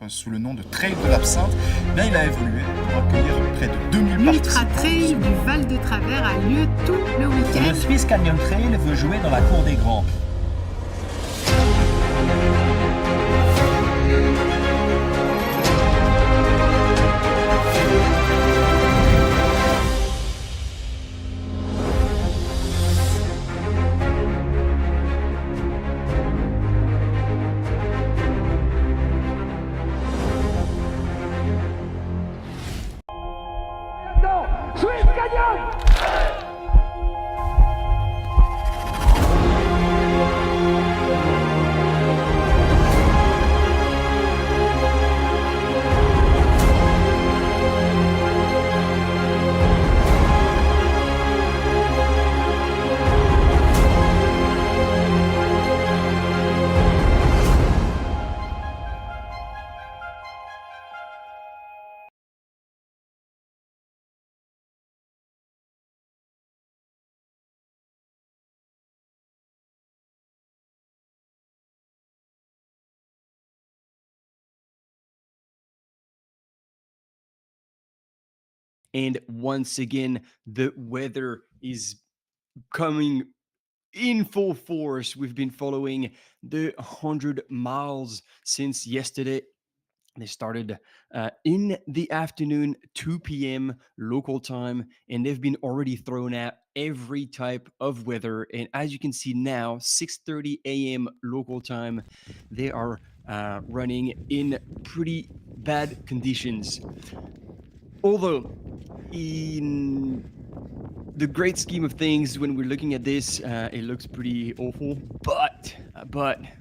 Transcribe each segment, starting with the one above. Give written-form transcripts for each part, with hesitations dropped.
sous le nom de Trail de l'Absinthe, eh bien, il a évolué pour accueillir près de 2000 L'Ultra participants. Trail du Val de Travers a lieu tout le week-end. Le Swiss Canyon Trail veut jouer dans la cour des grands. Swiss Canyon! And once again, the weather is coming in full force. We've been following the 100 miles since yesterday. They started in the afternoon, 2 p.m. local time, and they've been already thrown out every type of weather. And as you can see now, 6:30 a.m. local time, they are running in pretty bad conditions. Although, in the great scheme of things, when we're looking at this, it looks pretty awful. But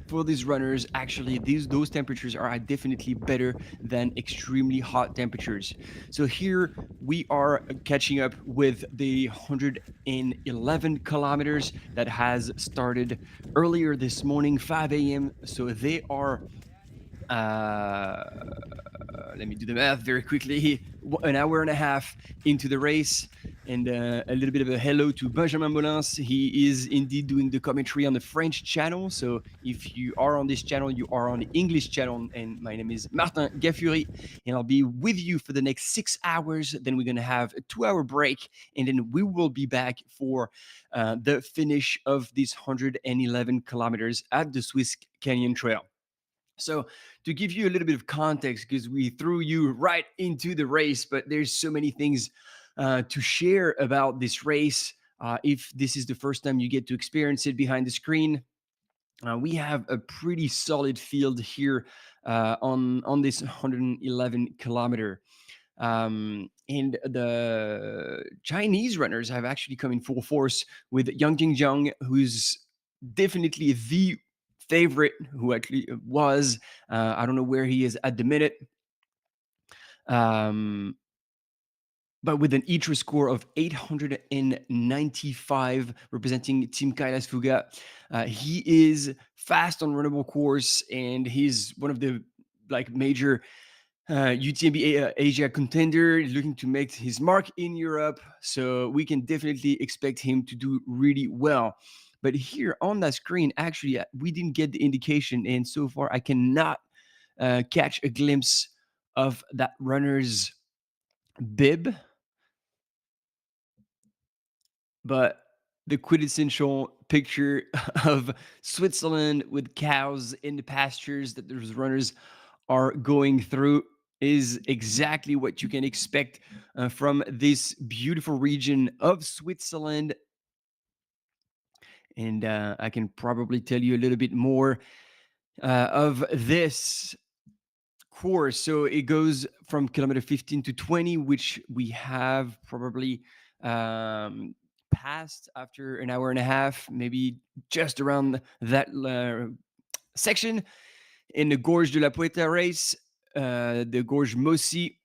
for these runners, actually, those temperatures are definitely better than extremely hot temperatures. So here we are catching up with the 111 kilometers that has started earlier this morning, 5 a.m. So they are. Let me do the math very quickly. An hour and a half into the race, and a little bit of a hello to Benjamin Molins. He is indeed doing the commentary on the French channel. So if you are on this channel, you are on the English channel. And my name is Martin Gaffuri, and I'll be with you for the next 6 hours. Then we're going to have a 2-hour break, and then we will be back for the finish of these 111 kilometers at the Swiss Canyon Trail. So to give you a little bit of context, because we threw you right into the race, but there's so many things to share about this race. If this is the first time you get to experience it behind the screen, we have a pretty solid field here on this 111 kilometer. And the Chinese runners have actually come in full force with Yang Jingjiang, who's definitely the favorite, who actually was. I don't know where he is at the minute. But with an ITRA score of 895, representing Team Kailas FUGA. He is fast on runnable course, and he's one of the major UTMB Asia contender, looking to make his mark in Europe. So we can definitely expect him to do really well. But here on that screen, actually, we didn't get the indication, and so far I cannot catch a glimpse of that runner's bib. But the quintessential picture of Switzerland with cows in the pastures that those runners are going through is exactly what you can expect from this beautiful region of Switzerland. And I can probably tell you a little bit more of this course. So it goes from kilometer 15 to 20, which we have probably passed after an hour and a half, maybe just around that section. In the Gorge de la Puerta race, the Gorge Mosi,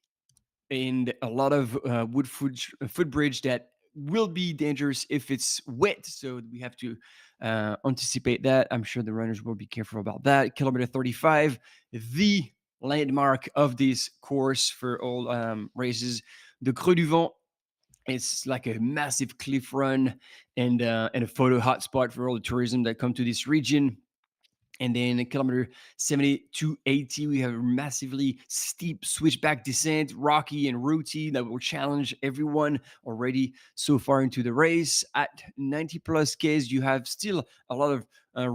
and a lot of wood footbridge that will be dangerous if it's wet. So we have to anticipate that. I'm sure the runners will be careful about that. Kilometer 35, the landmark of this course for all races, the Creux du Vent. It's like a massive cliff run and a photo hotspot for all the tourism that come to this region. And then at kilometer 70 to 80, we have a massively steep switchback descent, rocky and rooty, that will challenge everyone already so far into the race. At 90 plus Ks, you have still a lot of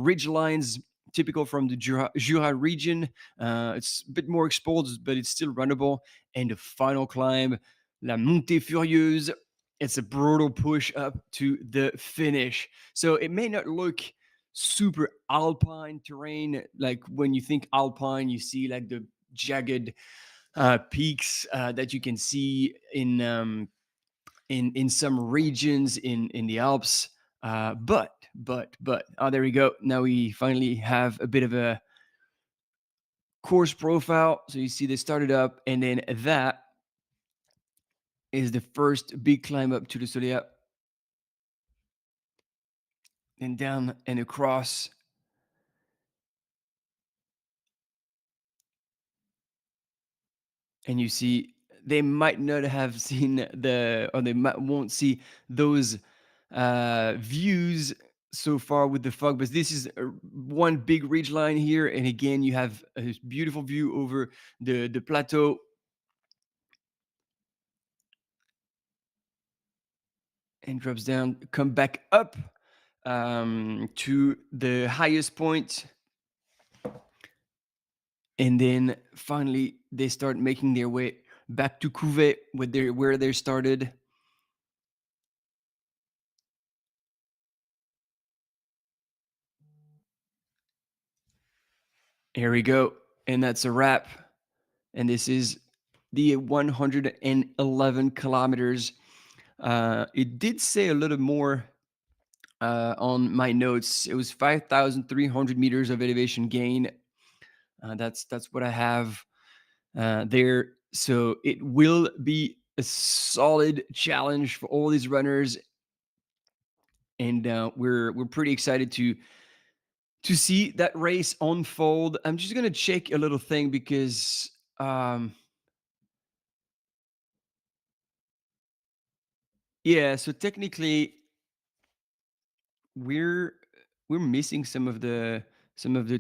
ridge lines typical from the Jura region. It's a bit more exposed, but it's still runnable. And the final climb, La Montée Furieuse. It's a brutal push up to the finish. So it may not look super alpine terrain. Like when you think alpine, you see like the jagged peaks that you can see in some regions in the Alps. But oh, there we go. Now we finally have a bit of a course profile. So you see they started up, and then that is the first big climb up to the Soleil, and down and across. And you see they might not have seen or they won't see those views so far with the fog, but this is one big ridge line here, and again you have a beautiful view over the plateau, and drops down, come back up to the highest point, and then finally they start making their way back to Couvet where they started. Here we go. And that's a wrap. And this is the 111 kilometers. It did say a little more on my notes. It was 5,300 meters of elevation gain. That's what I have there. So it will be a solid challenge for all these runners, and we're pretty excited to see that race unfold. I'm just gonna check a little thing because yeah, so technically we're we're missing some of the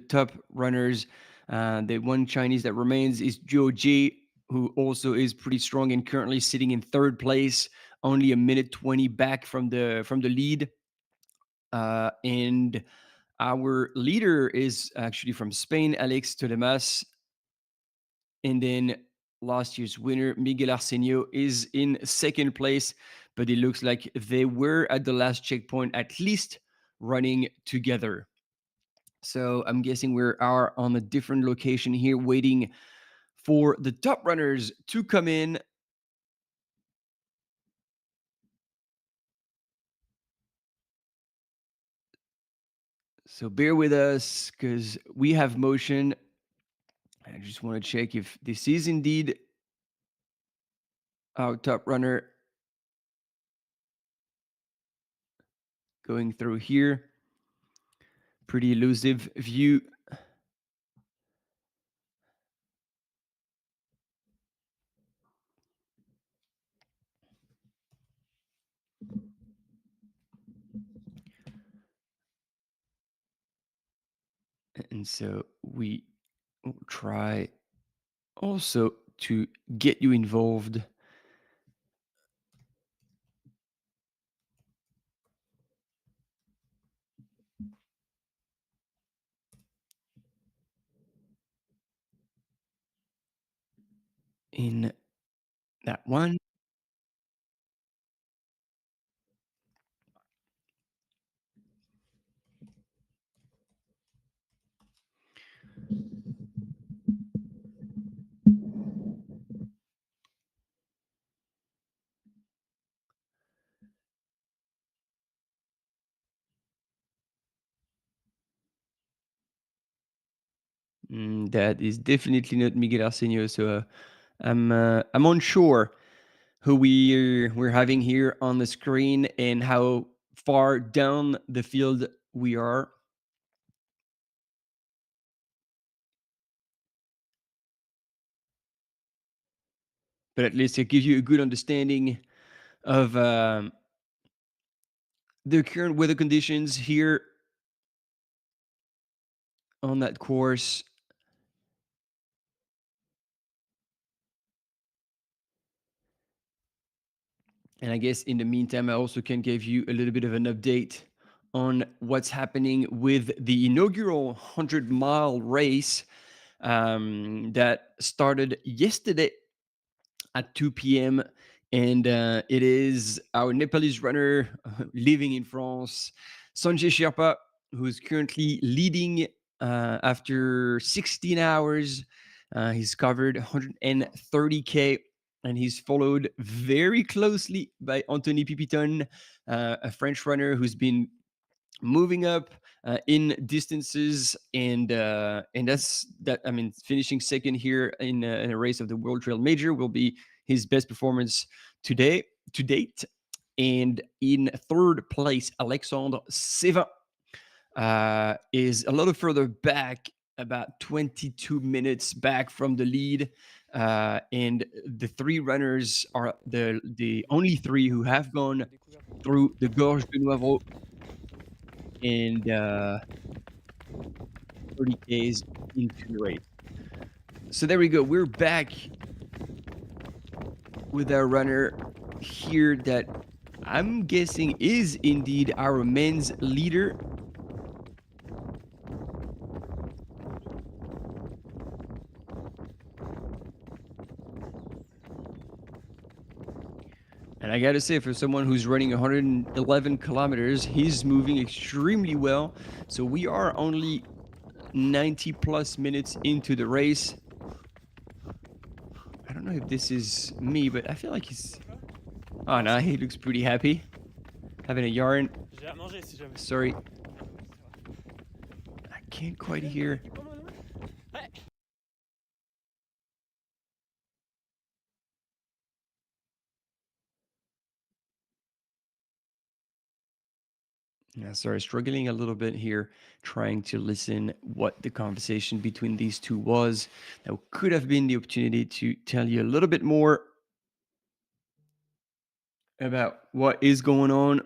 top runners. The one Chinese that remains is Zhou Ji, who also is pretty strong and currently sitting in third place, only a minute 20 back from the lead. And our leader is actually from Spain, Alex Tolemas. And then last year's winner, Miguel Arsenio, is in second place, but it looks like they were at the last checkpoint at least running together. So I'm guessing we are on a different location here, waiting for the top runners to come in. So bear with us because we have motion. I just want to check if this is indeed our top runner going through here. Pretty elusive view. And so we will try also to get you involved in that one. That is definitely not Miguel Arsenio. So I'm unsure who we're having here on the screen and how far down the field we are. But at least it gives you a good understanding of the current weather conditions here on that course. And I guess in the meantime, I also can give you a little bit of an update on what's happening with the inaugural 100-mile race that started yesterday at 2 p.m. And it is our Nepalese runner living in France, Sanjay Sherpa, who's currently leading after 16 hours. He's covered 130K, and he's followed very closely by Anthony Pipiton, a French runner who's been moving up in distances, and that's that. I mean, finishing second here in a race of the World Trail Major will be his best performance today to date. And in third place, Alexandre Sevin is a little further back, about 22 minutes back from the lead. And the three runners are the only three who have gone through the Gorge de Noivreau and 30 Ks into the race. So there we go. We're back with our runner here that I'm guessing is indeed our men's leader. And I got to say, for someone who's running 111 kilometers, he's moving extremely well. So we are only 90 plus minutes into the race. I don't know if this is me, but I feel like he's. Oh, no, he looks pretty happy. Having a yarn. Sorry. I can't quite hear. Yeah, sorry, struggling a little bit here, trying to listen what the conversation between these two was. That could have been the opportunity to tell you a little bit more about what is going on.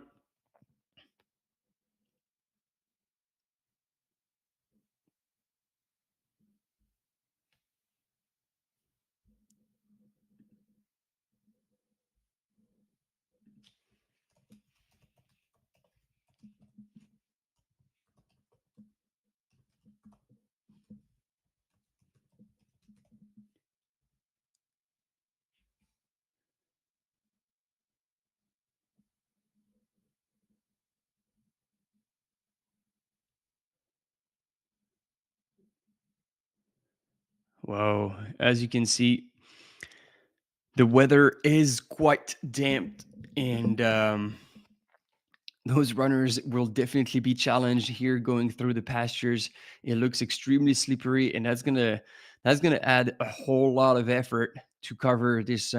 Whoa, as you can see, the weather is quite damp, and those runners will definitely be challenged here going through the pastures. It looks extremely slippery, and that's gonna add a whole lot of effort to cover this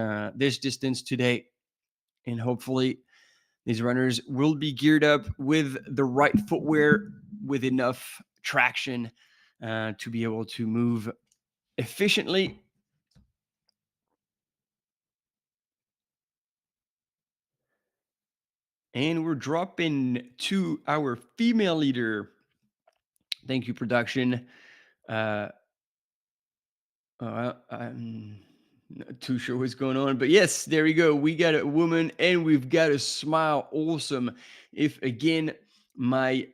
distance today. And hopefully, these runners will be geared up with the right footwear, with enough traction to be able to move efficiently. And we're dropping to our female leader. Thank you, production. Uh, I'm not too sure what's going on, but yes, there we go. We got a woman and we've got a smile. Awesome. If again, my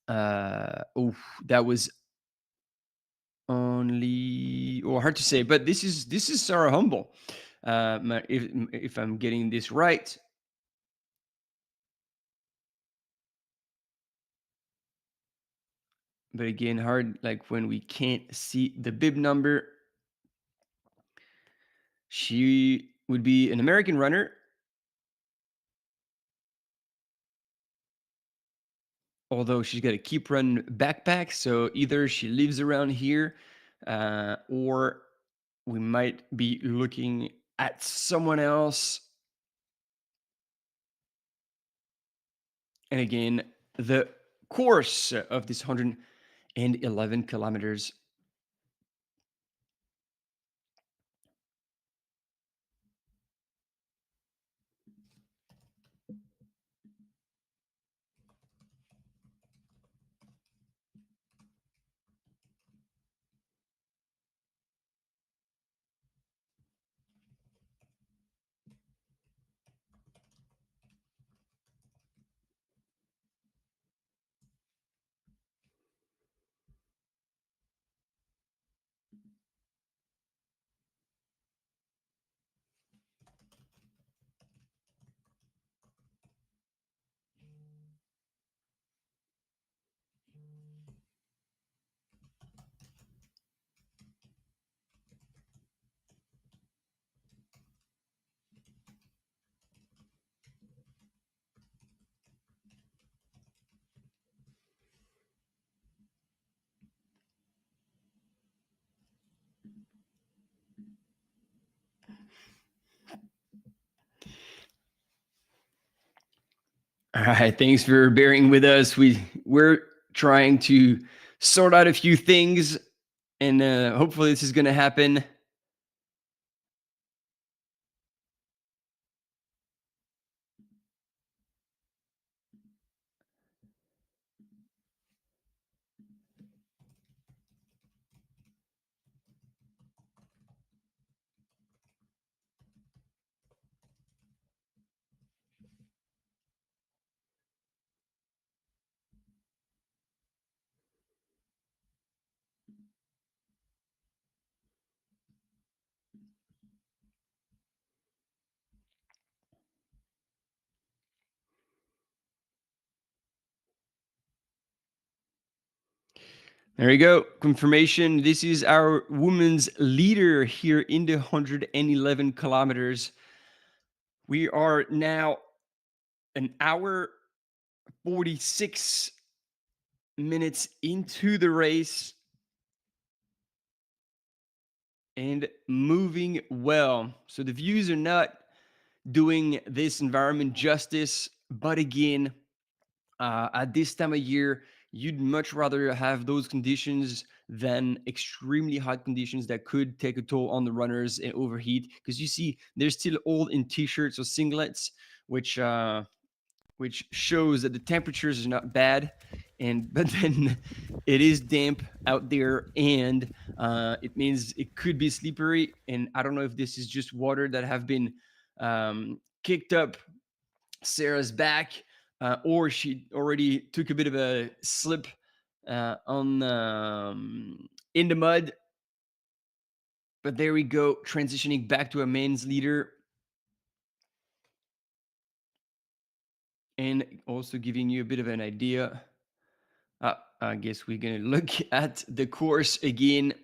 oh, that was only or hard to say, but this is Sarah Humble. If I'm getting this right. But again, hard like when we can't see the bib number. She would be an American runner, although she's got a keep run backpack. So either she lives around here, or we might be looking at someone else. And again, the course of this 111 kilometers. All right, thanks for bearing with us. We're trying to sort out a few things, and hopefully this is going to happen. There you go. Confirmation. This is our women's leader here in the 111 kilometers. We are now an hour 46 minutes into the race and moving well. So the views are not doing this environment justice, but again, at this time of year, you'd much rather have those conditions than extremely hot conditions that could take a toll on the runners and overheat. Because you see, they're still all in t-shirts or singlets, which shows that the temperatures are not bad. And but then it is damp out there, and it means it could be slippery. And I don't know if this is just water that have been kicked up Sarah's back, or she already took a bit of a slip on in the mud. But there we go, transitioning back to a men's leader, and also giving you a bit of an idea. I guess we're gonna look at the course again.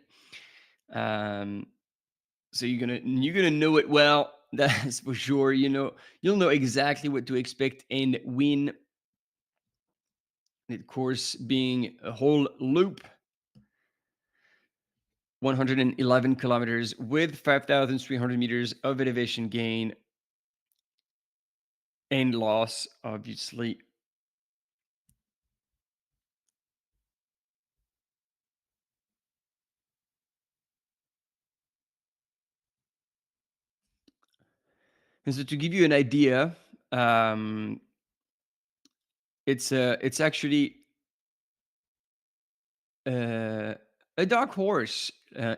So you're gonna know it well. That's for sure. You'll know exactly what to expect and win. The course being a whole loop, 111 kilometers with 5,300 meters of elevation gain and loss, obviously. And so to give you an idea, it's actually a dark horse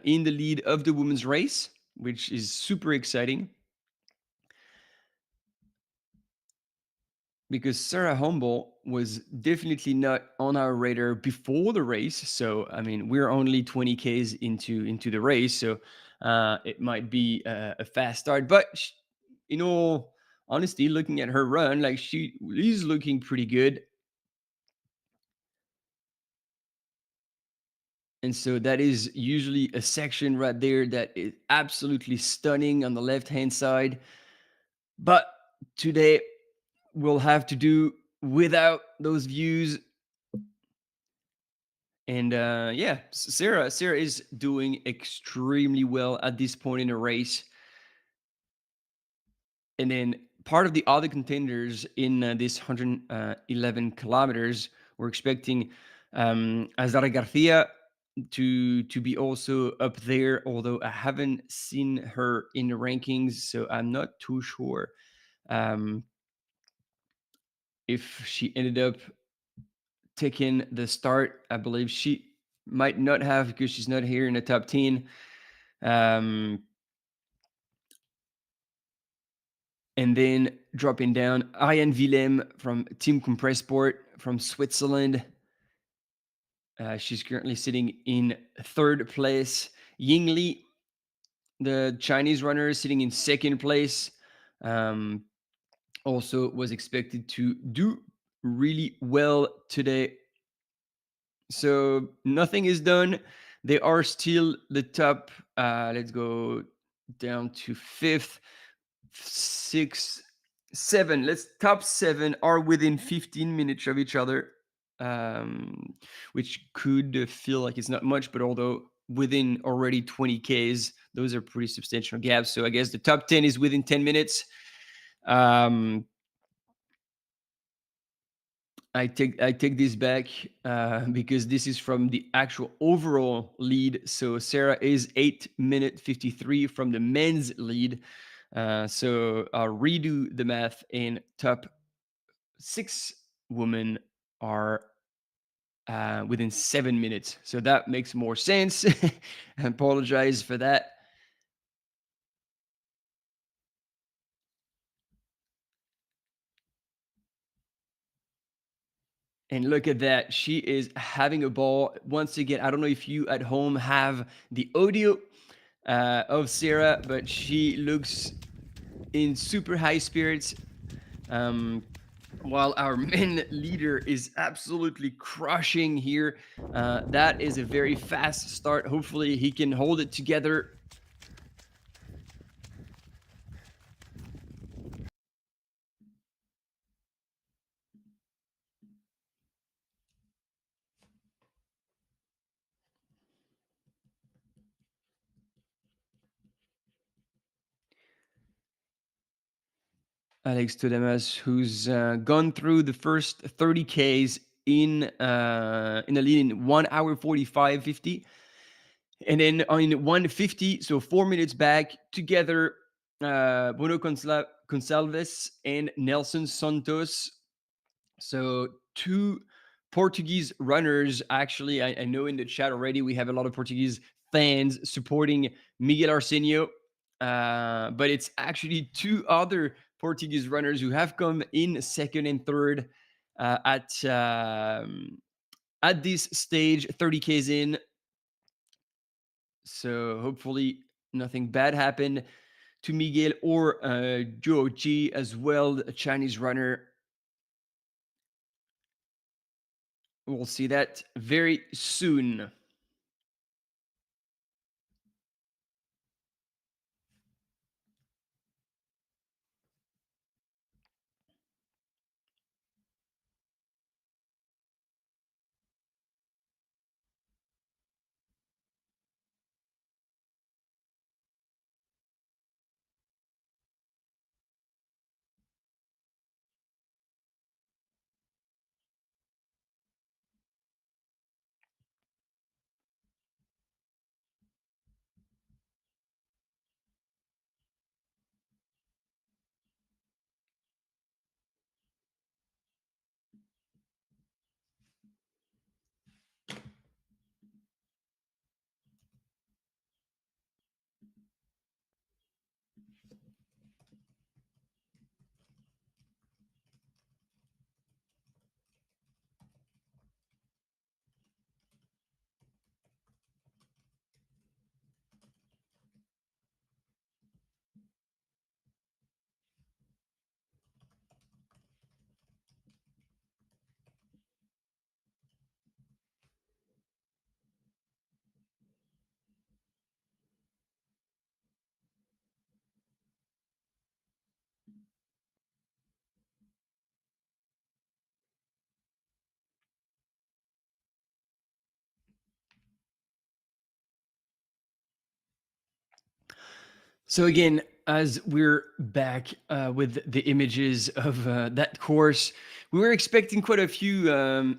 in the lead of the women's race, which is super exciting because Sarah Humble was definitely not on our radar before the race. So I mean, we're only 20 k's into the race, so it might be a fast start. But in all honesty, looking at her run, like she is looking pretty good. And so that is usually a section right there that is absolutely stunning on the left-hand side. But today we'll have to do without those views. And yeah, Sarah is doing extremely well at this point in the race. And then part of the other contenders in this 111 kilometers, we're expecting Azara Garcia to be also up there, although I haven't seen her in the rankings, so I'm not too sure if she ended up taking the start. I believe she might not have because she's not here in the top 10. And then dropping down, Ariane Willem from Team Compressport from Switzerland. She's currently sitting in third place. Ying Li, the Chinese runner, is sitting in second place. Also was expected to do really well today. So nothing is done. They are still the top. Let's go down to fifth, six, seven. Top seven are within 15 minutes of each other, which could feel like it's not much, but although within already 20 Ks, those are pretty substantial gaps. So I guess the top 10 is within 10 minutes. I take this back because this is from the actual overall lead. So Sarah is 8 minute 53 from the men's lead. So I'll redo the math, and top 6 women are within 7 minutes. So that makes more sense. I apologize for that. And look at that. She is having a ball. Once again, I don't know if you at home have the audio of Sarah, but she looks in super high spirits. While our men leader is absolutely crushing here. That is a very fast start. Hopefully he can hold it together. Alex Todamas, who's gone through the first 30 Ks in a lead in 1 hour 45:50, and then in 1:50, so 4 minutes back, together, Bruno Gonçalves and Nelson Santos. So 2 Portuguese runners. Actually, I know in the chat already we have a lot of Portuguese fans supporting Miguel Arsenio, but it's actually 2 other Portuguese runners who have come in second and third at this stage, 30 Ks in. So hopefully nothing bad happened to Miguel or Zhou Ji as well, a Chinese runner. We'll see that very soon. So again, as we're back with the images of that course, we were expecting quite a few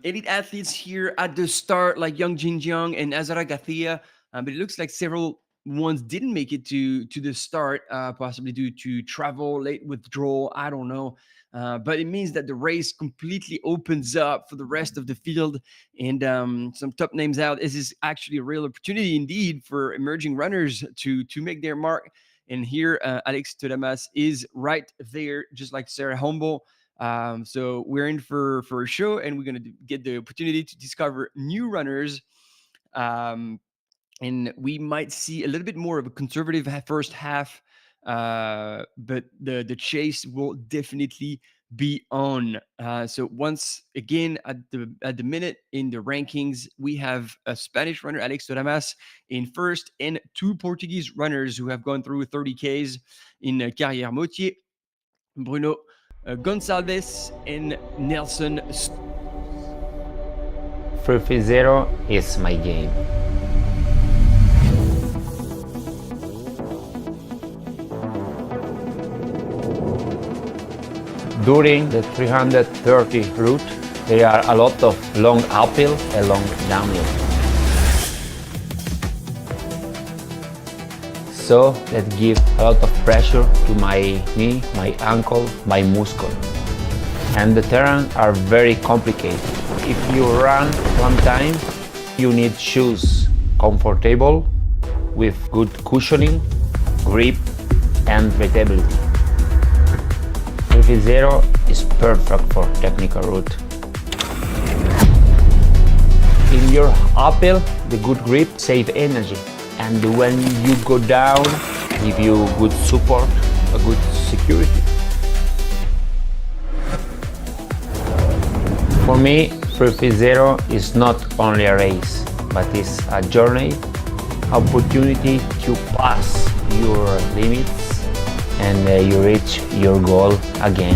elite athletes here at the start, like Yang Jinjiang and Azara Gathia, but it looks like several ones didn't make it to the start, possibly due to travel, late withdrawal. I don't know. But it means that the race completely opens up for the rest of the field, and some top names out. This is actually a real opportunity indeed for emerging runners to make their mark. And here, Alex Todamas is right there, just like Sarah Humble. So we're in for a show, and we're going to get the opportunity to discover new runners. And we might see a little bit more of a conservative first half, but the chase will definitely be on. So once again, at the minute in the rankings, we have a Spanish runner, Alex Todamas, in first, and 2 Portuguese runners who have gone through 30 Ks in Carrière Motier, Bruno Gonçalves and Nelson. 330 is my game. During the 330 route, There are a lot of long uphill and long downhill. So that gives a lot of pressure to my knee, my ankle, my muscle. And the terrain are very complicated. If you run one time, you need shoes comfortable with good cushioning, grip and breathability. Zero is perfect for technical route. In your uphill, the good grip save energy, and when you go down, give you good support, a good security. For me, 350 is not only a race, but it's a journey, opportunity to pass your limits and you reach your goal again.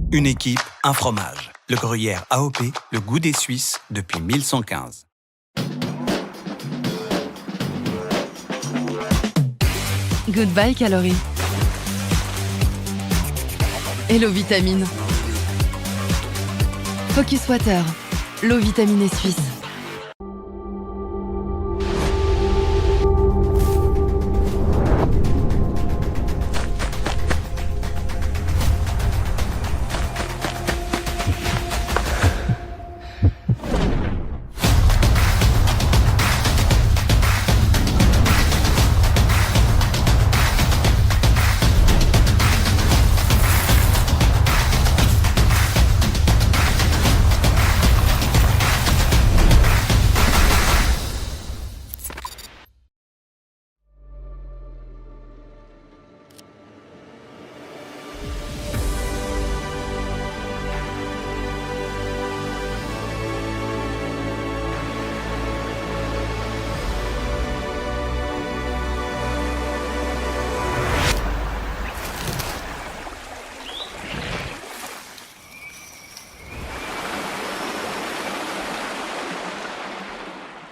Une équipe, un fromage. Le gruyère AOP, le goût des Suisses depuis 1115. Goodbye calories. Hello vitamine. Focus Water, l'eau vitaminée suisse.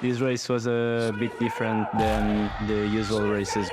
This race was a bit different than the usual races.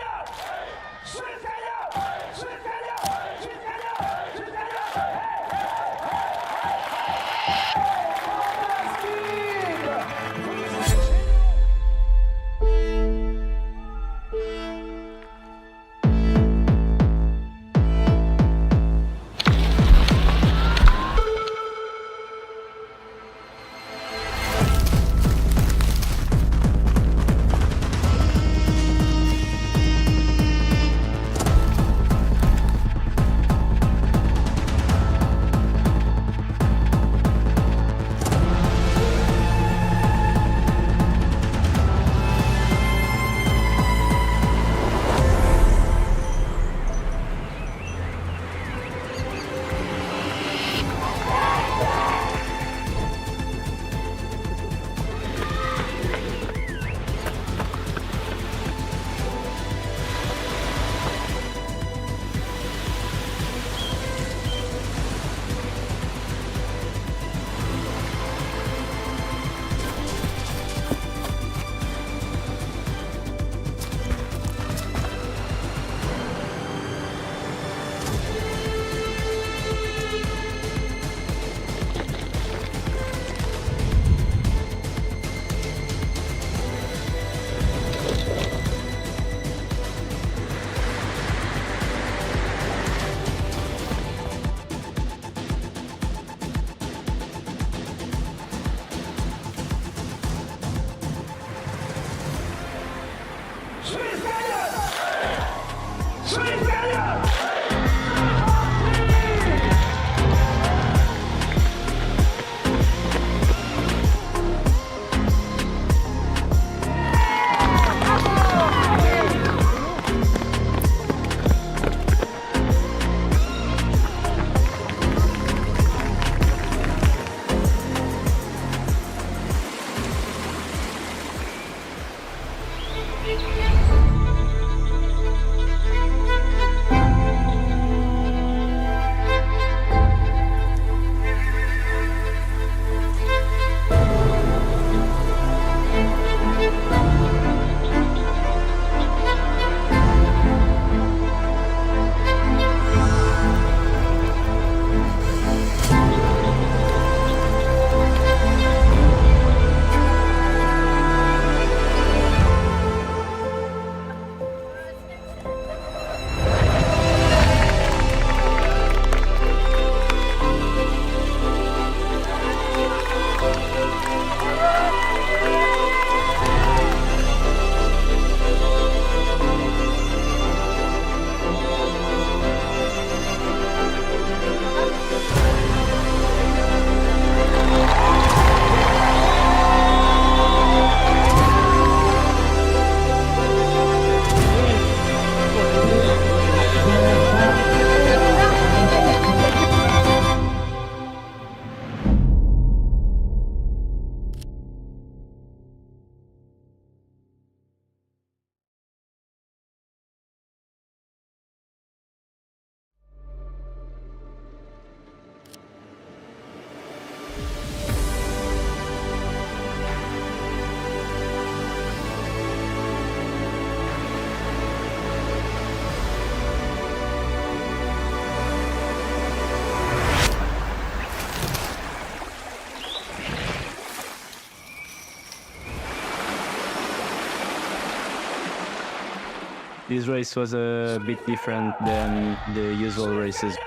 This race was a bit different than the usual races.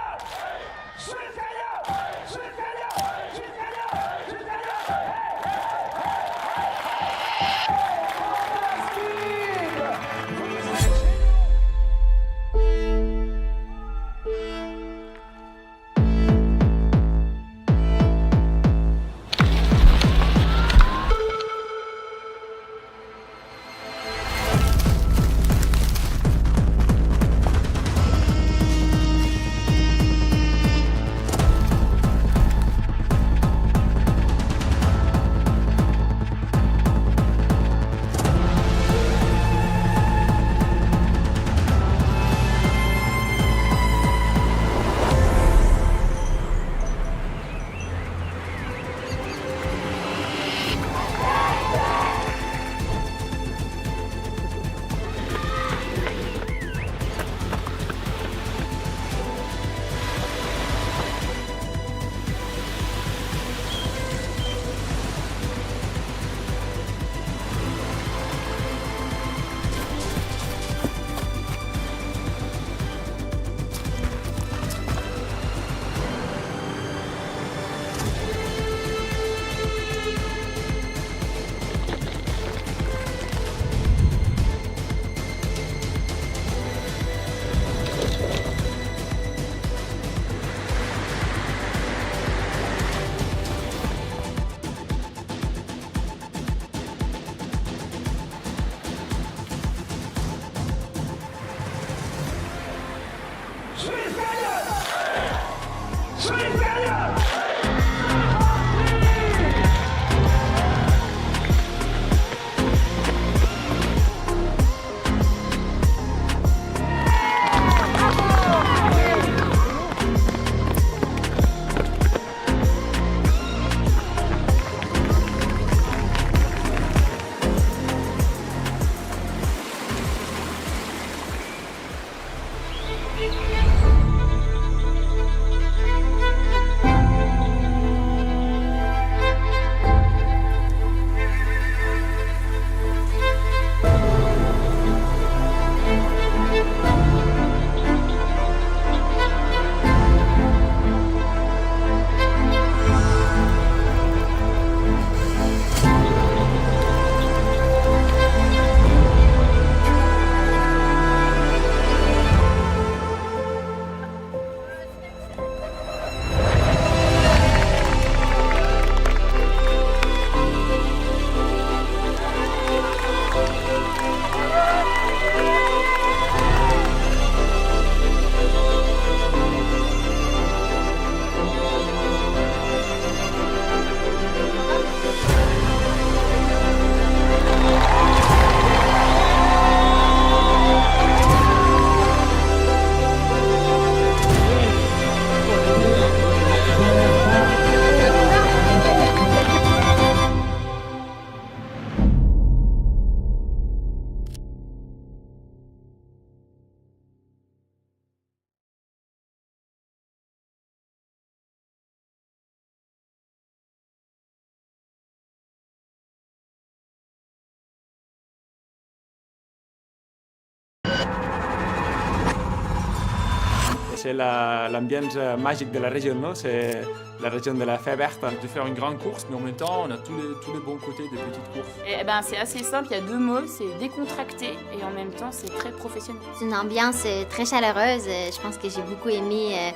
C'est l'ambiance magique de la région, non? C'est la région de la fête verte. De faire une grande course, mais en même temps, on a tous les bons côtés des petites courses. Et ben, c'est assez simple, il y a deux mots, c'est décontracté et en même temps, c'est très professionnel. C'est une ambiance très chaleureuse. Je pense que j'ai beaucoup aimé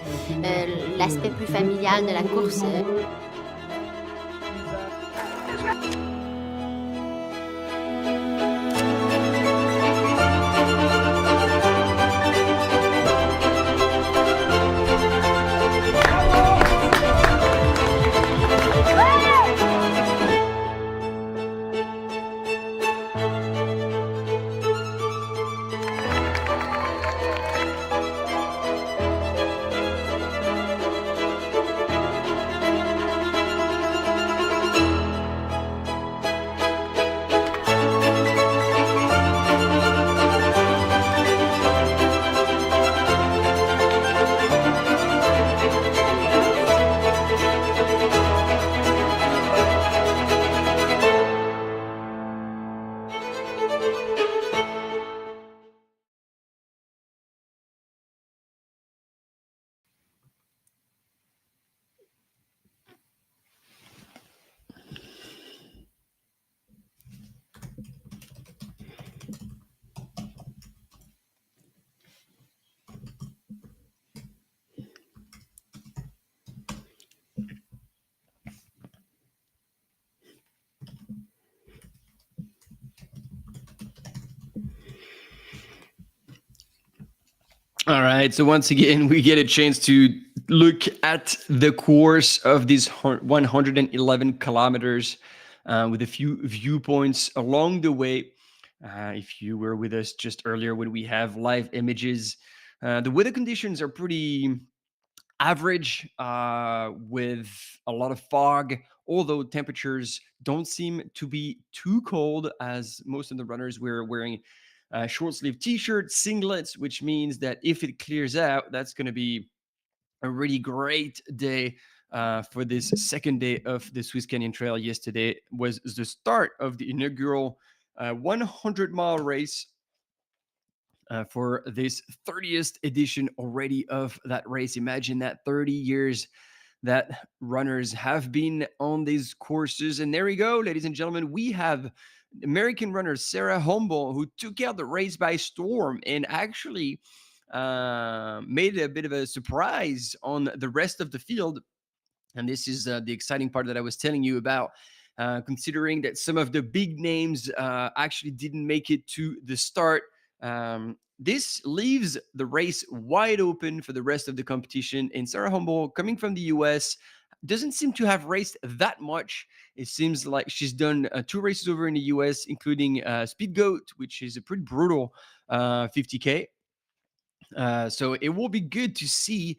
l'aspect plus familial de la course. All right. So once again, we get a chance to look at the course of these 111 kilometers with a few viewpoints along the way. If you were with us just earlier when we have live images, the weather conditions are pretty average with a lot of fog, although temperatures don't seem to be too cold, as most of the runners were wearing short sleeve t-shirts, singlets, which means that if it clears out, that's going to be a really great day for this second day of the Swiss Canyon Trail. Yesterday was the start of the inaugural 100-mile race for this 30th edition already of that race. Imagine that, 30 years that runners have been on these courses. And there we go, ladies and gentlemen. We have American runner Sarah Humble, who took out the race by storm and actually made a bit of a surprise on the rest of the field. And this is the exciting part that I was telling you about. Considering that some of the big names actually didn't make it to the start. This leaves the race wide open for the rest of the competition. And Sarah Humble, coming from the US, doesn't seem to have raced that much. It seems like she's done 2 races over in the US, including Speed Goat, which is a pretty brutal 50K. So it will be good to see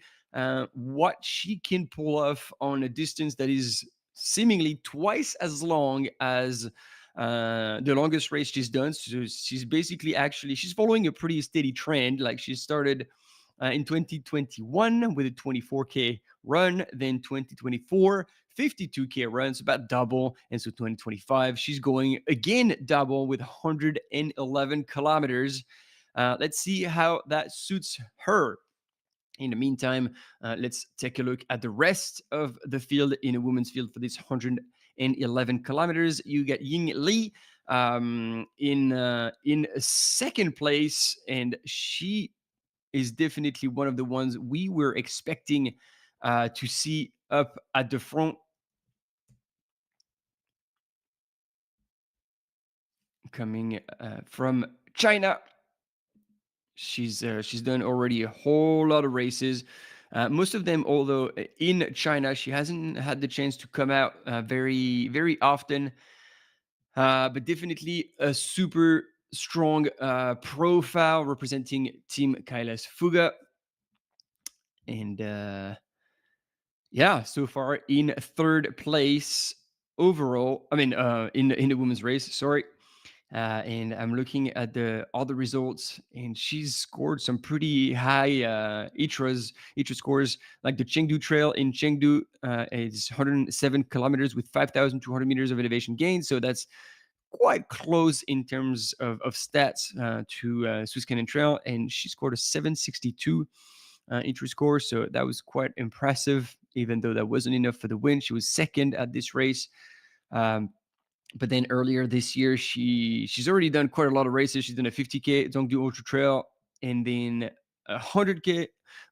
what she can pull off on a distance that is seemingly twice as long as the longest race she's done. So she's basically she's following a pretty steady trend. Like she started in 2021 with a 24K run, then 2024, 52K runs, about double. And so 2025, she's going again double with 111 kilometers. Let's see how that suits her. In the meantime, let's take a look at the rest of the field in a women's field for this 111 kilometers. You get Ying Li in second place, and she is definitely one of the ones we were expecting to see up at the front. Coming from China. She's done already a whole lot of races. Most of them, although in China, she hasn't had the chance to come out very, very often. But definitely a super strong profile representing Team Kailas FUGA. And yeah, so far in third place overall. I mean, in the women's race, sorry. And I'm looking at the other results, and she's scored some pretty high ITRA scores, like the Chengdu Trail in Chengdu is 107 kilometers with 5,200 meters of elevation gain. So that's quite close in terms of stats to Swiss Canyon Trail, and she scored a 762 ITRA score. So that was quite impressive, even though that wasn't enough for the win. She was second at this race. But then earlier this year, she's already done quite a lot of races. She's done a 50K Zhongdu Ultra Trail, and then a 100K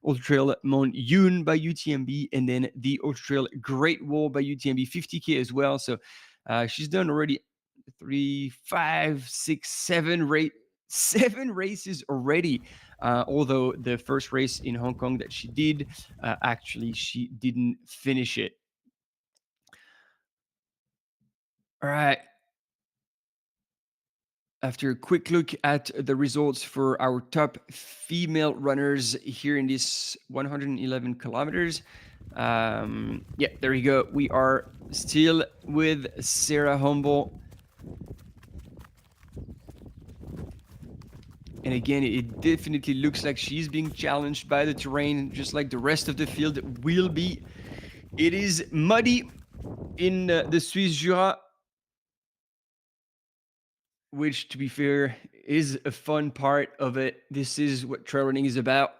Ultra Trail Mont Yun by UTMB, and then the Ultra Trail Great Wall by UTMB 50K as well. So she's done already 3, 5, 6, 7 races already. Although the first race in Hong Kong that she did, actually she didn't finish it. All right. After a quick look at the results for our top female runners here in this 111 kilometers. Yeah, there you go. We are still with Sarah Humble. And again, it definitely looks like she's being challenged by the terrain, just like the rest of the field will be. It is muddy in the Swiss Jura, which, to be fair, is a fun part of it. This is what trail running is about.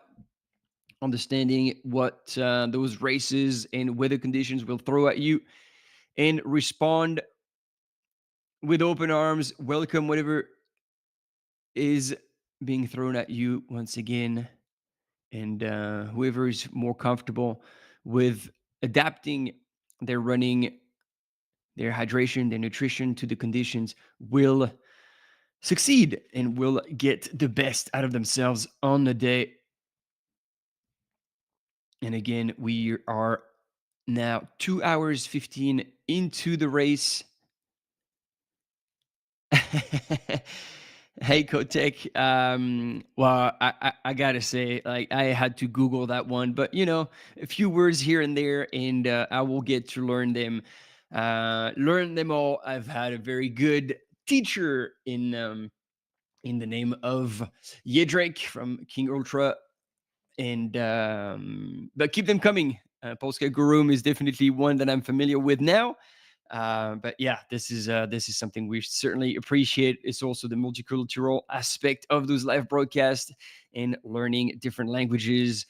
Understanding what those races and weather conditions will throw at you, and respond with open arms, welcome whatever is being thrown at you once again. And whoever is more comfortable with adapting their running, their hydration, their nutrition to the conditions will succeed and will get the best out of themselves on the day. And again, we are now 2 hours 15 into the race. Hey, Kotek. Well, I gotta say, like, I had to Google that one, but a few words here and there, and I will get to learn them. Learn them all. I've had a very good teacher in the name of Yedrick from King Ultra, and but keep them coming. Polska Gurum is definitely one that I'm familiar with now. But yeah, this is something we certainly appreciate. It's also the multicultural aspect of those live broadcasts and learning different languages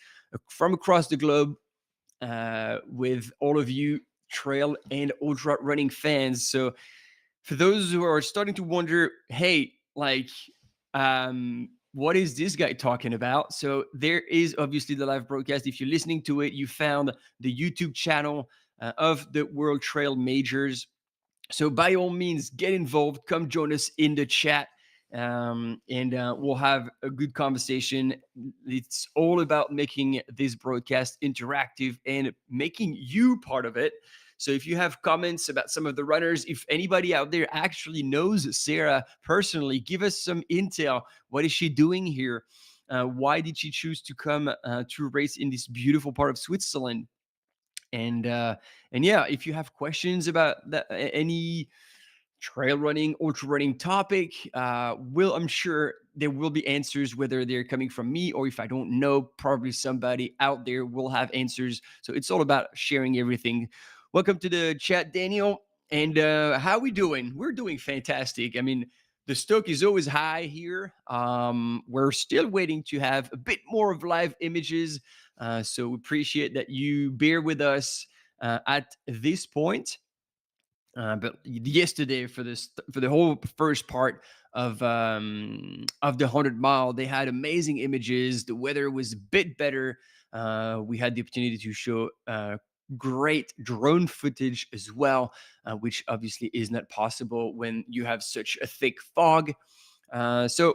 from across the globe with all of you trail and ultra running fans. So for those who are starting to wonder, hey, like, what is this guy talking about? So there is obviously the live broadcast. If you're listening to it, you found the YouTube channel of the World Trail Majors. So by all means, get involved. Come join us in the chat, and we'll have a good conversation. It's all about making this broadcast interactive and making you part of it. So if you have comments about some of the runners, if anybody out there actually knows Sarah personally, give us some intel. What is she doing here? Why did she choose to come to race in this beautiful part of Switzerland? And yeah, if you have questions about any trail running, ultra running topic, I'm sure there will be answers, whether they're coming from me or if I don't know, probably somebody out there will have answers. So it's all about sharing everything. Welcome to the chat, Daniel. And how we doing? We're doing fantastic. I mean, the stoke is always high here. We're still waiting to have a bit more of live images. So we appreciate that you bear with us at this point. But yesterday, for the whole first part of the 100-mile, they had amazing images. The weather was a bit better. We had the opportunity to show great drone footage as well, which obviously is not possible when you have such a thick fog. So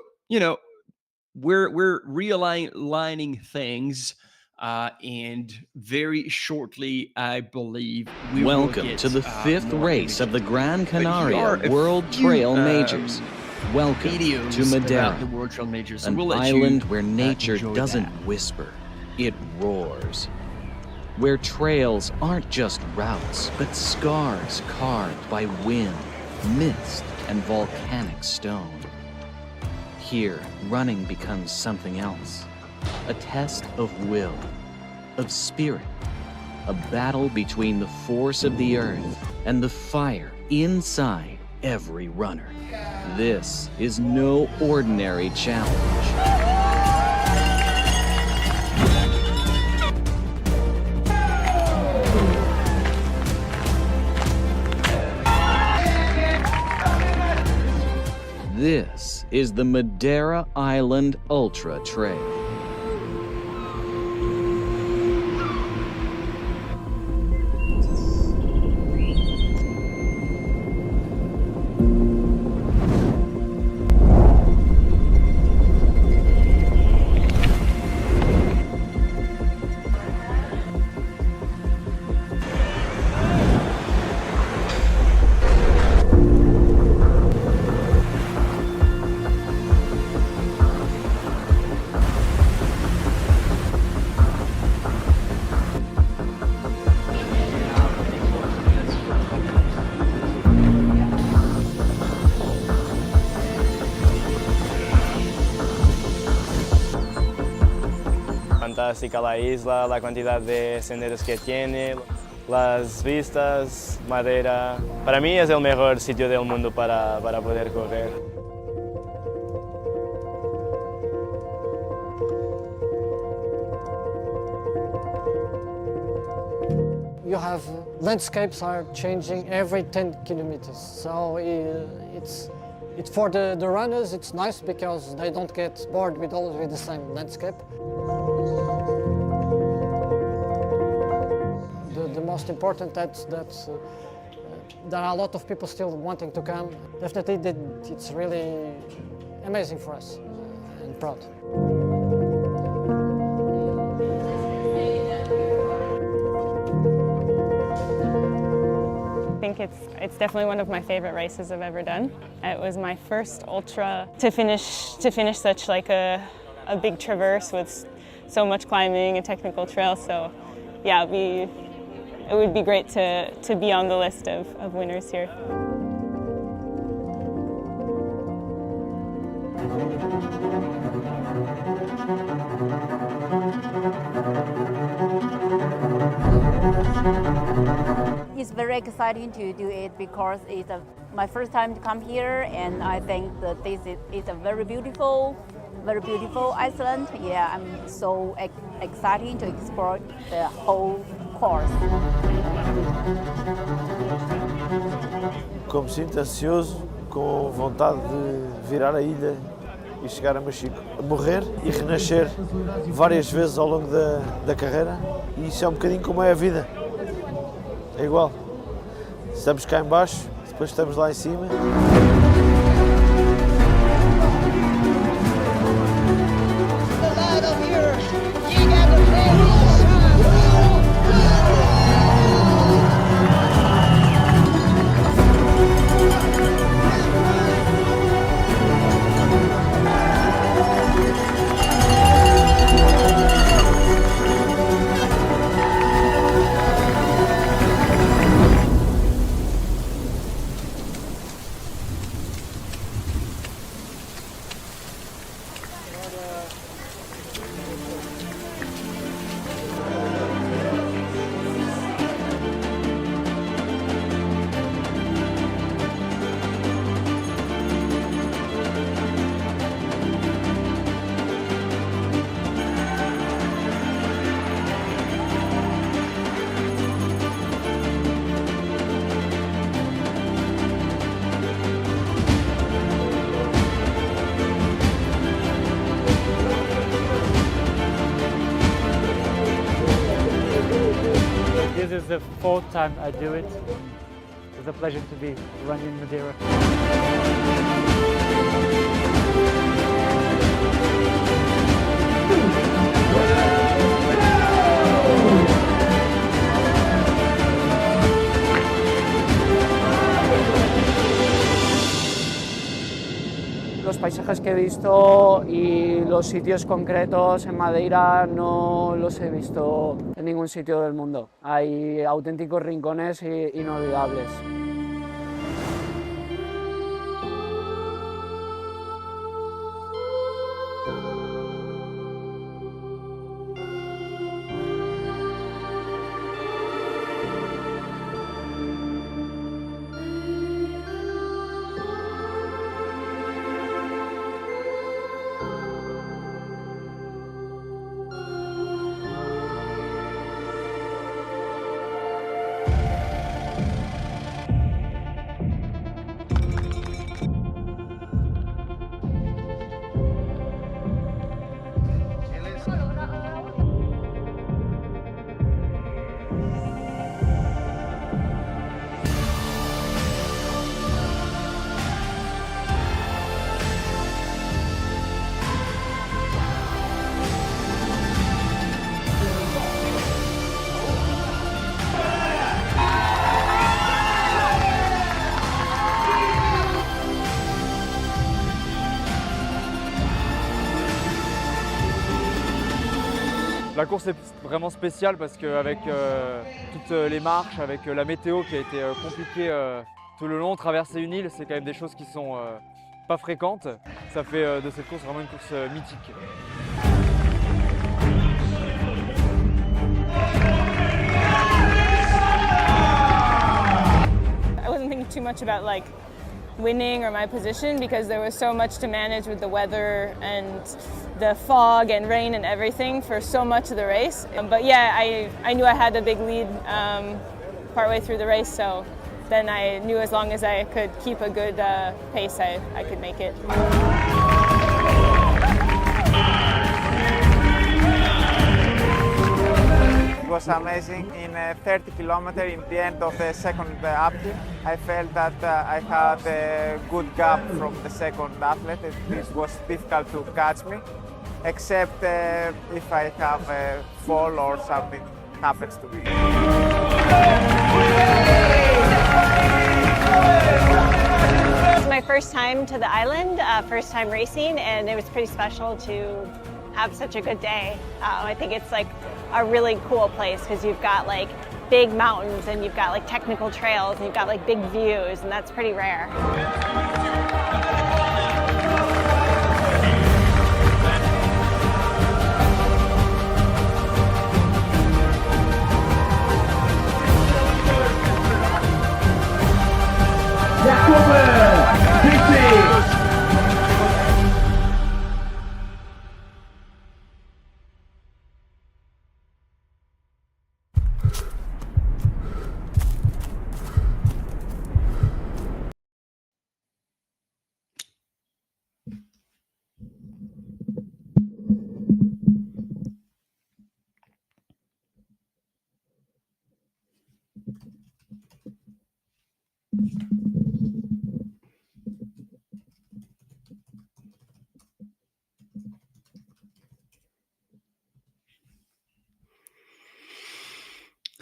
we're realigning things. And very shortly, I believe we will get to the fifth race of the Gran Canaria But World Trail Majors. Welcome to videos Madeira, about the World Trail Majors. So an we'll let island you, where nature enjoy doesn't that. whisper, it roars. Where trails aren't just routes, but scars carved by wind, mist, and volcanic stone. Here, running becomes something else. A test of will, of spirit, a battle between the force of the earth and the fire inside every runner. This is no ordinary challenge. This is the Madeira Island Ultra Trail. Fantástica la isla, la cantidad de senderos que tiene, las vistas, Madeira. Para mí es el mejor sitio del mundo para poder correr. You have landscapes are changing every 10 kilometers, so it's for the runners. It's nice because they don't get bored with always the same landscape. The most important that there are a lot of people still wanting to come. Definitely, it's really amazing for us and proud. it's definitely one of my favorite races I've ever done. It was my first ultra to finish such like a big traverse with so much climbing and technical trail. So yeah, it would be great to be on the list of winners here. It's very exciting to do it because it's my first time to come here, and I think that this is a very beautiful Iceland. Yeah, I'm so excited to explore the whole course. Como me sinto ansioso, com vontade de virar a ilha e chegar a Machico. Morrer e renascer várias vezes ao longo da carreira, e isso é um bocadinho como é a vida. É igual. Estamos cá em baixo, depois estamos lá em cima. This is the fourth time I do it. It's a pleasure to be running in Madeira. Los paisajes que he visto y los sitios concretos en Madeira no los he visto en ningún sitio del mundo. Hay auténticos rincones inolvidables. La course est vraiment spéciale parce qu'avec toutes les marches, avec la météo qui a été compliquée tout le long, traverser une île, c'est quand même des choses qui sont pas fréquentes. Ça fait de cette course vraiment une course mythique. I wasn't thinking too much about like winning or my position because there was so much to manage with the weather and the fog and rain and everything for so much of the race. But yeah, I knew I had a big lead partway through the race, so then I knew as long as I could keep a good pace, I could make it. It was amazing. In 30 kilometers, in the end of the second uphill, I felt that I had a good gap from the second athlete. It was difficult to catch me, except if I have a fall or something happens to me. my first time to the island, first time racing, and it was pretty special to have such a good day. I think it's like a really cool place because you've got like big mountains and you've got like technical trails and you've got like big views, and that's pretty rare.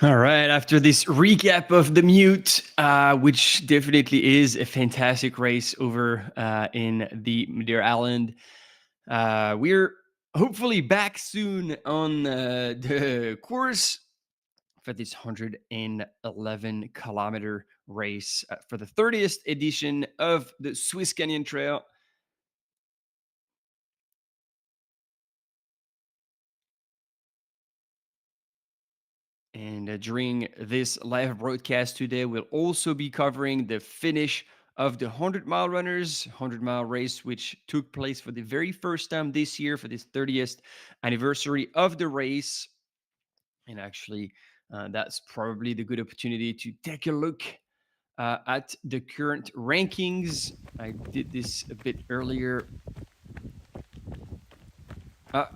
All right, after this recap of the Mute, which definitely is a fantastic race over in the Madeira Island, we're hopefully back soon on the course for this 111-kilometer race for the 30th edition of the Swiss Canyon Trail. And during this live broadcast today, we'll also be covering the finish of the 100-mile runners, 100-mile race, which took place for the very first time this year for this 30th anniversary of the race. And actually, that's probably the good opportunity to take a look at the current rankings. I did this a bit earlier.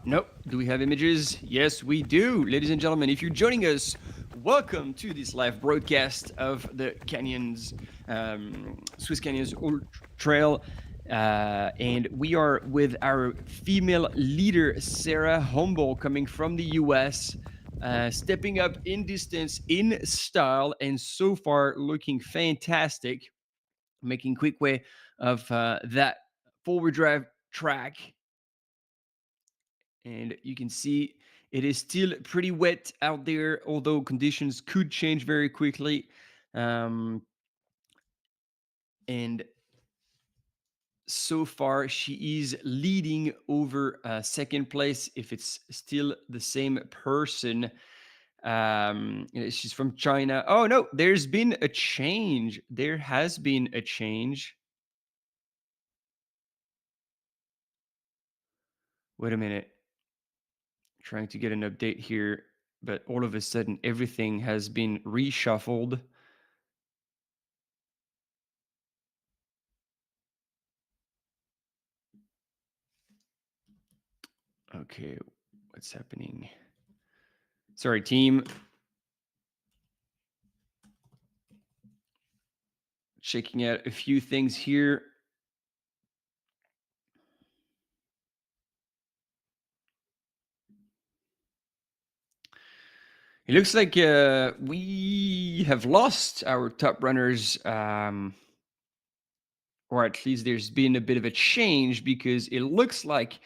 Nope. Do we have images? Yes, we do. Ladies and gentlemen, if you're joining us, welcome to this live broadcast of the Canyons, Swiss Canyons Ultra Trail. And we are with our female leader, Sarah Humble, coming from the US, stepping up in distance, in style, and so far looking fantastic, making quick way of that forward drive track. And you can see it is still pretty wet out there, although conditions could change very quickly. And so far, she is leading over second place if it's still the same person. She's from China. Oh, no, there's been a change. There has been a change. Wait a minute. Trying to get an update here, but all of a sudden everything has been reshuffled. Okay, what's happening? Sorry, team. Checking out a few things here. It looks like we have lost our top runners, or at least there's been a bit of a change, because it looks like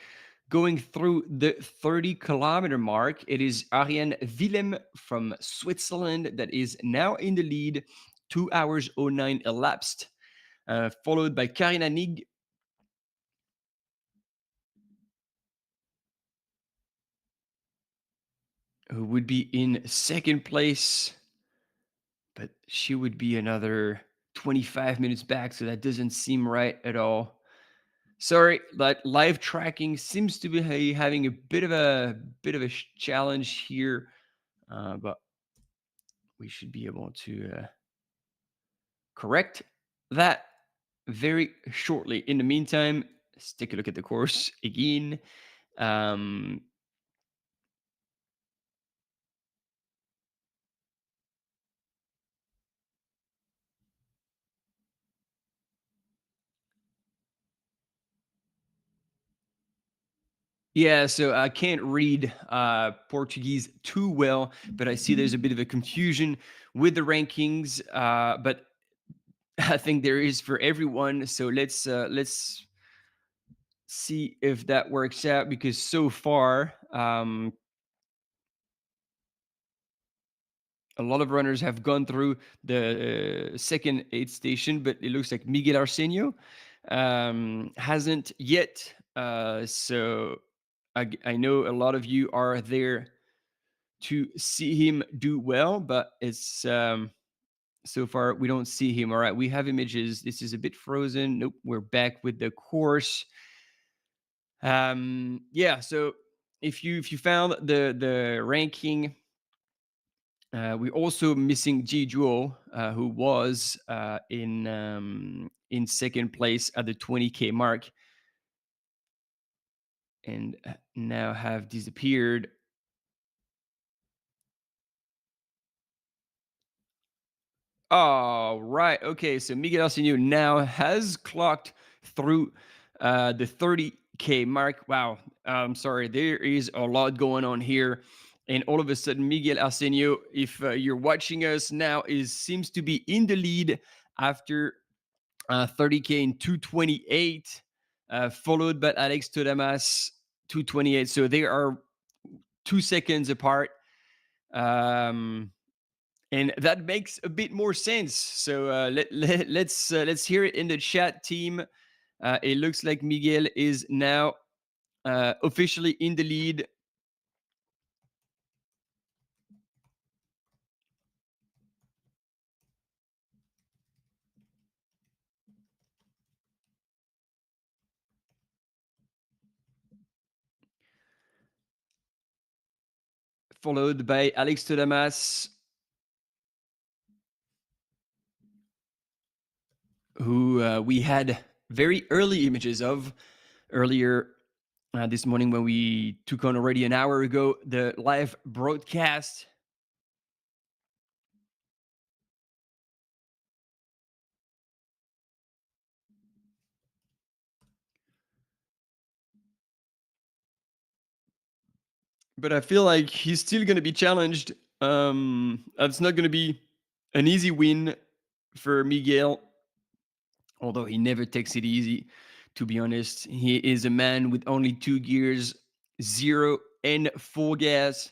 going through the 30-kilometer mark, it is Ariane Willem from Switzerland that is now in the lead, 2 hours 09 elapsed, followed by Karina Nig, who would be in second place, but she would be another 25 minutes back, so that doesn't seem right at all. Sorry, that live tracking seems to be having a bit of a challenge here, but we should be able to correct that very shortly. In the meantime, let's take a look at the course again. Yeah, so I can't read Portuguese too well, but I see there's a bit of a confusion with the rankings. But I think there is for everyone. So let's see if that works out, because so far a lot of runners have gone through the second aid station, but it looks like Miguel Arsenio hasn't yet. So I know a lot of you are there to see him do well, but it's so far we don't see him. All right, we have images. This is a bit frozen. Nope, we're back with the course. Yeah, so if you found the ranking, we're also missing Ji Zhuo, who was in second place at the 20K mark, and now have disappeared. Oh, right. Okay, so Miguel Arsenio now has clocked through the 30K mark. Wow. I'm sorry. There is a lot going on here. And all of a sudden, Miguel Arsenio, if you're watching us now, seems to be in the lead after 30K in 2:28, followed by Alex Todamas, 2:28. So they are 2 seconds apart. And that makes a bit more sense. So let's hear it in the chat, team. It looks like Miguel is now officially in the lead. Followed by Alex Todamas, who we had very early images of earlier this morning when we took on already an hour ago the live broadcast. But I feel like he's still going to be challenged. It's not going to be an easy win for Miguel, although he never takes it easy, to be honest. He is a man with only 2 gears, 0 and 4 gas.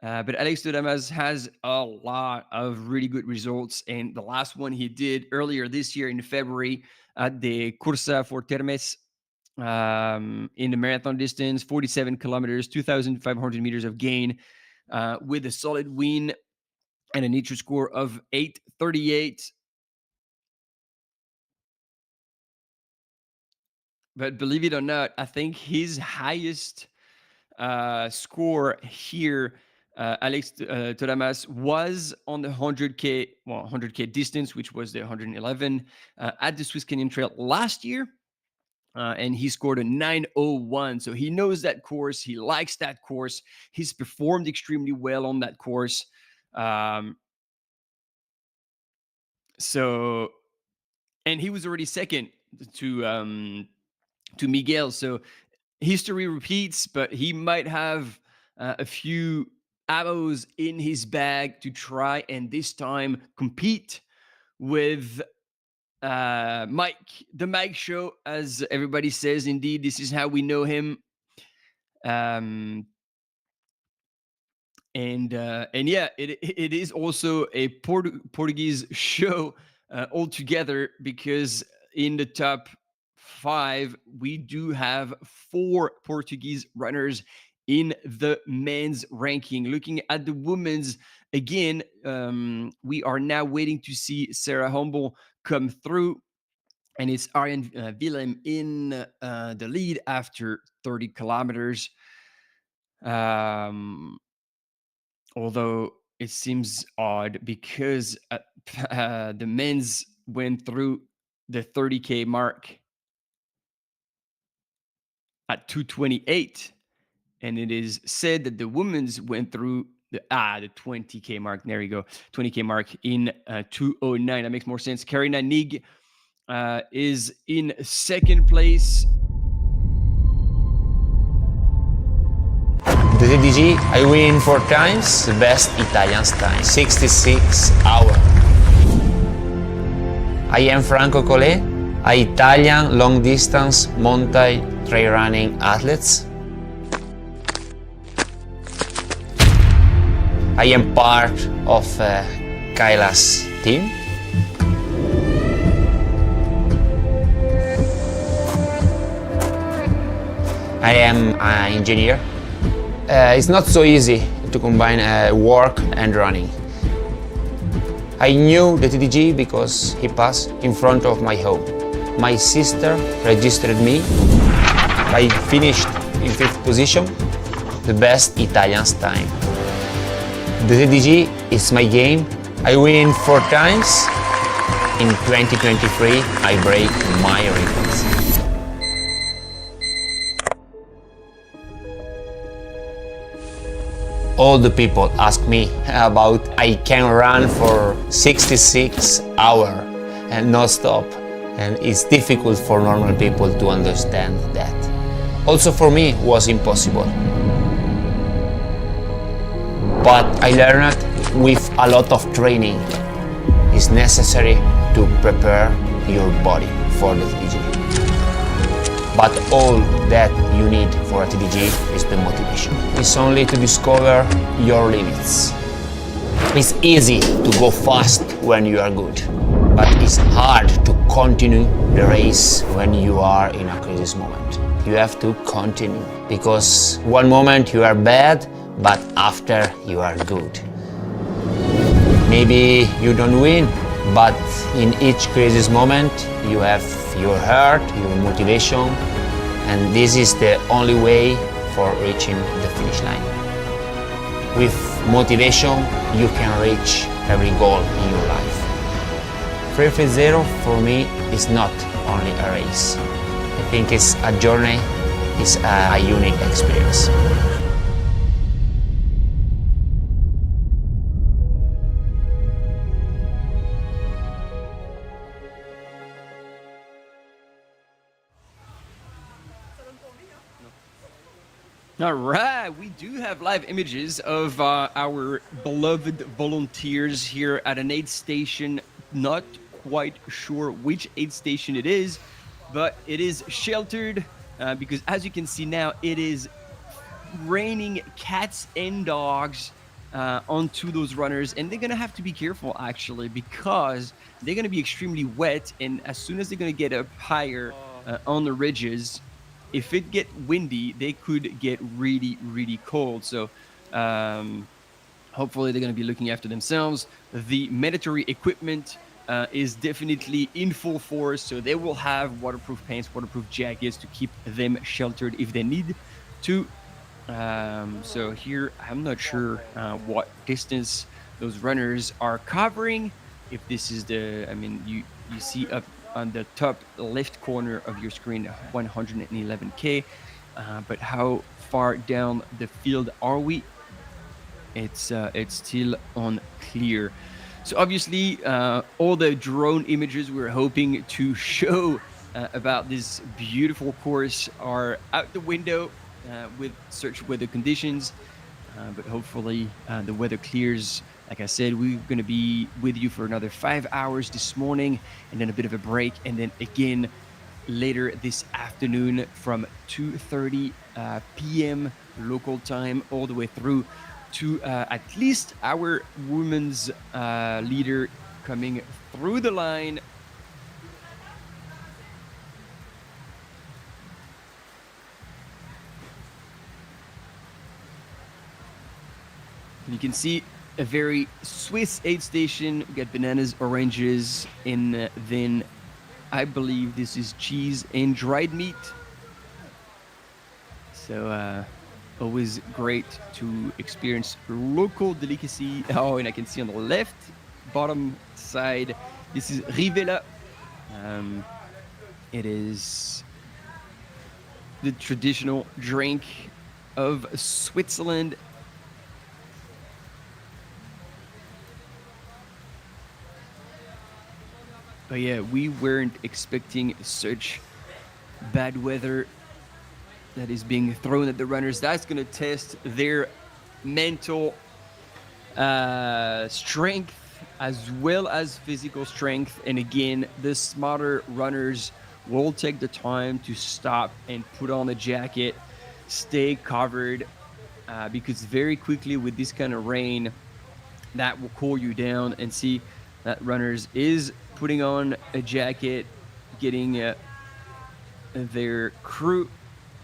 But Alex Todamas has a lot of really good results. And the last one he did earlier this year in February at the Cursa for Termes, in the marathon distance, 47 kilometers, 2,500 meters of gain, with a solid win and a nature score of 8:38. But believe it or not, I think his highest score here, Alex Todamas, was on the 100K distance, which was the 111 at the Swiss Canyon Trail last year. And he scored a 9:01. So he knows that course. He likes that course. He's performed extremely well on that course. And he was already second to Miguel. So history repeats, but he might have a few arrows in his bag to try and this time compete with Mike, the Mike Show, as everybody says. Indeed, this is how we know him. And yeah, it is also a Portuguese show altogether, because in the top 5 we do have 4 Portuguese runners in the men's ranking. Looking at the women's again, we are now waiting to see Sarah Humble come through, and it's Arjen Willem in the lead after 30 kilometers. Although it seems odd because the men's went through the 30K mark at 2:28, and it is said that the women's went through the 20K mark. There you go, 20K mark in 2:09. That makes more sense. Karina Nig is in second place. The DDG, I win 4 times, the best Italian time, 66 hours. I am Franco Collet, an Italian long-distance mountain trail running athlete. I am part of Kailas team. I am an engineer. It's not so easy to combine work and running. I knew the TDG because he passed in front of my home. My sister registered me. I finished in 5th position, the best Italian's time. The TDG is my game. I win 4 times. In 2023, I break my records. All the people ask me about I can run for 66 hours and not stop. And it's difficult for normal people to understand that. Also for me was impossible. But I learned with a lot of training. It's necessary to prepare your body for the TDG. But all that you need for a TDG is the motivation. It's only to discover your limits. It's easy to go fast when you are good, but it's hard to continue the race when you are in a crisis moment. You have to continue, because one moment you are bad, but after you are good. Maybe you don't win, but in each crisis moment you have your heart, your motivation, and this is the only way for reaching the finish line. With motivation, you can reach every goal in your life. 330 for me is not only a race. I think it's a journey, it's a unique experience. All right, we do have live images of our beloved volunteers here at an aid station. Not quite sure which aid station it is, but it is sheltered because as you can see now, it is raining cats and dogs onto those runners, and they're gonna have to be careful actually, because they're gonna be extremely wet, and as soon as they're gonna get up higher on the ridges, if it get windy, they could get really, really cold. So hopefully they're going to be looking after themselves. The mandatory equipment is definitely in full force. So they will have waterproof pants, waterproof jackets to keep them sheltered if they need to. So here, I'm not sure what distance those runners are covering. If this is the, I mean, you see up on the top left corner of your screen 111k, but how far down the field are we? It's still unclear. So obviously all the drone images we're hoping to show about this beautiful course are out the window with such weather conditions, but hopefully the weather clears. Like I said, we're going to be with you for another 5 hours this morning, and then a bit of a break, and then again later this afternoon from 2:30 p.m. local time all the way through to at least our women's leader coming through the line. You can see a very Swiss aid station. We got bananas, oranges, and then I believe this is cheese and dried meat. So always great to experience local delicacy. Oh, and I can see on the left bottom side, this is Rivella. It is the traditional drink of Switzerland. But yeah, we weren't expecting such bad weather that is being thrown at the runners. That's going to test their mental strength as well as physical strength. And again, the smarter runners will take the time to stop and put on a jacket, stay covered, because very quickly with this kind of rain, that will cool you down. And see that runners is putting on a jacket, getting their crew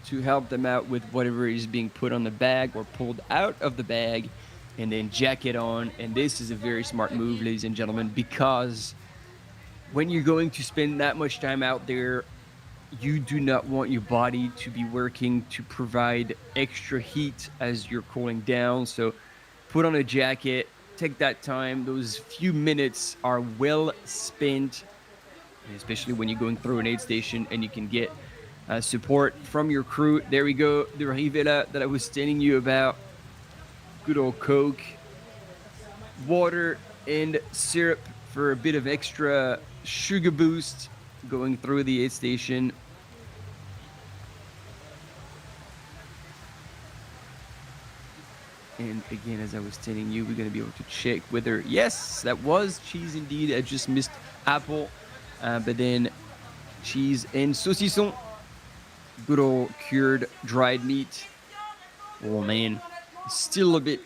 to help them out with whatever is being put on the bag or pulled out of the bag, and then jacket on. And this is a very smart move, ladies and gentlemen, because when you're going to spend that much time out there, you do not want your body to be working to provide extra heat as you're cooling down. So put on a jacket, take that time. Those few minutes are well spent, especially when you're going through an aid station and you can get support from your crew. There we go, the Rivella that I was telling you about. Good old Coke, water, and syrup for a bit of extra sugar boost going through the aid station. And again, as I was telling you, we're going to be able to check whether, yes, that was cheese indeed. I just missed apple, but then cheese and saucisson. Good old cured dried meat. Oh man, still a bit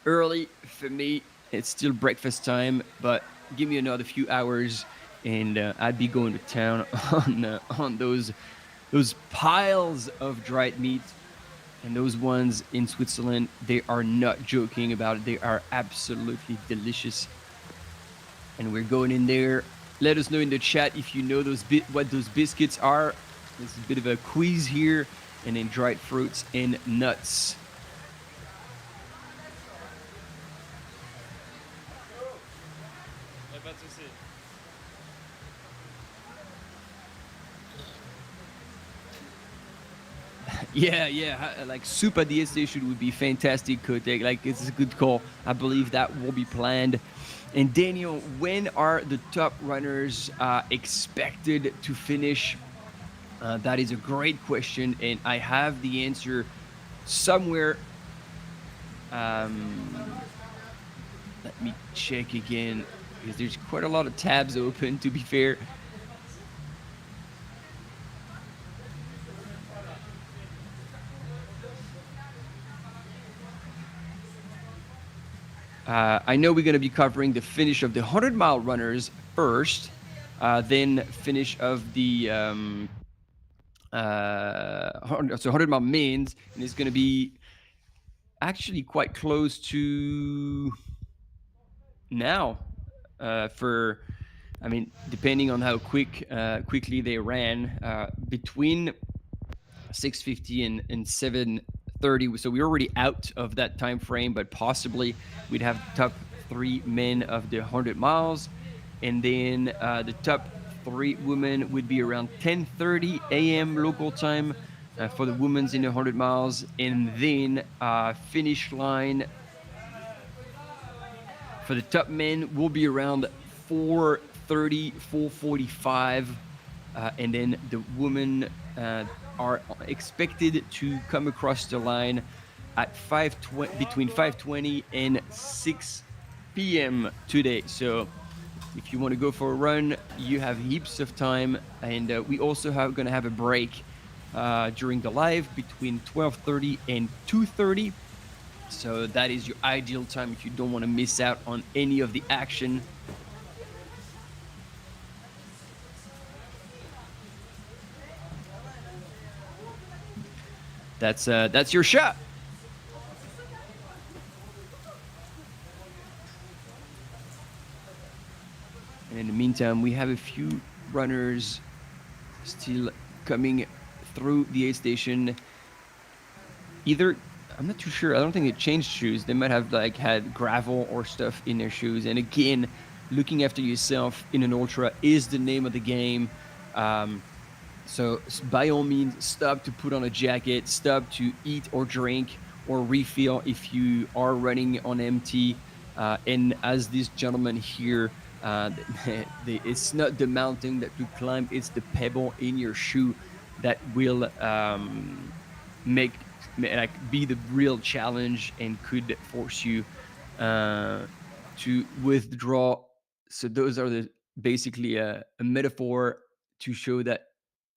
early for me. It's still breakfast time, but give me another few hours and I'd be going to town on those piles of dried meat. And those ones in Switzerland, they are not joking about it. They are absolutely delicious. And we're going in there. Let us know in the chat if you know what those biscuits are. This is a bit of a quiz here. And then dried fruits and nuts. Yeah, like soup at the aid station would be fantastic, Kotek. Like, it's a good call. I believe that will be planned. And Daniel, when are the top runners expected to finish? That is a great question, and I have the answer somewhere. Let me check again, because there's quite a lot of tabs open, to be fair. I know we're going to be covering the finish of the 100-mile runners first, then finish of the 100-mile men's, and it's going to be actually quite close to now depending on how quickly they ran, between 6:50 and 7:30. So we're already out of that time frame, but possibly we'd have top 3 men of the 100 miles, and then the top 3 women would be around 10:30 a.m. local time for the women's in the 100 miles, and then finish line for the top men will be around 4:30, 4:45, and then the women are expected to come across the line at between 5:20 and 6 p.m. today. So if you want to go for a run, you have heaps of time. And we also going to have a break during the live between 12:30 and 2:30. So that is your ideal time if you don't want to miss out on any of the action. That's your shot. And in the meantime, we have a few runners still coming through the aid station. Either, I'm not too sure, I don't think they changed shoes. They might have had gravel or stuff in their shoes. And again, looking after yourself in an ultra is the name of the game. So by all means, stop to put on a jacket, stop to eat or drink or refill if you are running on empty. And as this gentleman here, it's not the mountain that you climb, it's the pebble in your shoe that will be the real challenge and could force you to withdraw. So those are basically a metaphor to show that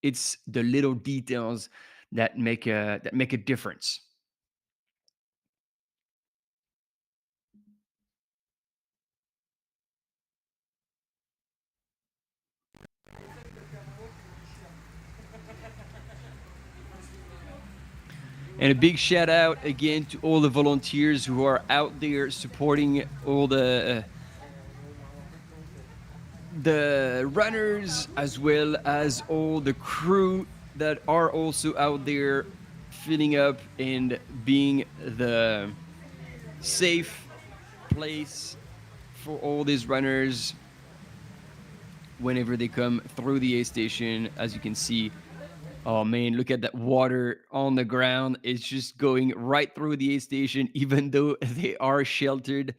it's the little details that make a difference. And a big shout out again to all the volunteers who are out there supporting all the runners, as well as all the crew that are also out there filling up and being the safe place for all these runners whenever they come through the aid station. As you can see, oh man, look at that water on the ground. It's just going right through the aid station, even though they are sheltered.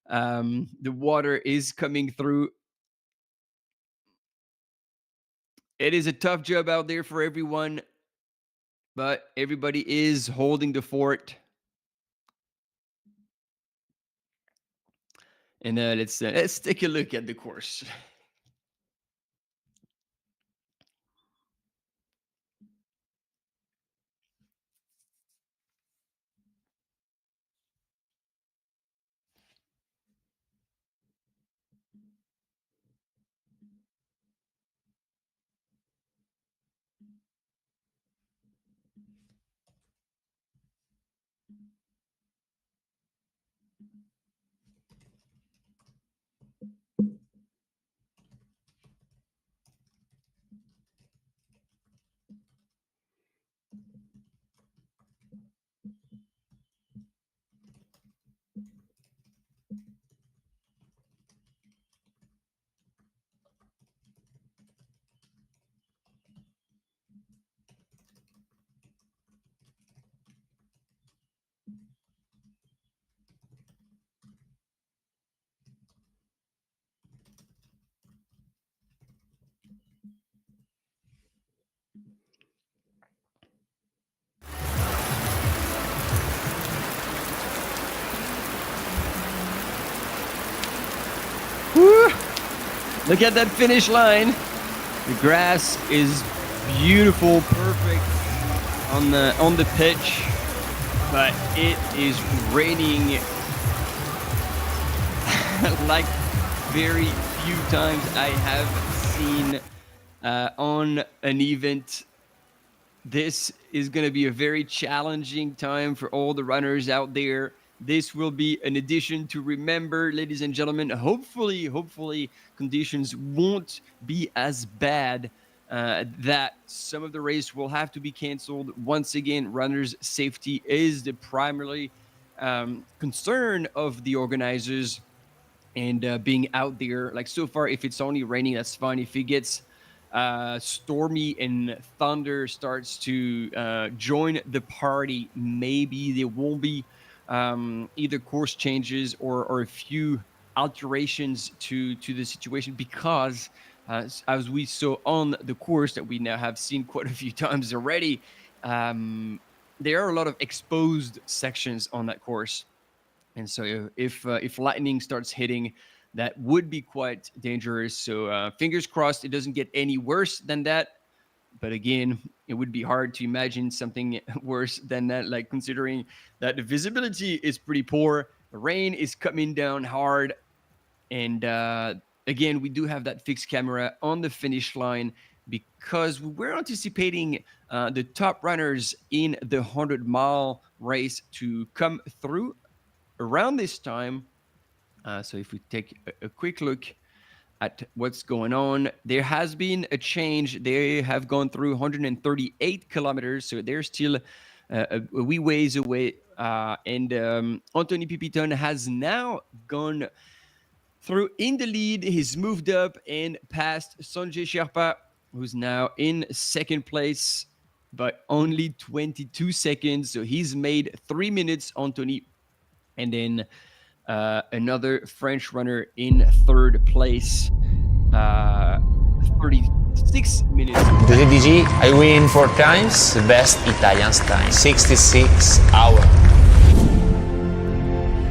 The water is coming through. It is a tough job out there for everyone, but everybody is holding the fort. And let's take a look at the course. Woo! Look at that finish line. The grass is beautiful, perfect on the pitch, but it is raining like very few times I have seen on an event. This is going to be a very challenging time for all the runners out there. This will be an addition to remember, ladies and gentlemen. Hopefully conditions won't be as bad that some of the race will have to be canceled. Once again, runners' safety is the primary concern of the organizers. And being out there, like so far, if it's only raining, that's fine. If it gets stormy and thunder starts to join the party, maybe there won't be either course changes or a few alterations to the situation, because as we saw on the course that we now have seen quite a few times already, there are a lot of exposed sections on that course. And so if lightning starts hitting, that would be quite dangerous. So fingers crossed it doesn't get any worse than that. But again, it would be hard to imagine something worse than that, like considering that the visibility is pretty poor. The rain is coming down hard. And again, we do have that fixed camera on the finish line because we were anticipating the top runners in the 100-mile race to come through around this time. So if we take a quick look at what's going on, there has been a change. They have gone through 138 kilometers, so they're still a wee ways away. And Anthony Pipiton has now gone through in the lead. He's moved up and passed Sanjay Sherpa, who's now in second place, but only 22 seconds. So he's made 3 minutes, Anthony. And then another French runner in third place, 36 minutes. The DDG, I win 4 times, the best Italian's time, 66 hours.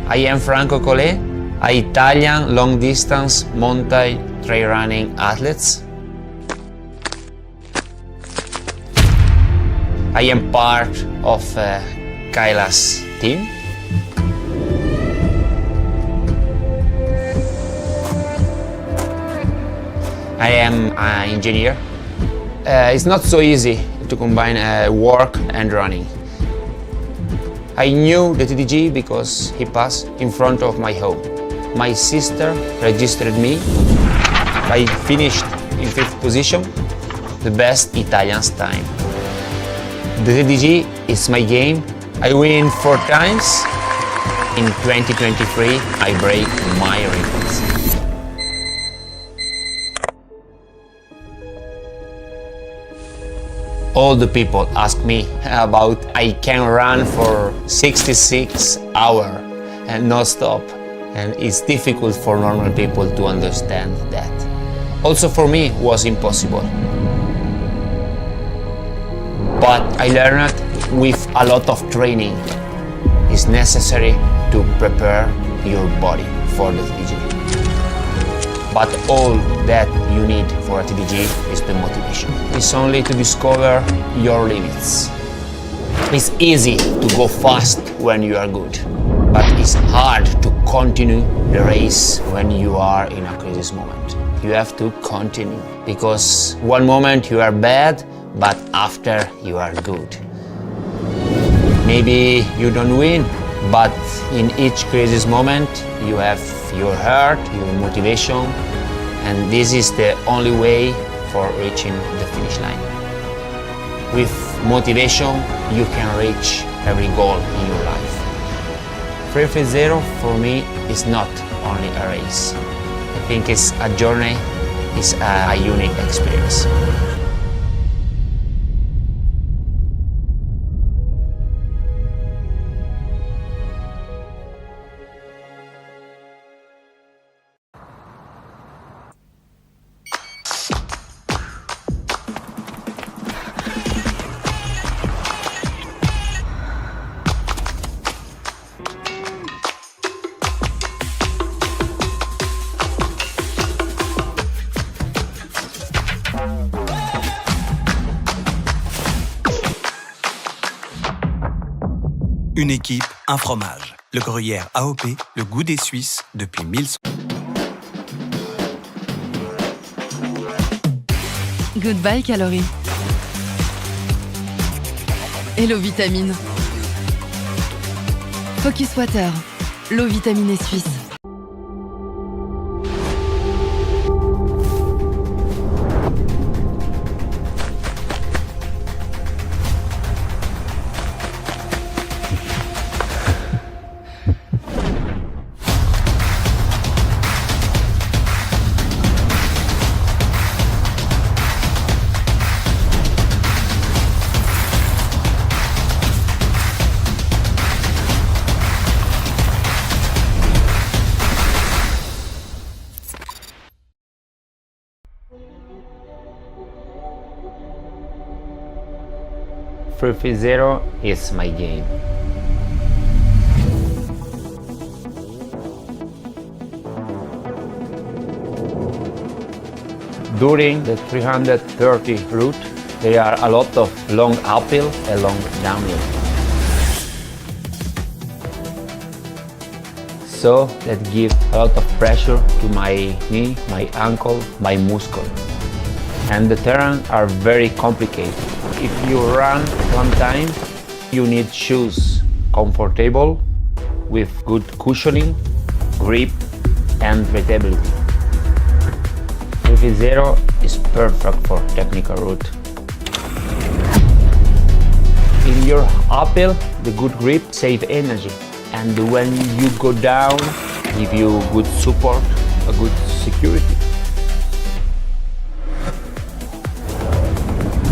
I am Franco Collet, Italian long-distance mountain trail running athletes. I am part of Kailas team. I am an engineer. It's not so easy to combine work and running. I knew the TDG because he passed in front of my home. My sister registered me. I finished in 5th position, the best Italian's time. The TDG is my game. I win 4 times. In 2023, I break my records. All the people ask me about I can run for 66 hours and not stop. And it's difficult for normal people to understand that. Also for me it was impossible. But I learned with a lot of training. It's necessary to prepare your body for the TDG. But all that you need for a TDG is the motivation. It's only to discover your limits. It's easy to go fast when you are good, but it's hard to continue the race when you are in a crisis moment. You have to continue, because one moment you are bad, but after you are good. Maybe you don't win, but in each crisis moment you have your heart, your motivation, and this is the only way for reaching the finish line. With motivation you can reach every goal in your life. 330 for me is not only a race. I think it's a journey, it's a unique experience. Une équipe, un fromage. Le gruyère AOP, le goût des Suisses depuis 1100. Goodbye calories. Hello vitamine. Focus Water, l'eau vitaminée suisse. .330 is my game. During the 330 route, there are a lot of long uphill and long downhill. So that gives a lot of pressure to my knee, my ankle, my muscle. And the terrain are very complicated. If you run one time, you need shoes comfortable, with good cushioning, grip and breathability. 330 is perfect for technical route. In your uphill, the good grip save energy, and when you go down, give you good support, a good security.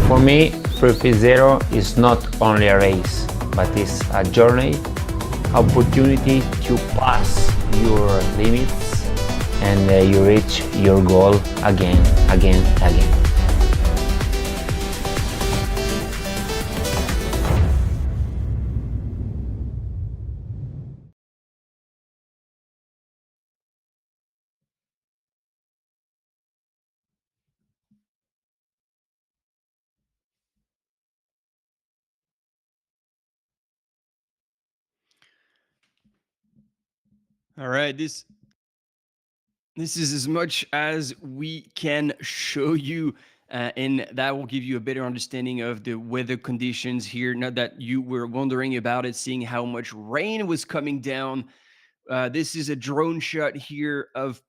For me, 330 is not only a race, but it's a journey, opportunity to pass your limits, and you reach your goal again. All right, this is as much as we can show you, and that will give you a better understanding of the weather conditions here. Not that you were wondering about it, seeing how much rain was coming down. This is a drone shot here of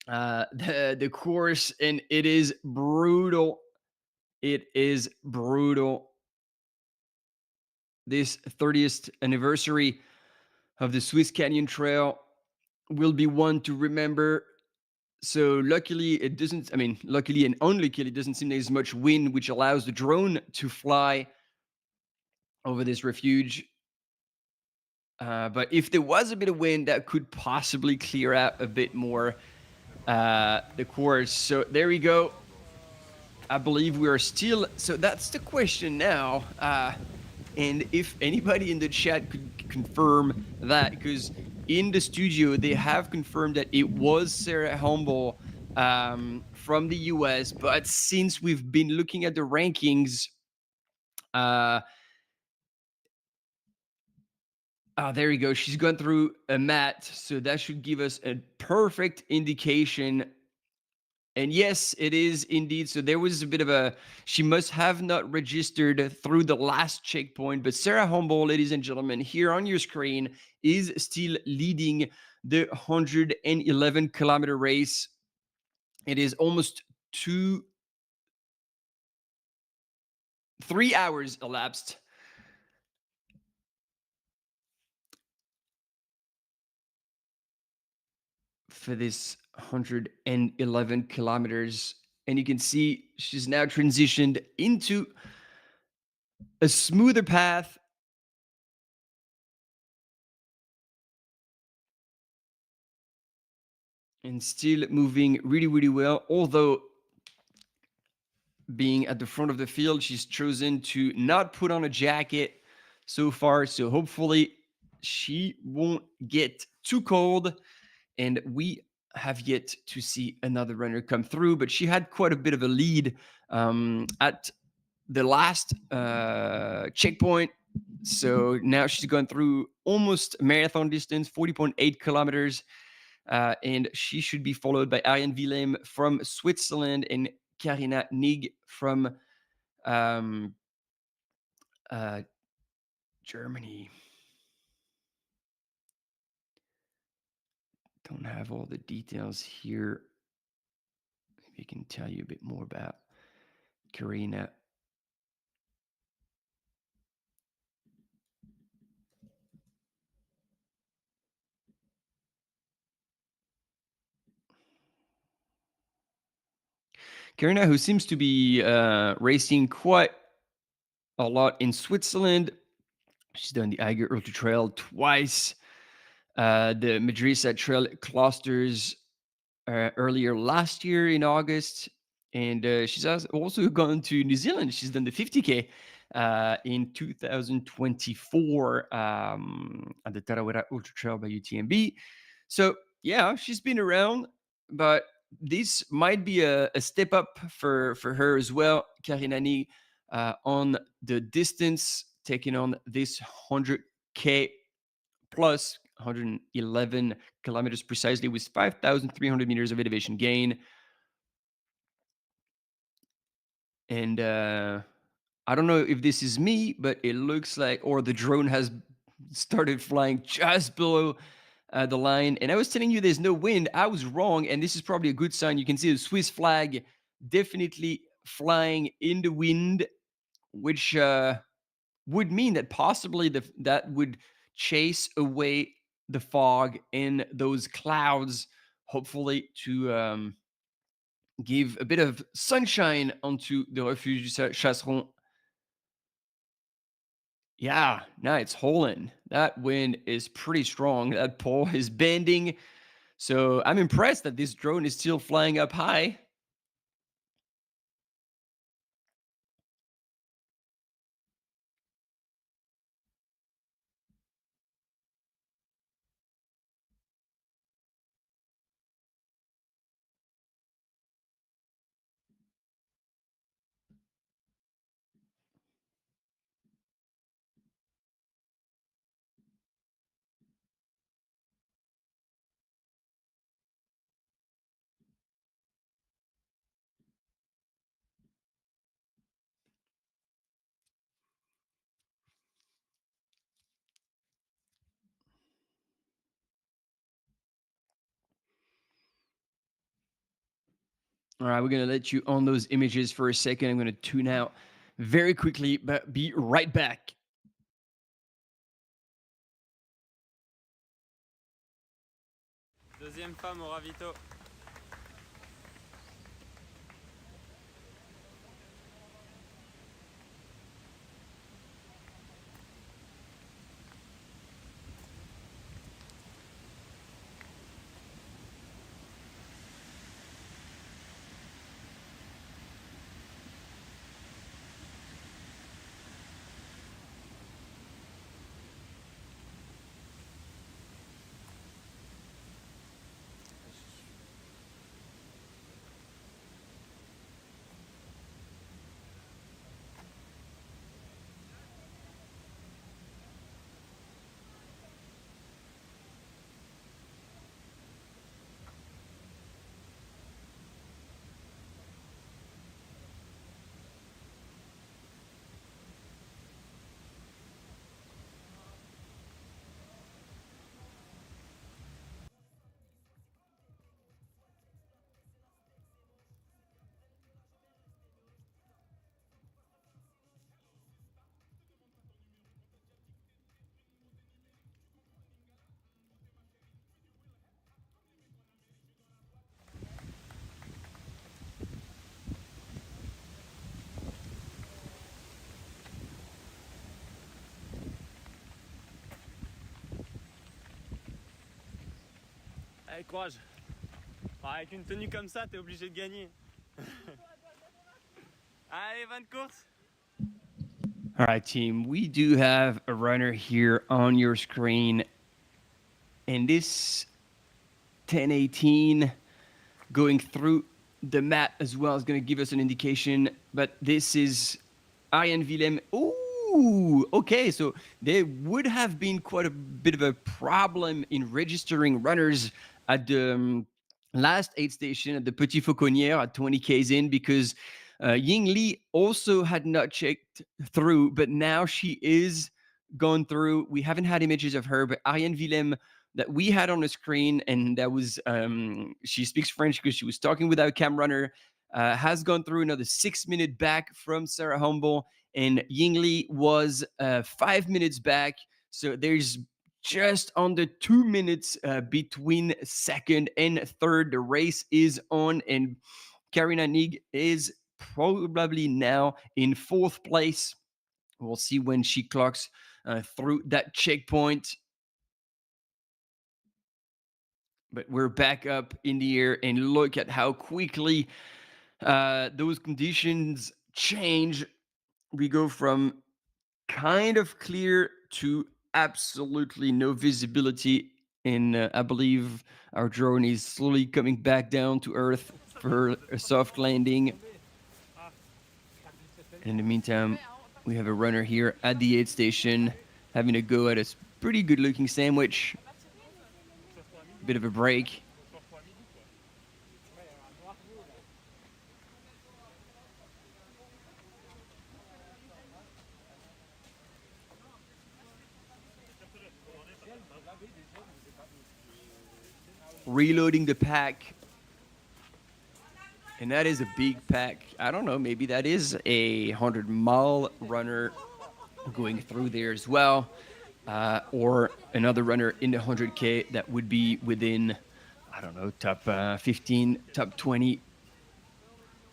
the course, and it is brutal. It is brutal. This 30th anniversary of the Swiss Canyon Trail will be one to remember. So luckily it doesn't, I mean, luckily and unluckily, it doesn't seem there's much wind, which allows the drone to fly over this refuge. But if there was a bit of wind, that could possibly clear out a bit more the course. So there we go. I believe we are still, so that's the question now. And if anybody in the chat could confirm that, because in the studio, they have confirmed that it was Sarah Humble from the US. But since we've been looking at the rankings, there you go. She's gone through a mat. So that should give us a perfect indication. And yes, it is indeed. So there was a bit of a, she must have not registered through the last checkpoint. But Sarah Humble, ladies and gentlemen, here on your screen is still leading the 111-kilometer race. It is almost 3 hours elapsed. For this 111 kilometers. And you can see she's now transitioned into a smoother path. And still moving really, really well. Although being at the front of the field, she's chosen to not put on a jacket so far. So hopefully she won't get too cold. And we have yet to see another runner come through, but she had quite a bit of a lead at the last checkpoint. So now she's gone through almost marathon distance, 40.8 kilometers. And she should be followed by Ariane Willem from Switzerland and Karina Nig from Germany. Don't have all the details here. Maybe I can tell you a bit more about Karina. Karina, who seems to be racing quite a lot in Switzerland. She's done the Eiger Ultra Trail twice. The Madrisa Trail clusters earlier last year in August. And she's also gone to New Zealand. She's done the 50K in 2024 at the Tarawera Ultra Trail by UTMB. So yeah, she's been around, but this might be a step up for her as well. Karinani on the distance, taking on this 100K plus 111 kilometers precisely with 5,300 meters of elevation gain. And I don't know if this is me, but it looks like, or the drone has started flying just below the line. And I was telling you there's no wind. I was wrong. And this is probably a good sign. You can see the Swiss flag definitely flying in the wind, which would mean that possibly that would chase away the fog and those clouds, hopefully to give a bit of sunshine onto the Refuge du Chasseron. Yeah, now it's holding. That wind is pretty strong. That pole is bending. So I'm impressed that this drone is still flying up high. All right, we're going to let you on those images for a second. I'm going to tune out very quickly, but be right back. Deuxième femme au ravito. Allez, courage. Avec une tenue comme ça, t'es obligé de gagner. Allez, van de course. All right, team. We do have a runner here on your screen. And this 10:18 going through the mat as well is going to give us an indication. But this is Arjen Willem. Ooh, okay. So there would have been quite a bit of a problem in registering runners at the last aid station at the Petit Fauconnière at 20 Ks in, because Ying Li also had not checked through, but now she is gone through. We haven't had images of her, but Arjen Willem that we had on the screen, and that was she speaks French because she was talking with our cam runner, has gone through another 6 minute back from Sarah Humble, and Ying Li was 5 minutes back. So there's just under 2 minutes between second and third. The race is on, and Karina Nig is probably now in fourth place. We'll see when she clocks through that checkpoint. But we're back up in the air, and look at how quickly those conditions change. We go from kind of clear to absolutely no visibility. And I believe our drone is slowly coming back down to Earth for a soft landing. And in the meantime, we have a runner here at the aid station having a go at a pretty good looking sandwich. Bit of a break. Reloading the pack. And that is a big pack. I don't know, maybe that is a 100-mile runner going through there as well. Or another runner in the 100K that would be within, I don't know, top 15, top 20.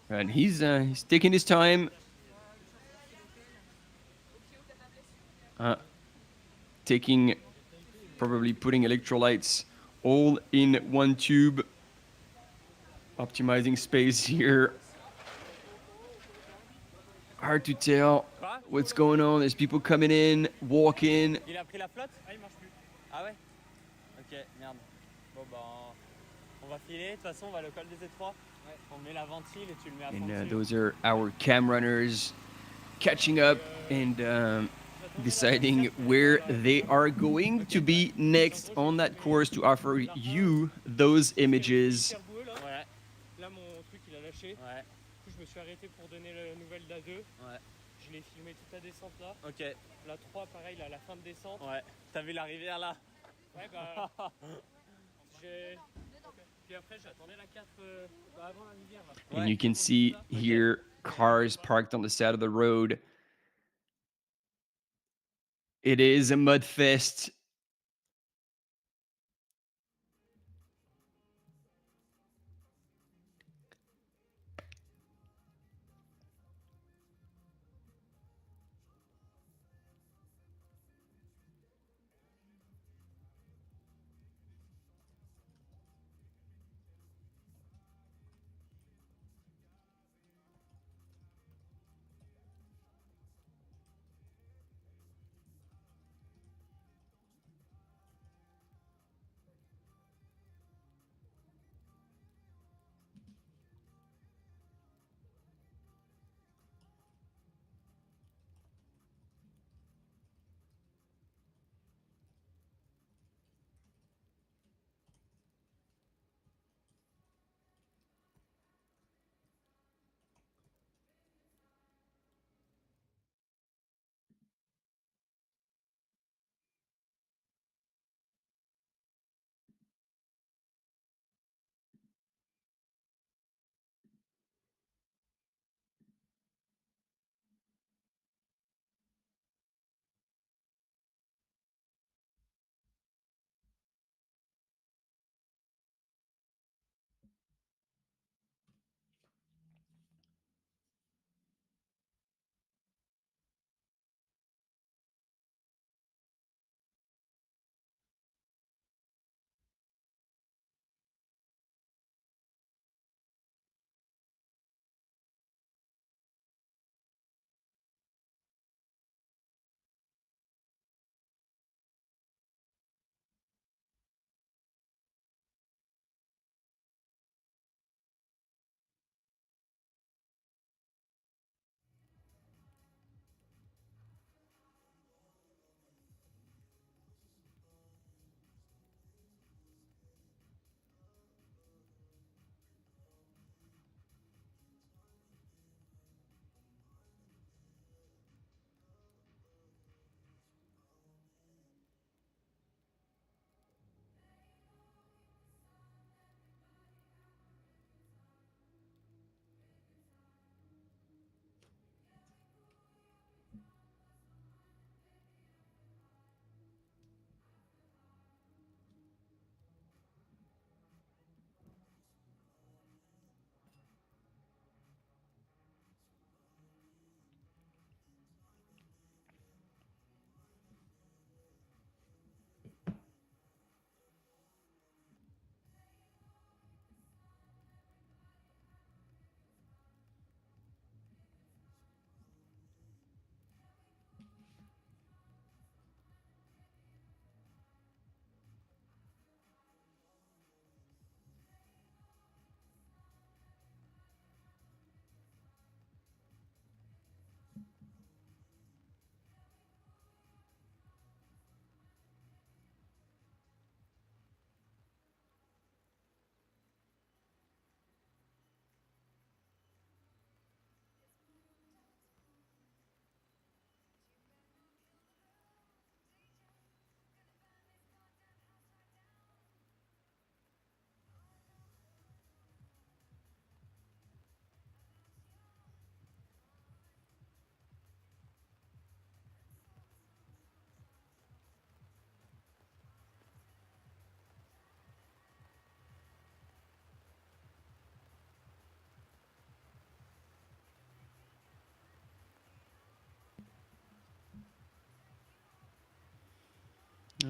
And he's taking his time. Probably putting electrolytes all in one tube. Optimizing space here. Hard to tell what's going on. There's people coming in, walking. Il a pris la flotte? Ah, il marche plus. Ah ouais? Ok, merde. Bon bah, on va filer. De toute façon, on va le col des étroits. Ouais. On met la ventile et tu le mets à fond dessus. And those are our cam runners catching up and deciding where they are going to be next on that course to offer you those images. Ouais. Là, mon truc, il a lâché. Ouais. Du coup, je me suis arrêté pour donner la nouvelle d'A2. Ouais. Je l'ai filmé toute la descente là. Ok. La 3, pareil, là, à la fin de descente. Ouais. T'as vu la rivière là? Ouais, bah. J'ai And you can see here cars parked on the side of the road. It is a mud fest.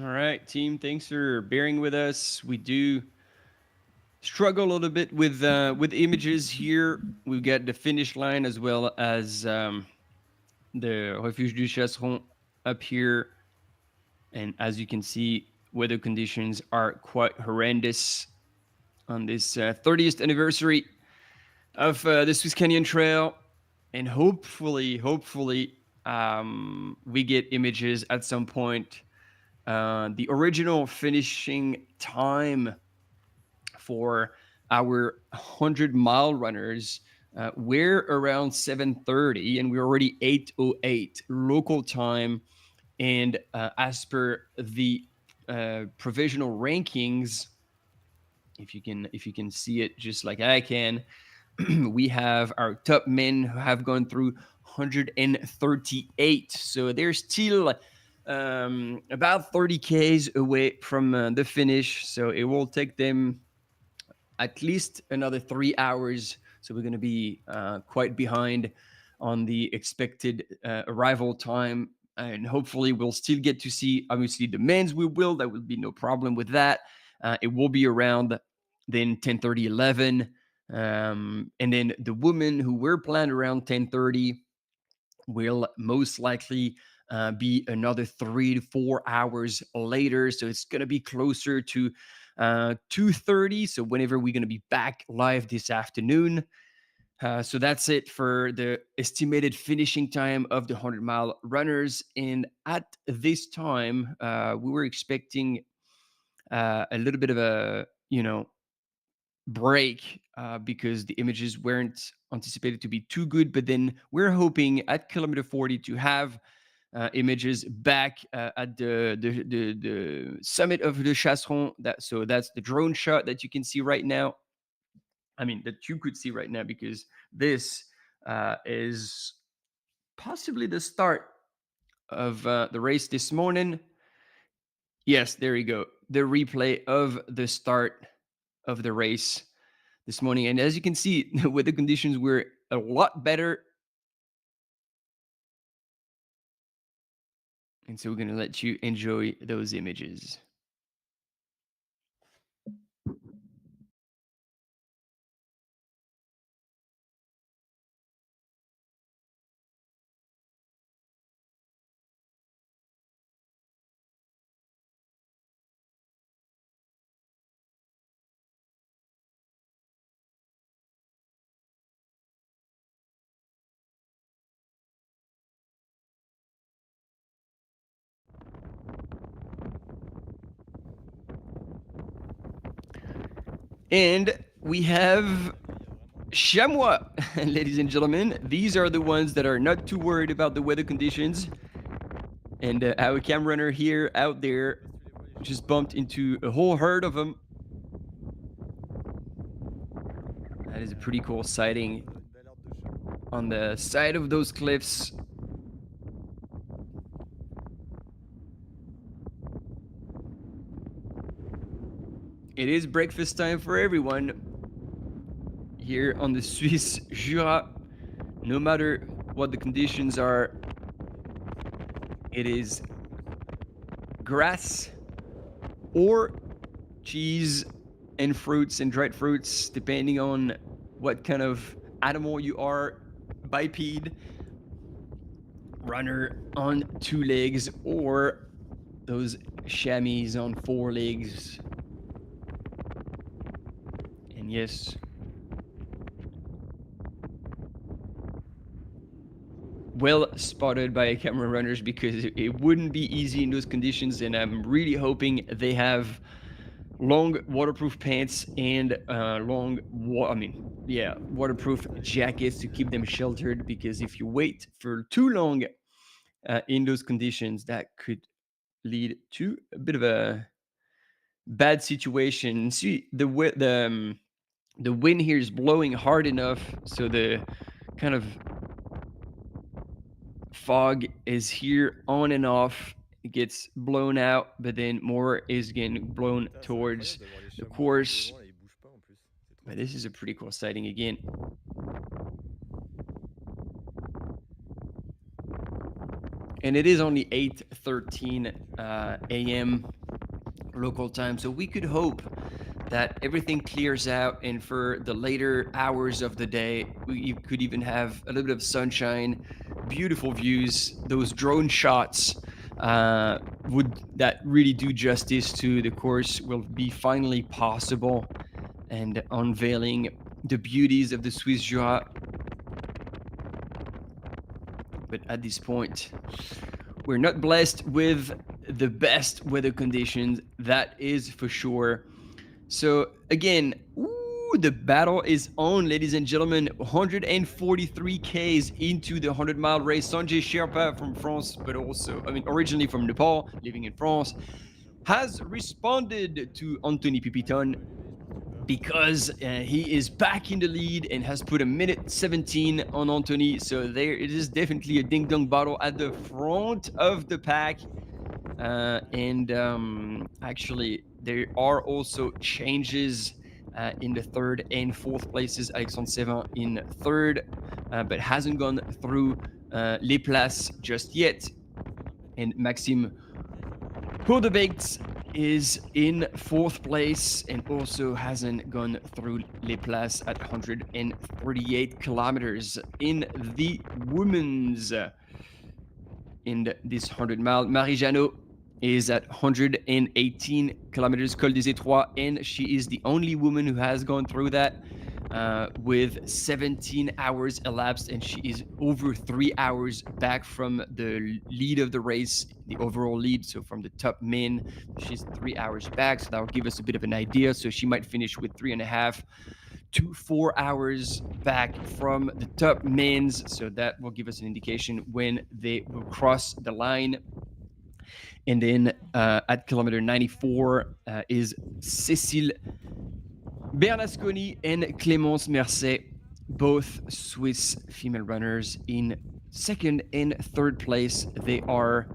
All right, team, thanks for bearing with us. We do struggle a little bit with images here. We've got the finish line as well as the Refuge du Chasseron up here. And as you can see, weather conditions are quite horrendous on this 30th anniversary of the Swiss Canyon Trail. And hopefully, we get images at some point. The original finishing time for our 100-mile runners we're around 7:30, and we're already 8:08 local time. And as per the provisional rankings, if you can see it just like I can. We have our top men who have gone through 138. So they're still about 30 Ks away from the finish. So it will take them at least another 3 hours. So we're going to be quite behind on the expected arrival time. And hopefully we'll still get to see, obviously, the men's we will. There will be no problem with that. It will be around then 10:30, 11. And then the women who were planned around 10:30 will most likely be another 3 to 4 hours later. So it's going to be closer to 2:30. So whenever we're going to be back live this afternoon. So that's it for the estimated finishing time of the 100-mile runners. And at this time, we were expecting a little bit of a, break because the images weren't anticipated to be too good. But then we're hoping at kilometer 40 to have images back at the summit of the Chasseron. So that's the drone shot that you can see right now. I mean, that you could see right now, because this is possibly the start of the race this morning. Yes, there you go. The replay of the start of the race this morning. And as you can see, the weather conditions were a lot better. And so we're going to let you enjoy those images. And we have chamois, ladies and gentlemen. These are the ones that are not too worried about the weather conditions. And our cam runner here out there just bumped into a whole herd of them. That is a pretty cool sighting on the side of those cliffs. It is breakfast time for everyone here on the Swiss Jura. No matter what the conditions are, it is grass or cheese and fruits and dried fruits, depending on what kind of animal you are, biped, runner on 2 legs, or those chamois on 4 legs. And yes, well spotted by camera runners, because it wouldn't be easy in those conditions. And I'm really hoping they have long waterproof pants and waterproof jackets to keep them sheltered, because if you wait for too long in those conditions, that could lead to a bit of a bad situation. See, the wind here is blowing hard enough, so the kind of fog is here on and off. It gets blown out, but then more is getting blown towards the course. But this is a pretty cool sighting again. And it is only 8:13 a.m. local time, so we could hope that everything clears out, and for the later hours of the day, you could even have a little bit of sunshine, beautiful views. Those drone shots that really do justice to the course will be finally possible, and unveiling the beauties of the Swiss Jura. But at this point, we're not blessed with the best weather conditions, that is for sure. So again, the battle is on, ladies and gentlemen. 143 Ks into the 100-mile race. Sanjay Sherpa from France, but also, originally from Nepal, living in France, has responded to Anthony Pipiton. because he is back in the lead and has put a minute 17 on Anthony. So there it is, definitely a ding dong battle at the front of the pack. Actually, there are also changes in the third and fourth places. Alexandre Sevin in third, but hasn't gone through Les Places just yet. And Maxime Hodebeeks is in fourth place and also hasn't gone through Les Places at 138 kilometers. In the women's, in this 100-mile, Marie Janot is at 118 kilometers Col des Étroits, and she is the only woman who has gone through that with 17 hours elapsed, and she is over 3 hours back from the lead of the race, the overall lead. So from the top men, she's 3 hours back. So that will give us a bit of an idea. So she might finish with 3.5 to 4 hours back from the top men's. So that will give us an indication when they will cross the line. And then at kilometer 94 is Cécile Bernasconi and Clémence Mercet, both Swiss female runners in second and third place. They are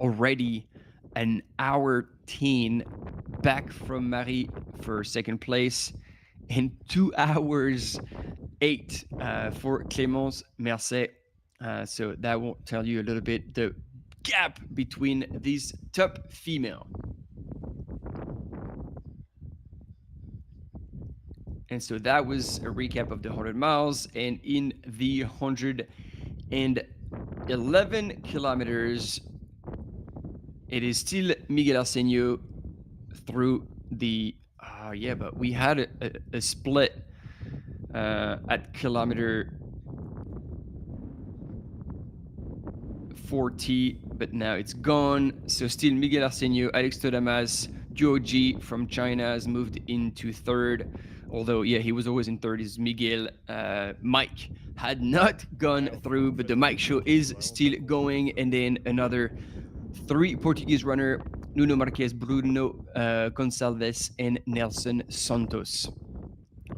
already an hour 10 back from Marie for second place and 2 hours 8 for Clémence Mercet. So that will tell you a little bit the gap between these top female. And so that was a recap of the 100 miles. And in the 111 kilometers, it is still Miguel Arsenio through the, but we had a split at kilometer 40, but now it's gone. So still Miguel Arsenio, Alex Todamas, Joji from China has moved into third. Although, he was always in third, is Miguel. Mike had not gone through, but the Mike show is still going. And then another 3 Portuguese runner, Nuno Marques, Bruno Gonçalves, and Nelson Santos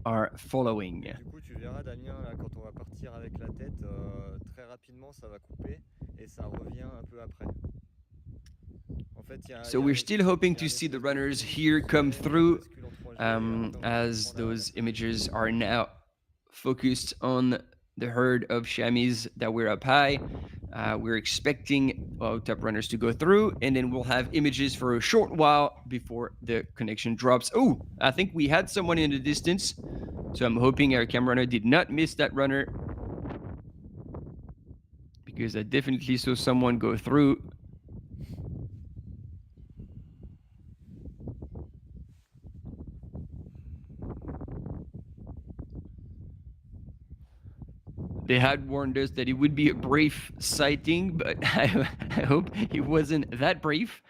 are following. Du coup, tu verras, Damien, là, quand on va partir avec la tête, très rapidement, ça va couper et ça revient un peu après. So we're still hoping to see the runners here come through, as those images are now focused on the herd of chamois that were up high. We're expecting top runners to go through, and then we'll have images for a short while before the connection drops. Oh, I think we had someone in the distance, so I'm hoping our camera runner did not miss that runner, because I definitely saw someone go through. They had warned us that it would be a brief sighting, but I hope it wasn't that brief.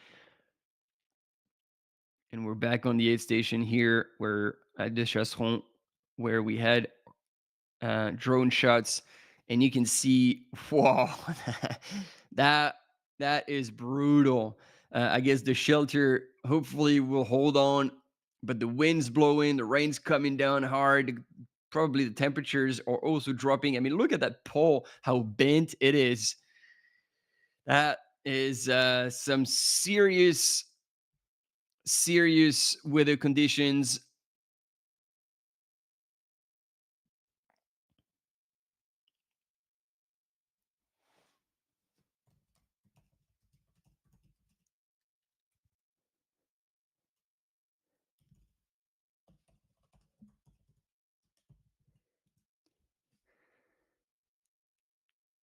And we're back on the aid station here, where at the Chasseron, where we had drone shots, and you can see, wow, that is brutal. I guess the shelter hopefully will hold on, but the wind's blowing, the rain's coming down hard. Probably the temperatures are also dropping. I mean, look at that pole, how bent it is. That is some serious weather conditions.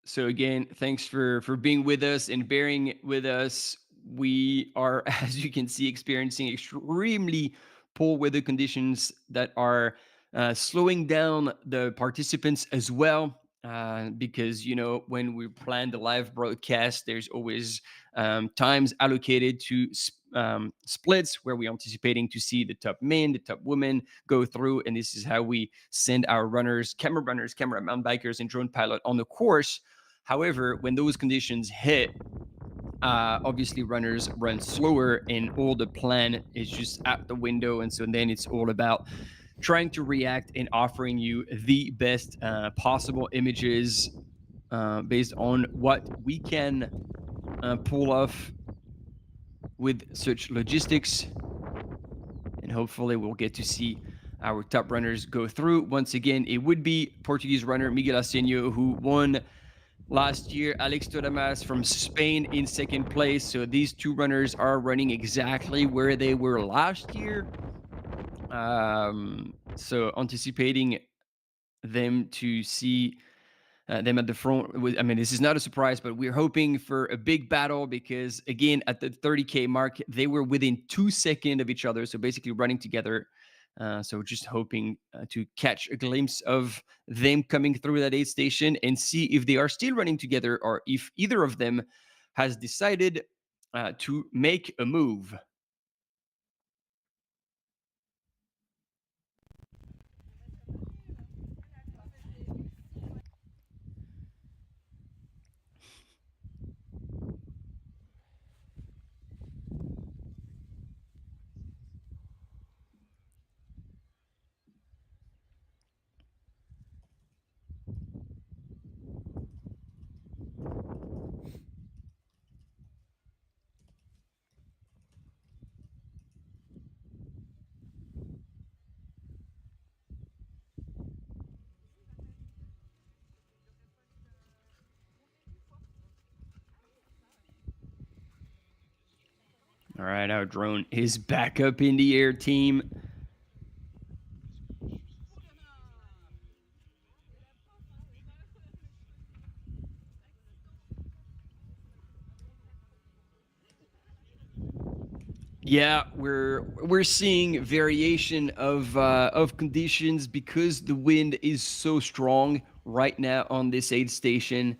So again, thanks for being with us and bearing with us. We are, as you can see, experiencing extremely poor weather conditions that are slowing down the participants as well. Because, when we plan the live broadcast, there's always times allocated to splits where we're anticipating to see the top men, the top women go through. And this is how we send our runners, camera mountain bikers, and drone pilot on the course. However, when those conditions hit, obviously runners run slower and all the plan is just out the window. And so then it's all about trying to react and offering you the best possible images based on what we can pull off with such logistics. And hopefully we'll get to see our top runners go through. Once again, it would be Portuguese runner Miguel Asenio, who won last year, Alex Todamas from Spain in second place. So these two runners are running exactly where they were last year. So anticipating them to see them at the front. I mean, this is not a surprise, but we're hoping for a big battle because, again, at the 30K mark, they were within 2 seconds of each other. So basically running together. So just hoping to catch a glimpse of them coming through that aid station and see if they are still running together or if either of them has decided to make a move. All right, our drone is back up in the air, team. Yeah, we're seeing variation of conditions because the wind is so strong right now on this aid station.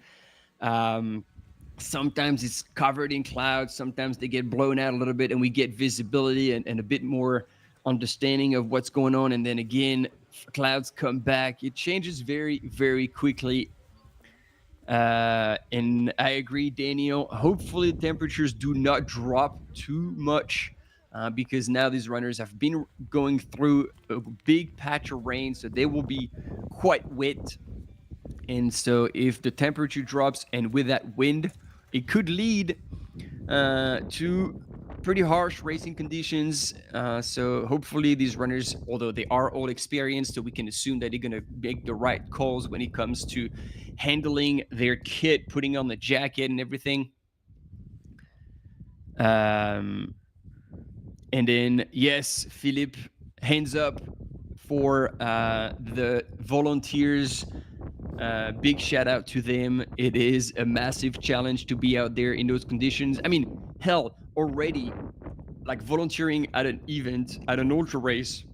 Sometimes it's covered in clouds, sometimes they get blown out a little bit and we get visibility and a bit more understanding of what's going on. And then again, clouds come back. It changes very, very quickly. And I agree, Daniel. Hopefully, temperatures do not drop too much because now these runners have been going through a big patch of rain, so they will be quite wet. And so, if the temperature drops and with that wind, it could lead to pretty harsh racing conditions. So hopefully these runners, although they are all experienced, so we can assume that they're going to make the right calls when it comes to handling their kit, putting on the jacket and everything. And then, yes, Philippe, hands up for the volunteers. Big shout out to them. It is a massive challenge to be out there in those conditions. I mean, hell, already like volunteering at an event, at an ultra race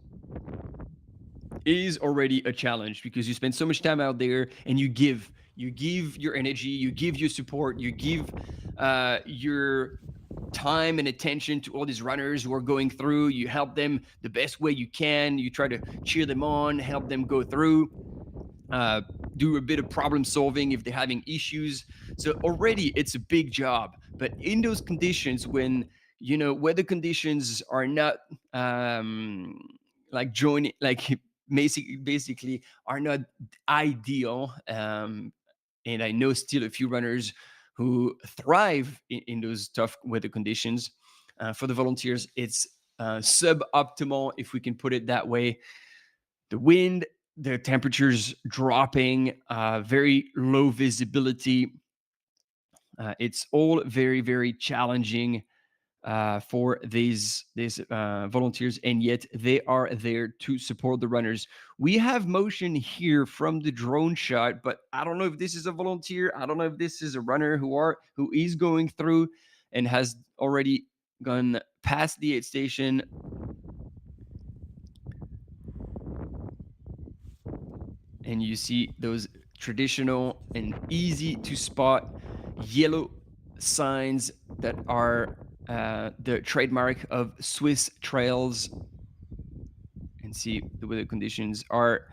is already a challenge because you spend so much time out there and you give your energy, you give your support, you give your time and attention to all these runners who are going through. You help them the best way you can. You try to cheer them on, help them go through, do a bit of problem solving if they're having issues. So already it's a big job. But in those conditions, when weather conditions are not like joining, like basically are not ideal. And I know still a few runners who thrive in those tough weather conditions. For the volunteers, it's suboptimal, if we can put it that way. The wind, the temperatures dropping, very low visibility. It's all very, very challenging for these volunteers, and yet they are there to support the runners. We have motion here from the drone shot, but I don't know if this is a volunteer. I don't know if this is a runner who is going through and has already gone past the aid station. And you see those traditional and easy to spot yellow signs that are the trademark of Swiss trails. And see the weather conditions are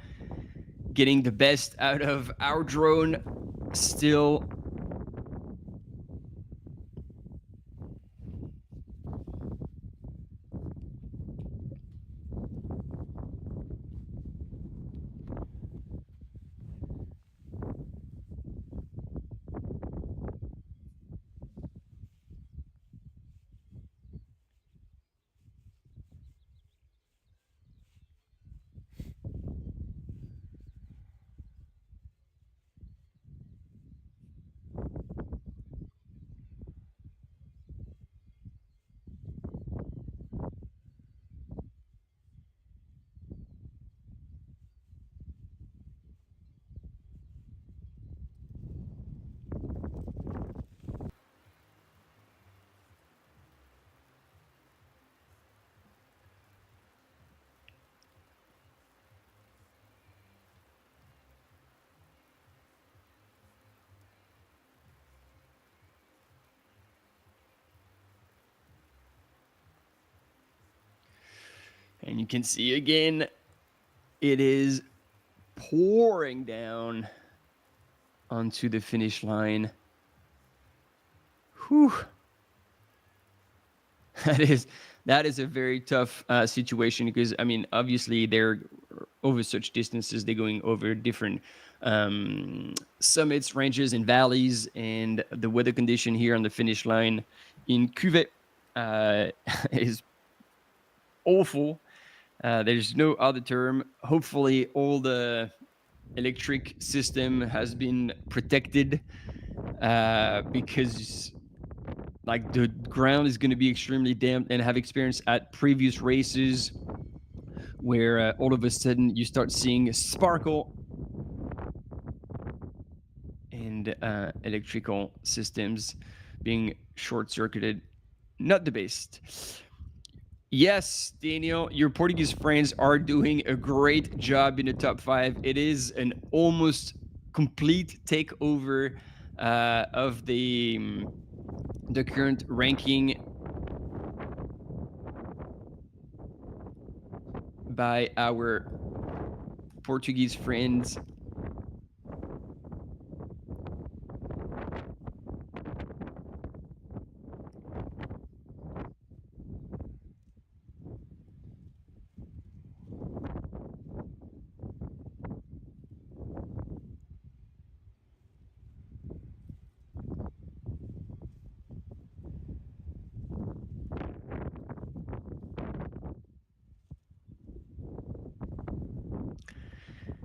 getting the best out of our drone still. And you can see again, it is pouring down onto the finish line. Whew. That is a very tough situation because, I mean, obviously they're over such distances, they're going over different summits, ranges, and valleys, and the weather condition here on the finish line in Cuvée is awful. There's no other term. Hopefully, all the electric system has been protected because like the ground is going to be extremely damp, and have experienced at previous races where all of a sudden you start seeing sparkle and electrical systems being short-circuited. Not the best. Yes, Daniel, your Portuguese friends are doing a great job in the top 5. It is an almost complete takeover of the current ranking by our Portuguese friends.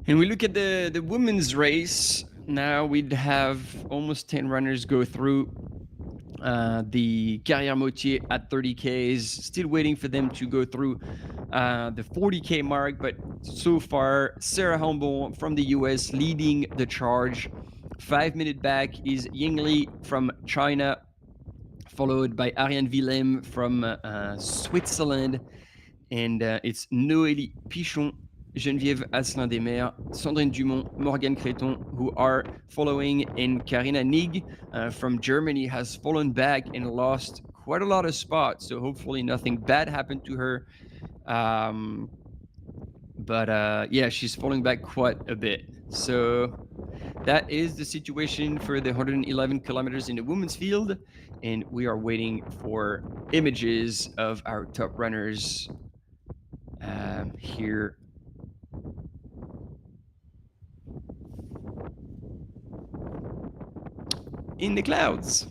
And we look at the women's race. Now we'd have almost 10 runners go through the Carrière Motier at 30Ks. Still waiting for them to go through the 40K mark. But so far, Sarah Humble from the US leading the charge. 5 minute back is Yingli from China, followed by Ariane Willem from Switzerland. And it's Noélie Pichon, Geneviève Asselin-Desmers, Sandrine Dumont, Morgane Créton, who are following, and Karina Nig from Germany has fallen back and lost quite a lot of spots. So hopefully nothing bad happened to her. But yeah, she's falling back quite a bit. So that is the situation for the 111 kilometers in the women's field. And we are waiting for images of our top runners here in the clouds.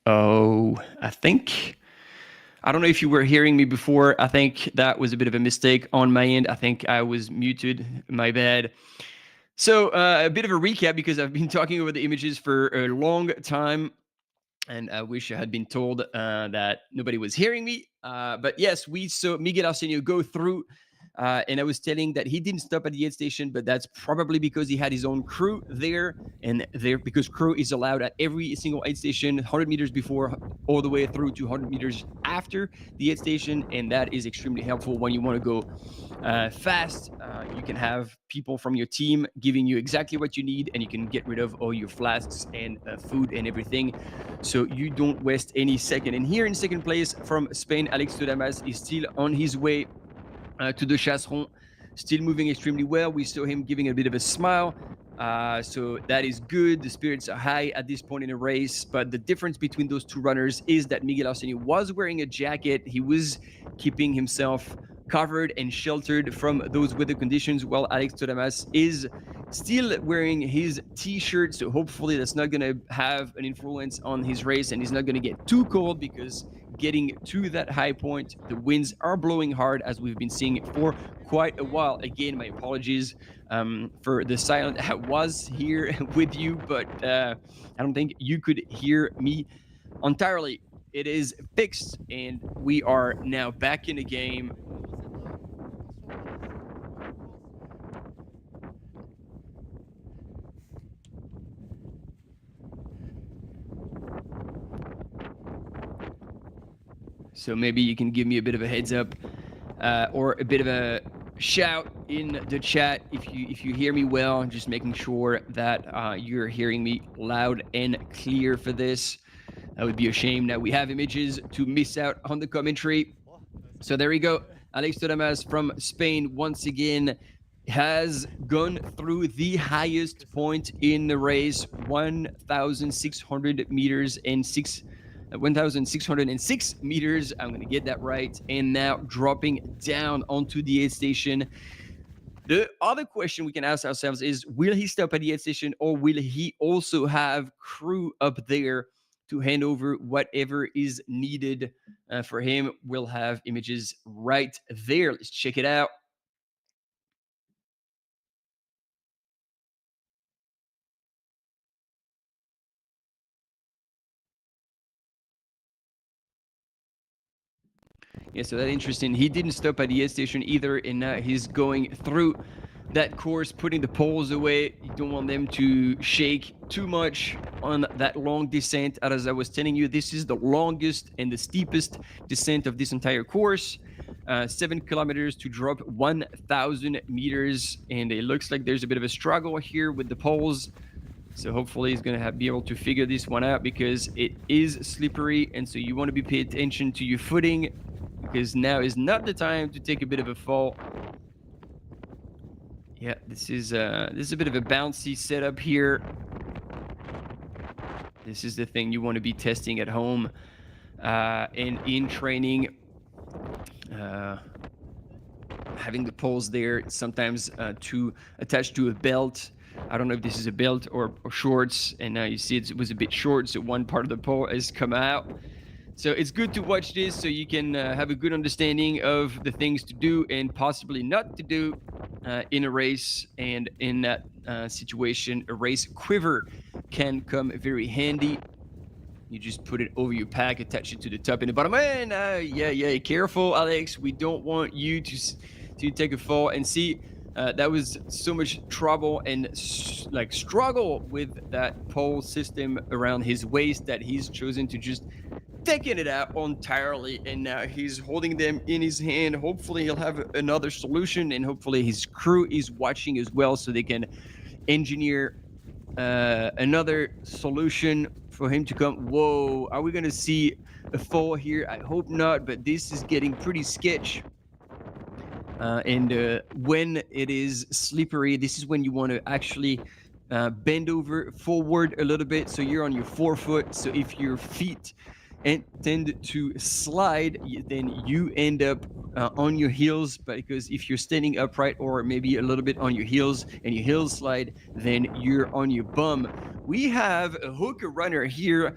Oh, I don't know if you were hearing me before. I think that was a bit of a mistake on my end. I think I was muted. My bad. So a bit of a recap, because I've been talking over the images for a long time, and I wish I had been told that nobody was hearing me. But yes, we saw Miguel Arsenio go through, and I was telling that he didn't stop at the aid station, but that's probably because he had his own crew there, and there because crew is allowed at every single aid station, 100 meters before, all the way through to 100 meters after the aid station, and that is extremely helpful when you want to go fast. You can have people from your team giving you exactly what you need, and you can get rid of all your flasks and food and everything, so you don't waste any second. And here in second place from Spain, Alex Todamas is still on his way to the Chasseron, still moving extremely well. We saw him giving a bit of a smile. So that is good. The spirits are high at this point in the race. But the difference between those two runners is that Miguel Arsenio was wearing a jacket. He was keeping himself covered and sheltered from those weather conditions, while Alex Todamas is still wearing his t-shirt. So hopefully that's not going to have an influence on his race, and he's not going to get too cold, because getting to that high point, the winds are blowing hard, as we've been seeing for quite a while. Again, my apologies for the silence. I was here with you, but I don't think you could hear me entirely. It is fixed, and we are now back in the game. So maybe you can give me a bit of a heads up or a bit of a shout in the chat if you hear me well, just making sure that you're hearing me loud and clear for this. That would be a shame that we have images to miss out on the commentary. So there we go. Alex Todamas from Spain once again has gone through the highest point in the race, 1,600 meters and 1,606 meters. I'm going to get that right. And now dropping down onto the aid station. The other question we can ask ourselves is, will he stop at the aid station, or will he also have crew up there to hand over whatever is needed for him? We'll have images right there. Let's check it out. Yeah, so that's interesting. He didn't stop at the aid station either, and now he's going through that course, putting the poles away. You don't want them to shake too much on that long descent. As I was telling you, this is the longest and the steepest descent of this entire course. 7 kilometers to drop 1,000 meters, and it looks like there's a bit of a struggle here with the poles. So hopefully he's going to be able to figure this one out, because it is slippery, and so you want to be paying attention to your footing, because now is not the time to take a bit of a fall. Yeah, this is a bit of a bouncy setup here. This is the thing you want to be testing at home and in training. Having the poles there, sometimes to attach to a belt. I don't know if this is a belt or shorts, and now you see it was a bit short, so one part of the pole has come out. So it's good to watch this so you can have a good understanding of the things to do and possibly not to do in a race. And in that situation, a race quiver can come very handy. You just put it over your pack, attach it to the top and the bottom. And yeah, careful, Alex. We don't want you to take a fall. And see, that was so much trouble and struggle with that pole system around his waist that he's chosen to just taking it out entirely, and now he's holding them in his hand. Hopefully he'll have another solution, and hopefully his crew is watching as well, so they can engineer another solution for him to come. Whoa, are we gonna see a fall here? I hope not, but this is getting pretty sketch. And when it is slippery, this is when you want to actually bend over forward a little bit, so you're on your forefoot. So if your feet tend to slide, then you end up on your heels. Because if you're standing upright, or maybe a little bit on your heels, and your heels slide, then you're on your bum. We have a hooker runner here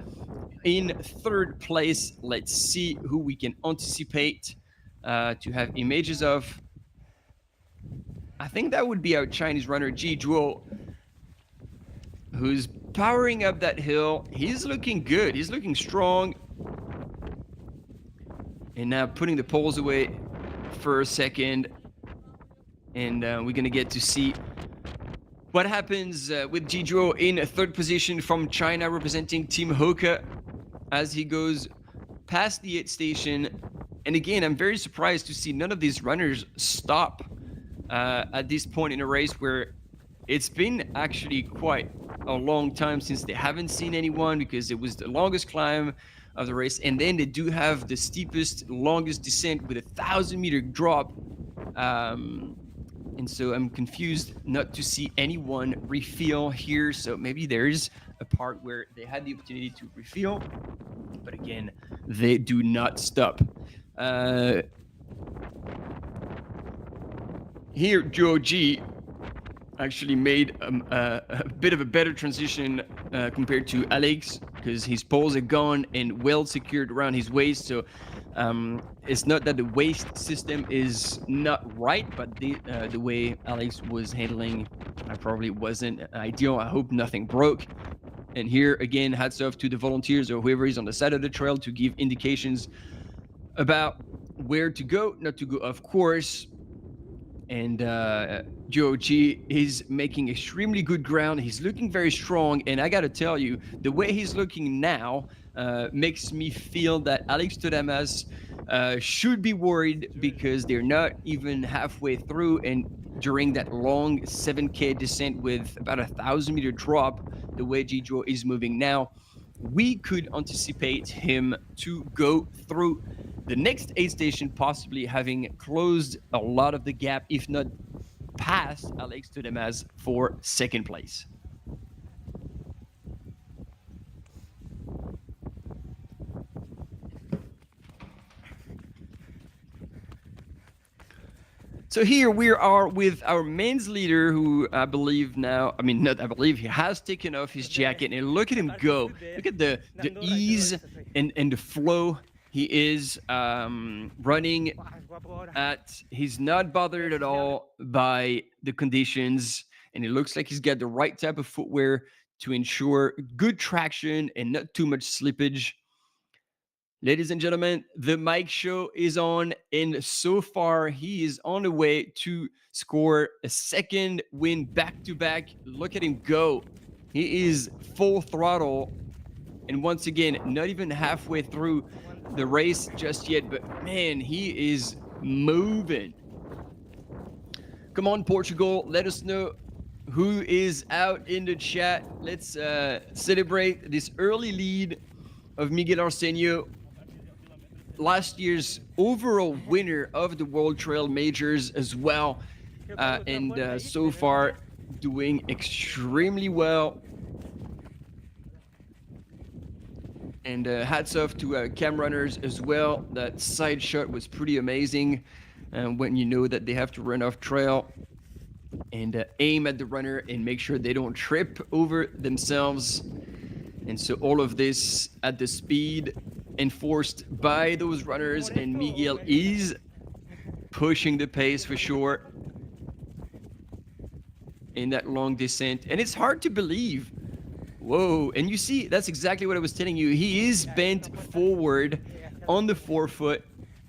in third place. Let's see who we can anticipate to have images of. I think that would be our Chinese runner, Ji Zhuo, who's powering up that hill. He's looking good. He's looking strong. And now putting the poles away for a second. And we're going to get to see what happens with Ji Zhuo in third position from China, representing Team Hoka, as he goes past the 8th station. And again, I'm very surprised to see none of these runners stop at this point in a race where it's been actually quite a long time since they haven't seen anyone, because it was the longest climb of the race. And then they do have the steepest, longest descent with a 1,000-meter drop. And so I'm confused not to see anyone refuel here. So maybe there's a part where they had the opportunity to refuel. But again, they do not stop. Here, Zhuo Ji actually made a bit of a better transition compared to Alex, because his poles are gone and well secured around his waist. So it's not that the waist system is not right, but the way Alex was handling probably wasn't ideal. I hope nothing broke. And here again, hats off to the volunteers or whoever is on the side of the trail to give indications about where to go, not to go, of course. And Zhuo Ji is making extremely good ground. He's looking very strong. And I got to tell you, the way he's looking now makes me feel that Alex Todamas should be worried, because they're not even halfway through. And during that long 7K descent with about a 1,000-meter drop, the way Ji Zhuo is moving now, we could anticipate him to go through the next 8th station, possibly having closed a lot of the gap, if not past Alex Todamas for second place. So here we are with our men's leader, who I believe now, I mean, not I believe, he has taken off his jacket, and look at him go. Look at the ease and the flow he is running at. He's not bothered at all by the conditions, and it looks like he's got the right type of footwear to ensure good traction and not too much slippage. Ladies and gentlemen, the Mike Show is on, and so far he is on the way to score a second win back-to-back. Look at him go. He is full throttle, and once again, not even halfway through the race just yet, but man, he is moving. Come on, Portugal, let us know who is out in the chat. Let's celebrate this early lead of Miguel Arsenio, last year's overall winner of the World Trail Majors as well, and so far doing extremely well. And hats off to cam runners as well. That side shot was pretty amazing when you know that they have to run off trail and aim at the runner and make sure they don't trip over themselves. And so all of this at the speed enforced by those runners, and Miguel is pushing the pace for sure in that long descent. And it's hard to believe. Whoa, and you see, that's exactly what I was telling you. He is bent forward on the forefoot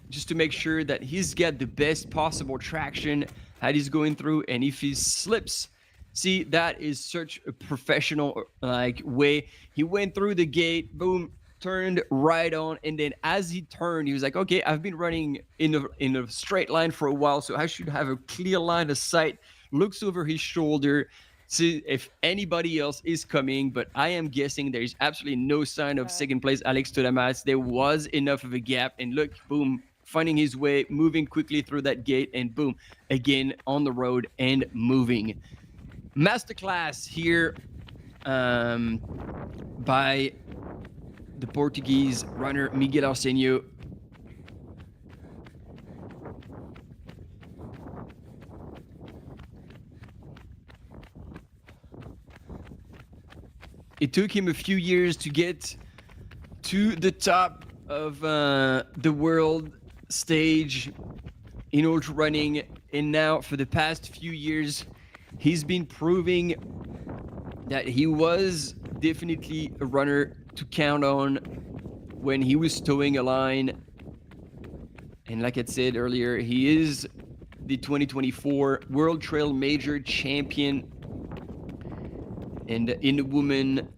just to make sure that he's got the best possible traction as he's going through. And if he slips, see, that is such a professional way. He went through the gate, boom, turned right on, and then as he turned, he was like, okay, I've been running in a straight line for a while, so I should have a clear line of sight. Looks over his shoulder, see if anybody else is coming, but I am guessing there's absolutely no sign of second place Alex Todamas. There was enough of a gap, and look, boom, finding his way, moving quickly through that gate, and boom, again on the road and moving. Masterclass here by the Portuguese runner Miguel Arsenio. It took him a few years to get to the top of the world stage in ultra running, and now for the past few years, he's been proving that he was definitely a runner to count on when he was towing a line. And like I said earlier, he is the 2024 World Trail Major champion. And in the woman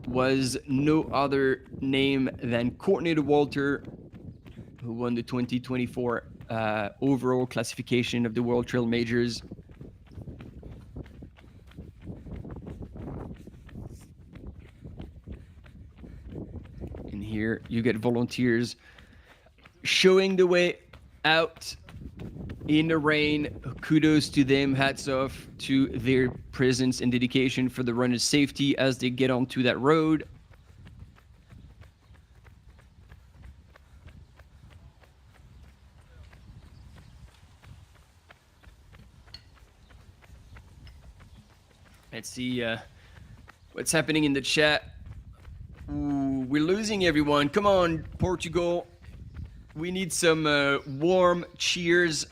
was no other name than Courtney Walter, who won the 2024 overall classification of the World Trail Majors. And here you get volunteers showing the way out in the rain. Kudos to them, hats off to their presence and dedication for the runner's safety as they get onto that road. Let's see what's happening in the chat. Ooh, we're losing everyone. Come on, Portugal. We need some warm cheers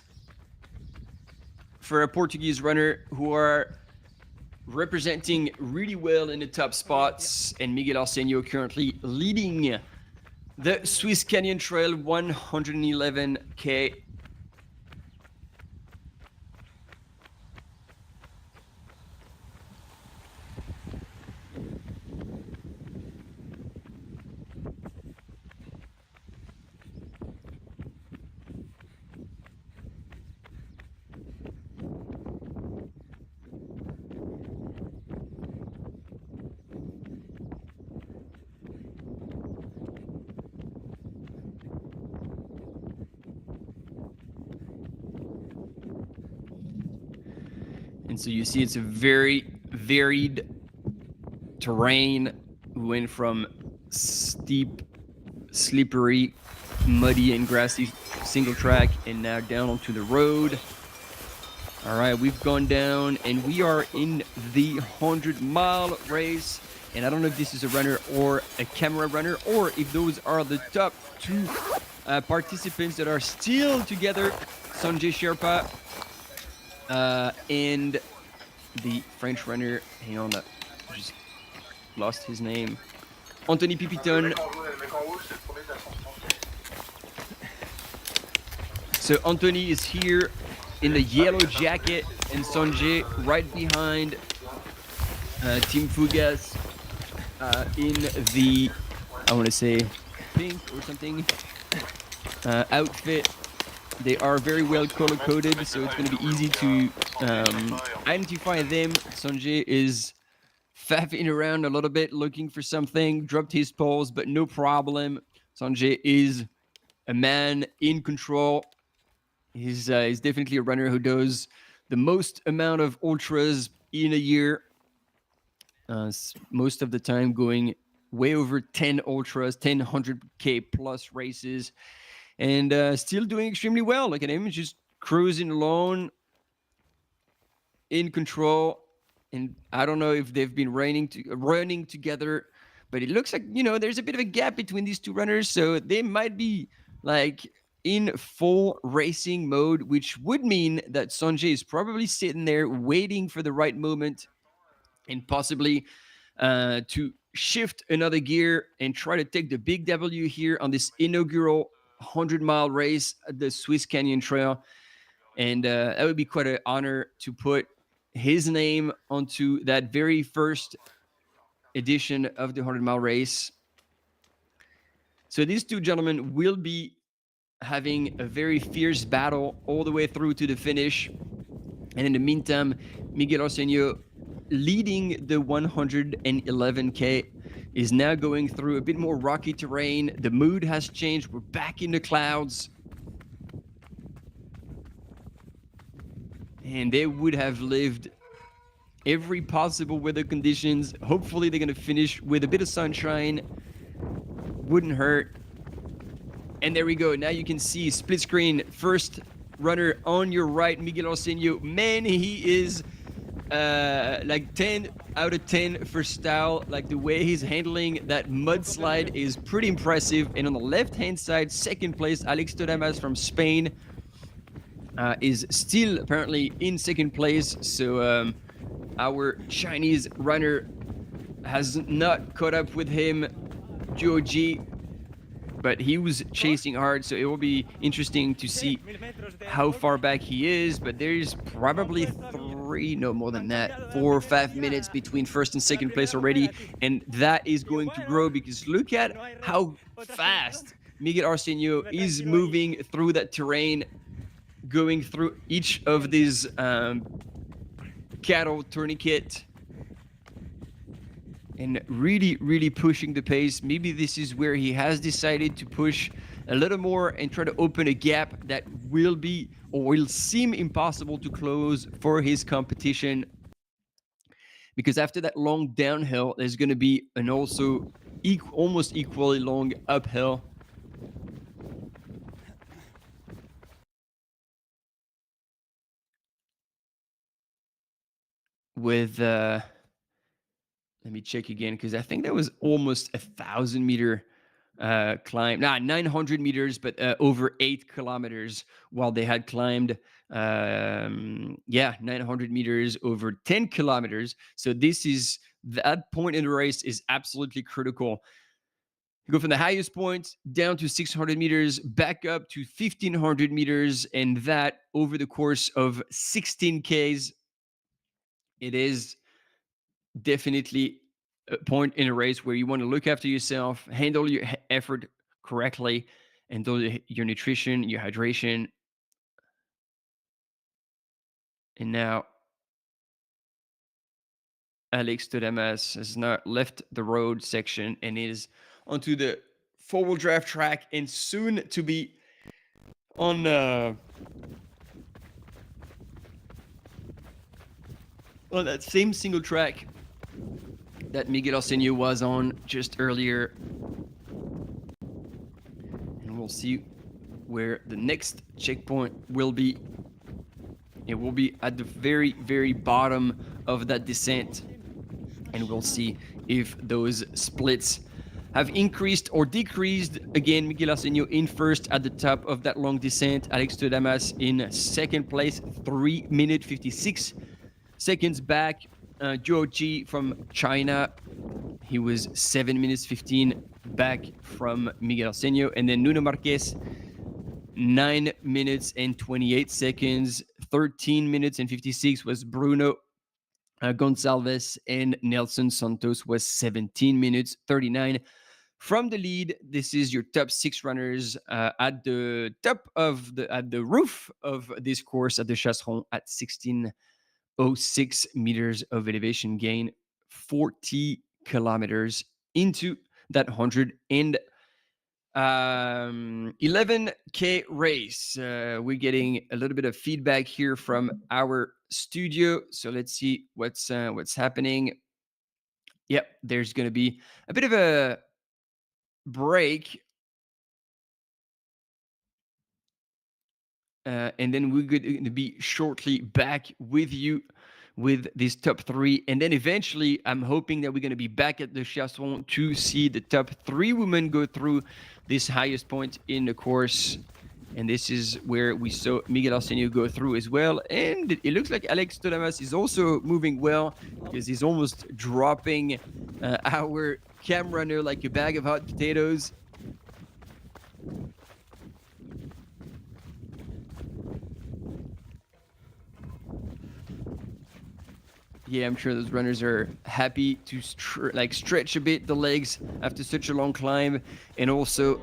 for a Portuguese runner who are representing really well in the top spots. And Miguel Arsenio currently leading the Swiss Canyon Trail 111K. And so you see it's a very varied terrain. We went from steep, slippery, muddy and grassy single track and now down onto the road. All right, we've gone down and we are in the 100-mile race. And I don't know if this is a runner or a camera runner, or if those are the top two participants that are still together. Sanjay Sherpa and the French runner, hang on, I just lost his name, Anthony Pipiton. So Anthony is here in the yellow jacket and Sanjay right behind Team Fugas in the, I want to say, pink or something outfit. They are very well color-coded, so it's going to be easy to identify them. Sanjay is faffing around a little bit, looking for something, dropped his poles, but no problem. Sanjay is a man in control. He's definitely a runner who does the most amount of ultras in a year. Most of the time going way over 10 ultras, 10 100K plus races. And still doing extremely well. Look at him, just cruising alone, in control. And I don't know if they've been running together, but it looks like, you know, there's a bit of a gap between these two runners. So they might be like in full racing mode, which would mean that Sanjay is probably sitting there waiting for the right moment and possibly to shift another gear and try to take the big W here on this inaugural 100-mile race at the Swiss Canyon Trail. And that would be quite an honor to put his name onto that very first edition of the 100-mile race. So these two gentlemen will be having a very fierce battle all the way through to the finish. And in the meantime, Miguel Arsenio, leading the 111K, is now going through a bit more rocky terrain. The mood has changed. We're back in the clouds. And they would have lived every possible weather conditions. Hopefully they're going to finish with a bit of sunshine. Wouldn't hurt. And there we go. Now you can see split screen. First runner on your right, Miguel Arsenio. Man, he is like 10 out of 10 for style. Like the way he's handling that mudslide is pretty impressive. And on the left-hand side, second place, Alex Todamas from Spain is still apparently in second place. So our Chinese runner has not caught up with him, Georgie, but he was chasing hard, so it will be interesting to see how far back he is. But there's probably 4 or 5 minutes between first and second place already, and that is going to grow because look at how fast Miguel Arsenio is moving through that terrain, going through each of these cattle tourniquet, and really pushing the pace. Maybe this is where he has decided to push a little more and try to open a gap that will be or will seem impossible to close for his competition, because after that long downhill there's going to be an also almost equally long uphill. With let me check again, because I think that was almost 1,000-meter climb. 900 meters, but over 8 kilometers, while they had climbed 900 meters over 10 kilometers. So that point in the race is absolutely critical. You go from the highest point down to 600 meters, back up to 1,500 meters, and that over the course of 16 Ks. It is definitely a point in a race where you want to look after yourself, handle your effort correctly, and do your nutrition, your hydration. And now Alex Todamas has now left the road section and is onto the four-wheel drive track, and soon to be on that same single track that Miguel Arsenio was on just earlier. And we'll see where the next checkpoint will be. It will be at the very bottom of that descent, and we'll see if those splits have increased or decreased. Again, Miguel Arsenio in first at the top of that long descent. Alex Todamas in second place, 3 minutes 56 seconds back. Georgie from China, he was 7 minutes 15 back from Miguel Arsenio. And then Nuno Marquez, 9 minutes and 28 seconds. 13 minutes and 56 was Bruno Gonçalves, and Nelson Santos was 17 minutes 39 from the lead. This is your top 6 runners at the top of the roof of this course at the Chasseron at 1606 meters of elevation gain, 40 kilometers into that 111K race. We're getting a little bit of feedback here from our studio, so let's see what's happening. Yep, there's going to be a bit of a break, and then we're going to be shortly back with you with this top 3, and then eventually I'm hoping that we're going to be back at the Chasseron to see the top 3 women go through this highest point in the course. And this is where we saw Miguel Arsenio go through as well, and it looks like Alex Todamas is also moving well, because he's almost dropping our cam runner like a bag of hot potatoes. Yeah, I'm sure those runners are happy to stretch a bit the legs after such a long climb, and also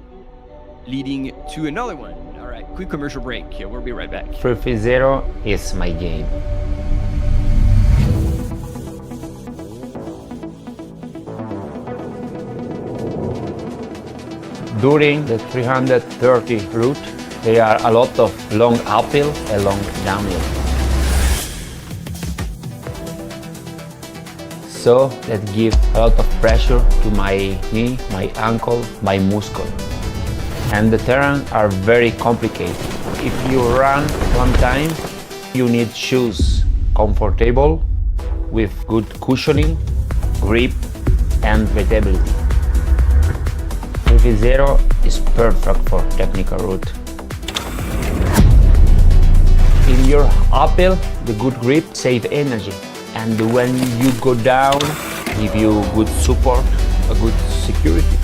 leading to another one. All right, quick commercial break. Yeah, we'll be right back. 330 is my game. During the 330 route, there are a lot of long uphill and long downhill. So that gives a lot of pressure to my knee, my ankle, my muscle. And the terrain are very complicated. If you run one time, you need shoes comfortable, with good cushioning, grip, and breathability. 350 is perfect for technical route. In your uphill, the good grip save energy, and when you go down, give you good support, a good security.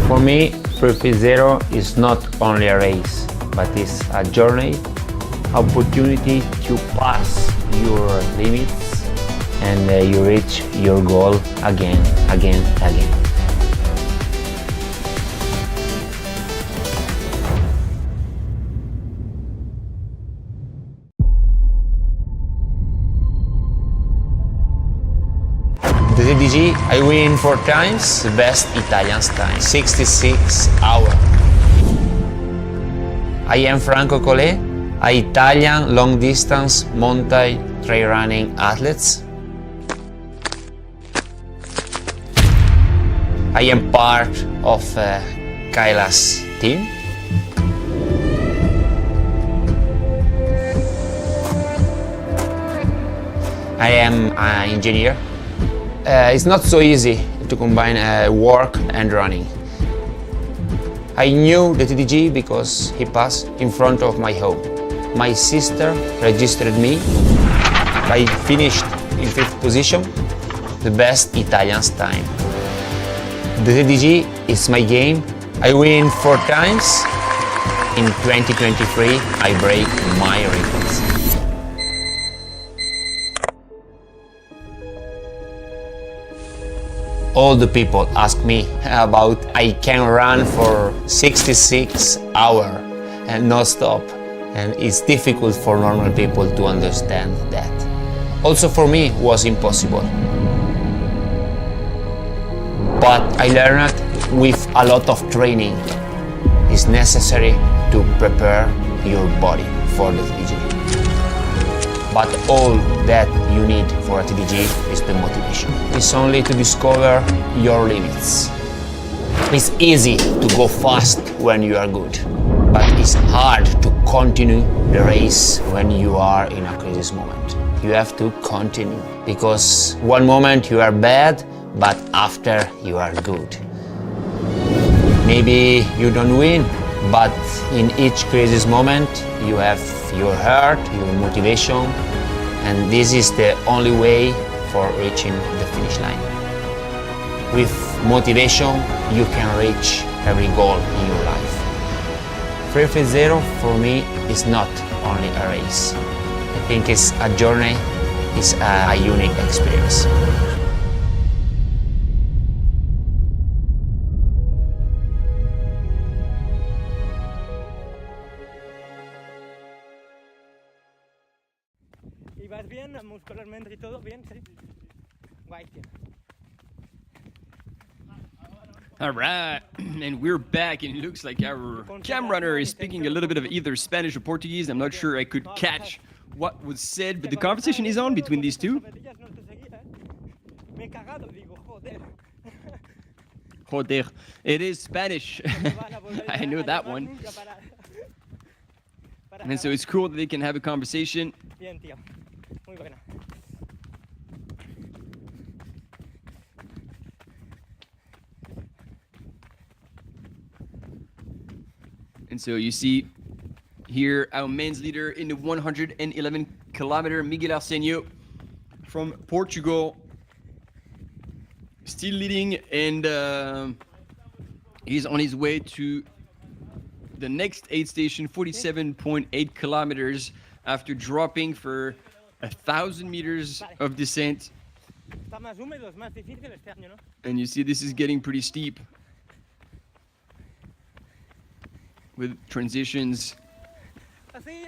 For me, 350 is not only a race, but it's a journey, opportunity to pass your limits, and you reach your goal again. The TDG, I win 4 times, the best Italian time, 66 hours. I am Franco Collet, an Italian long-distance mountain trail running athlete. I am part of Kailas team. I am an engineer. It's not so easy to combine work and running. I knew the TDG because he passed in front of my home. My sister registered me. I finished in 5th position, the best Italian time. The TDG is my game. I win 4 times. In 2023, I break my records. All the people ask me about I can run for 66 hours and not stop, and it's difficult for normal people to understand that. Also for me was impossible. But I learned with a lot of training. It's necessary to prepare your body for the TDG. But all that you need for a TDG is the motivation. It's only to discover your limits. It's easy to go fast when you are good, but it's hard to continue the race when you are in a crisis moment. You have to continue, because one moment you are bad, but after you are good. Maybe you don't win, but in each crisis moment you have your heart, your motivation, and this is the only way for reaching the finish line. With motivation, you can reach every goal in your life. 350 for me is not only a race. I think it's a journey, it's a unique experience. ¿Y vas bien muscularmente y todo bien? Sí. Guay, tío. All right, and we're back, and it looks like our cam runner is speaking a little bit of either Spanish or Portuguese. I'm not sure I could catch what was said, but the conversation is on between these two. Joder, it is Spanish. I know that one. And so it's cool that they can have a conversation. Bien, tío. Muy buena. And so you see here our men's leader in the 111 kilometer, Miguel Arsenio from Portugal, still leading, and he's on his way to the next aid station, 47.8 kilometers, after dropping for 1,000 meters of descent. And you see this is getting pretty steep with transitions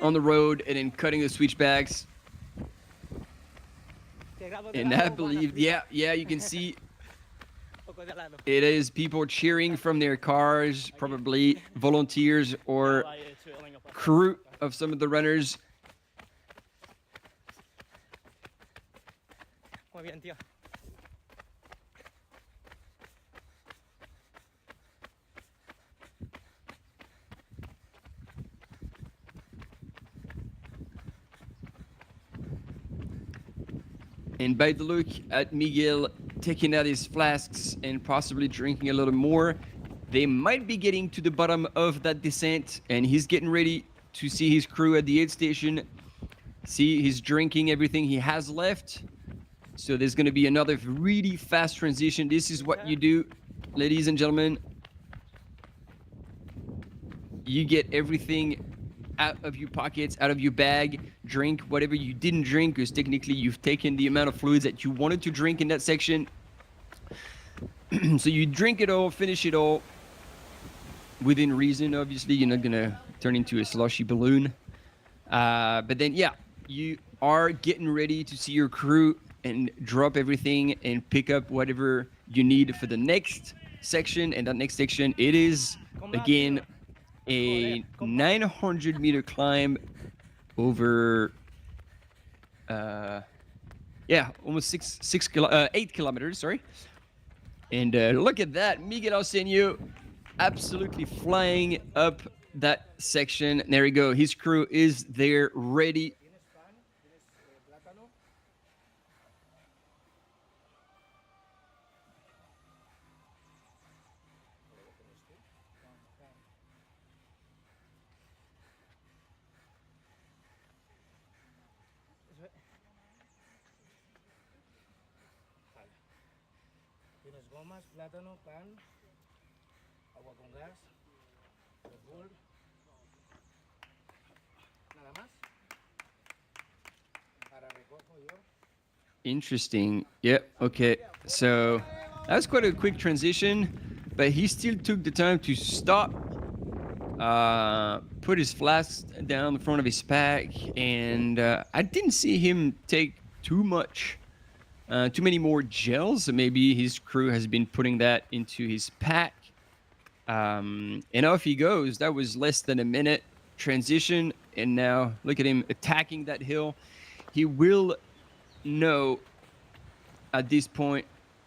on the road and then cutting the switchbacks. And I believe, yeah, you can see it is people cheering from their cars, probably volunteers or crew of some of the runners. Muy bien, tío. And by the look at Miguel taking out his flasks and possibly drinking a little more, they might be getting to the bottom of that descent, and he's getting ready to see his crew at the aid station. See, he's drinking everything he has left. So there's going to be another really fast transition. This is what you do, ladies and gentlemen. You get everything out of your pockets, out of your bag, drink whatever you didn't drink, because technically you've taken the amount of fluids that you wanted to drink in that section. So you drink it all, finish it all within reason. Obviously, you're not gonna turn into a slushy balloon. But then, yeah, you are getting ready to see your crew and drop everything and pick up whatever you need for the next section. And that next section, it is, again, a 900-meter climb over, almost 8 kilometers, sorry. And look at that, Miguel Arsenio absolutely flying up that section. There we go, his crew is there, ready. Tienes gomas, plátano, pan, agua con gas, Red Bull. Nada más. Ahora recojo yo. Interesting. Yep. Okay. So that was quite a quick transition, but he still took the time to stop, put his flasks down the front of his pack, and I didn't see him take too many more gels. So maybe his crew has been putting that into his pack. And off he goes. That was less than a minute transition, and now look at him attacking that hill. He will know at this point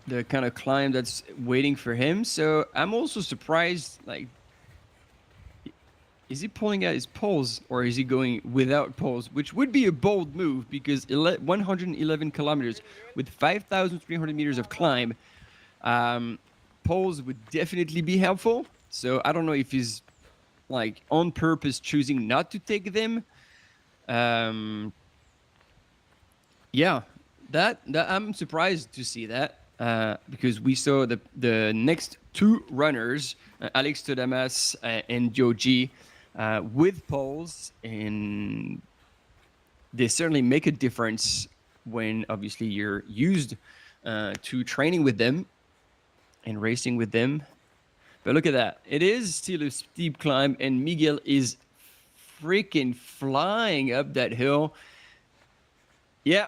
the kind of climb that's waiting for him. So I'm also surprised, like, is he pulling out his poles or is he going without poles, which would be a bold move, because 111 kilometers with 5,300 meters of climb, poles would definitely be helpful. So I don't know if he's like on purpose choosing not to take them. Yeah, that I'm surprised to see that, because we saw the next two runners, Alex Todamas and Joji, with poles, and they certainly make a difference when obviously you're used to training with them and racing with them. But look at that. It is still a steep climb, and Miguel is freaking flying up that hill. Yeah.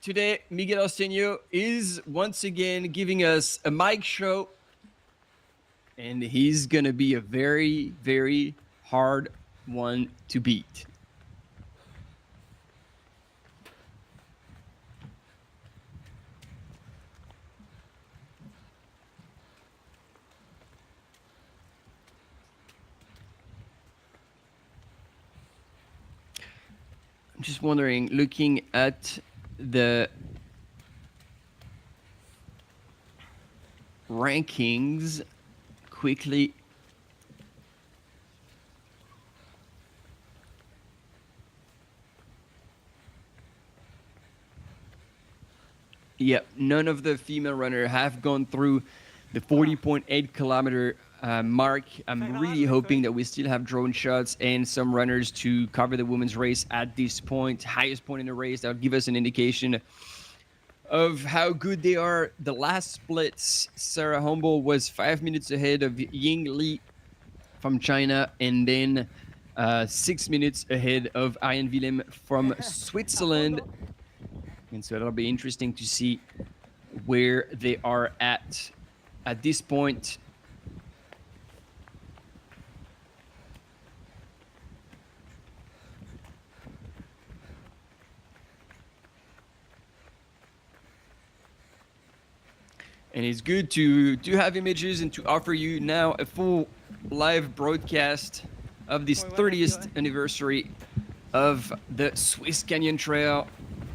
Today, Miguel Arsenio is once again giving us a mic show, and he's going to be a very, very hard one to beat. I'm just wondering, looking at the rankings quickly. Yep, none of the female runners have gone through the 40.8 kilometer mark. I'm really hoping that we still have drone shots and some runners to cover the women's race at this point, highest point in the race. That would give us an indication of how good they are. The last splits, Sarah Humble was 5 minutes ahead of Ying Li from China, and then 6 minutes ahead of Arjen Willem from Switzerland. And so that'll be interesting to see where they are at this point. And it's good to have images and to offer you now a full live broadcast of this 30th anniversary of the Swiss Canyon Trail.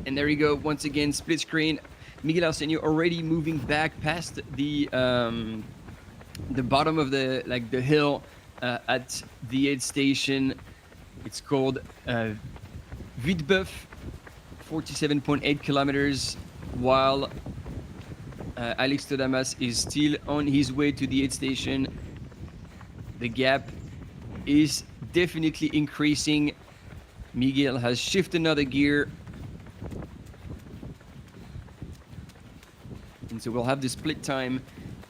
And there you go. Once again, split screen. Miguel Arsenio already moving back past the bottom of the hill at the aid station. It's called Vitebeuf, 47.8 kilometers, while Alex Todamas is still on his way to the aid station. The gap is definitely increasing. Miguel has shifted another gear. And so we'll have the split time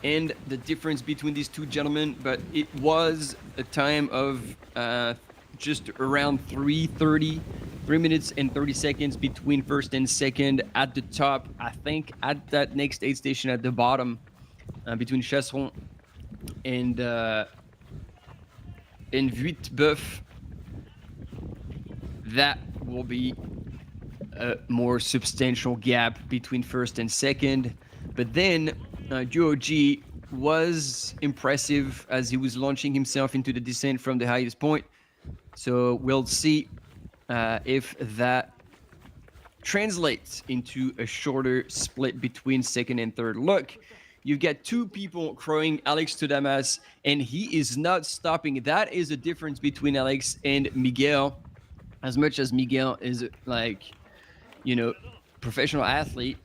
and the difference between these two gentlemen, but it was a time of just around 3 minutes and 30 seconds between first and second at the top. I think at that next aid station at the bottom, between Chasseron and Vitebeuf, that will be a more substantial gap between first and second. But then Duo G was impressive as he was launching himself into the descent from the highest point. So we'll see if that translates into a shorter split between second and third. Look, you've got two people crowing Alex Todamas, and he is not stopping. That is the difference between Alex and Miguel. As much as Miguel is professional athlete,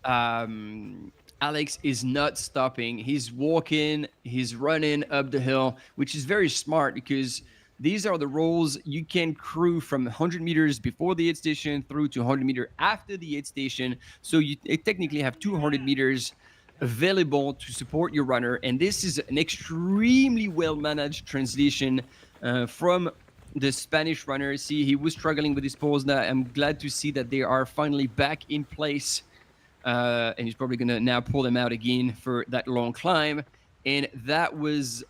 Alex is not stopping. He's walking, he's running up the hill, which is very smart because these are the rolls you can crew from 100 meters before the aid station through to 100 meters after the aid station. So you technically have 200 meters available to support your runner. And this is an extremely well-managed transition from the Spanish runner. See, he was struggling with his poles. Now I'm glad to see that they are finally back in place. And he's probably going to now pull them out again for that long climb. And that was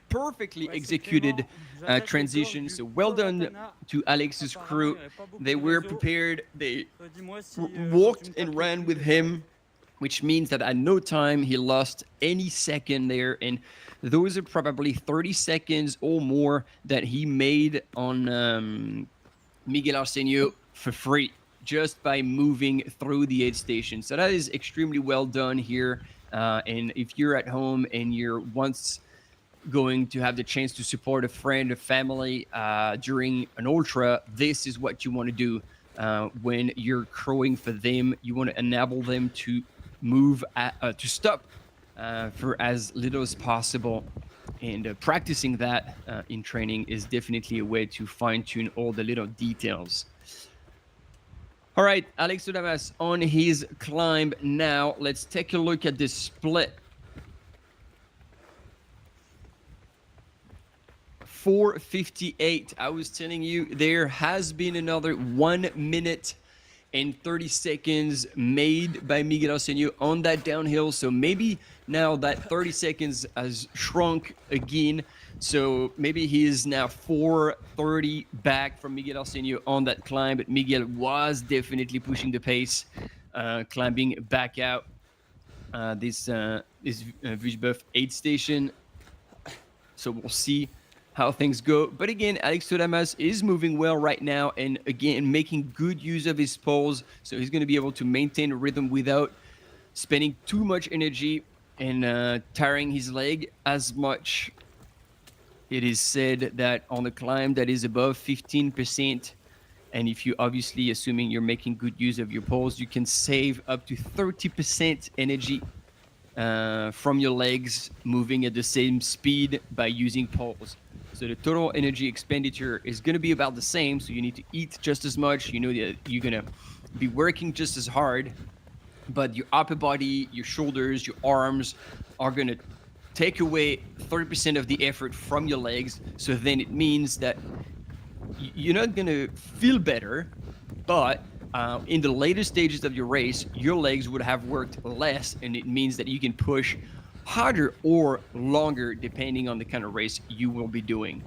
perfectly executed transition. So well done to Alex's crew. They were prepared. They walked and ran with him, which means that at no time he lost any second there. And those are probably 30 seconds or more that he made on Miguel Arsenio for free, just by moving through the aid station. So that is extremely well done here. And if you're at home and you're once going to have the chance to support a friend or family during an ultra, this is what you want to do when you're crowing for them. You want to enable them to move, to stop for as little as possible. And practicing that in training is definitely a way to fine-tune all the little details. All right, Alex Todamas on his climb now. Let's take a look at this split. 4:58. I was telling you there has been another 1 minute and 30 seconds made by Miguel Arsenio on that downhill. So maybe now that 30 seconds has shrunk again. So maybe he is now 4:30 back from Miguel Arsenio on that climb. But Miguel was definitely pushing the pace, climbing back out this Vitebeuf aid station. So we'll see how things go. But again, Alex Todamas is moving well right now, and again making good use of his poles. So he's going to be able to maintain a rhythm without spending too much energy and tiring his leg as much. It is said that on the climb that is above 15%, and if you obviously, assuming you're making good use of your poles, you can save up to 30% energy from your legs moving at the same speed by using poles. So the total energy expenditure is going to be about the same. So you need to eat just as much. You know that you're going to be working just as hard, but your upper body, your shoulders, your arms are going to take away 30% of the effort from your legs. So then it means that you're not going to feel better, but in the later stages of your race, your legs would have worked less, and it means that you can push harder or longer depending on the kind of race you will be doing.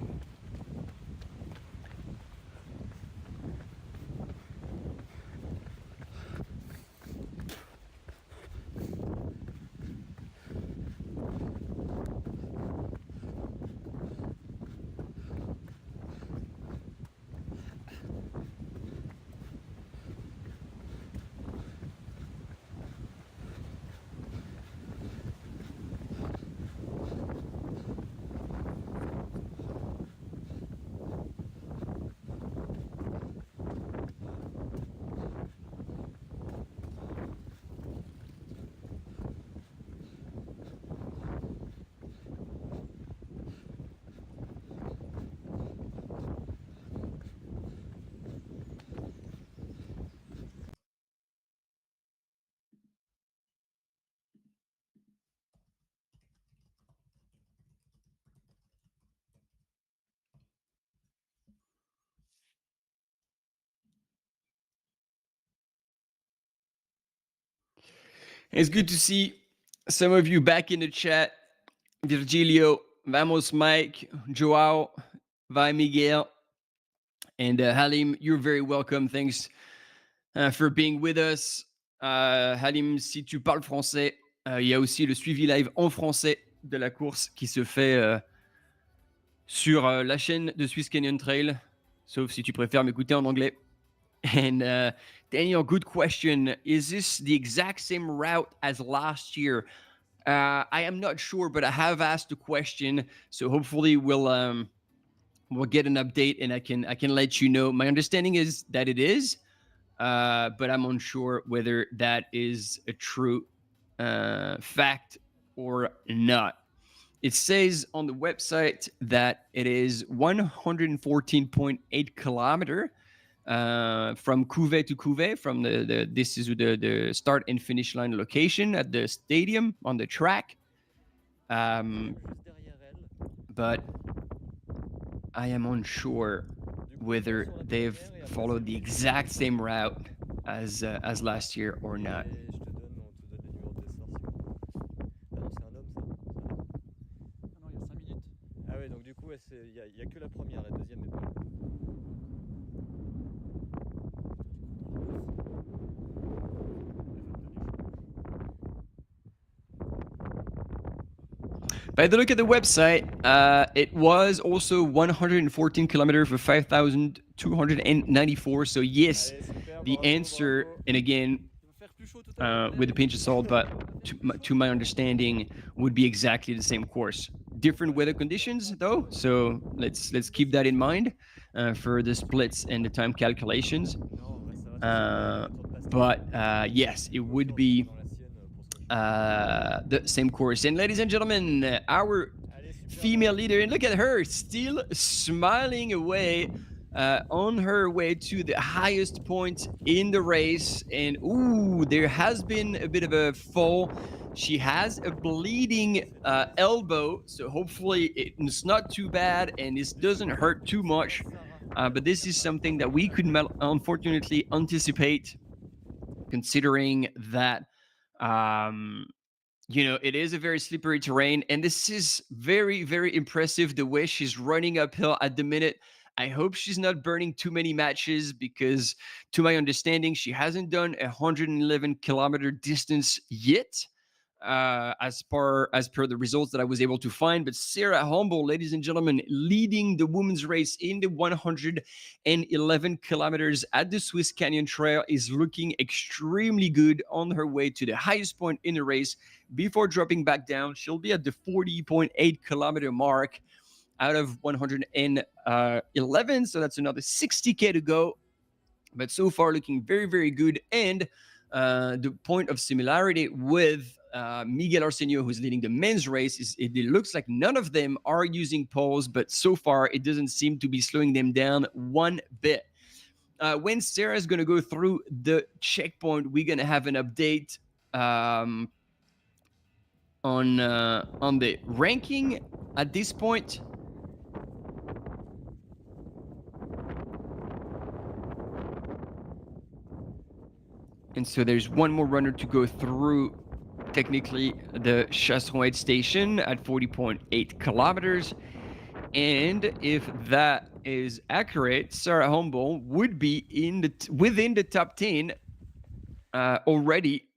It's good to see some of you back in the chat. Virgilio, Vamos Mike, Joao, Vai Miguel, and Halim, you're very welcome. Thanks for being with us. Halim, si tu parles français, il y a aussi le suivi live en français de la course qui se fait sur la chaîne de Swiss Canyon Trail, sauf si tu préfères m'écouter en anglais. And Daniel, good question. Is this the exact same route as last year? I am not sure, but I have asked the question, so hopefully we'll get an update and I can let you know. My understanding is that it is, but I'm unsure whether that is a true fact or not. It says on the website that it is 114.8 kilometer from Couvet to Couvet, from this is the start and finish line location at the stadium on the track. But I am unsure whether they've followed the exact same route as last year or not. Ah ouais, donc du coup, il y a que la première, la deuxième n'est pas là. By the look at the website, it was also 114 kilometers for 5,294. So yes, the answer, and again, with a pinch of salt, but to my understanding, would be exactly the same course. Different weather conditions, though, so let's keep that in mind for the splits and the time calculations. But yes, it would be the same course. And ladies and gentlemen, our female leader, and look at her, still smiling away on her way to the highest point in the race. And ooh, there has been a bit of a fall. She has a bleeding elbow, so hopefully it's not too bad and this doesn't hurt too much. But this is something that we could unfortunately anticipate, considering that it is a very slippery terrain, and this is very, very impressive the way she's running uphill at the minute. I hope she's not burning too many matches because, to my understanding, she hasn't done a 111 kilometer distance yet, as per the results that I was able to find. But Sarah Humble, ladies and gentlemen, leading the women's race in the 111 kilometers at the Swiss Canyon Trail, is looking extremely good on her way to the highest point in the race before dropping back down. She'll be at the 40.8 kilometer mark out of 111, so that's another 60K to go. But so far looking very, very good. And the point of similarity with Miguel Arsenio, who's leading the men's race, is it looks like none of them are using poles, but so far it doesn't seem to be slowing them down one bit. When Sarah's going to go through the checkpoint, we're going to have an update on the ranking at this point. And so there's one more runner to go through, technically, the Chasseron station at 40.8 kilometers. And if that is accurate, Sarah Humble would be within the top 10 already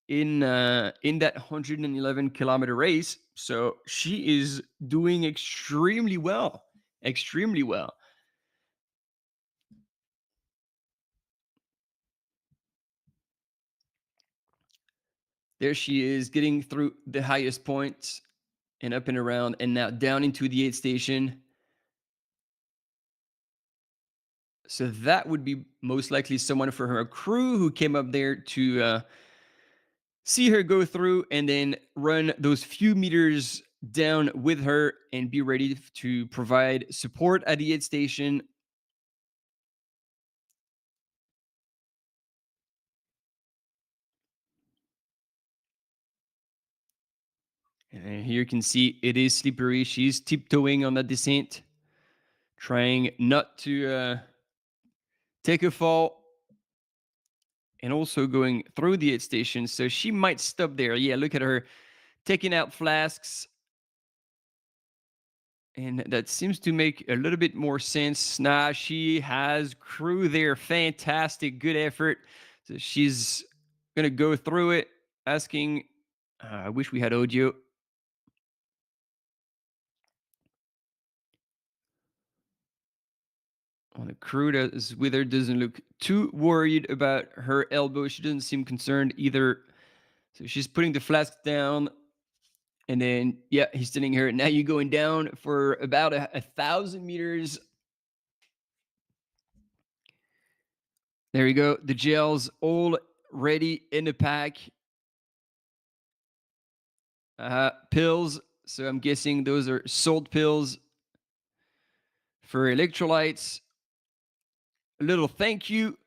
in that 111 kilometer race. So she is doing extremely well. Extremely well. There she is, getting through the highest points and up and around, and now down into the aid station. So that would be most likely someone from her crew who came up there to see her go through and then run those few meters down with her and be ready to provide support at the aid station. And here you can see it is slippery. She's tiptoeing on the descent, trying not to take a fall. and also going through the aid station. So she might stop there. Yeah, look at her taking out flasks. And that seems to make a little bit more sense. Nah, she has crew there. Fantastic. Good effort. So she's going to go through it, asking. I wish we had audio. On the crew that is with her doesn't look too worried about her elbow. She doesn't seem concerned either. So she's putting the flask down. And then, yeah, he's telling her, now you're going down for about 1,000 meters. There you go. The gels all ready in the pack. Pills. So I'm guessing those are salt pills for electrolytes. A little thank you.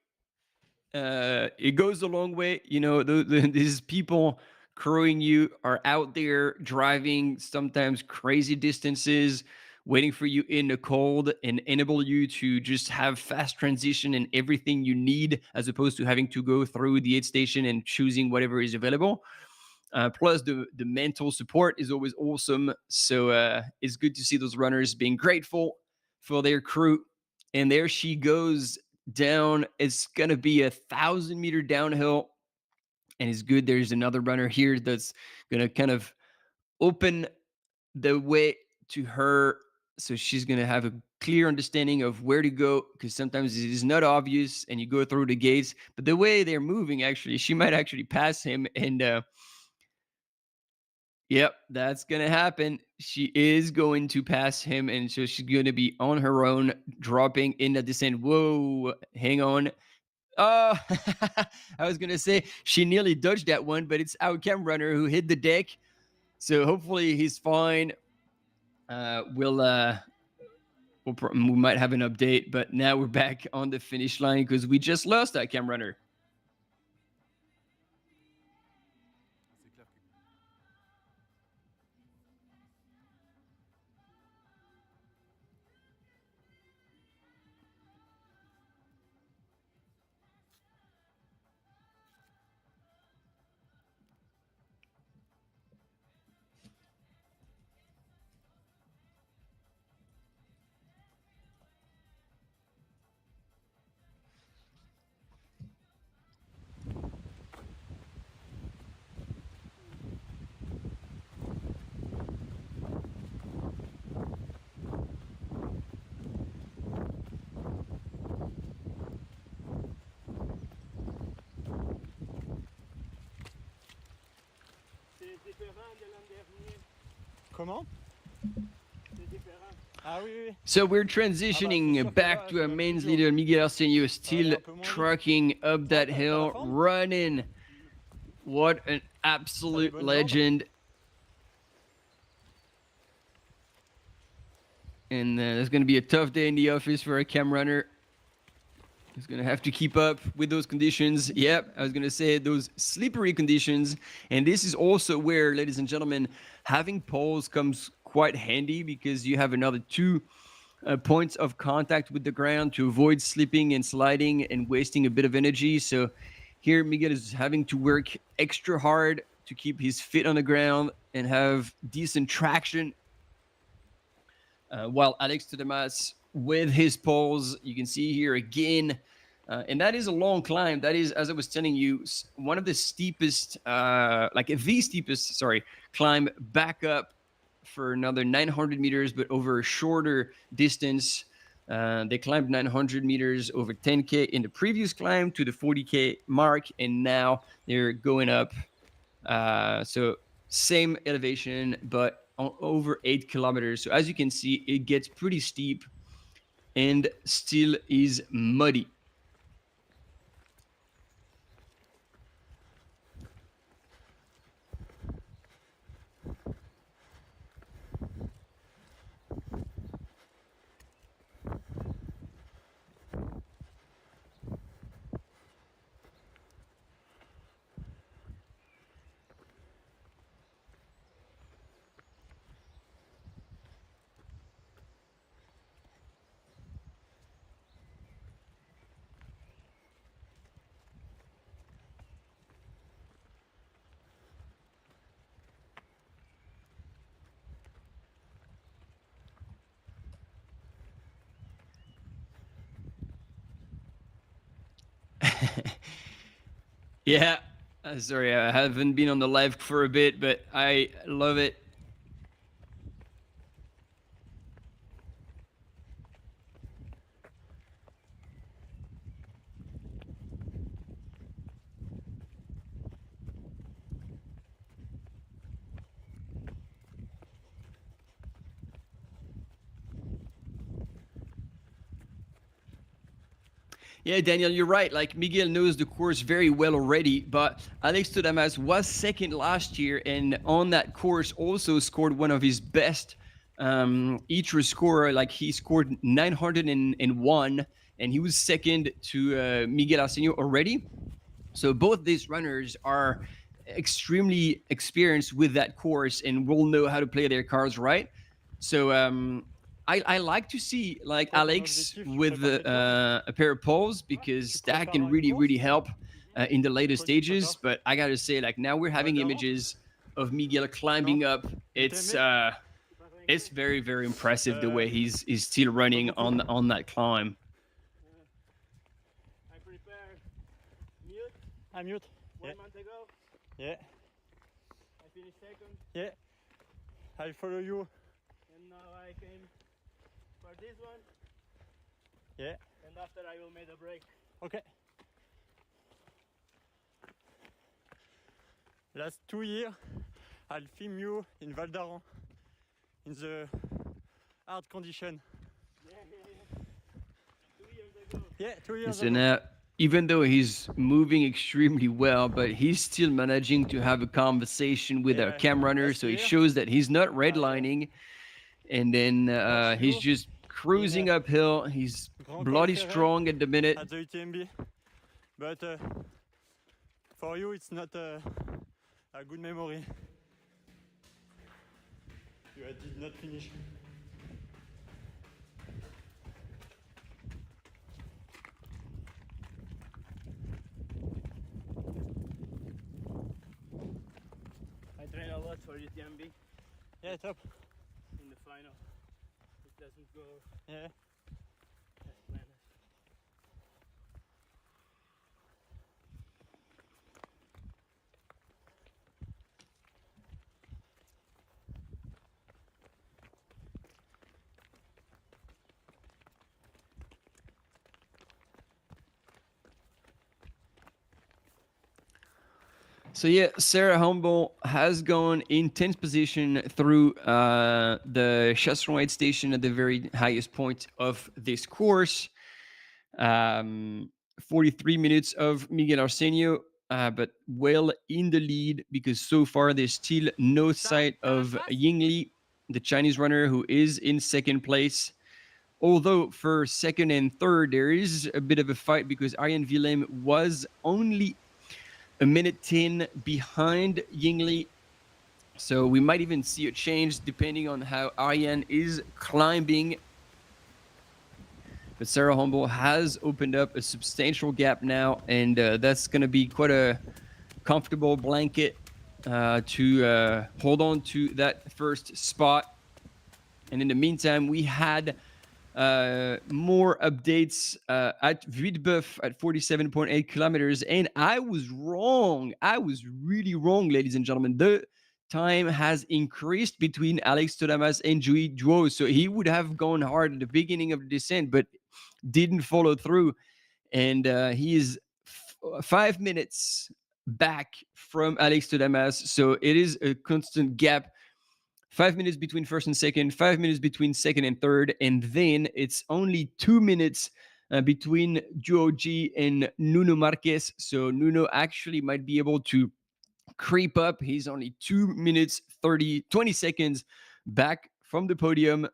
It goes a long way. You know, these people crewing you are out there driving sometimes crazy distances, waiting for you in the cold and enable you to just have fast transition and everything you need, as opposed to having to go through the aid station and choosing whatever is available. Plus, the mental support is always awesome. So it's good to see those runners being grateful for their crew. And there she goes down. It's going to be 1,000-meter downhill. And it's good. There's another runner here that's going to kind of open the way to her. So she's going to have a clear understanding of where to go, because sometimes it is not obvious and you go through the gates. But the way they're moving, actually, she might actually pass him. And yep, that's going to happen. She is going to pass him. And so she's going to be on her own, dropping in the descent. Whoa, hang on. Oh, I was going to say she nearly dodged that one, but it's our cam runner who hit the deck. So hopefully he's fine. We might have an update, but now we're back on the finish line because we just lost that cam runner. Comment? So we're transitioning back to our main leader, Miguel Arsenio, still trucking up that hill, running. What an absolute legend. And there's going to be a tough day in the office for a cam runner. He's going to have to keep up with those conditions. Yep, I was going to say those slippery conditions. And this is also where, ladies and gentlemen, having poles comes quite handy, because you have another 2 points of contact with the ground to avoid slipping and sliding and wasting a bit of energy. So here Miguel is having to work extra hard to keep his feet on the ground and have decent traction. While Alex Tudemas with his poles, you can see here again, and that is a long climb. That is, as I was telling you, one of the steepest, the steepest, climb back up for another 900 meters, but over a shorter distance. They climbed 900 meters over 10K in the previous climb to the 40K mark, and now they're going up. So same elevation, but over 8 kilometers. So as you can see, it gets pretty steep and still is muddy. Yeah, sorry, I haven't been on the live for a bit, but I love it. Yeah, Daniel, you're right. Like Miguel knows the course very well already, but Alex Todamas was second last year, and on that course also scored one of his best ITRA scorer. Like he scored 901, and he was second to Miguel Arsenio already. So both these runners are extremely experienced with that course and will know how to play their cards right. So I like to see like Alex with a pair of poles because that can really help in the later stages. But I gotta say, like now we're having images of Miguel climbing up. It's very impressive the way he's still running on that climb. I prepared mute. I'm mute. 1 month ago. Yeah. I finished second. Yeah. I follow you. And now I came for this one. Yeah. And after I will make a break. Okay. Last 2 years, I'll film you in Val d'Aran in the hard condition. Yeah. 2 years ago. Yeah, 2 years So ago. now, even though he's moving extremely well, but he's still managing to have a conversation with our cam runner, so it shows that he's not redlining. And then he's just cruising uphill. He's bloody strong at the minute. At the UTMB. But for you, it's not a good memory. You did not finish. I train a lot for UTMB. Yeah, top. In the final, it doesn't go Yeah. as planned. So yeah, Sarah Humble has gone in 10th position through the Chasseron aid station at the very highest point of this course. 43 minutes of Miguel Arsenio, but well in the lead because so far there's still no sight of Yingli, the Chinese runner who is in second place. Although for second and third, there is a bit of a fight because Arjen Willem was only a minute 10 behind Yingli. So we might even see a change depending on how Arjen is climbing. But Sarah Humble has opened up a substantial gap now, and that's going to be quite a comfortable blanket to hold on to that first spot. And in the meantime, we had more updates at Vuitbeuf at 47.8 kilometers. And I was wrong. I was really wrong, ladies and gentlemen. The time has increased between Alex Todamas and Jui Duo. So he would have gone hard at the beginning of the descent, but didn't follow through. And he is 5 minutes back from Alex Todamas. So it is a constant gap. 5 minutes between first and second, 5 minutes between second and third, and then it's only 2 minutes between Duo G and Nuno Marquez. So Nuno actually might be able to creep up. He's only 2 minutes 20 seconds back from the podium.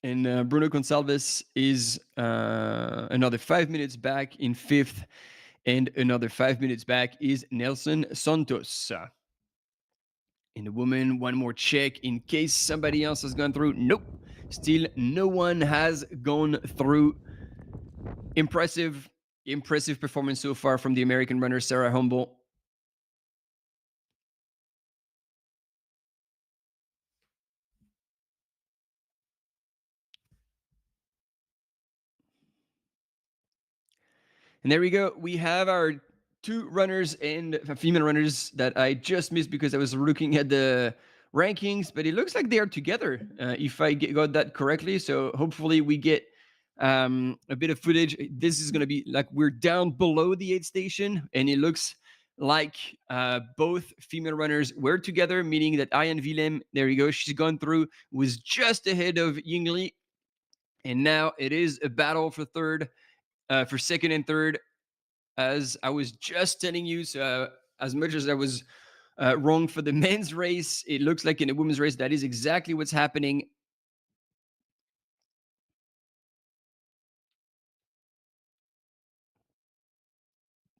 And Bruno Gonçalves is another 5 minutes back in fifth, and another 5 minutes back is Nelson Santos. And the woman, one more check in case somebody else has gone through. Nope. Still, no one has gone through. Impressive performance so far from the American runner, Sarah Humble. And there we go. We have our two runners and female runners that I just missed because I was looking at the rankings, but it looks like they are together, if I got that correctly. So hopefully we get a bit of footage. This is going to be like we're down below the aid station, and it looks like both female runners were together, meaning that Ariane Willem, there you go, she's gone through, was just ahead of Yingli. And now it is a battle for second and third, as I was just telling you. So as much as I was wrong for the men's race, it looks like in the women's race, that is exactly what's happening.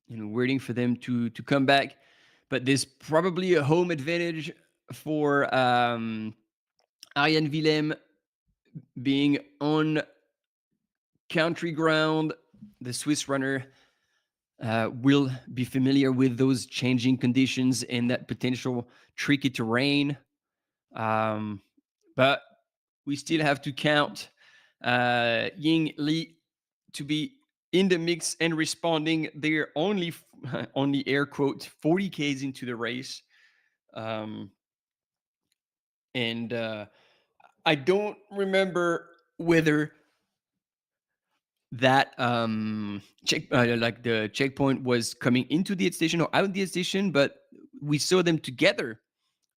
And waiting for them to come back. But there's probably a home advantage for Ariane Willem being on country ground. The Swiss runner will be familiar with those changing conditions and that potential tricky terrain. But we still have to count Ying Li to be in the mix and responding. They're only air quote 40 Ks into the race. And I don't remember whether that like the checkpoint was coming into the aid station or out of the aid station, but we saw them together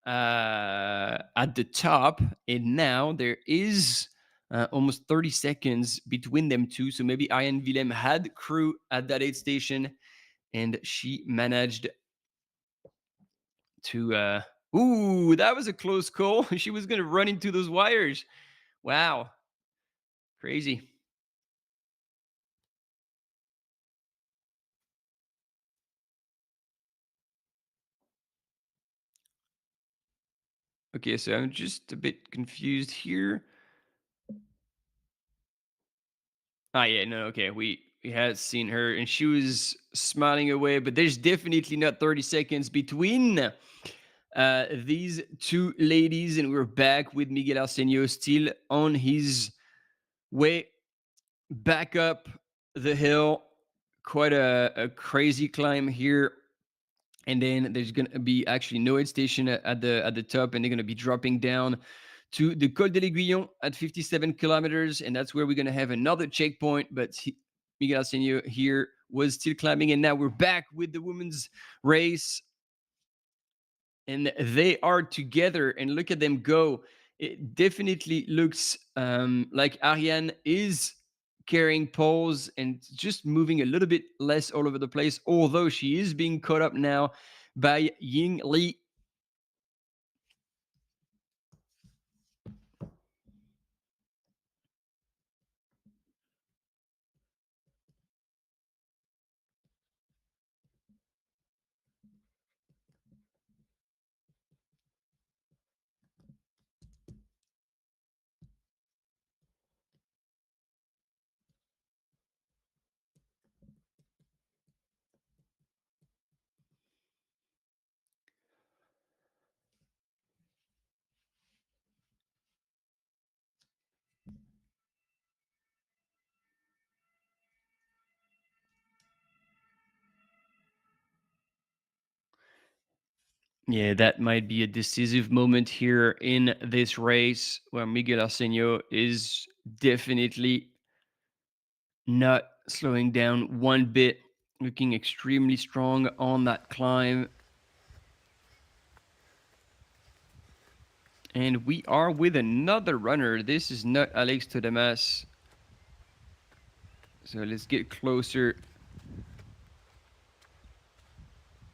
at the top, and now there is almost 30 seconds between them two. So maybe Ariane Willem had crew at that aid station, and she managed to ooh, that was a close call. She was going to run into those wires. Wow. Crazy. Okay, so I'm just a bit confused here. Yeah, no, okay, we had seen her, and she was smiling away, but there's definitely not 30 seconds between these two ladies, and we're back with Miguel Arsenio still on his way back up the hill. Quite a crazy climb here. And then there's going to be actually no aid station at the top, and they're going to be dropping down to the Col de l'Aiguillon at 57 kilometers, and that's where we're going to have another checkpoint. But Miguel Arsenio here was still climbing, and now we're back with the women's race, and they are together, and look at them go. It definitely looks like Ariane is carrying poles and just moving a little bit less all over the place, although she is being caught up now by Ying Li. Yeah, that might be a decisive moment here in this race where Miguel Arsenio is definitely not slowing down one bit, looking extremely strong on that climb. And we are with another runner. This is not Alex Todamas. So let's get closer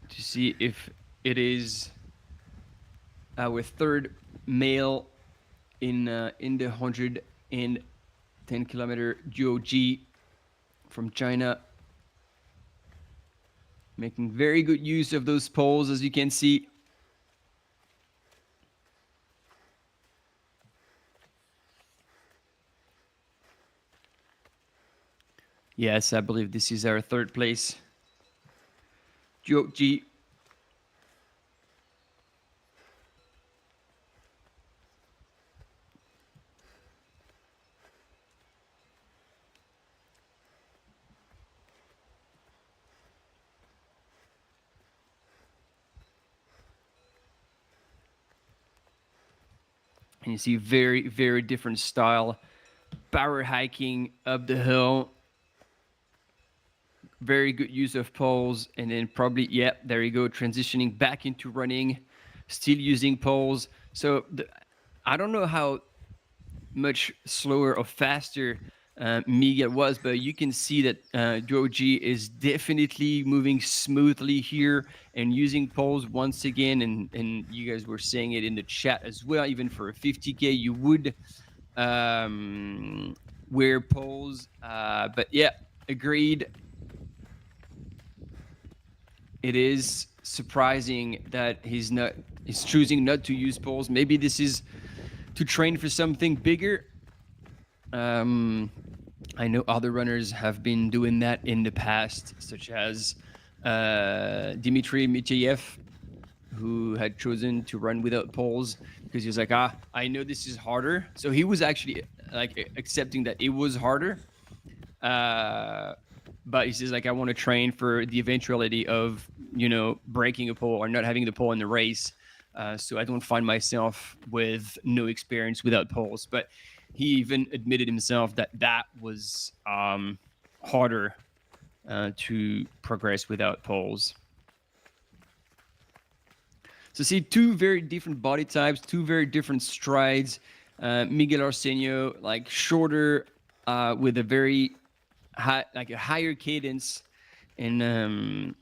to see if it is our third male in the 110 kilometer duo G from China, making very good use of those poles, as you can see. Yes, I believe this is our third place duo G. And you see very, very different style. Power hiking up the hill. Very good use of poles. And then probably, yeah, there you go, transitioning back into running. Still using poles. So I don't know how much slower or faster Miguel was, but you can see that Joji is definitely moving smoothly here and using poles once again. And you guys were saying it in the chat as well. Even for a 50K, you would wear poles. But yeah, agreed. It is surprising that he's choosing not to use poles. Maybe this is to train for something bigger. I know other runners have been doing that in the past, such as Dmitry Mityayev, who had chosen to run without poles because he was like, I know this is harder. So he was actually like accepting that it was harder. But he says, like, I want to train for the eventuality of, breaking a pole or not having the pole in the race. So I don't find myself with no experience without poles. But he even admitted himself that was harder to progress without poles. So see, two very different body types, two very different strides. Miguel Arsenio, like shorter with a very high, like a higher cadence and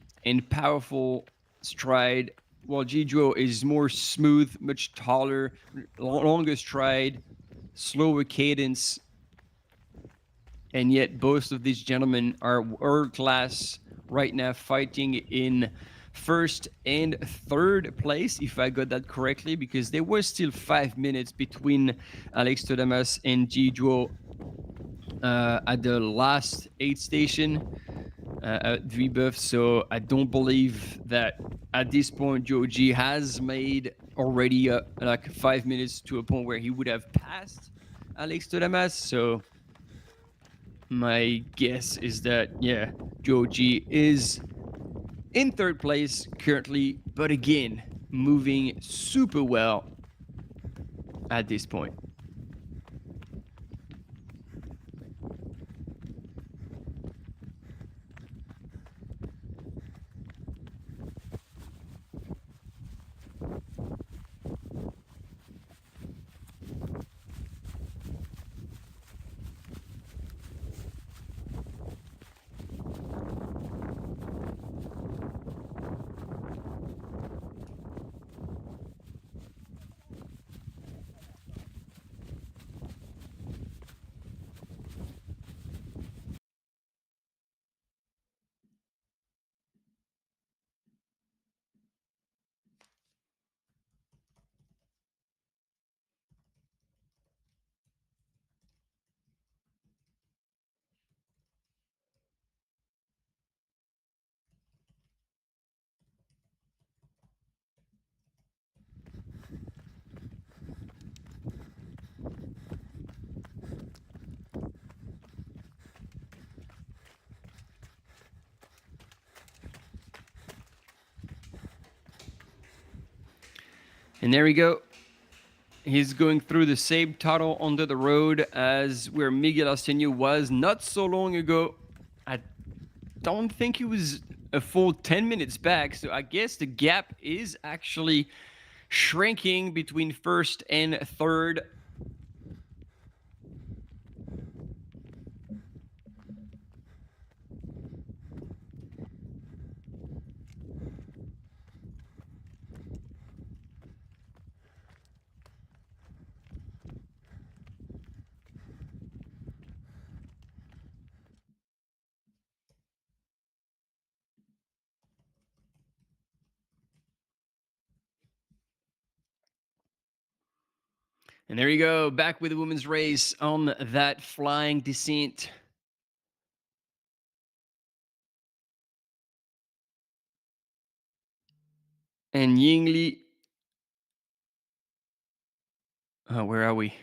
powerful stride, while Gijo is more smooth, much taller, longer stride, slower cadence. And yet both of these gentlemen are world class right now, fighting in first and third place, if I got that correctly, because there was still 5 minutes between Alex Todamas and Gijo at the last aid station at Villebeuf. So I don't believe that at this point Joji has made already like 5 minutes to a point where he would have passed Alex Todamas. So my guess is that, yeah, Joji is in third place currently, but again, moving super well at this point. And there we go. He's going through the same tunnel under the road as where Miguel Arsenio was not so long ago. I don't think he was a full 10 minutes back, so I guess the gap is actually shrinking between first and third. And there you go, back with the women's race on that flying descent. And Yingli, where are we?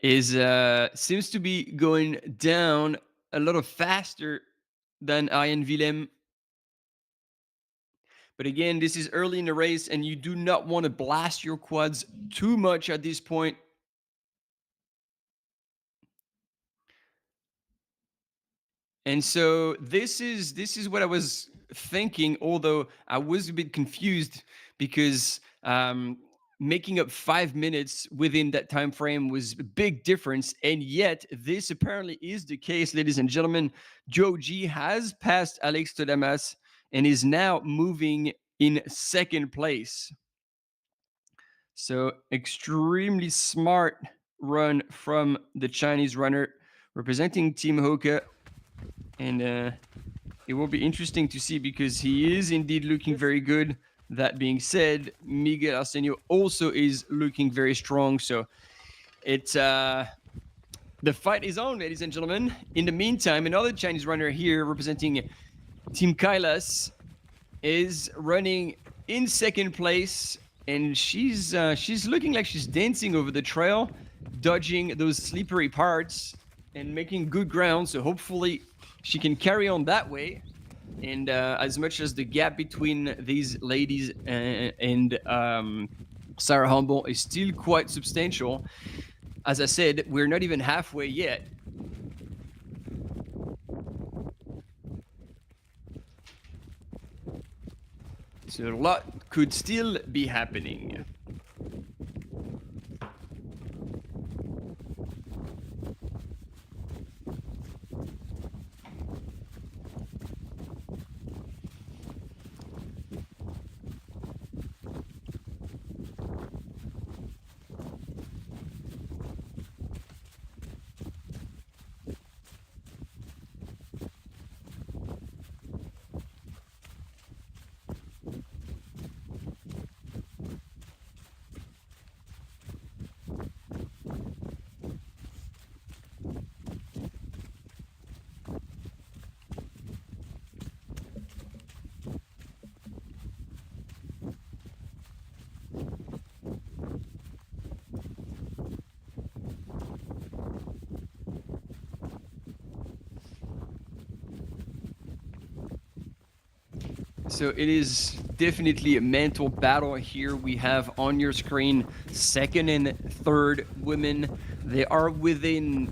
Is seems to be going down a lot faster than Arjen Willem. But again, this is early in the race, and you do not want to blast your quads too much at this point. And so this is what I was thinking, although I was a bit confused because making up 5 minutes within that time frame was a big difference, and yet this apparently is the case, ladies and gentlemen. Joe G has passed Alex Todamas and is now moving in second place. So extremely smart run from the Chinese runner representing Team Hoka. And it will be interesting to see because he is indeed looking very good. That being said, Miguel Arsenio also is looking very strong. So it's the fight is on, ladies and gentlemen. In the meantime, another Chinese runner here representing Team Kailas is running in second place, and she's looking like she's dancing over the trail, dodging those slippery parts and making good ground. So hopefully she can carry on that way. And as much as the gap between these ladies and Sarah Humble is still quite substantial, as I said, we're not even halfway yet. So a lot could still be happening. So it is definitely a mental battle here. We have on your screen second and third women. They are within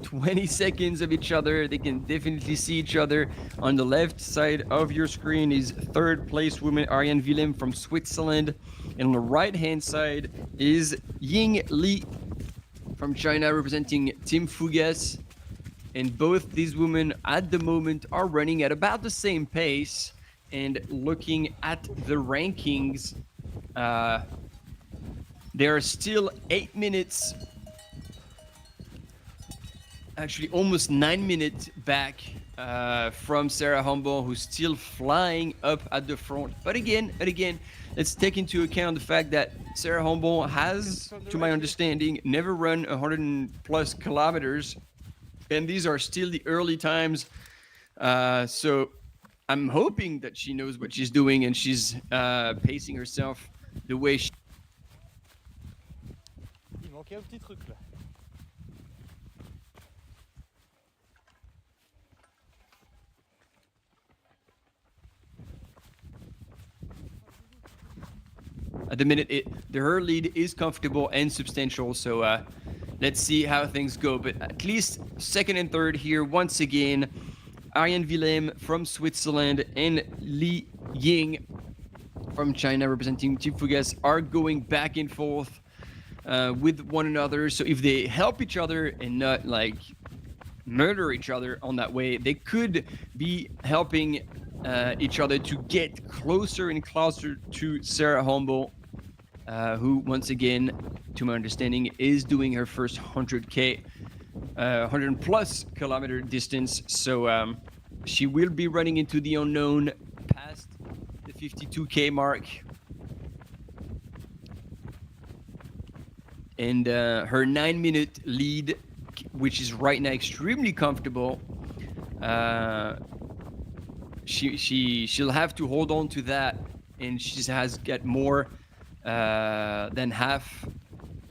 20 seconds of each other. They can definitely see each other. On the left side of your screen is third place woman Ariane Willem from Switzerland. And on the right hand side is Ying Li from China representing Team Fugas. And both these women at the moment are running at about the same pace. And looking at the rankings, there are still 8 minutes, actually almost 9 minutes back from Sarah Humble, who's still flying up at the front. But again, let's take into account the fact that Sarah Humble has, to my understanding, never run 100+ kilometers. And these are still the early times. So I'm hoping that she knows what she's doing and she's pacing herself the way she... Il manquait un petit truc là. At the minute, her lead is comfortable and substantial. So let's see how things go. But at least second and third here, once again, Ariane Willem from Switzerland and Li Ying from China representing Team Fugas are going back and forth with one another. So if they help each other and not like murder each other on that way, they could be helping each other to get closer and closer to Sarah Humble, who once again, to my understanding, is doing her first 100K, 100+ kilometer distance. So she will be running into the unknown past the 52K mark. And her 9-minute lead, which is right now extremely comfortable, she'll have to hold on to that, and she has got more than half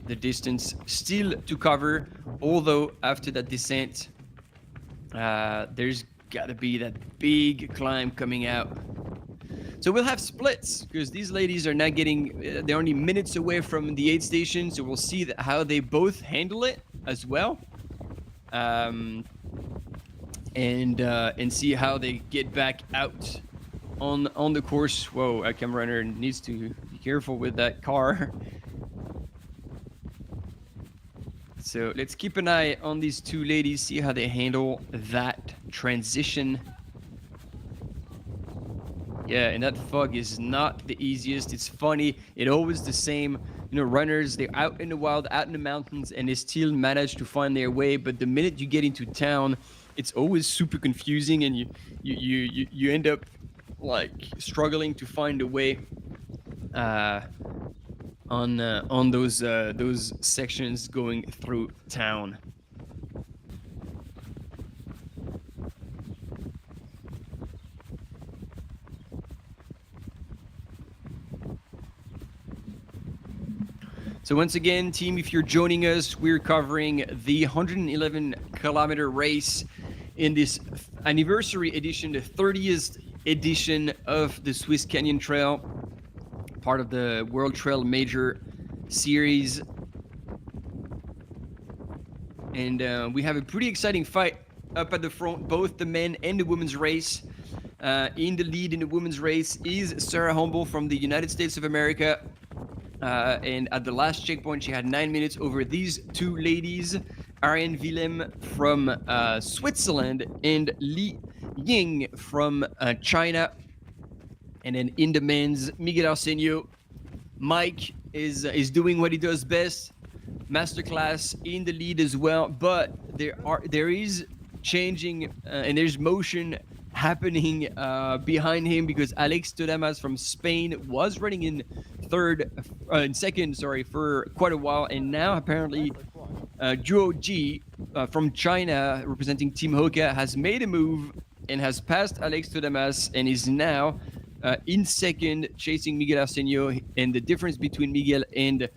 the distance still to cover. Although after that descent, there's got to be that big climb coming out. So we'll have splits because these ladies are not getting, they're only minutes away from the aid station. So we'll see how they both handle it as well. And see how they get back out on the course. Whoa, a camera runner needs to be careful with that car. So let's keep an eye on these two ladies, see how they handle that transition. Yeah, and that fog is not the easiest. It's funny. It's always the same. You know, runners, they're out in the wild, out in the mountains, and they still manage to find their way. But the minute you get into town, it's always super confusing, and you end up like struggling to find a way on those sections going through town. So once again, team, if you're joining us, we're covering the 111-kilometer race in this anniversary edition, the 30th edition of the Swiss Canyon Trail, part of the World Trail Major Series. And we have a pretty exciting fight up at the front, both the men and the women's race. In the lead in the women's race is Sarah Humble from the United States of America. And at the last checkpoint, she had 9 minutes over these two ladies, Ariane Willem from Switzerland and Li Ying from China. And then in the men's, Miguel Arsenio. Mike is doing what he does best, masterclass in the lead as well. But there is changing and there's motion happening behind him, because Alex Todamas from Spain was running in second, for quite a while, and now apparently Zhuo Ji from China, representing Team Hoka, has made a move and has passed Alex Todamas and is now in second, chasing Miguel Arsenio. And the difference between Miguel and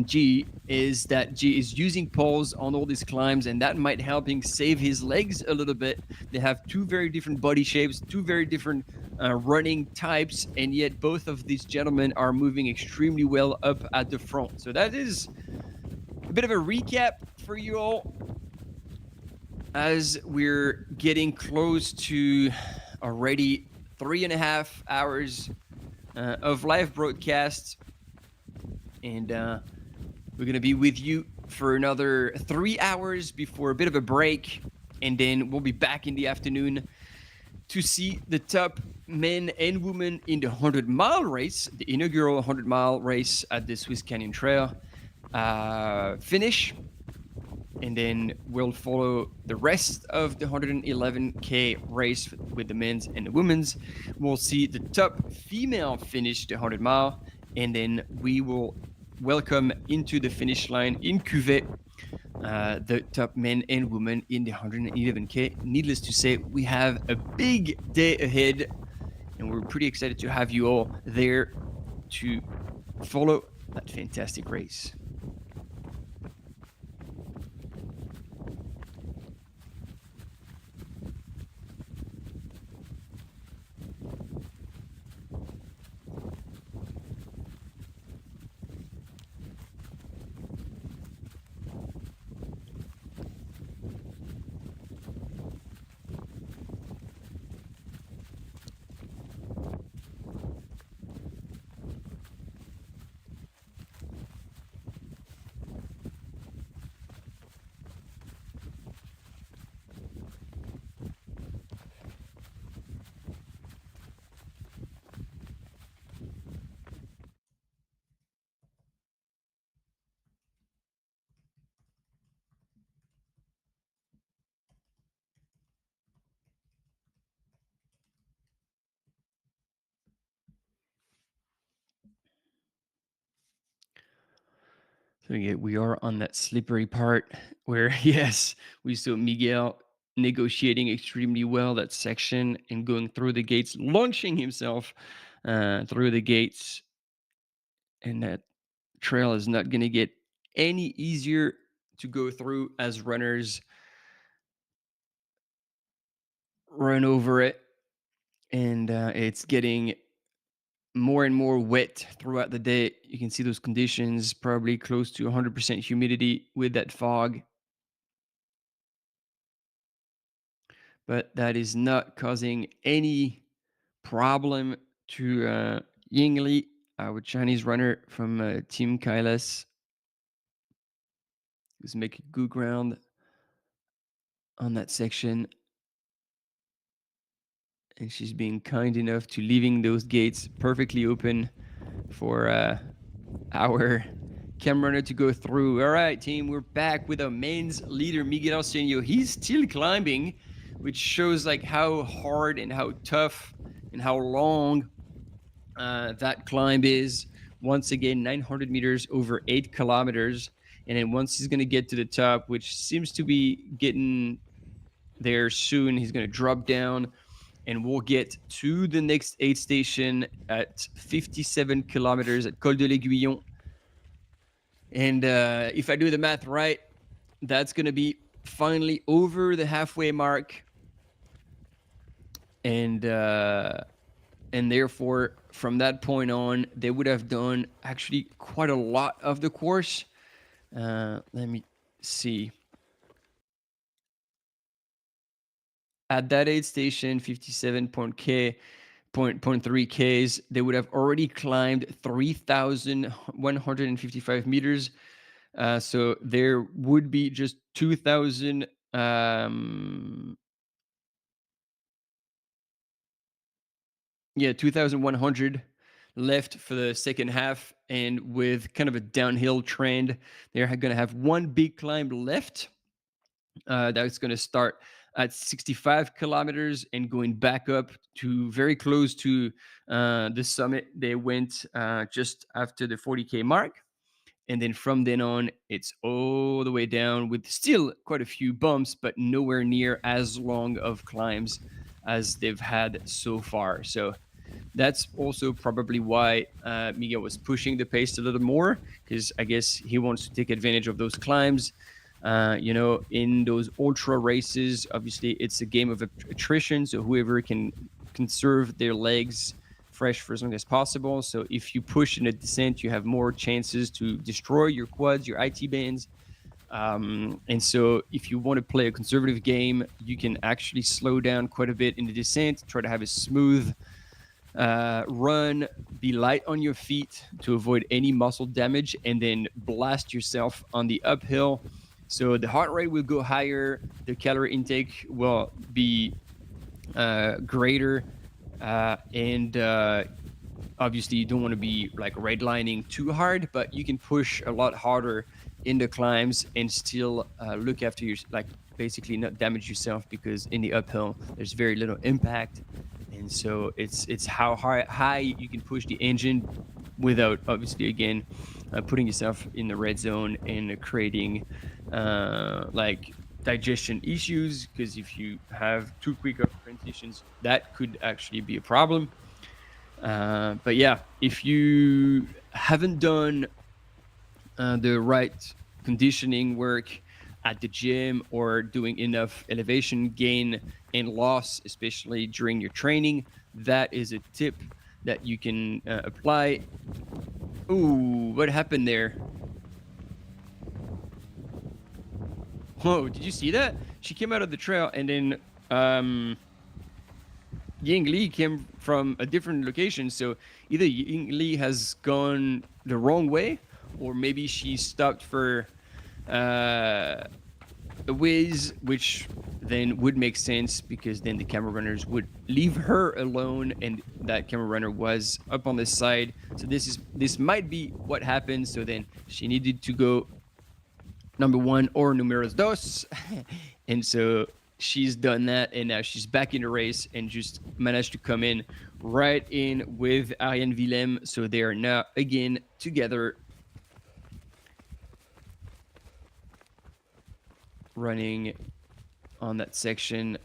G is that G is using poles on all these climbs, and that might help him save his legs a little bit. They have two very different body shapes, two very different running types, and yet both of these gentlemen are moving extremely well up at the front. So that is a bit of a recap for you all as we're getting close to already 3.5 hours of live broadcast. And we're going to be with you for another 3 hours before a bit of a break. And then we'll be back in the afternoon to see the top men and women in the 100-mile race, the inaugural 100-mile race at the Swiss Canyon Trail, finish. And then we'll follow the rest of the 111K race with the men's and the women's. We'll see the top female finish the 100-mile. And then we will welcome into the finish line in Cuvée the top men and women in the 111K. Needless to say, we have a big day ahead, and we're pretty excited to have you all there to follow that fantastic race. So we are on that slippery part where, yes, we saw Miguel negotiating extremely well that section and going through the gates, launching himself through the gates. And that trail is not going to get any easier to go through as runners run over it. and it's getting more and more wet throughout the day. You can see those conditions, probably close to 100% humidity with that fog. But that is not causing any problem to Yingli, our Chinese runner from Team Kailas, who's making good ground on that section. And she's being kind enough to leaving those gates perfectly open for our cam runner to go through. All right, team, we're back with our men's leader, Miguel Arsenio. He's still climbing, which shows like how hard and how tough and how long that climb is. Once again, 900 meters over 8 kilometers. And then once he's going to get to the top, which seems to be getting there soon, he's going to drop down and we'll get to the next aid station at 57 kilometers at Col de l'Aiguillon. And if I do the math right, that's going to be finally over the halfway mark. And therefore, from that point on, they would have done actually quite a lot of the course. Let me see. At that aid station, 57.3 Ks, they would have already climbed 3,155 meters. So there would be just 2,000 2,100 left for the second half. And with kind of a downhill trend, they're going to have one big climb left. That's going to start at 65 kilometers and going back up to very close to the summit. They went just after the 40K mark. And then from then on, it's all the way down with still quite a few bumps, but nowhere near as long of climbs as they've had so far. So that's also probably why Miguel was pushing the pace a little more, because I guess he wants to take advantage of those climbs. In those ultra races, obviously it's a game of attrition. So whoever can conserve their legs fresh for as long as possible. So if you push in a descent, you have more chances to destroy your quads, your IT bands. And so if you want to play a conservative game, you can actually slow down quite a bit in the descent, try to have a smooth run, be light on your feet to avoid any muscle damage, and then blast yourself on the uphill. So the heart rate will go higher, the calorie intake will be greater, and obviously you don't want to be like redlining too hard, but you can push a lot harder in the climbs and still look after your, like basically not damage yourself, because in the uphill there's very little impact. And so it's how high you can push the engine without obviously again putting yourself in the red zone and creating like digestion issues, because if you have too quick of transitions, that could actually be a problem. But yeah, if you haven't done the right conditioning work at the gym or doing enough elevation gain and loss, especially during your training, that is a tip that you can apply. Ooh, what happened there? Whoa, did you see that? She came out of the trail and then Ying Li came from a different location. So either Ying Li has gone the wrong way, or maybe she stopped for a whiz, which then would make sense, because then the camera runners would leave her alone, and that camera runner was up on the side. So this might be what happened. So then she needed to go number one or numeros dos. And so she's done that, and now she's back in the race and just managed to come in right in with Ariane Willem. So they are now again together, running on that section,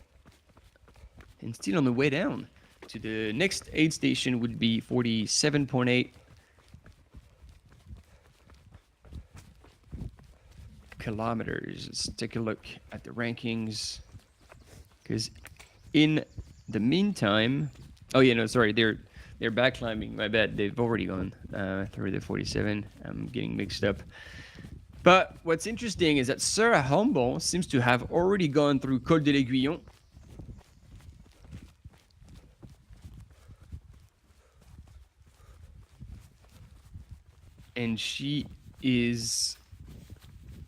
and still on the way down to the next aid station would be 47.8 kilometers. Let's take a look at the rankings, because in the meantime, Oh yeah, no, sorry, they're back climbing. My bad, they've already gone through the 47. I'm getting mixed up. But what's interesting is that Sarah Humble seems to have already gone through Col de l'Aiguillon. And she is,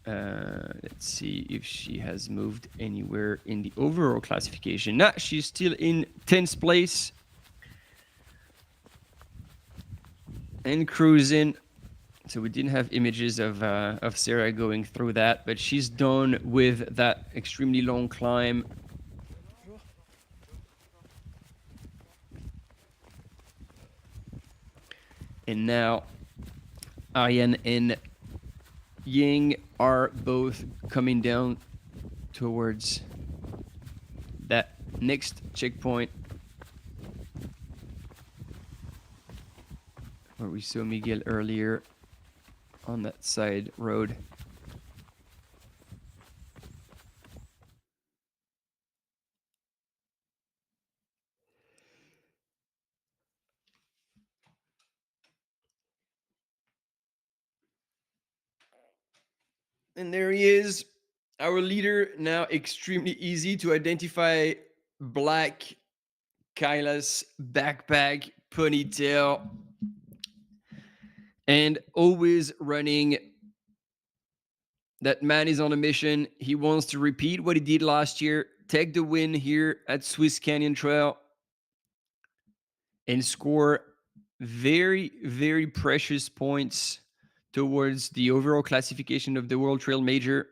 let's see if she has moved anywhere in the overall classification. Nah, she's still in 10th place. And cruising. So we didn't have images of Sarah going through that, but she's done with that extremely long climb. And now Ariane and Ying are both coming down towards that next checkpoint where we saw Miguel earlier on that side road. And there he is, our leader, now extremely easy to identify. Black Kailas backpack, ponytail, and always running. That man is on a mission. He wants to repeat what he did last year, take the win here at Swiss Canyon Trail, and score very, very precious points towards the overall classification of the World Trail Major.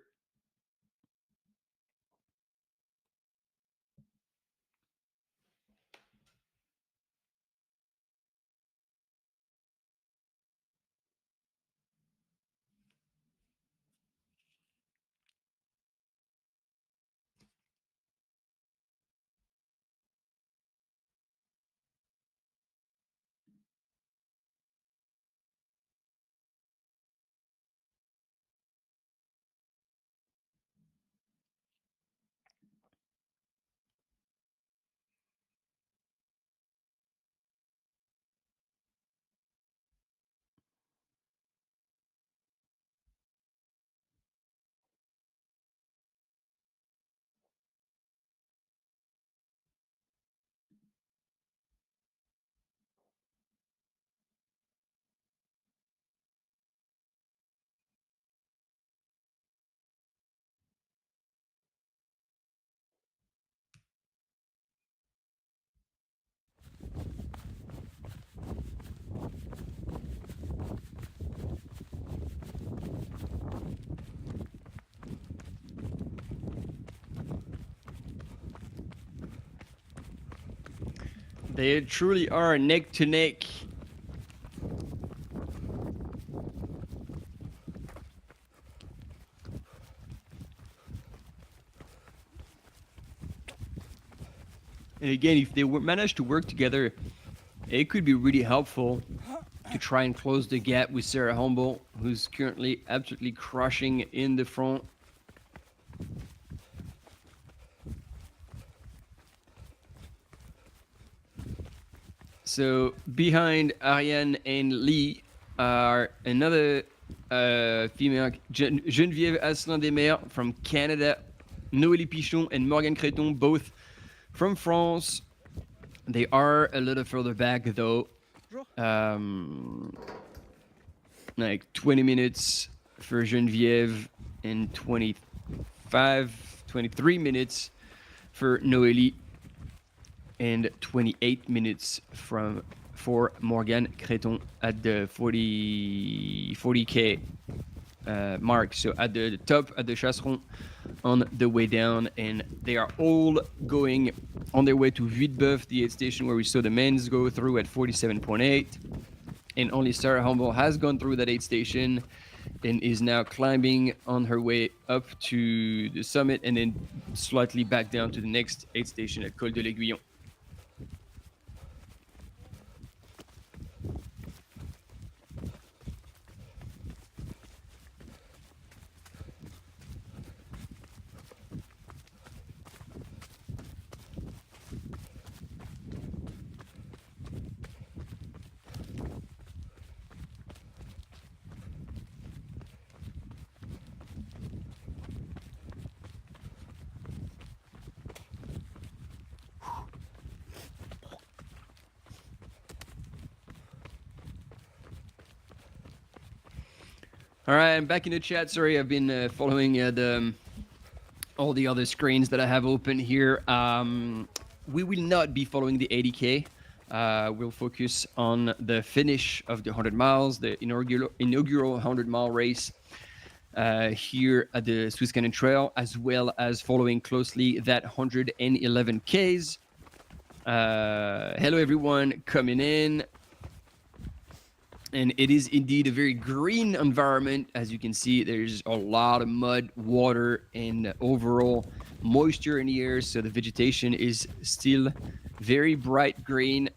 They truly are neck to neck. And again, if they manage to work together, it could be really helpful to try and close the gap with Sarah Humble, who's currently absolutely crushing in the front. So behind Ariane and Lee are another female, Geneviève Asselin-Desmers from Canada, Noélie Pichon and Morgane Créton, both from France. They are a little further back though. Like 20 minutes for Geneviève and 23 minutes for Noélie, and 28 minutes for Morgane Créton at the 40K mark. So at the top, at the Chasseron, on the way down, and they are all going on their way to Vuiteboeuf, the aid station where we saw the men's go through at 47.8. And only Sarah Humble has gone through that aid station and is now climbing on her way up to the summit and then slightly back down to the next aid station at Col de l'Aiguillon. All right, I'm back in the chat. Sorry, I've been following all the other screens that I have open here. We will not be following the 80K. We'll focus on the finish of the 100 miles, the inaugural 100-mile race here at the Swiss Canyon Trail, as well as following closely that 111 Ks. Hello, everyone coming in. And it is indeed a very green environment. As you can see, there's a lot of mud, water, and overall moisture in the air. So the vegetation is still very bright green.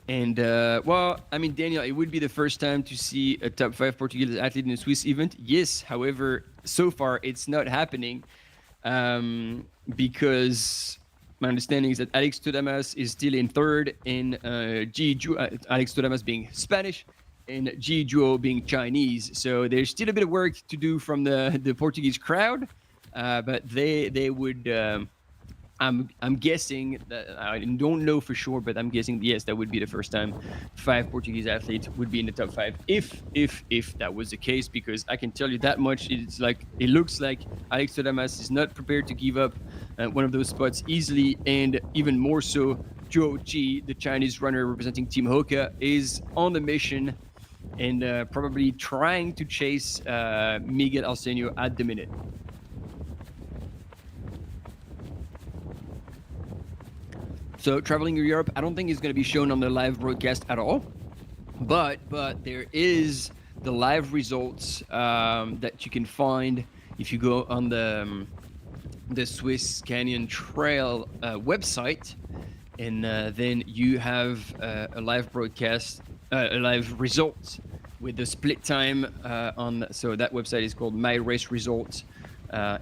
And, well, I mean, Daniel, it would be the first time to see a top 5 Portuguese athlete in a Swiss event. Yes, however, so far it's not happening because my understanding is that Alex Todamas is still in third, and Alex Todamas being Spanish, and Ji Zhuo being Chinese. So there's still a bit of work to do from the Portuguese crowd, but they would. I'm guessing that I don't know for sure, but I'm guessing yes, that would be the first time 5 Portuguese athletes would be in the top 5 if that was the case, because I can tell you that much. It looks like Alex Todamas is not prepared to give up one of those spots easily, and even more so, Zhuo Qi, the Chinese runner representing Team Hoka, is on the mission and probably trying to chase Miguel Arsenio at the minute. So traveling in Europe, I don't think is going to be shown on the live broadcast at all, but there is the live results that you can find if you go on the Swiss Canyon Trail website, and then you have a live broadcast, a live results with the split time on. So that website is called My Race Results.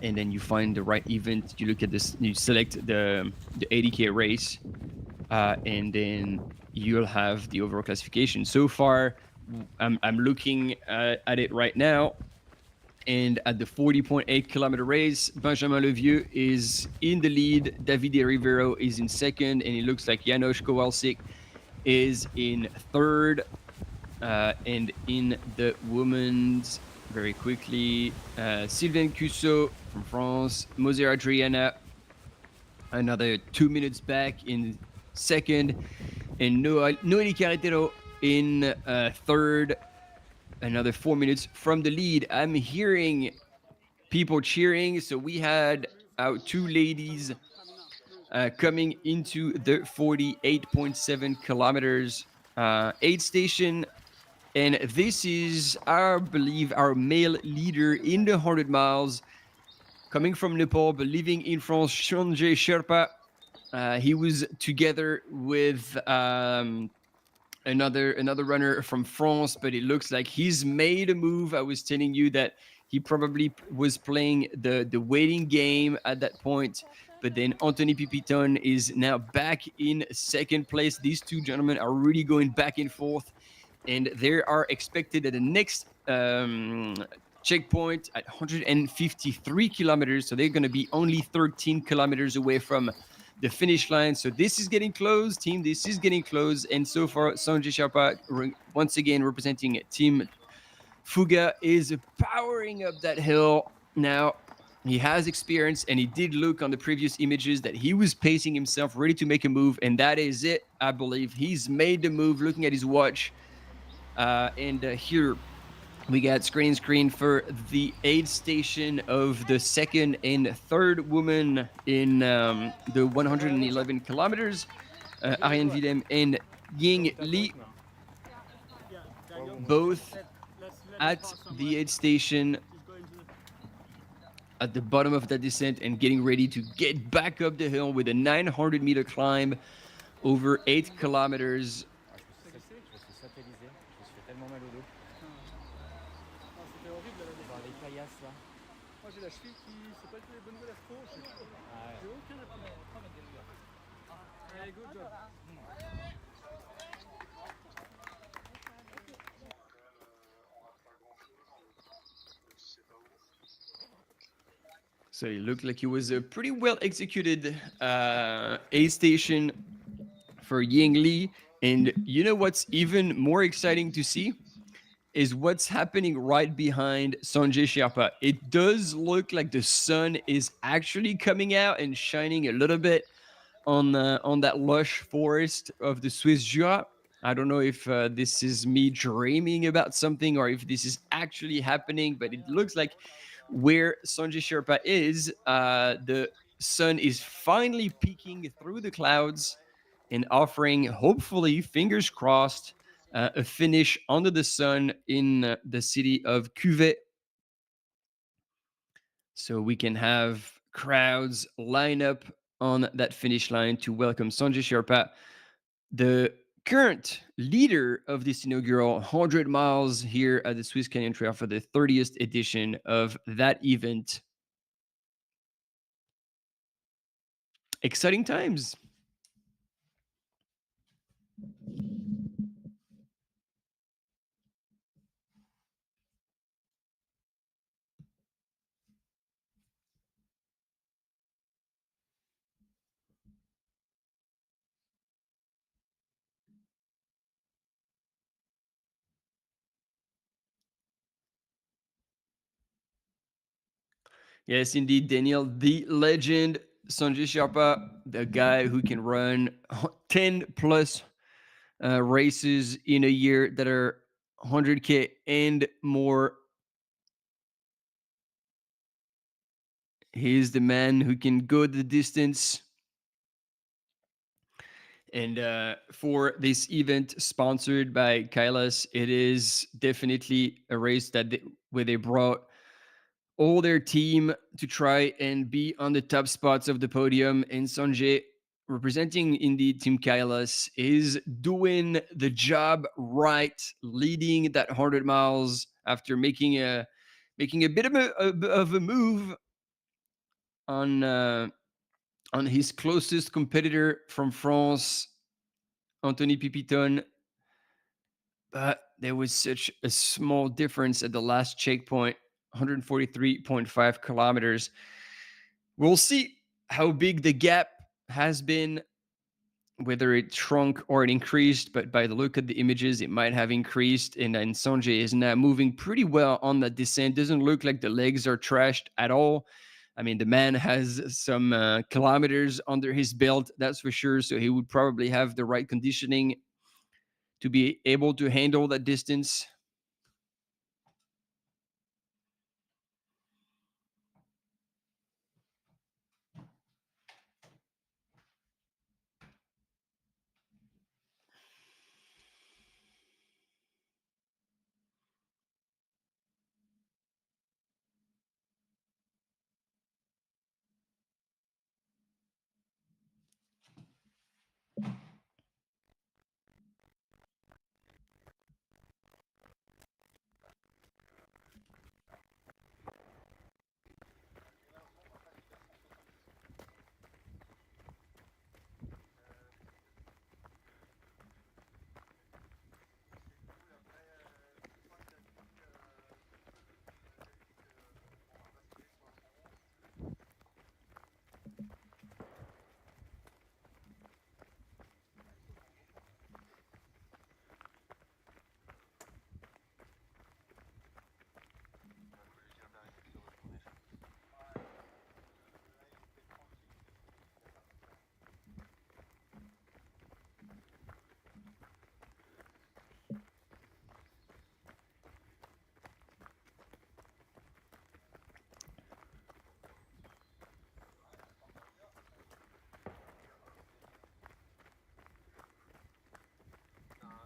And then you find the right event. You look at this. You select the 80K race, and then you'll have the overall classification. So far, I'm looking at it right now, and at the 40.8 kilometer race, Benjamin Levieux is in the lead. Davide Rivero is in second, and it looks like Janos Kowalczyk is in third. And in the women's, very quickly, Sylvain Cussot from France, Moser Adriana, another 2 minutes back in second, and Noélie Carretero in third, another 4 minutes from the lead. I'm hearing people cheering, so we had our 2 ladies coming into the 48.7 kilometers aid station. And this is, I believe, our male leader in the 100 miles, coming from Nepal, but living in France, Sanjay Sherpa. He was together with another runner from France, but it looks like he's made a move. I was telling you that he probably was playing the waiting game at that point. But then Anthony Pipiton is now back in second place. These 2 gentlemen are really going back and forth. And they are expected at the next checkpoint at 153 kilometers. So they're going to be only 13 kilometers away from the finish line. So this is getting close, team. This is getting close. And so far, Sanjay Sherpa, once again representing Team Fuga, is powering up that hill. Now, he has experience, and he did look on the previous images that he was pacing himself, ready to make a move. And that is it, I believe. He's made the move, looking at his watch. And here we got screen for the aid station of the second and third woman in the 111 kilometers, Ariane Willem and Ying Li, both at the aid station at the bottom of that descent and getting ready to get back up the hill with a 900-meter climb over 8 kilometers. J'ai la cheville qui c'est pas les bonnes nouvelles afro, j'ai aucun appui. Allez, good job. So it looked like it was a pretty well executed aid station for Ying Li. And you know what's even more exciting to see is what's happening right behind Sanjay Sherpa. It does look like the sun is actually coming out and shining a little bit on that lush forest of the Swiss Jura. I don't know if this is me dreaming about something or if this is actually happening, but it looks like where Sanjay Sherpa is, the sun is finally peeking through the clouds and offering, hopefully, fingers crossed, a finish under the sun in the city of Cuvée. So we can have crowds line up on that finish line to welcome Sanjay Sherpa, the current leader of this inaugural 100 miles here at the Swiss Canyon Trail for the 30th edition of that event. Exciting times. Yes, indeed, Daniel, the legend, Sanjay Sherpa, the guy who can run 10 plus races in a year that are 100K and more. He's the man who can go the distance. And for this event sponsored by Kailas, it is definitely a race where they brought all their team to try and be on the top spots of the podium. And Sanjay, representing indeed Team Kailas, is doing the job right, leading that 100 miles after making a bit of a move on his closest competitor from France, Anthony Pipiton. But there was such a small difference at the last checkpoint, 143.5 kilometers. We'll see how big the gap has been, whether it shrunk or it increased. But by the look of the images, it might have increased. And Sanjay is now moving pretty well on that descent. Doesn't look like the legs are trashed at all. I mean, the man has some kilometers under his belt, that's for sure. So he would probably have the right conditioning to be able to handle that distance.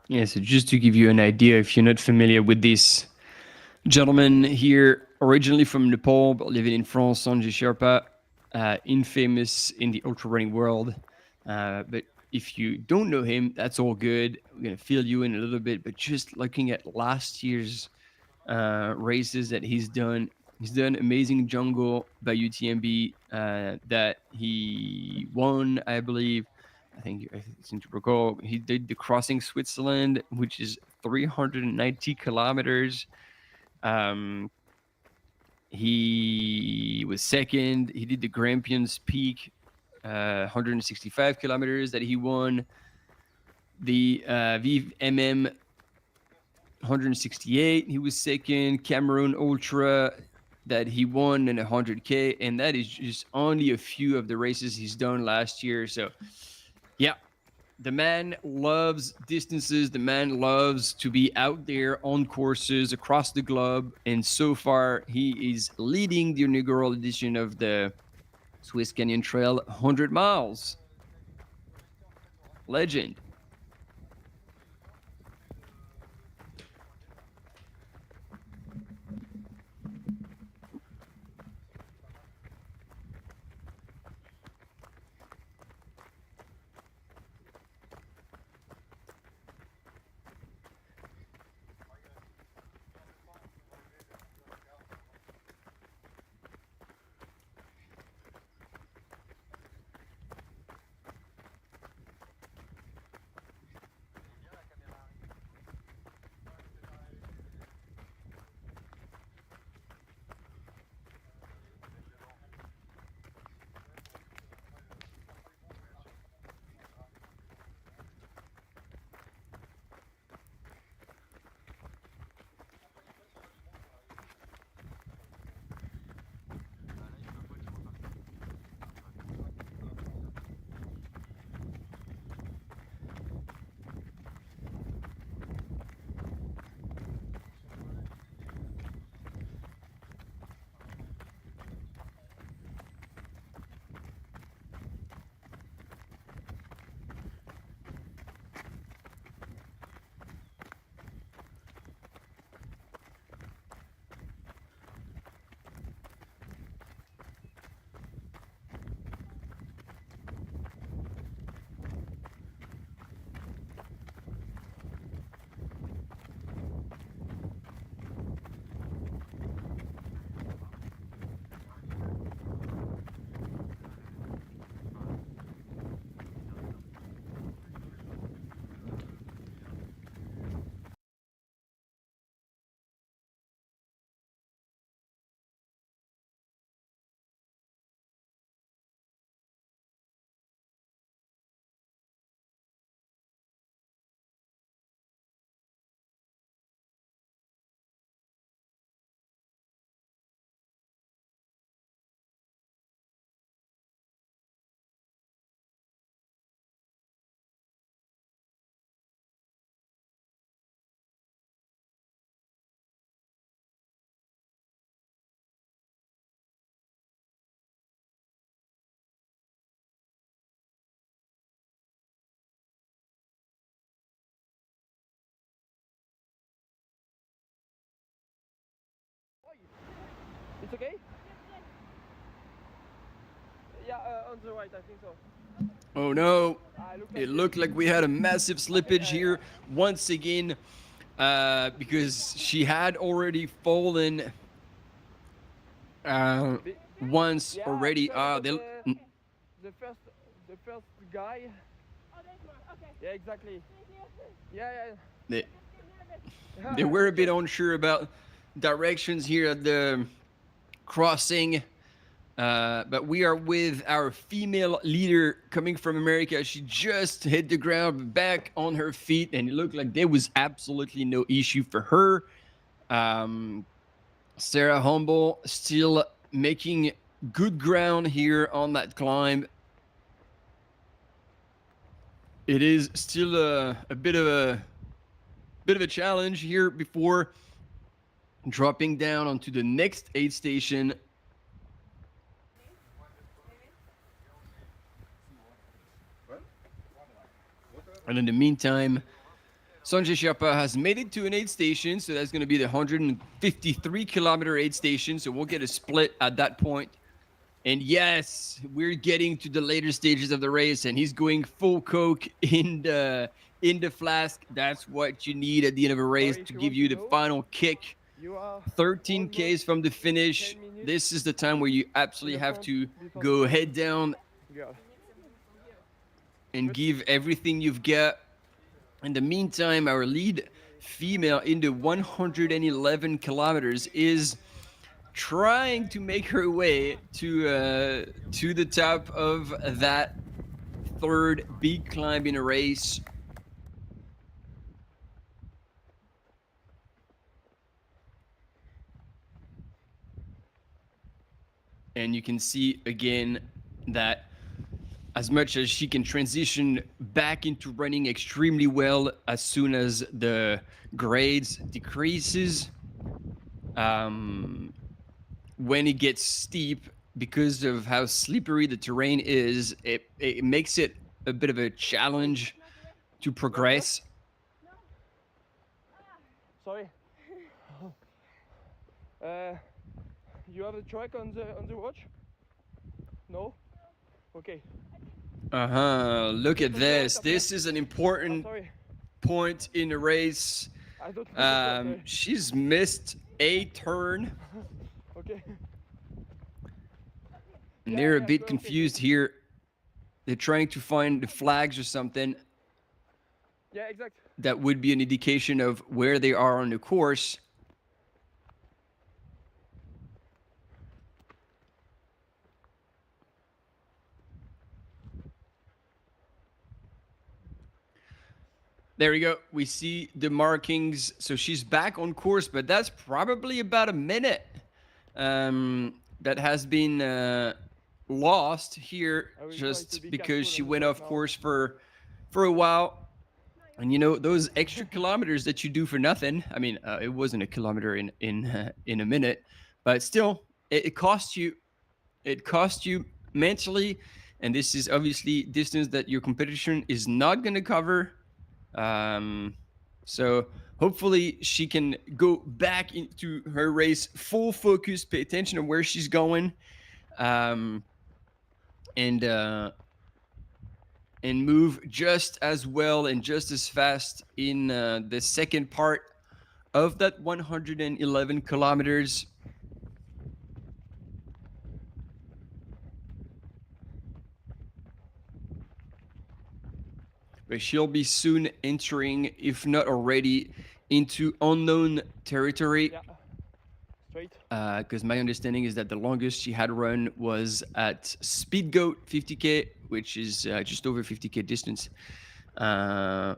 Yeah, so just to give you an idea, if you're not familiar with this gentleman here, originally from Nepal, but living in France, Sanjay Sherpa, infamous in the ultra running world. But if you don't know him, that's all good. We're going to fill you in a little bit, but just looking at last year's races that he's done Amazing Jungle by UTMB that he won, I believe. I seem to recall he did the Crossing Switzerland, which is 390 kilometers. He was second. He did the Grampians Peak, 165 kilometers that he won. the Vive MM 168. He was second. Cameroon Ultra that he won in 100K, and that is just only a few of the races he's done last year. So, yeah, the man loves distances. The man loves to be out there on courses across the globe. And so far, he is leading the inaugural edition of the Swiss Canyon Trail 100 miles. Legend. It's okay? Yeah, on the right, I think so. Oh no, it looked like we had a massive slippage here once again because she had already fallen once already. The first guy. Yeah, exactly. Yeah. They were a bit unsure about directions here at the crossing. But we are with our female leader coming from America. She just hit the ground back on her feet, and it looked like there was absolutely no issue for her. Sarah Humble still making good ground here on that climb. It is still a bit of a challenge here before dropping down onto the next aid station. And in the meantime, Sanjay Sherpa has made it to an aid station, so that's going to be the 153-kilometer aid station, so we'll get a split at that point. And yes, we're getting to the later stages of the race, and he's going full Coke in the flask. That's what you need at the end of a race to give you the final kick. 13 Ks from the finish. This is the time where you absolutely have to go head down and give everything you've got. In the meantime, our lead female in the 111 kilometers is trying to make her way to the top of that third big climb in a race. And you can see again that as much as she can transition back into running extremely well as soon as the grades decreases, when it gets steep, because of how slippery the terrain is, it makes it a bit of a challenge to progress. Sorry. You have a track on the watch? No? Okay. Look at this. This is an important point in the race. She's missed a turn. Okay. And they're a bit confused here. They're trying to find the flags or something. Yeah, exact. That would be an indication of where they are on the course. There we go. We see the markings. So she's back on course, but that's probably about a minute that has been lost here just because she went off course for a while. And you know, those extra kilometers that you do for nothing. I mean, it wasn't a kilometer in a minute, but still, it costs you. It costs you mentally, and this is obviously distance that your competition is not going to cover. So hopefully she can go back into her race, full focus, pay attention to where she's going, and move just as well and just as fast in the second part of that 111 kilometers. But she'll be soon entering, if not already, into unknown territory. Yeah. Straight. Because my understanding is that the longest she had run was at Speedgoat 50K, which is just over 50K distance,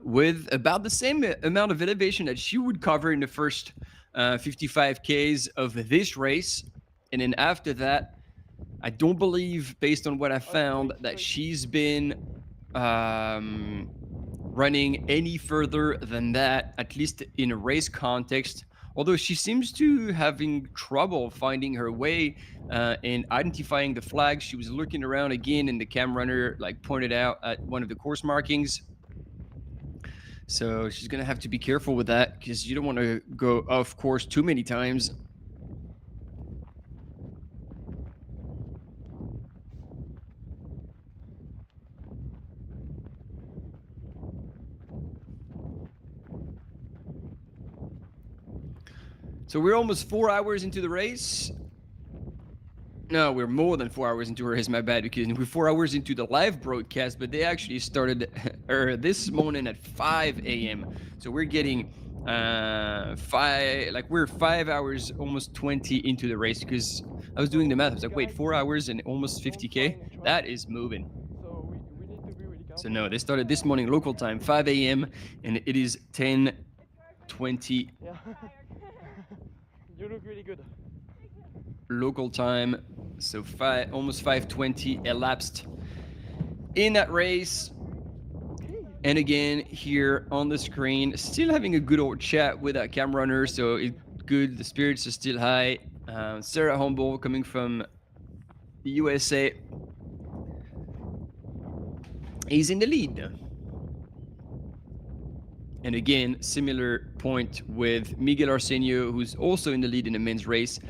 with about the same amount of elevation that she would cover in the first 55Ks of this race. And then after that, I don't believe, based on what I found, that she's been running any further than that, at least in a race context. Although she seems to having trouble finding her way and identifying the flags. She was looking around again, and the cam runner pointed out at one of the course markings. So she's gonna have to be careful with that, because you don't want to go off course too many times. So we're almost 4 hours into the race. No, we're more than 4 hours into the race, my bad, because we're 4 hours into the live broadcast, but they actually started this morning at 5 a.m. So we're getting we're 5 hours, almost 20 into the race, because I was doing the math. I was like, wait, 4 hours and almost 50K? That is moving. So no, they started this morning local time, 5 a.m., and it is 10:20. Yeah. You look really good. Local time, so almost 5:20 elapsed in that race. And again, here on the screen, still having a good old chat with that cam runner, so it's good. The spirits are still high. Sarah Humble, coming from the USA, is in the lead. And again, similar point with Miguel Arsenio, who's also in the lead in the men's race.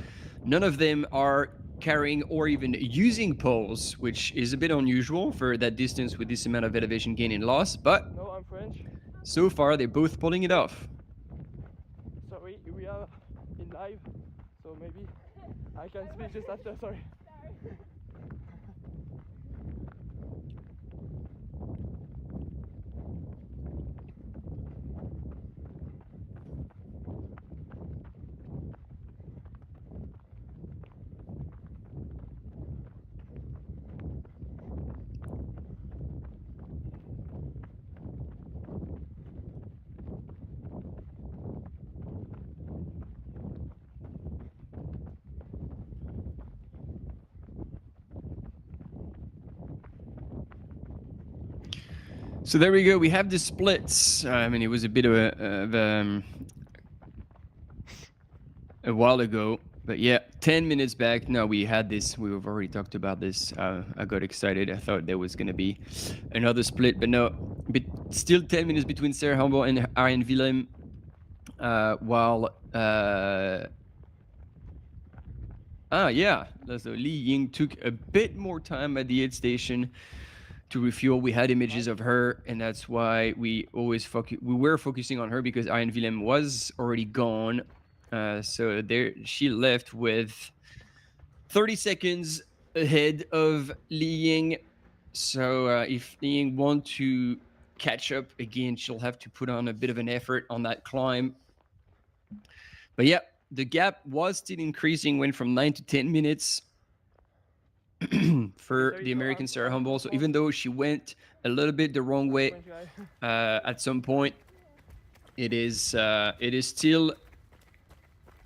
None of them are carrying or even using poles, which is a bit unusual for that distance with this amount of elevation gain and loss. But No, I'm French. So far, they're both pulling it off. Sorry, we are in live, so maybe I can speak just after, sorry. So there we go. We have the splits. I mean, it was a bit of a while ago, but yeah, 10 minutes back. No, we had this. We've already talked about this. I got excited. I thought there was going to be another split, but no. But still 10 minutes between Sarah Humble and Arjen Willem. While so Li Ying took a bit more time at the aid station to refuel. We had images of her, and that's why we always were focusing on her, because Arjen Willem was already gone. So there she left with 30 seconds ahead of Li Ying. So if Li Ying wants to catch up again, she'll have to put on a bit of an effort on that climb. But yeah, the gap was still increasing, went from 9 to 10 minutes for the American Sarah Humble. So even though she went a little bit the wrong way at some point, it is still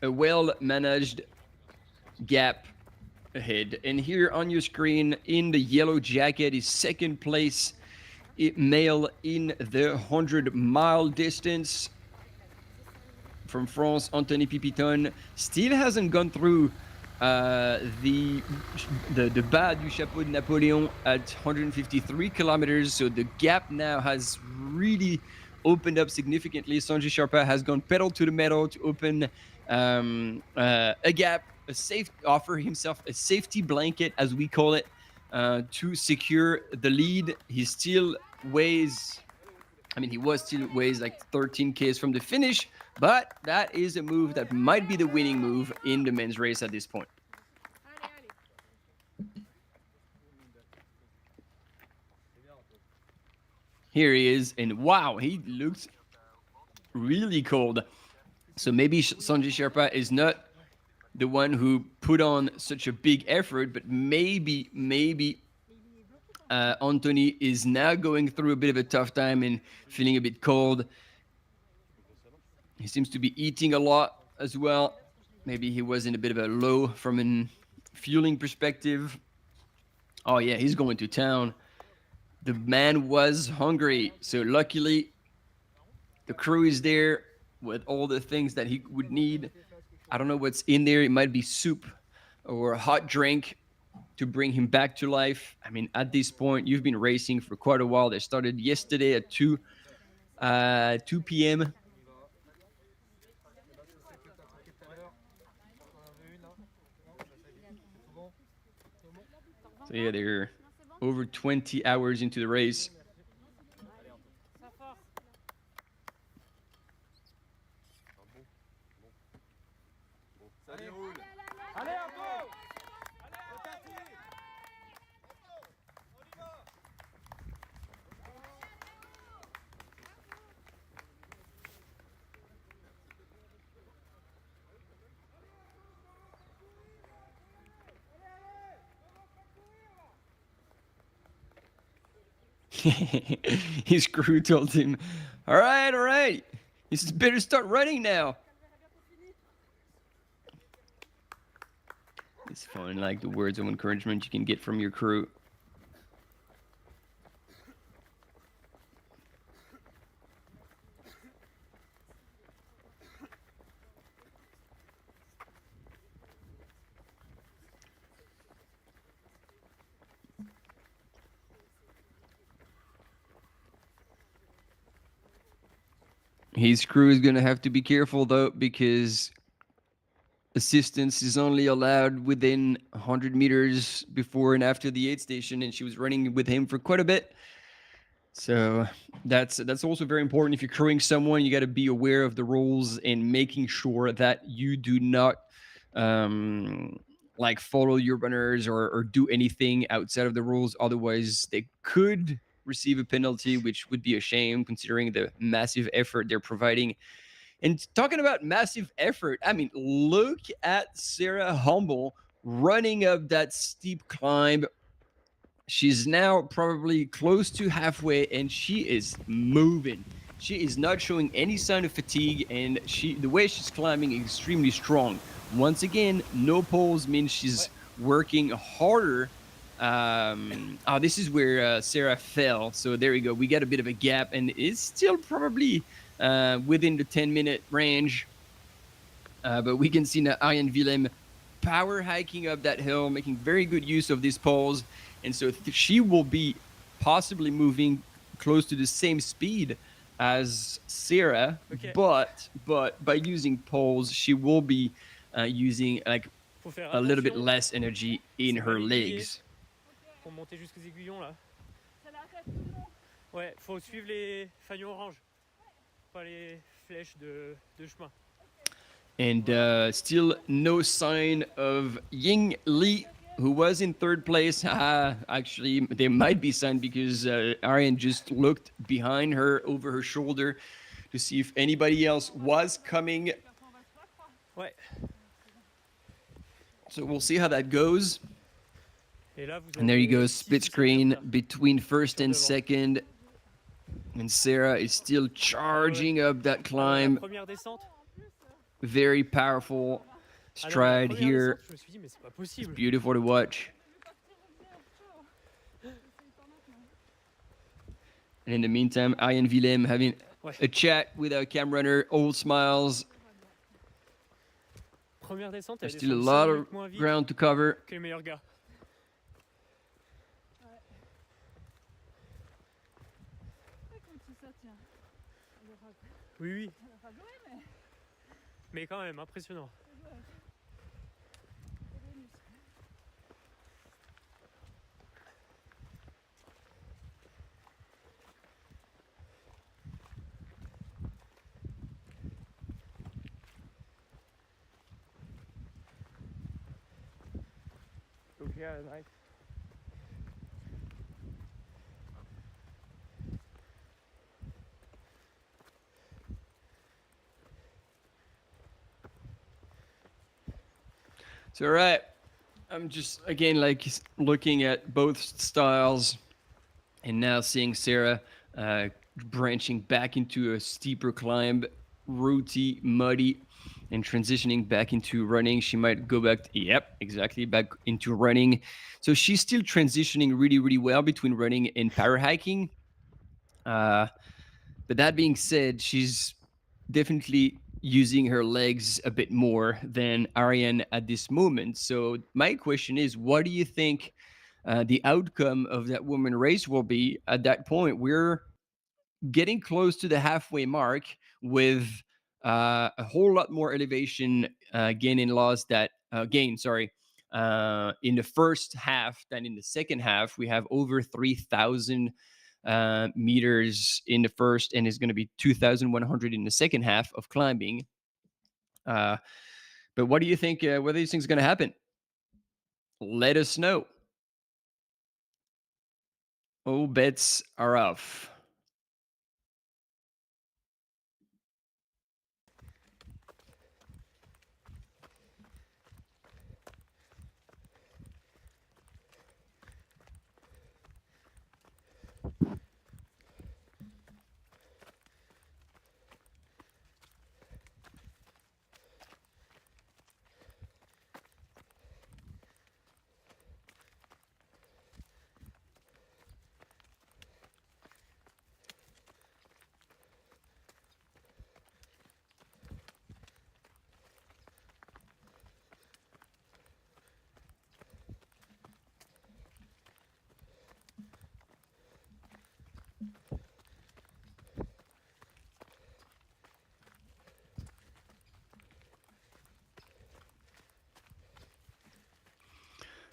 a well-managed gap ahead. And here on your screen, in the yellow jacket, is second place male in the 100-mile distance from France, Anthony Pipiton. Still hasn't gone through the bas du chapeau de Napoléon at 153 kilometers. So the gap now has really opened up significantly. Sanjay Sharpa has gone pedal to the metal to open a gap, offer himself a safety blanket, as we call it, to secure the lead. He was still weighs like 13 Ks from the finish, but that is a move that might be the winning move in the men's race at this point. Here he is, and wow, he looks really cold. So maybe Sanjay Sherpa is not the one who put on such a big effort, but maybe Anthony is now going through a bit of a tough time and feeling a bit cold. He seems to be eating a lot as well. Maybe he was in a bit of a low from a fueling perspective. Oh yeah, he's going to town. The man was hungry, so luckily the crew is there with all the things that he would need. I don't know what's in there. It might be soup or a hot drink to bring him back to life. I mean, at this point, you've been racing for quite a while. They started yesterday at 2 p.m. So yeah, they're over 20 hours into the race. His crew told him, all right, you better start running now. It's fun, like the words of encouragement you can get from your crew. His crew is going to have to be careful, though, because assistance is only allowed within 100 meters before and after the aid station, and she was running with him for quite a bit. So that's also very important. If you're crewing someone, you got to be aware of the rules and making sure that you do not follow your runners or do anything outside of the rules. Otherwise, they could receive a penalty, which would be a shame considering the massive effort they're providing. And talking about massive effort, I mean, look at Sarah Humble running up that steep climb. She's now probably close to halfway, and she is moving. She is not showing any sign of fatigue, and the way she's climbing is extremely strong. Once again, no poles means she's working harder This is where Sarah fell. So there we go. We got a bit of a gap, and it's still probably within the 10-minute range. But we can see now Arjen Willem power hiking up that hill, making very good use of these poles. And so she will be possibly moving close to the same speed as Sarah, but by using poles, she will be using like a little bit less energy in her legs. Pour monter jusqu'aux aiguillons là. Ouais, faut suivre les fanions oranges, pas les flèches de chemin. And still no sign of Ying Li, who was in third place. Actually, there might be sign because Arjen just looked behind her, over her shoulder, to see if anybody else was coming. Ouais. So we'll see how that goes. And there you go, split screen between first and second. And Sarah is still charging up that climb. Very powerful stride here. It's beautiful to watch. And in the meantime, Arjen Willem having a chat with our cam runner, all smiles. There's still a lot of ground to cover. Oui, oui. Mais quand même, impressionnant. Okay, nice. So, all right, I'm just, again, like looking at both styles and now seeing Sarah branching back into a steeper climb, rooty, muddy, and transitioning back into running. She might go back, back into running. So she's still transitioning really, really well between running and power hiking. But that being said, she's definitely using her legs a bit more than Arjen at this moment. So my question is, what do you think the outcome of that woman race will be at that point? We're getting close to the halfway mark with a whole lot more elevation gain and loss in the first half than in the second half. We have over 3,000 meters in the first, and it's going to be 2,100 in the second half of climbing. But what do you think, whether these things are going to happen? Let us know. All bets are off.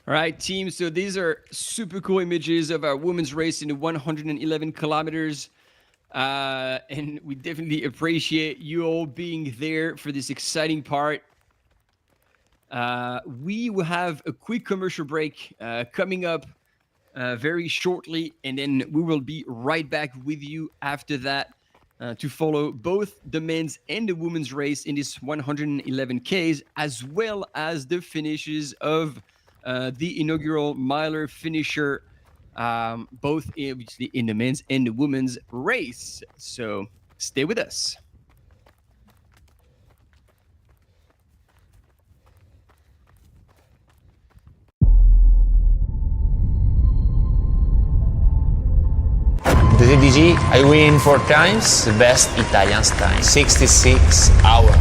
All right, team. So these are super cool images of our women's race in the 111 kilometers. And we definitely appreciate you all being there for this exciting part. We will have a quick commercial break coming up very shortly, and then we will be right back with you after that to follow both the men's and the women's race in this 111 Ks, as well as the finishes of the inaugural miler finisher, both obviously in the men's and the women's race. So stay with us. TDG, I win 4 times, the best Italian time, 66 hours.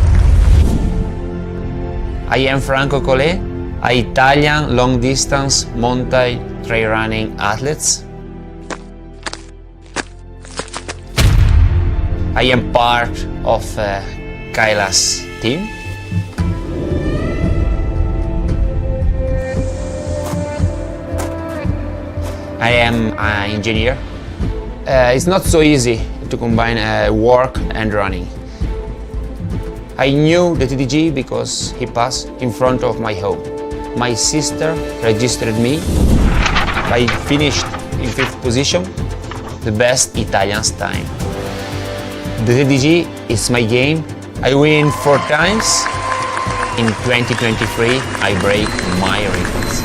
I am Franco Collet, an Italian long-distance mountain trail running athlete. I am part of Kailas team. I am an engineer. It's not so easy to combine work and running. I knew the TDG because he passed in front of my home. My sister registered me. I finished in 5th position, the best Italian time. The TDG is my game. I win 4 times. In 2023, I break my records.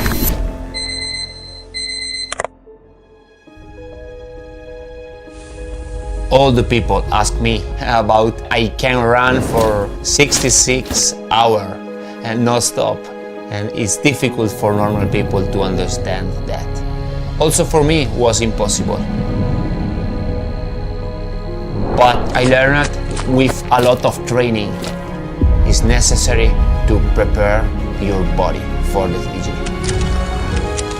All the people ask me about I can run for 66 hours and not stop. And it's difficult for normal people to understand that. Also for me, it was impossible. But I learned with a lot of training. It's necessary to prepare your body for the TDG.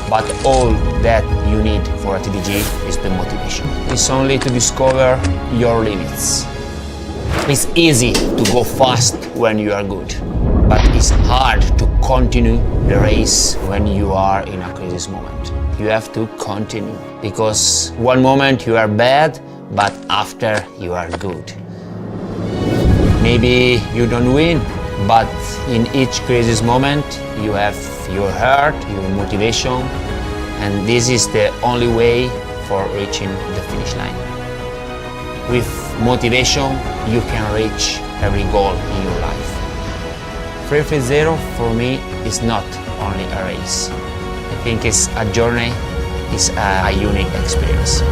But all that you need for a TDG is the motivation. It's only to discover your limits. It's easy to go fast when you are good, but it's hard to continue the race when you are in a crisis moment. You have to continue, because one moment you are bad, but after you are good. Maybe you don't win, but in each crisis moment you have your heart, your motivation, and this is the only way for reaching the finish line. With motivation, you can reach every goal in your life. 330 for me is not only a race. I think it's a journey, it's a unique experience.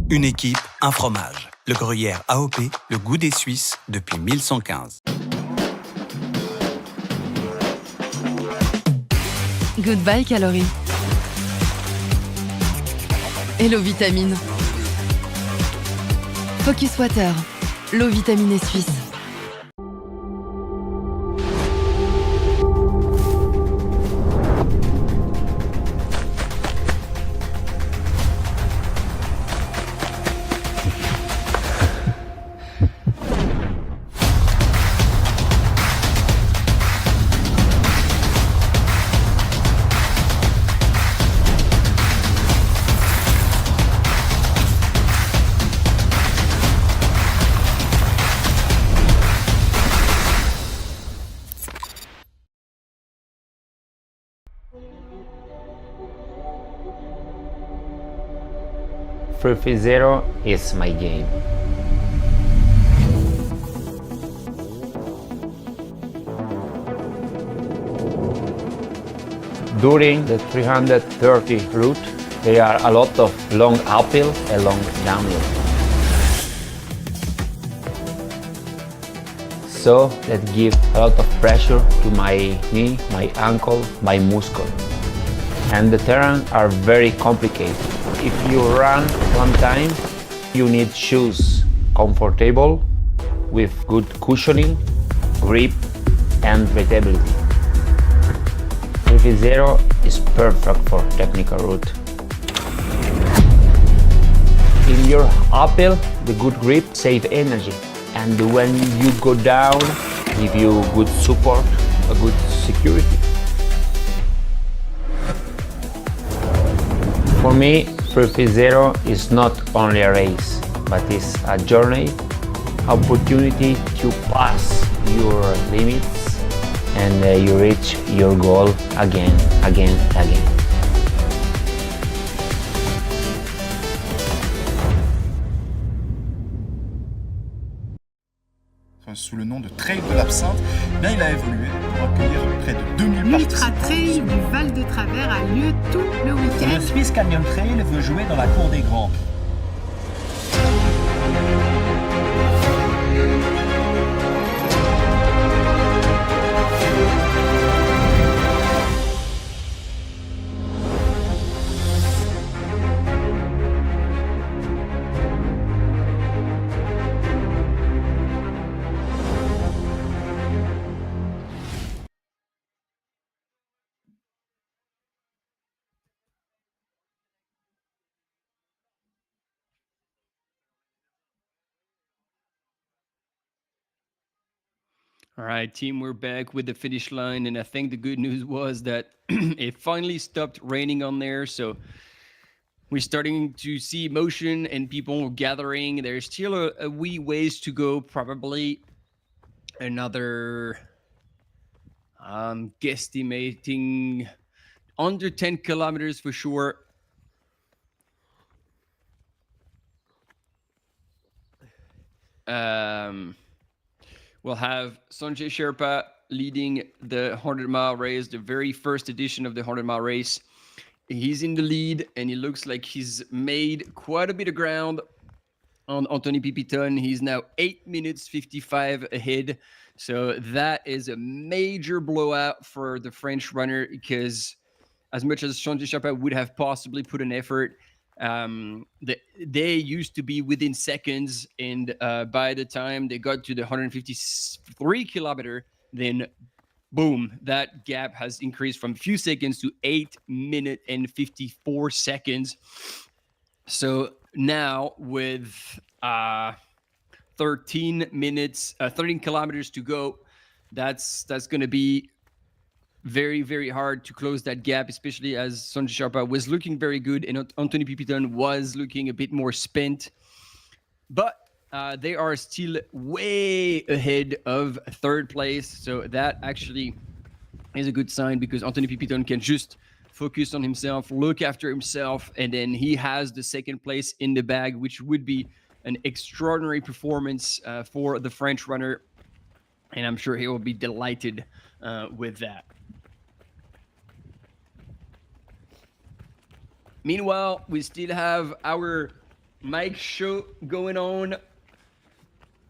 Une équipe, un fromage. Le gruyère AOP, le goût des Suisses depuis 1115. Goodbye calories. Hello vitamine. Focus Water, l'eau vitaminée suisse. Zero is my game. During the 330 route, there are a lot of long uphill and long downhill. So that gives a lot of pressure to my knee, my ankle, my muscle. And the terrain are very complicated. If you run one time, you need shoes comfortable with good cushioning, grip and breathability. 330 is perfect for technical route. In your uphill, the good grip save energy, and when you go down, give you good support, a good security. For me, 330 is not only a race, but it's a journey, opportunity to pass your limits and you reach your goal again. Sous le nom de Trail de l'Absinthe, bien il a évolué pour accueillir près de 2000 L'Ultra participants. Trail du Val de Travers a lieu tout le week-end. Le Swiss Canyon Trail veut jouer dans la cour des grands. All right, team, we're back with the finish line, and I think the good news was that it finally stopped raining on there, so we're starting to see motion and people gathering. There's still a wee ways to go, probably another, guesstimating under 10 kilometers for sure. We'll have Sanjay Sherpa leading the 100-mile race, the very first edition of the 100-mile race. He's in the lead, and it looks like he's made quite a bit of ground on Anthony Pipiton. He's now 8 minutes 55 ahead. So that is a major blowout for the French runner, because as much as Sanjay Sherpa would have possibly put an effort, they used to be within seconds, and by the time they got to the 153 kilometer, then boom, that gap has increased from a few seconds to 8 minutes and 54 seconds. So now with 13 kilometers to go, that's going to be very, very hard to close that gap, especially as Sanjay Sherpa was looking very good and Anthony Pipiton was looking a bit more spent. But they are still way ahead of third place. So that actually is a good sign, because Anthony Pipiton can just focus on himself, look after himself, and then he has the second place in the bag, which would be an extraordinary performance for the French runner. And I'm sure he will be delighted with that. Meanwhile, we still have our Mike show going on.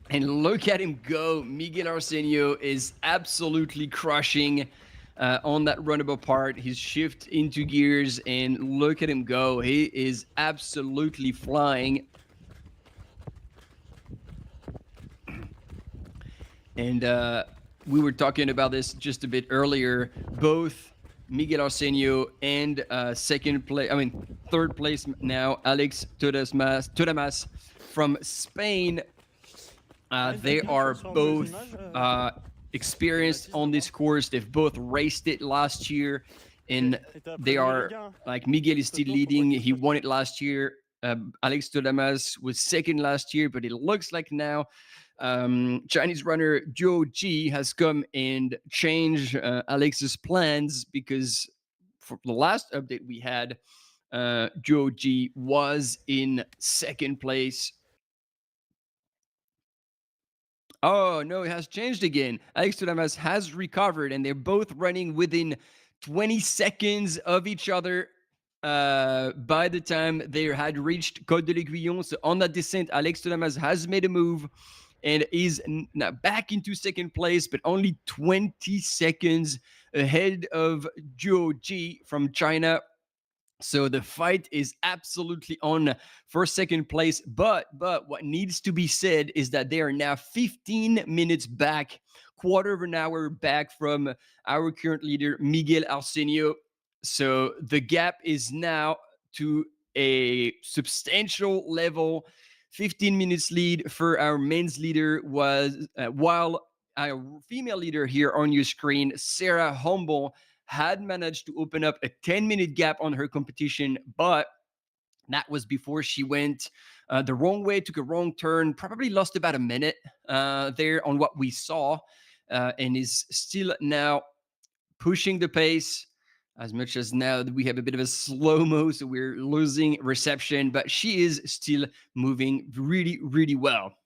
And look at him go. Miguel Arsenio is absolutely crushing on that runnable part. He's shift into gears, and look at him go. He is absolutely flying. And we were talking about this just a bit earlier. Both Miguel Arsenio and third place now, Alex Todamas from Spain. They are both experienced on this course. They've both raced it last year, and they are like, Miguel is still leading. He won it last year. Alex Todamas was second last year, but it looks like now Chinese runner Zhou Ji has come and changed Alex's plans, because for the last update we had, Zhou Ji was in second place. Oh, no, it has changed again. Alex Todamas has recovered, and they're both running within 20 seconds of each other by the time they had reached Côte de l'Aiguillon. So on that descent, Alex Todamas has made a move and is now back into second place, but only 20 seconds ahead of Zhou Ji from China. So the fight is absolutely on for second place. But what needs to be said is that they are now 15 minutes back, quarter of an hour back from our current leader, Miguel Arsenio. So the gap is now to a substantial level. 15 minutes lead for our men's leader, was while our female leader here on your screen, Sarah Humble, had managed to open up a 10-minute gap on her competition, but that was before she went the wrong way, took a wrong turn, probably lost about a minute there on what we saw. and is still now pushing the pace. As much as now we have a bit of a slow-mo, so we're losing reception, but she is still moving really, really well.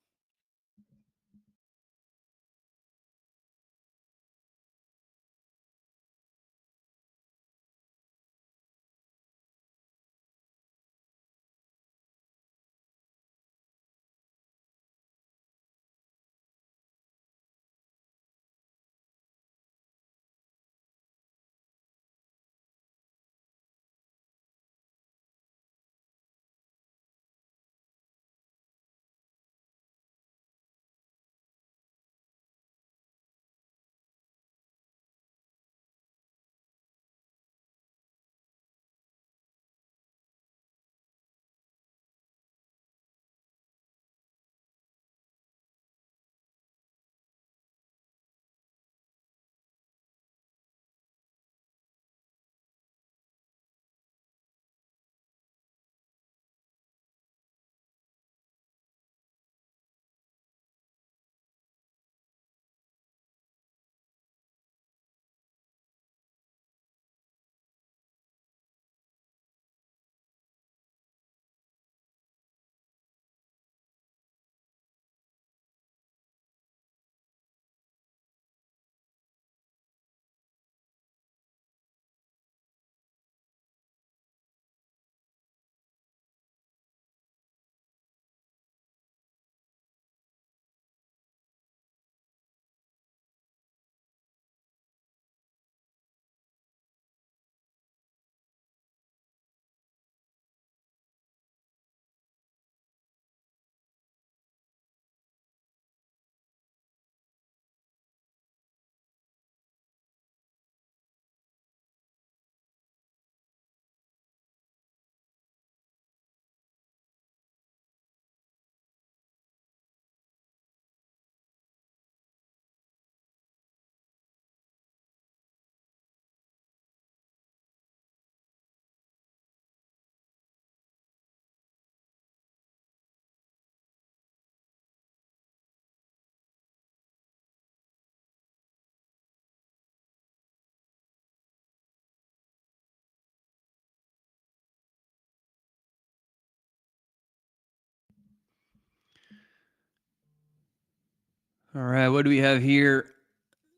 All right, what do we have here?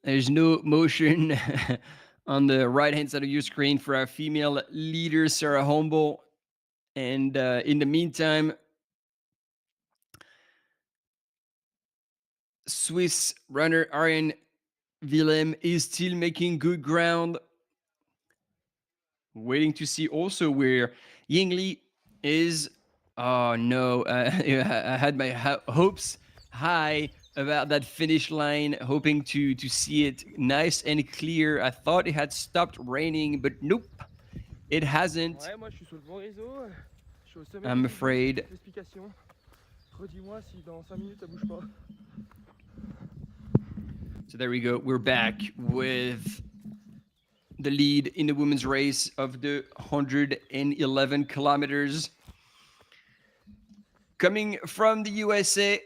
There's no motion on the right-hand side of your screen for our female leader, Sarah Humble. And in the meantime, Swiss runner Arjen Willem is still making good ground. Waiting to see also where Yingli is. Oh no, I had my hopes high about that finish line, hoping to see it nice and clear. I thought it had stopped raining, but nope, it hasn't. Ouais, moi je suis sur le bon réseau. Je suis au sommet I'm afraid. Explication. Redis-moi si dans 5 minutes ça bouge pas. So there we go. We're back with the lead in the women's race of the 111 kilometers. Coming from the USA.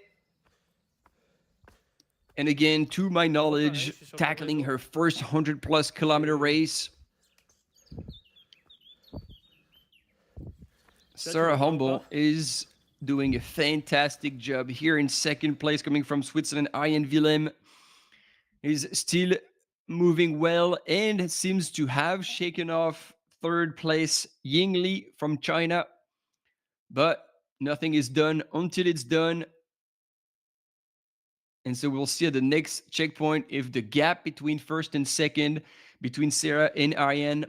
And again, to my knowledge, tackling her first 100-plus kilometer race. Sarah Humble is doing a fantastic job here in second place, coming from Switzerland. Arjen Willem is still moving well and seems to have shaken off third place Yingli from China. But nothing is done until it's done. And so we'll see at the next checkpoint if the gap between first and second, between Sarah and Arjen,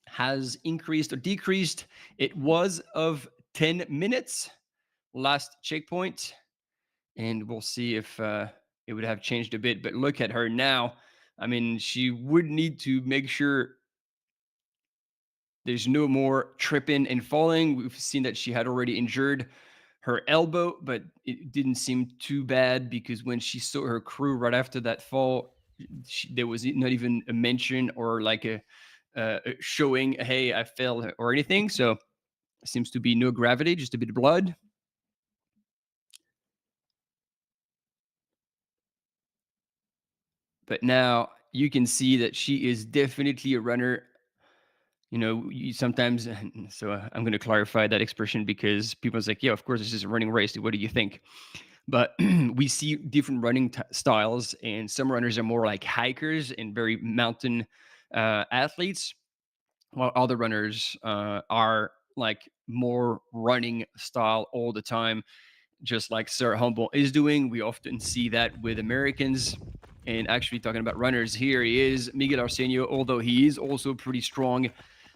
has increased or decreased. It was of 10 minutes last checkpoint. And we'll see if it would have changed a bit. But look at her now. I mean, she would need to make sure there's no more tripping and falling. We've seen that she had already injured her elbow, but it didn't seem too bad because when she saw her crew right after that fall, there was not even a mention or like a showing, hey, I fell or anything. So seems to be no gravity, just a bit of blood. but now you can see that she is definitely a runner. You know, sometimes, so I'm going to clarify that expression because people's like, yeah, of course, this is a running race. What do you think? But we see different running styles, and some runners are more like hikers and very mountain athletes, while other runners are like more running style all the time, just like Sir Humble is doing. We often see that with Americans. And actually, talking about runners, here he is, Miguel Arsenio, although he is also pretty strong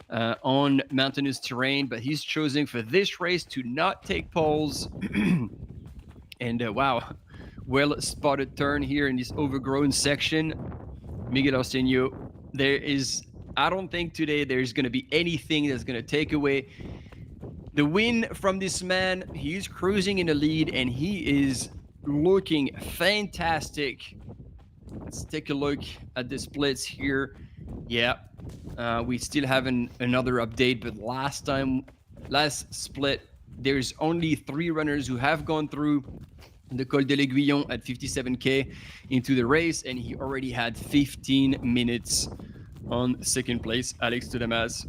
on mountainous terrain, but he's choosing for this race to not take poles. And wow, well spotted turn here in this overgrown section. Miguel Arsenio, I don't think today there's going to be anything that's going to take away the win from this man. He's cruising in the lead and he is looking fantastic. Let's take a look at the splits here. Yeah, we still have another update, but last split, there's only 3 runners who have gone through the Col de l'Aiguillon at 57K into the race, and he already had 15 minutes on second place, Alex de Damas.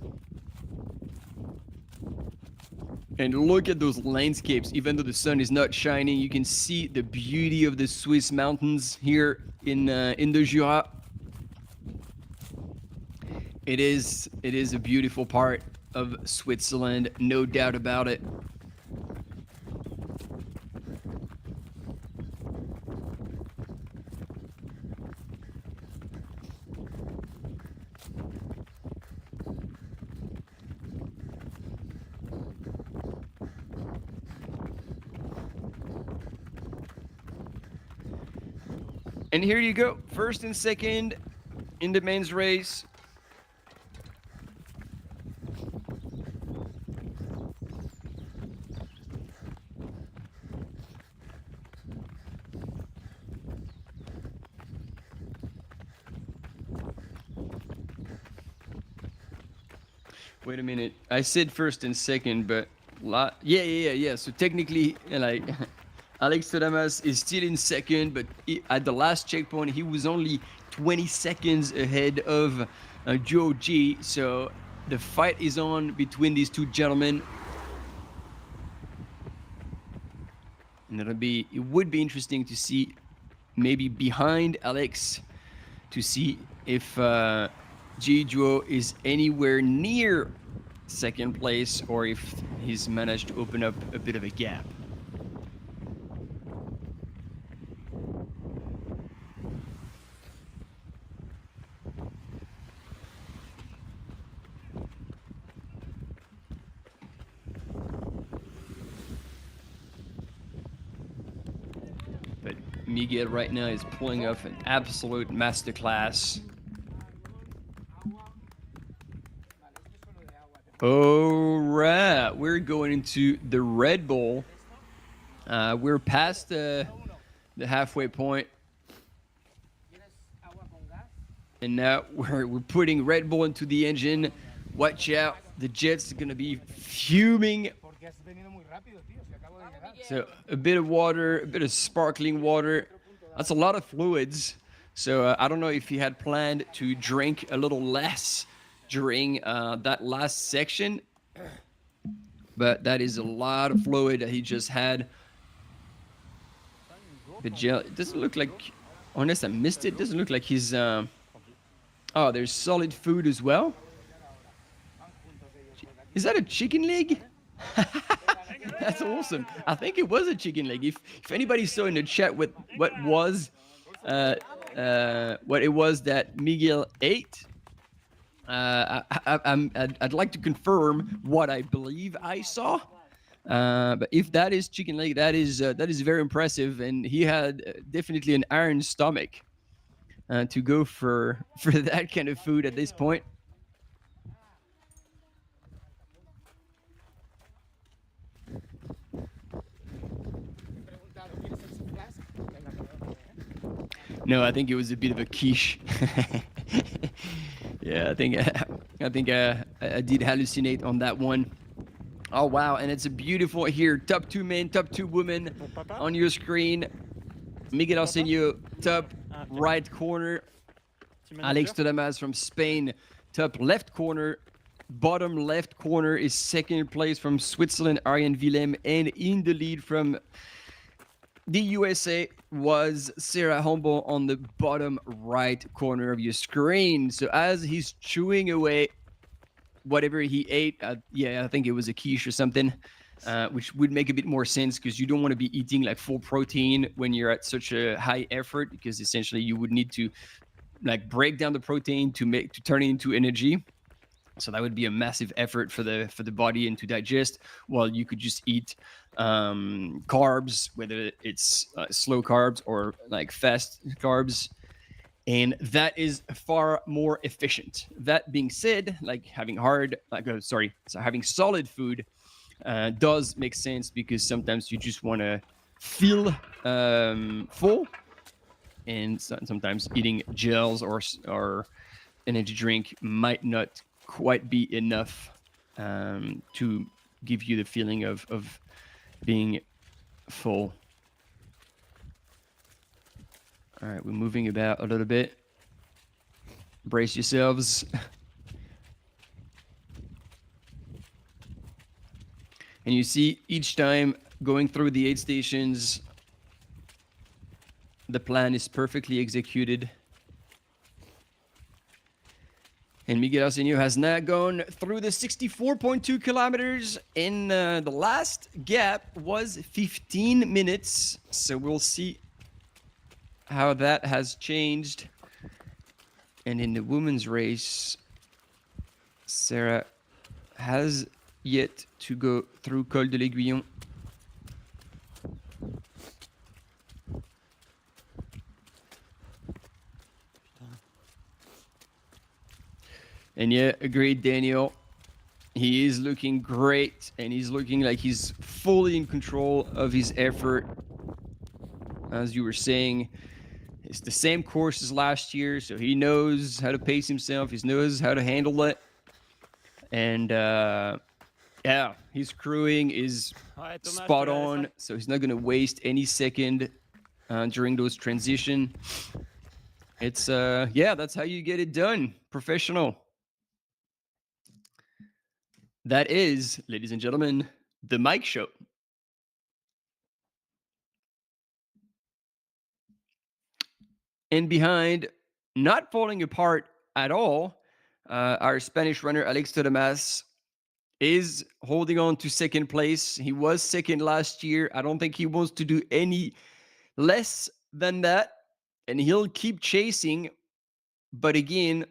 And look at those landscapes. Even though the sun is not shining, you can see the beauty of the Swiss mountains here in the Jura. It is a beautiful part of Switzerland, no doubt about it. And here you go, first and second in the men's race. Wait a minute, I said first and second, but yeah. So technically, like, Alex de Damas is still in second, but at the last checkpoint, he was only 20 seconds ahead of Joe G. So the fight is on between these two gentlemen. And it would be interesting to see maybe behind Alex to see if G. Joe is anywhere near second place or if he's managed to open up a bit of a gap. But Miguel right now is pulling off an absolute masterclass. All right, we're going into the Red Bull. We're past the halfway point. And now we're putting Red Bull into the engine. Watch out, the jet's gonna be fuming. So a bit of water, a bit of sparkling water. That's a lot of fluids. So I don't know if he had planned to drink a little less during that last section, but that is a lot of fluid that he just had. The gel, it doesn't look like, unless I missed it, doesn't look like he's oh, there's solid food as well. Is that a chicken leg? That's awesome. I think it was a chicken leg. If anybody saw in the chat what it was that Miguel ate, I'd like to confirm what I believe I saw. But if that is chicken leg, that is very impressive, and he had definitely an iron stomach to go for that kind of food at this point. No, I think it was a bit of a quiche. Yeah, I think I did hallucinate on that one. Oh wow, and it's a beautiful here. Top 2 men, top 2 women on your screen. Miguel Arsenio, top. right corner. Alex Todamas from Spain, top left corner. Bottom left corner is second place from Switzerland, Arjen Willem. And in the lead from the USA was Sarah Humble on the bottom right corner of your screen. So as he's chewing away whatever he ate, I think it was a quiche or something, which would make a bit more sense because you don't want to be eating like full protein when you're at such a high effort, because essentially you would need to like break down the protein to turn it into energy. So that would be a massive effort for the body and to digest, while you could just eat carbs, whether it's slow carbs or like fast carbs. And that is far more efficient. That being said, like having having solid food does make sense, because sometimes you just want to feel full, and sometimes eating gels or energy drink might not quite be enough to give you the feeling of being full. All right, we're moving about a little bit. Brace yourselves. And you see each time going through the 8 stations, the plan is perfectly executed. And Miguel Arsenio has now gone through the 64.2 kilometers, and the last gap was 15 minutes. So we'll see how that has changed. And in the women's race, Sarah has yet to go through Col de l'Aiguillon. And yeah, agreed, Daniel. He is looking great, and he's looking like he's fully in control of his effort. As you were saying, it's the same course as last year, so he knows how to pace himself. He knows how to handle it. And yeah, his crewing is spot on, so he's not going to waste any second during those transition. It's, yeah, that's how you get it done. Professional. That is, ladies and gentlemen, the Mike Show. And behind, not falling apart at all, our Spanish runner, Alex Todamas, is holding on to second place. He was second last year. I don't think he wants to do any less than that. And he'll keep chasing. But again,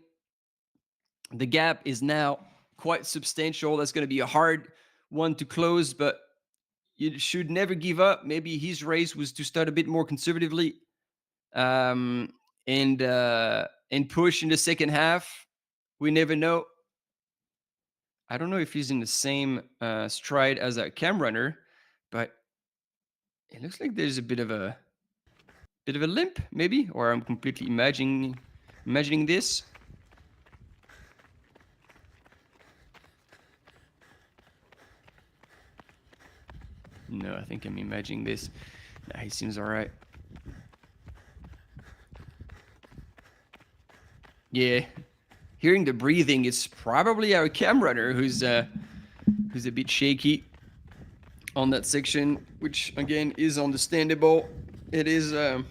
the gap is now quite substantial. That's going to be a hard one to close, but you should never give up. Maybe his race was to start a bit more conservatively and push in the second half. We never know. I don't know if he's in the same stride as a cam runner, but it looks like there's a bit of a limp, maybe, or I'm completely imagining this. No, I think I'm imagining this. Nah, he seems all right. Yeah, hearing the breathing, it's probably our cam runner who's a bit shaky on that section, which again is understandable. It is a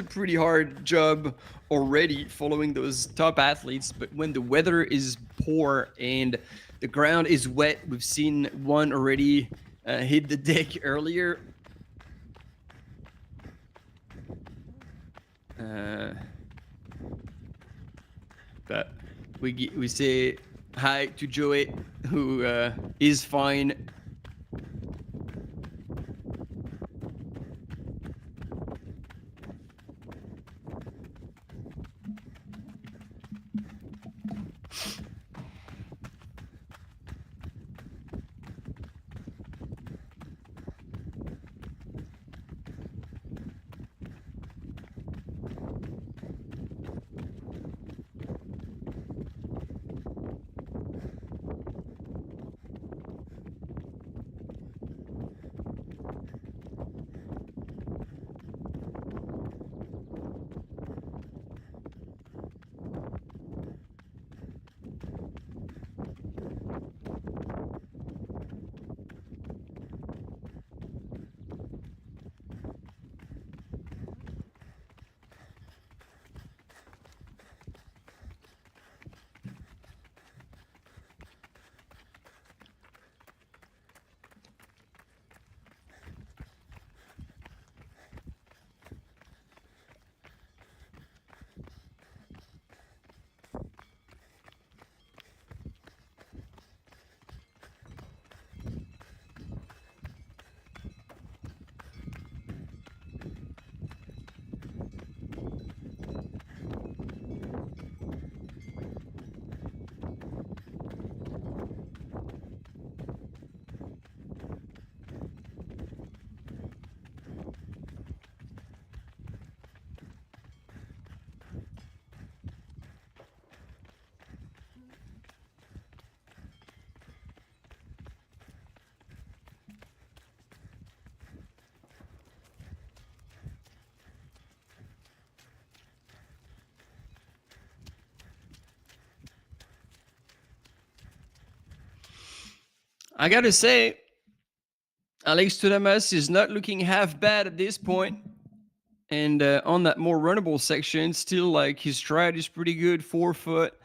pretty hard job already following those top athletes, but when the weather is poor and the ground is wet, we've seen one already hit the deck earlier. But we say hi to Joey, who is fine. I gotta say, Alex Tudamas is not looking half bad at this point. And on that more runnable section, still like his stride is pretty good, 4 foot.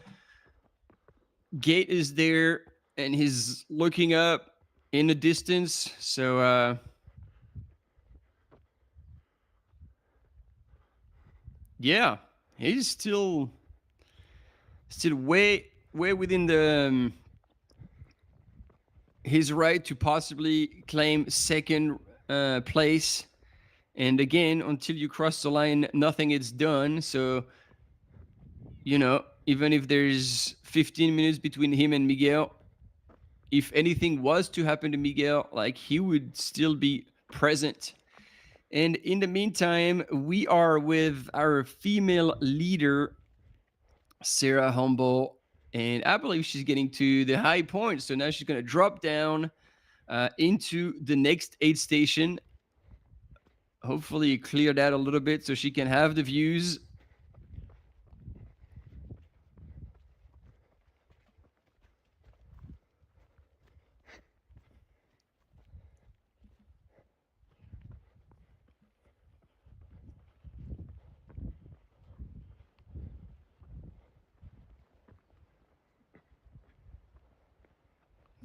Gate is there, and he's looking up in the distance. So, yeah, he's still way within the his right to possibly claim second place. And again, until you cross the line, nothing is done. So, even if there's 15 minutes between him and Miguel, if anything was to happen to Miguel, like, he would still be present. And in the meantime, we are with our female leader, Sarah Humble, and I believe she's getting to the high point. So now she's going to drop down into the next aid station. Hopefully clear that a little bit so she can have the views.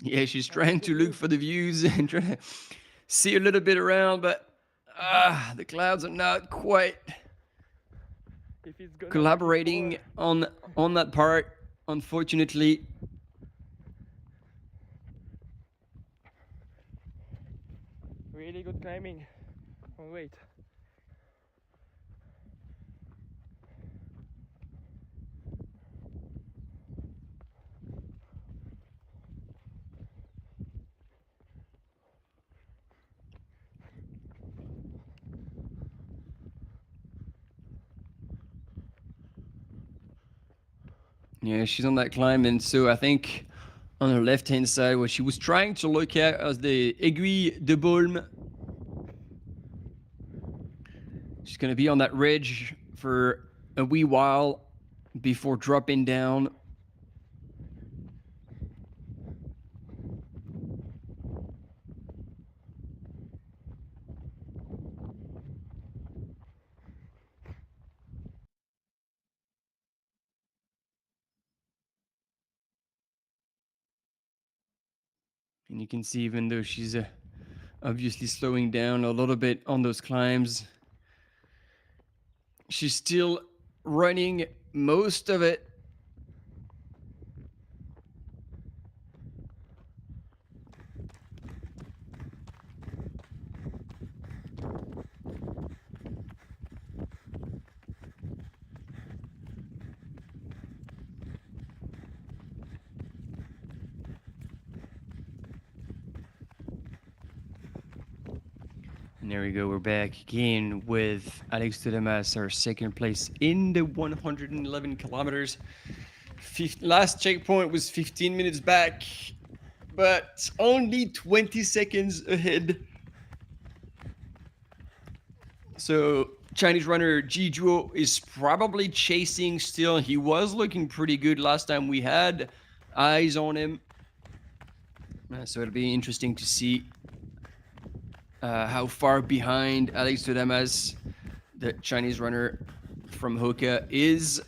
Yeah, she's trying to look for the views and trying to see a little bit around, but the clouds are not quite collaborating on that part, unfortunately. Really good climbing. Oh, wait. Yeah, she's on that climb, and so I think on her left-hand side, what she was trying to look at as the Aiguille de Baume. She's going to be on that ridge for a wee while before dropping down. And you can see, even though she's obviously slowing down a little bit on those climbs, she's still running most of it. And there we go, we're back again with Alex Tudamas, our second place in the 111 kilometers. Last checkpoint was 15 minutes back, but only 20 seconds ahead. So Chinese runner Ji Zhuo is probably chasing still. He was looking pretty good last time we had eyes on him. So it'll be interesting to see how far behind Alex Tudamas, the Chinese runner from Hoka, is.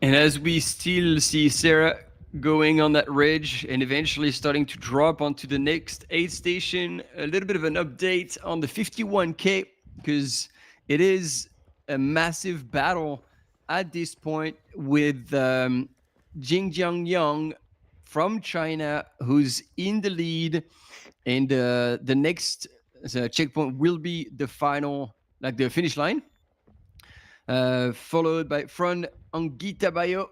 And as we still see Sarah going on that ridge and eventually starting to drop onto the next aid station, a little bit of an update on the 51K, because it is a massive battle at this point with Jingjiang Yang from China, who's in the lead. And the next the checkpoint will be the final, like the finish line, followed by Fran Anguita Bayo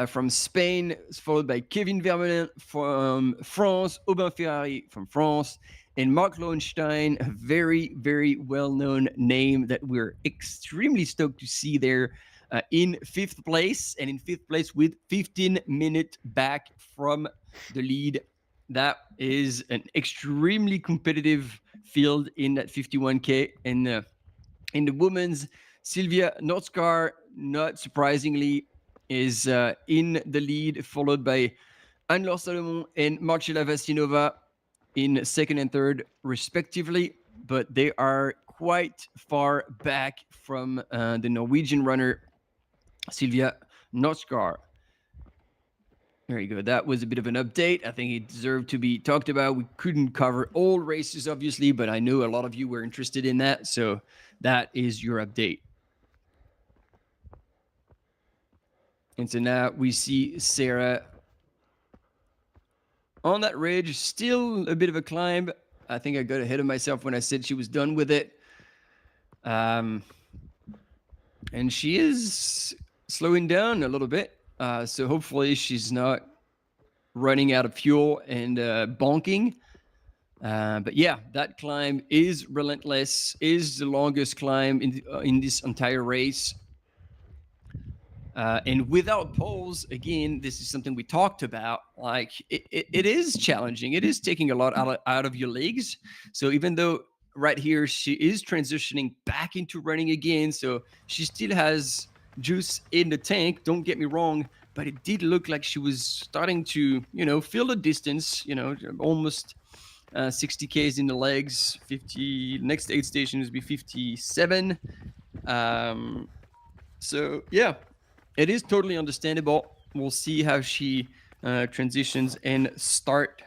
from Spain, followed by Kevin Vermeulen from France, Aubin Ferrari from France, and Mark Lowenstein, a very, very well-known name that we're extremely stoked to see there in 5th place, and in 5th place with 15 minutes back from the lead. That is an extremely competitive field in that 51K. And in the women's, Sylvia Notskar, not surprisingly, is in the lead, followed by Anne-Laure Salomon and Marcela Vasinova in 2nd and 3rd, respectively. But they are quite far back from the Norwegian runner, Sylvia Notskar. Very good. That was a bit of an update. I think it deserved to be talked about. We couldn't cover all races, obviously, but I know a lot of you were interested in that. So that is your update. And so now we see Sarah on that ridge. Still a bit of a climb. I think I got ahead of myself when I said she was done with it. And she is slowing down a little bit. So hopefully she's not running out of fuel and bonking. But yeah, that climb is relentless, is the longest climb in this entire race. And without poles, again, this is something we talked about. Like it is challenging. It is taking a lot out of your legs. So even though right here she is transitioning back into running again, so she still has juice in the tank. Don't get me wrong, but it did look like she was starting to, feel the distance. Almost 60 Ks in the legs. 50. Next aid station will be 57. So yeah. It is totally understandable. We'll see how she transitions and start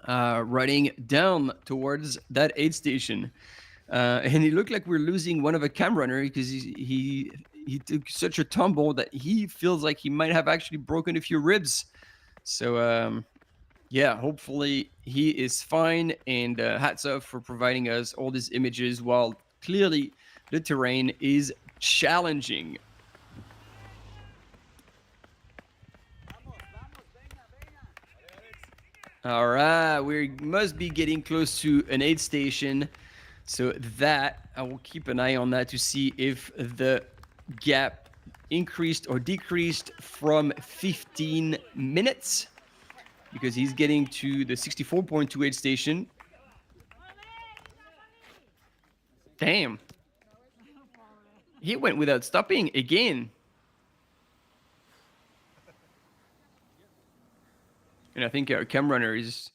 running down towards that aid station. And it looked like we're losing one of a cam runner because he took such a tumble that he feels like he might have actually broken a few ribs. So yeah, hopefully he is fine. And hats off for providing us all these images while clearly the terrain is challenging. All right, we must be getting close to an aid station. So that, I will keep an eye on that to see if the gap increased or decreased from 15 minutes. Because he's getting to the 64.2 aid station. Damn. He went without stopping again. And I think our cam runner is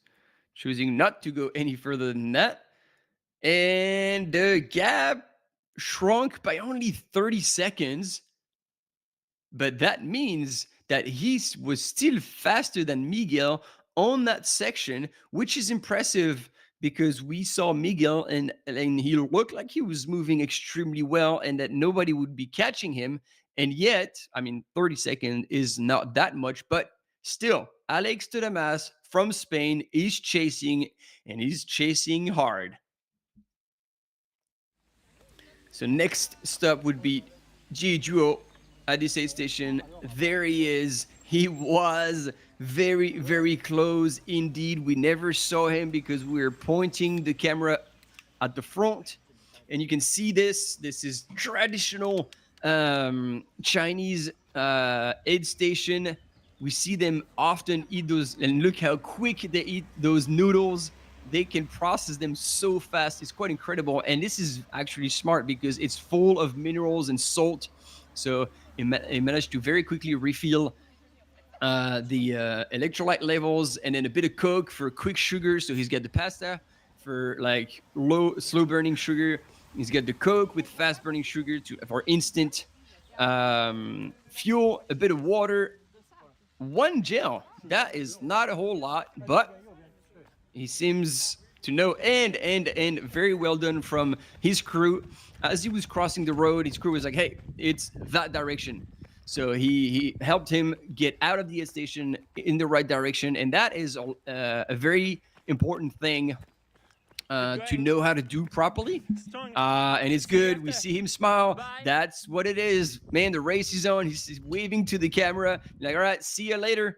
choosing not to go any further than that. And the gap shrunk by only 30 seconds. But that means that he was still faster than Miguel on that section, which is impressive because we saw Miguel and he looked like he was moving extremely well and that nobody would be catching him. And yet, 30 seconds is not that much, but still, Alex de Damas from Spain is chasing, and he's chasing hard. So next stop would be Jeju at this aid station. There he is. He was very, very close indeed. We never saw him because we were pointing the camera at the front. And you can see this. This is traditional Chinese aid station. We see them often eat those, and look how quick they eat those noodles. They can process them so fast. It's quite incredible. And this is actually smart because it's full of minerals and salt. So it managed to very quickly refill the electrolyte levels and then a bit of Coke for quick sugar. So he's got the pasta for like slow burning sugar. He's got the Coke with fast burning sugar for instant fuel, a bit of water, one gel. That is not a whole lot, but he seems to know, and very well done from his crew. As he was crossing the road, his crew was like, hey, it's that direction. So he helped him get out of the aid station in the right direction. And that is a very important thing to know how to do properly. And it's good. We see him smile. That's what it is. Man, the race is on. He's waving to the camera. Like, all right, see you later.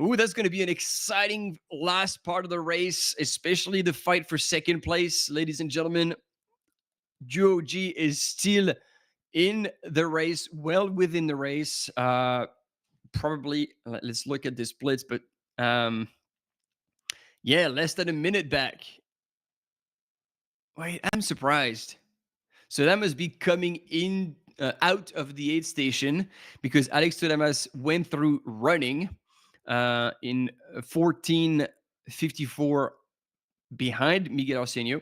Ooh, that's going to be an exciting last part of the race, especially the fight for second place. Ladies and gentlemen, Duo G is still in the race, well within the race. Probably, let's look at the splits, but yeah, less than a minute back. Wait, I'm surprised. So that must be coming in out of the aid station because Alex Todamas went through running in 14:54 behind Miguel Arsenio,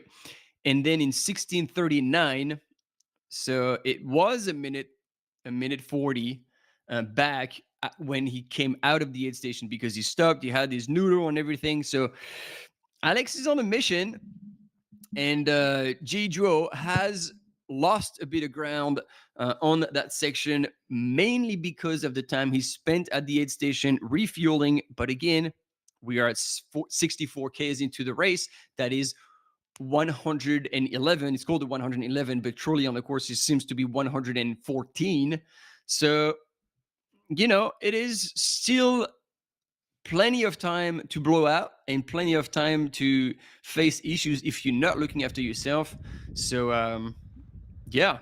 and then in 16:39. So it was a minute 40 back when he came out of the aid station because he stopped. He had his noodle and everything. So Alex is on a mission, and G Duo has lost a bit of ground on that section, mainly because of the time he spent at the aid station refueling. But again, we are at 64 Ks into the race. That is 111. It's called the 111, but truly on the course it seems to be 114. So, you know, it is still plenty of time to blow out and plenty of time to face issues if you're not looking after yourself. So, yeah,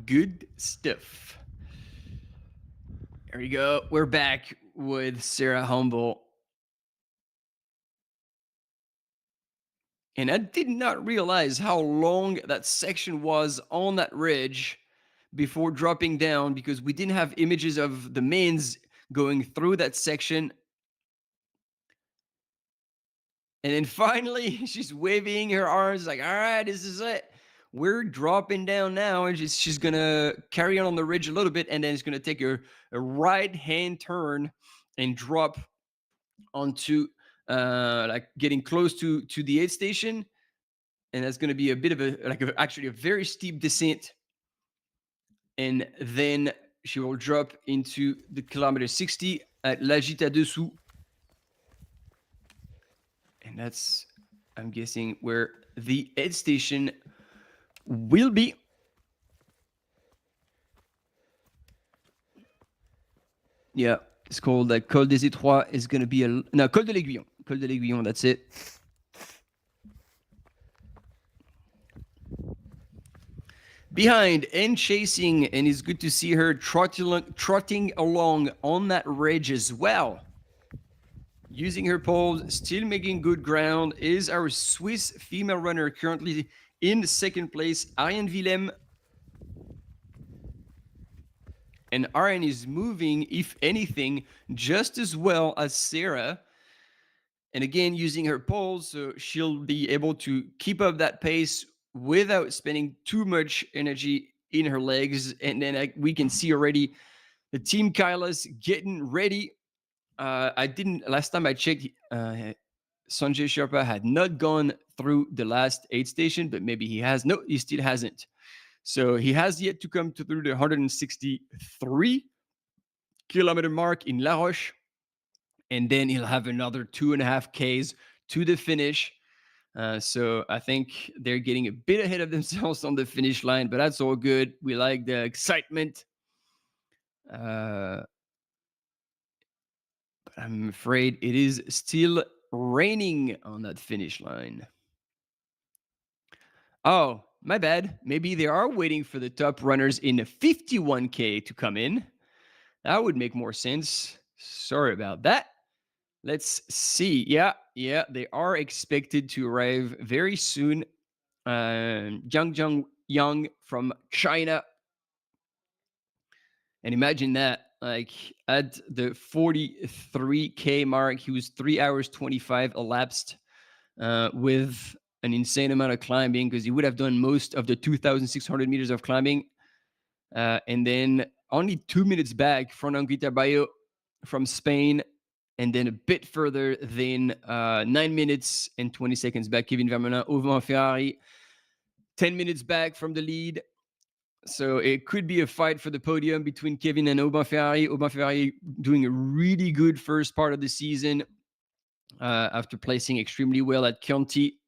good stuff. There you go. We're back with Sarah Humble. And I did not realize how long that section was on that ridge before dropping down because we didn't have images of the mains going through that section. And then finally, she's waving her arms like, all right, this is it. We're dropping down now. And she's going to carry on the ridge a little bit. And then it's going to take a right-hand turn and drop onto like getting close to the aid station. And that's going to be a bit of actually a very steep descent. And then she will drop into the kilometer 60 at La Gita Dessous. And that's, I'm guessing, where the aid station will be. Yeah, it's called Col des Étroits. Is going to be no, Col de l'Aiguillon. Col de l'Aiguillon, that's it. Behind and chasing, and it's good to see her trotting along on that ridge as well. Using her poles, still making good ground, is our Swiss female runner currently in second place, Ariane Willem. And Ariane is moving, if anything, just as well as Sarah. And again, using her poles, so she'll be able to keep up that pace without spending too much energy in her legs. And then we can see already the team Kailas getting ready. Last time I checked, Sanjay Sherpa had not gone through the last aid station, but maybe he has. No, he still hasn't. So he has yet to come through the 163 kilometer mark in La Roche. And then he'll have another 2.5 Ks to the finish. So I think they're getting a bit ahead of themselves on the finish line, but that's all good. We like the excitement. But I'm afraid it is still raining on that finish line. Oh, my bad. Maybe they are waiting for the top runners in the 51K to come in. That would make more sense. Sorry about that. Let's see. Yeah, they are expected to arrive very soon. Yang Yang from China. And imagine that, like at the 43K mark, he was 3 hours 25 elapsed with an insane amount of climbing because he would have done most of the 2,600 meters of climbing. And then only 2 minutes back from Anguita Bayo from Spain. And then a bit further than 9 minutes and 20 seconds back, Kevin Vermeulen, Aubin Ferrari, 10 minutes back from the lead. So it could be a fight for the podium between Kevin and Aubin Ferrari. Aubin Ferrari doing a really good first part of the season. after placing extremely well at Chianti.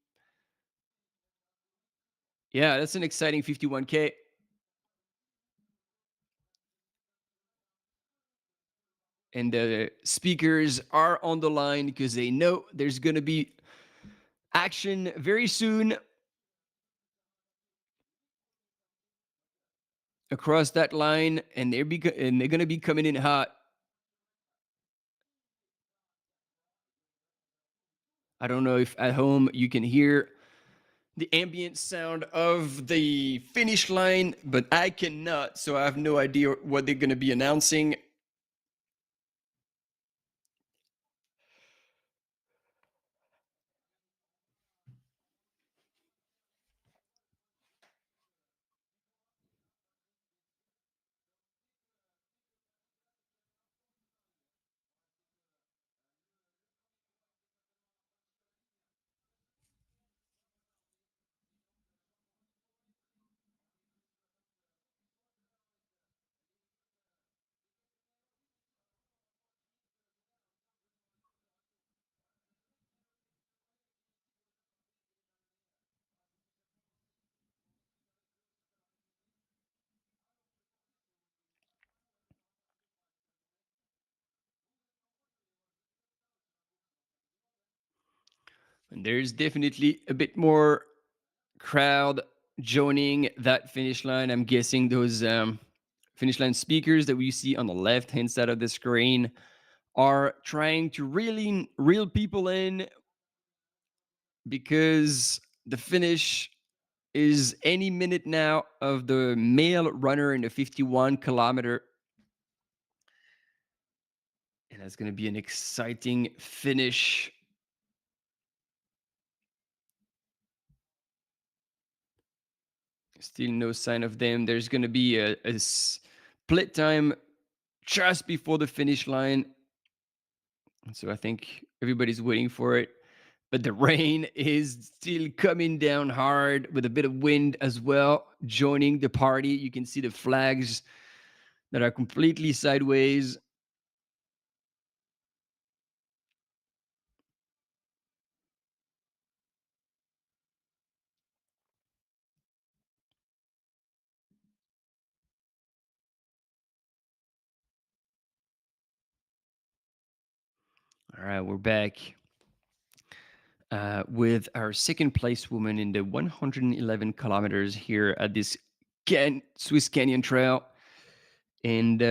Yeah, that's an exciting 51K. And the speakers are on the line because they know there's going to be action very soon across that line, and they're going to be coming in hot. I don't know if at home you can hear the ambient sound of the finish line, but I cannot, so I have no idea what they're going to be announcing. And there's definitely a bit more crowd joining that finish line. I'm guessing those finish line speakers that we see on the left-hand side of the screen are trying to reel people in, because the finish is any minute now of the male runner in the 51 kilometer. And that's going to be an exciting finish. Still no sign of them. There's going to be a split time just before the finish line. So I think everybody's waiting for it. But the rain is still coming down hard with a bit of wind as well, joining the party. You can see the flags that are completely sideways. All right, we're back with our second place woman in the 111 kilometers here at this Swiss Canyon Trail. And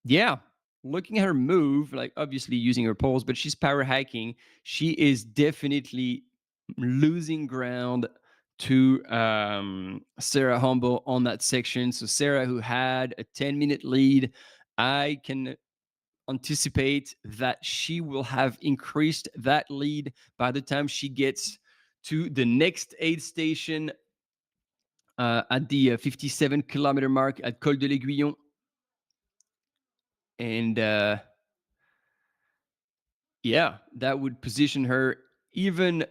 yeah, looking at her move, like obviously using her poles, but she's power hiking. She is definitely losing ground to Sarah Humble on that section. So Sarah, who had a 10-minute lead, I can anticipate that she will have increased that lead by the time she gets to the next aid station at the 57-kilometer mark at Col de l'Aiguillon. And yeah, that would position her even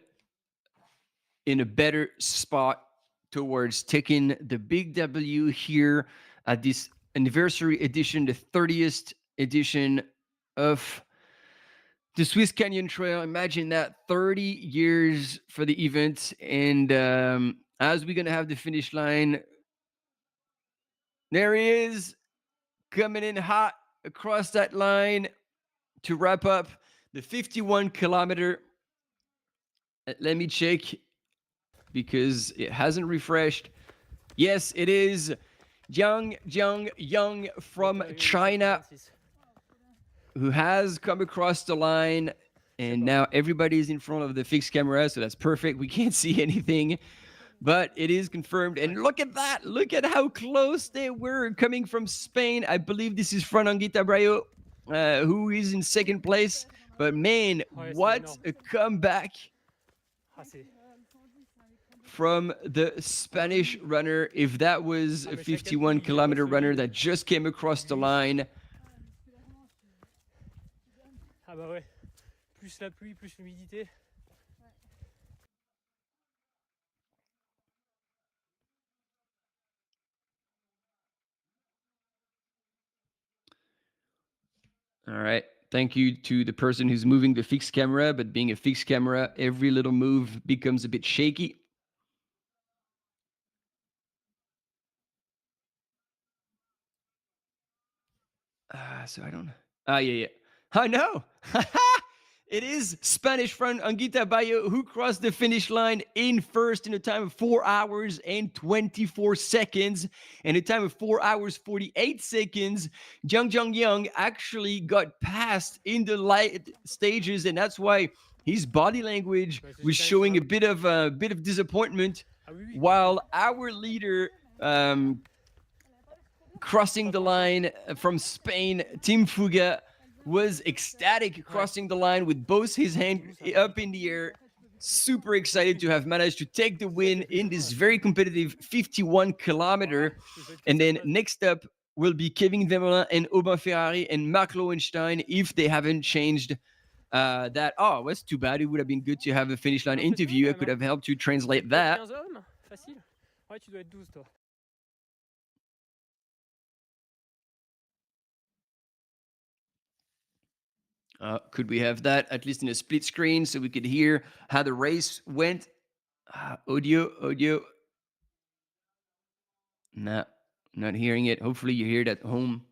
in a better spot towards taking the big W here at this anniversary edition, the 30th edition of the Swiss Canyon Trail. Imagine that, 30 years for the event. And as we're going to have the finish line, there he is, coming in hot across that line to wrap up the 51-kilometer. Let me check, because it hasn't refreshed. Yes, it is Yang from China, who has come across the line. And now everybody's in front of the fixed camera, so that's perfect. We can't see anything, but it is confirmed. And look at that. Look at how close they were coming from Spain. I believe this is Fran Anguita Brayo, who is in second place. But man, what a comeback from the Spanish runner. If that was a 51-kilometer runner that just came across the line. Ah bah ouais, plus la pluie, plus l'humidité. All right, Thank you to the person who's moving the fixed camera, but being a fixed camera, every little move becomes a bit shaky. So I don't. Yeah. I know. It is Spanish friend Anguita Bayo who crossed the finish line in first in a time of 4 hours and 24 seconds. And a time of 4 hours 48 seconds, Zhang Yang actually got passed in the light stages, and that's why his body language was showing a bit of disappointment, while our leader crossing the line from Spain, Team Fuga, was ecstatic crossing the line with both his hands up in the air. Super excited to have managed to take the win in this very competitive 51 kilometer. And then next up will be Kevin Vermelin and Aubin Ferrari and Marc Lowenstein if they haven't changed that. Oh, that's too bad. It would have been good to have a finish line interview. I could have helped you translate that. Could we have that at least in a split screen so we could hear how the race went? Audio. No, not hearing it. Hopefully you hear it at home.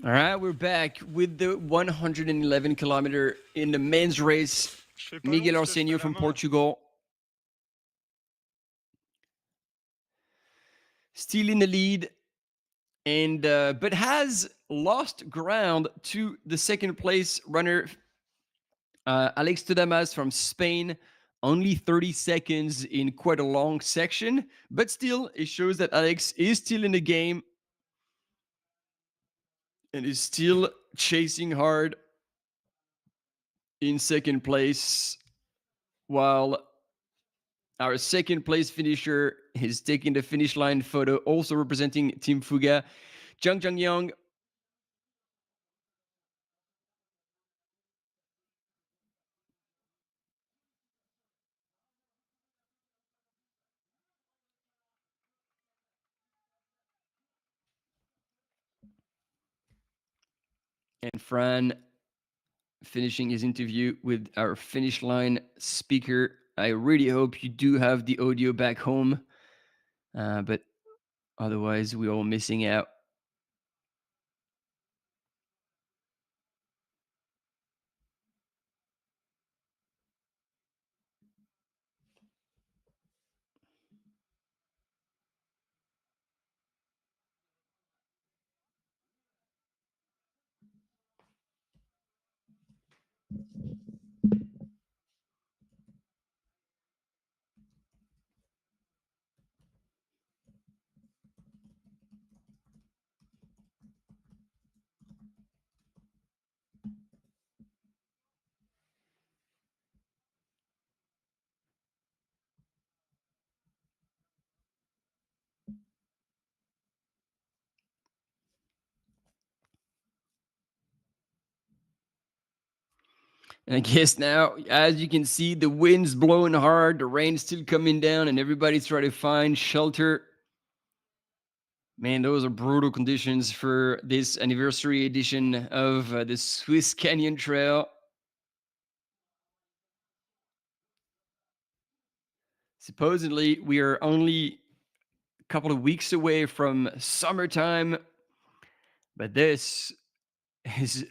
All right, we're back with the 111 kilometer in the men's race. Miguel Arsenio from Portugal. Still in the lead, and but has lost ground to the second place runner, Alex Todamas from Spain. Only 30 seconds in quite a long section, but still, it shows that Alex is still in the game and is still chasing hard in second place, while our second place finisher is taking the finish line photo, also representing Team Fuga, Zhang Yang. And Fran finishing his interview with our finish line speaker. I really hope you do have the audio back home, but otherwise we're all missing out. And I guess now, as you can see, the wind's blowing hard, the rain's still coming down, and everybody's trying to find shelter. Man, those are brutal conditions for this anniversary edition of the Swiss Canyon Trail. Supposedly, we are only a couple of weeks away from summertime, but this is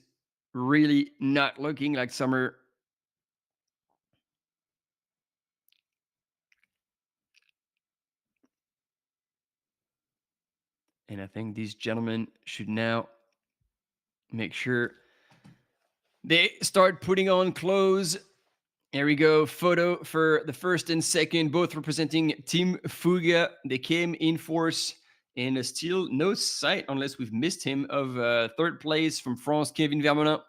really not looking like summer. And I think these gentlemen should now make sure they start putting on clothes. There we go. Photo for the first and second, both representing Team Fuga. They came in force, and still no sight, unless we've missed him, of third place from France, Kevin Vermelin.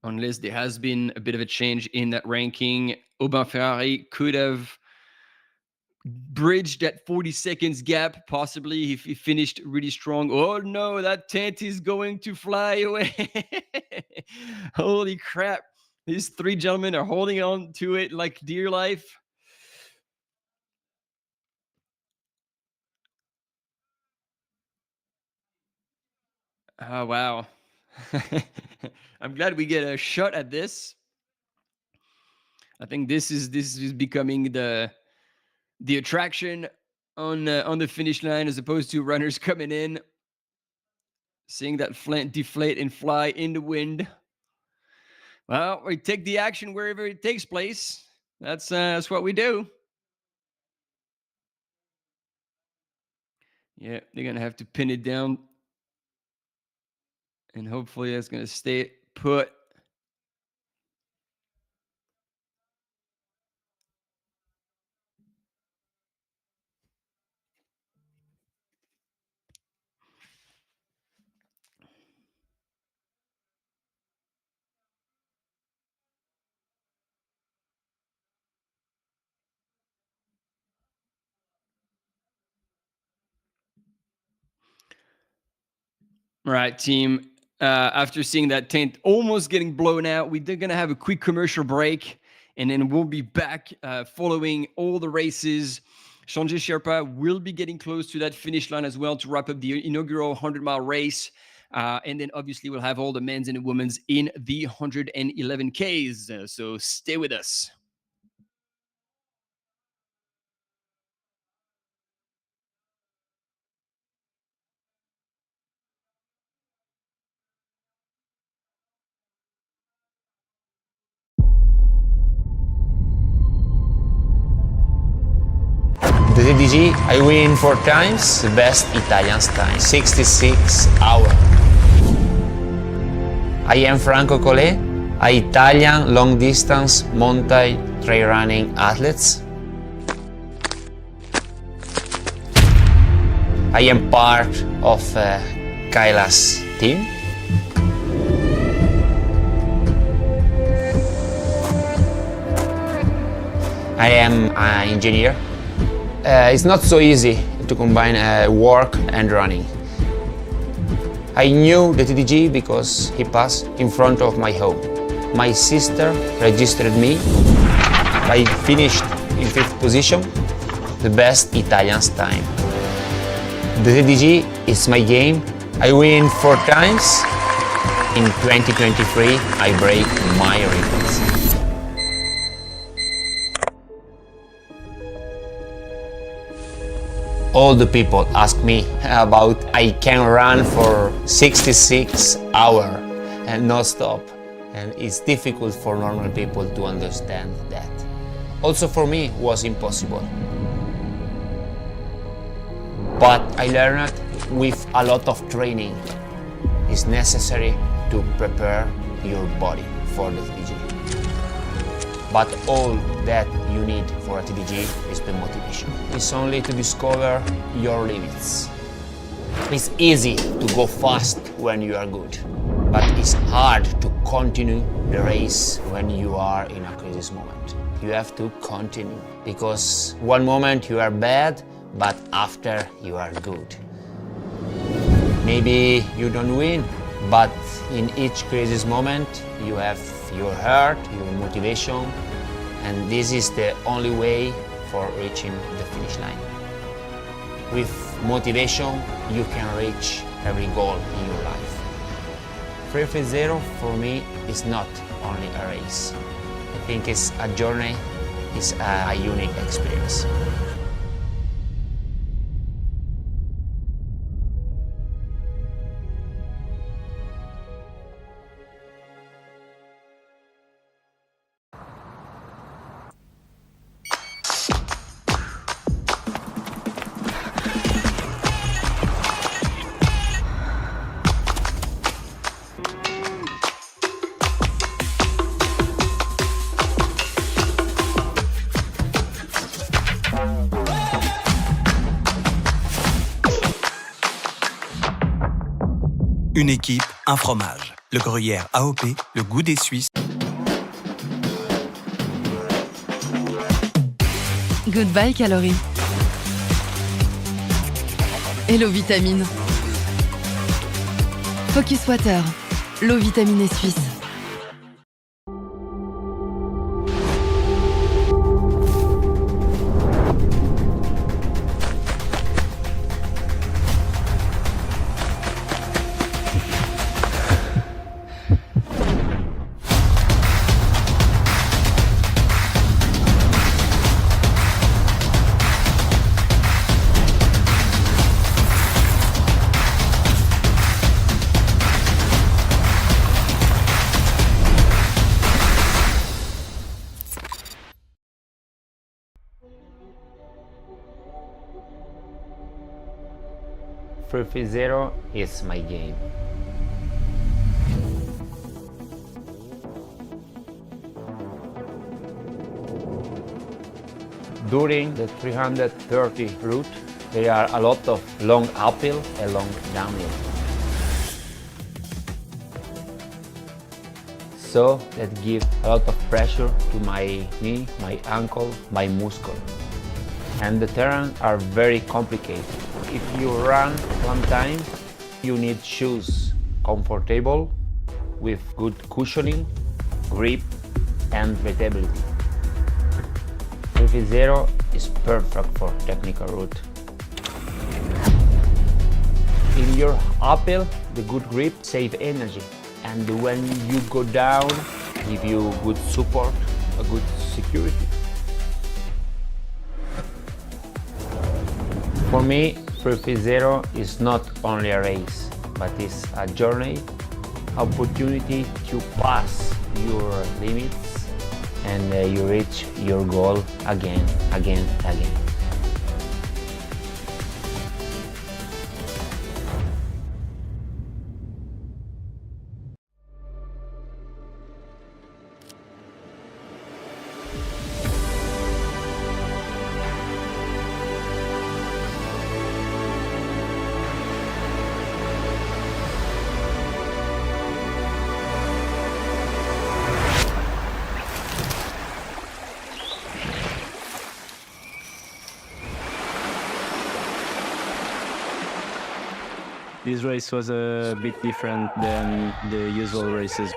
Unless there has been a bit of a change in that ranking. Aubin Ferrari could have bridged that 40 seconds gap, possibly, if he finished really strong. Oh no, that tent is going to fly away. Holy crap. These three gentlemen are holding on to it like dear life. Oh, wow. I'm glad we get a shot at this. I think this is becoming the attraction on the finish line, as opposed to runners coming in, seeing that flint deflate and fly in the wind. Well, we take the action wherever it takes place. That's what we do. Yeah, they're gonna have to pin it down, and hopefully that's gonna stay put. All right, team. After seeing that tent almost getting blown out, we're going to have a quick commercial break, and then we'll be back following all the races. Sanjay Sherpa will be getting close to that finish line as well to wrap up the inaugural 100-mile race. And then obviously we'll have all the men's and the women's in the 111Ks. So stay with us. The TDG, I win 4 times, the best Italian time, 66 hours. I am Franco Collet, an Italian long-distance mountain trail running athlete. I am part of Kailas team. I am an engineer. It's not so easy to combine work and running. I knew the TDG because he passed in front of my home. My sister registered me. I finished in 5th position, the best Italian time. The TDG is my game. I win 4 times. In 2023, I break my records. All the people ask me about I can run for 66 hours and not stop. And it's difficult for normal people to understand that. Also for me it was impossible. But I learned with a lot of training. It's necessary to prepare your body for the TDG. But all that you need for a TDG is the motivation. It's only to discover your limits. It's easy to go fast when you are good, but it's hard to continue the race when you are in a crisis moment. You have to continue, because one moment you are bad, but after you are good. Maybe you don't win, but in each crisis moment you have your heart, your motivation, and this is the only way for reaching the finish line. With motivation, you can reach every goal in your life. 330 for me is not only a race. I think it's a journey, it's a unique experience. une équipe, un fromage. Le gruyère AOP, le goût des Suisses. Goodbye calories. Hello vitamine. Focus Water, l'eau vitaminée suisse. Free Zero is my game. During the 330 route, there are a lot of long uphill and long downhill. So that gives a lot of pressure to my knee, my ankle, my muscle. And the terrain are very complicated. If you run one time, you need shoes comfortable with good cushioning, grip and breathability. Free Zero is perfect for technical route. In your uphill, the good grip save energy, and when you go down, give you good support, a good security. For me, Free Zero is not only a race, but it's a journey, opportunity to pass your limits and you reach your goal again. This race was a bit different than the usual races.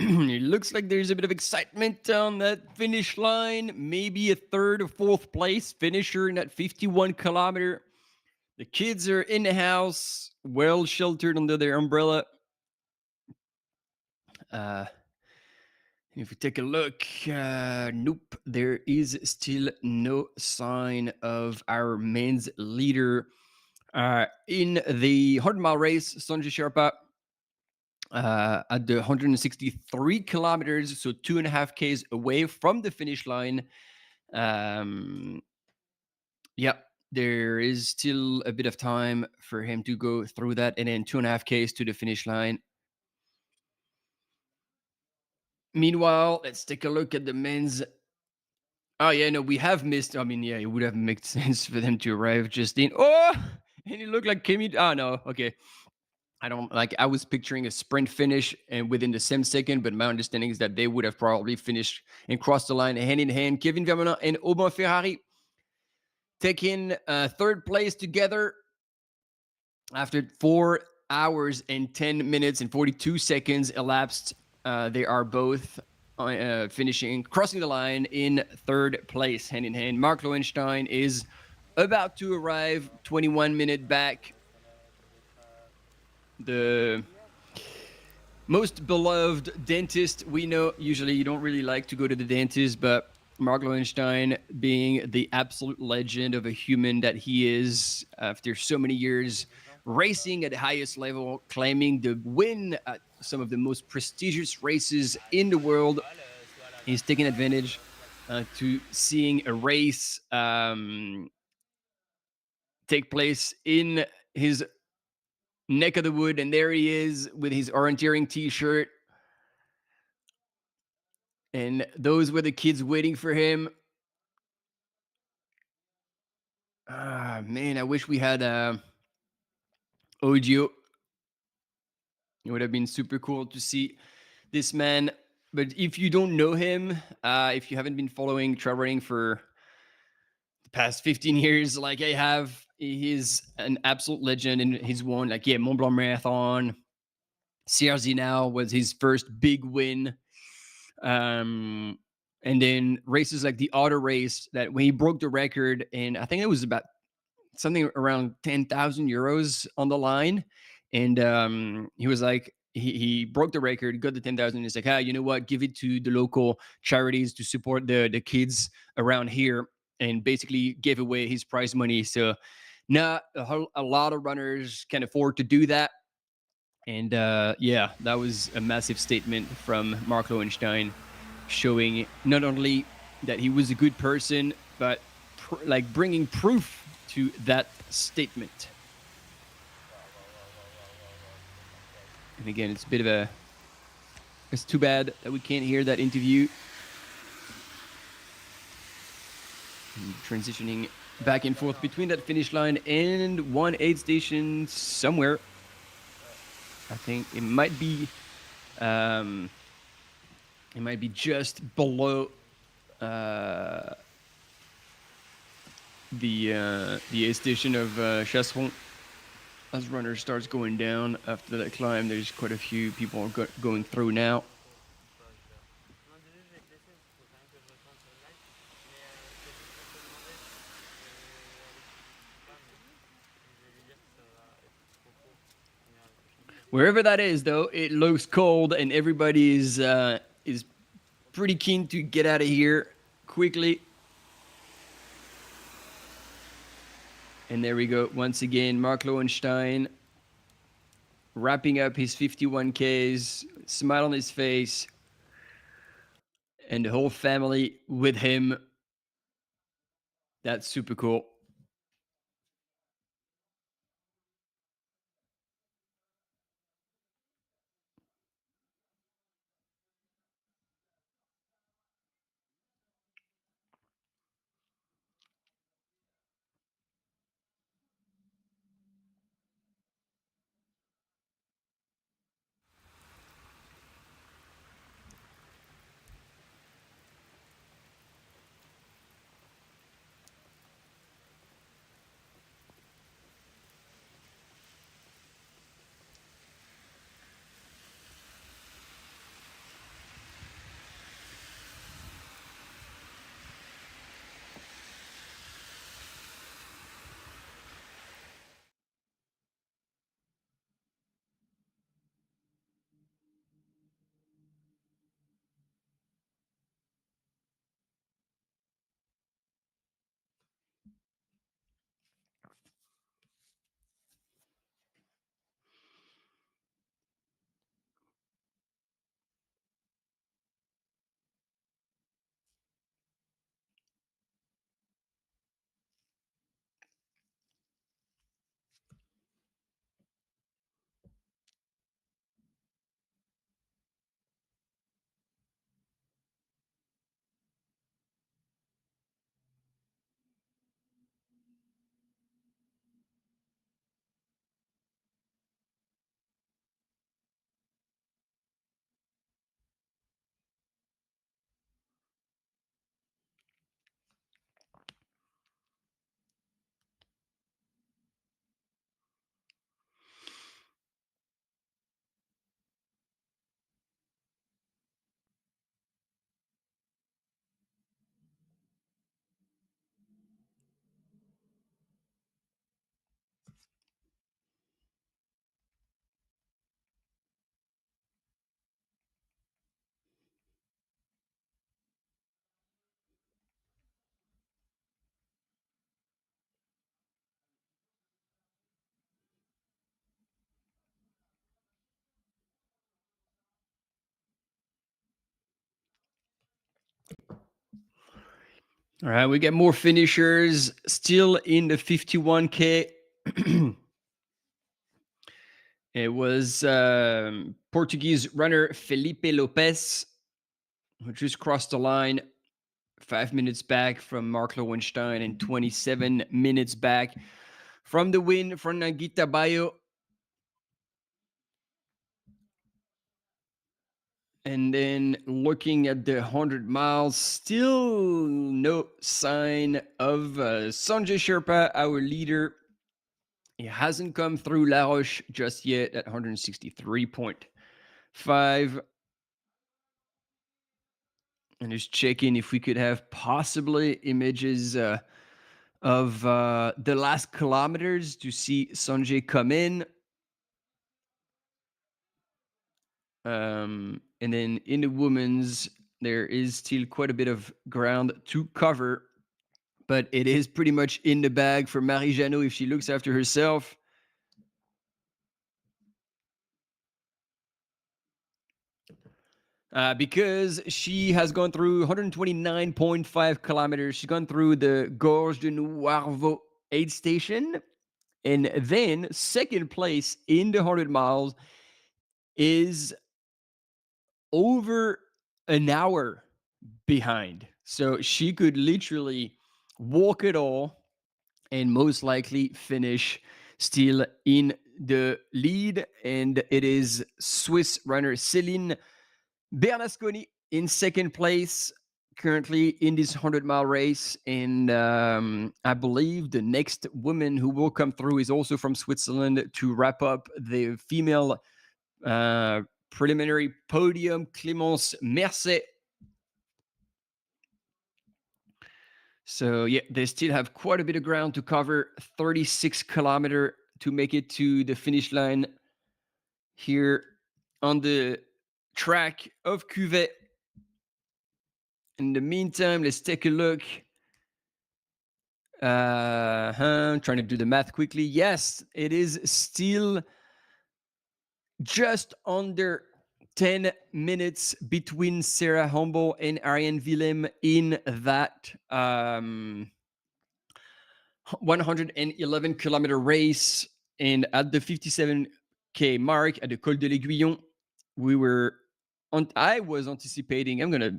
It looks like there's a bit of excitement on that finish line. Maybe a third or fourth place finisher in that 51 kilometer. The kids are in the house, well sheltered under their umbrella. If we take a look, nope, there is still no sign of our men's leader in the 100-mile race. Sanjay Sherpa at the 163 kilometers, so 2.5 Ks away from the finish line. Yeah, there is still a bit of time for him to go through that, and then 2.5 Ks to the finish line. Meanwhile, let's take a look at the men's. Oh, yeah, no, we have missed. I mean, yeah, it would have made sense for them to arrive just in. Oh, and it looked like Kimi. Oh, no, okay. I was picturing a sprint finish and within the same second, but my understanding is that they would have probably finished and crossed the line hand in hand. Kevin Vermeulen and Aubin Ferrari taking third place together after 4 hours and 10 minutes and 42 seconds elapsed. They are both crossing the line in third place, hand in hand. Mark Lowenstein is about to arrive, 21 minutes back. The most beloved dentist we know. Usually you don't really like to go to the dentist, but Mark Lowenstein, being the absolute legend of a human that he is, after so many years racing at the highest level, claiming the win at some of the most prestigious races in the world, he's taking advantage to seeing a race take place in his neck of the wood, and there he is with his orienteering t-shirt, and those were the kids waiting for him. Man, I wish we had audio. It would have been super cool to see this man But if you don't know him, if you haven't been following trail running for the past 15 years, like I have, he's an absolute legend, and he's won like Mont Blanc Marathon. CRZ now was his first big win. And then races like the auto race that when he broke the record, and I think it was about something around 10,000 euros on the line. And he was like, he broke the record, got the 10,000. He's like, you know what? Give it to the local charities to support the kids around here, and basically gave away his prize money. So not a lot of runners can afford to do that. And yeah, that was a massive statement from Mark Lowenstein, showing not only that he was a good person, but like bringing proof to that statement. And again, it's a bit of it's too bad that we can't hear that interview. And transitioning back and forth between that finish line and one aid station somewhere. I think it might be just below the aid station of Chasseron. As runner starts going down after that climb, there's quite a few people going through now. Wherever that is, though, it looks cold, and everybody is pretty keen to get out of here quickly. And there we go. Once again, Mark Lowenstein wrapping up his 51Ks, smile on his face, and the whole family with him. That's super cool. All right, we get more finishers still in the 51K. It was Portuguese runner Felipe Lopes who just crossed the line 5 minutes back from Mark Lowenstein and 27 minutes back from the win from Nagita Bayo. And then looking at the 100 miles, still no sign of Sanjay Sherpa, our leader. He hasn't come through La Roche just yet at 163.5. And just checking if we could have possibly images of the last kilometers to see Sanjay come in. And then in the women's, there is still quite a bit of ground to cover, but it is pretty much in the bag for Marie Janot if she looks after herself. Because she has gone through 129.5 kilometers. She's gone through the Gorge de Noirvaux aid station. And then second place in the 100 miles is over an hour behind. So she could literally walk it all and most likely finish still in the lead. And it is Swiss runner Céline Bernasconi in second place currently in this 100-mile race. And I believe the next woman who will come through is also from Switzerland to wrap up the female preliminary podium, Clémence Mercier. So yeah, they still have quite a bit of ground to cover, 36 kilometers to make it to the finish line here on the track of Cuvée. In the meantime, let's take a look. I'm trying to do the math quickly. Yes, it is still just under 10 minutes between Sarah Humble and Ariane Willem in that 111 kilometer race. And at the 57K mark at the Col de l'Aiguillon, I was anticipating, I'm going to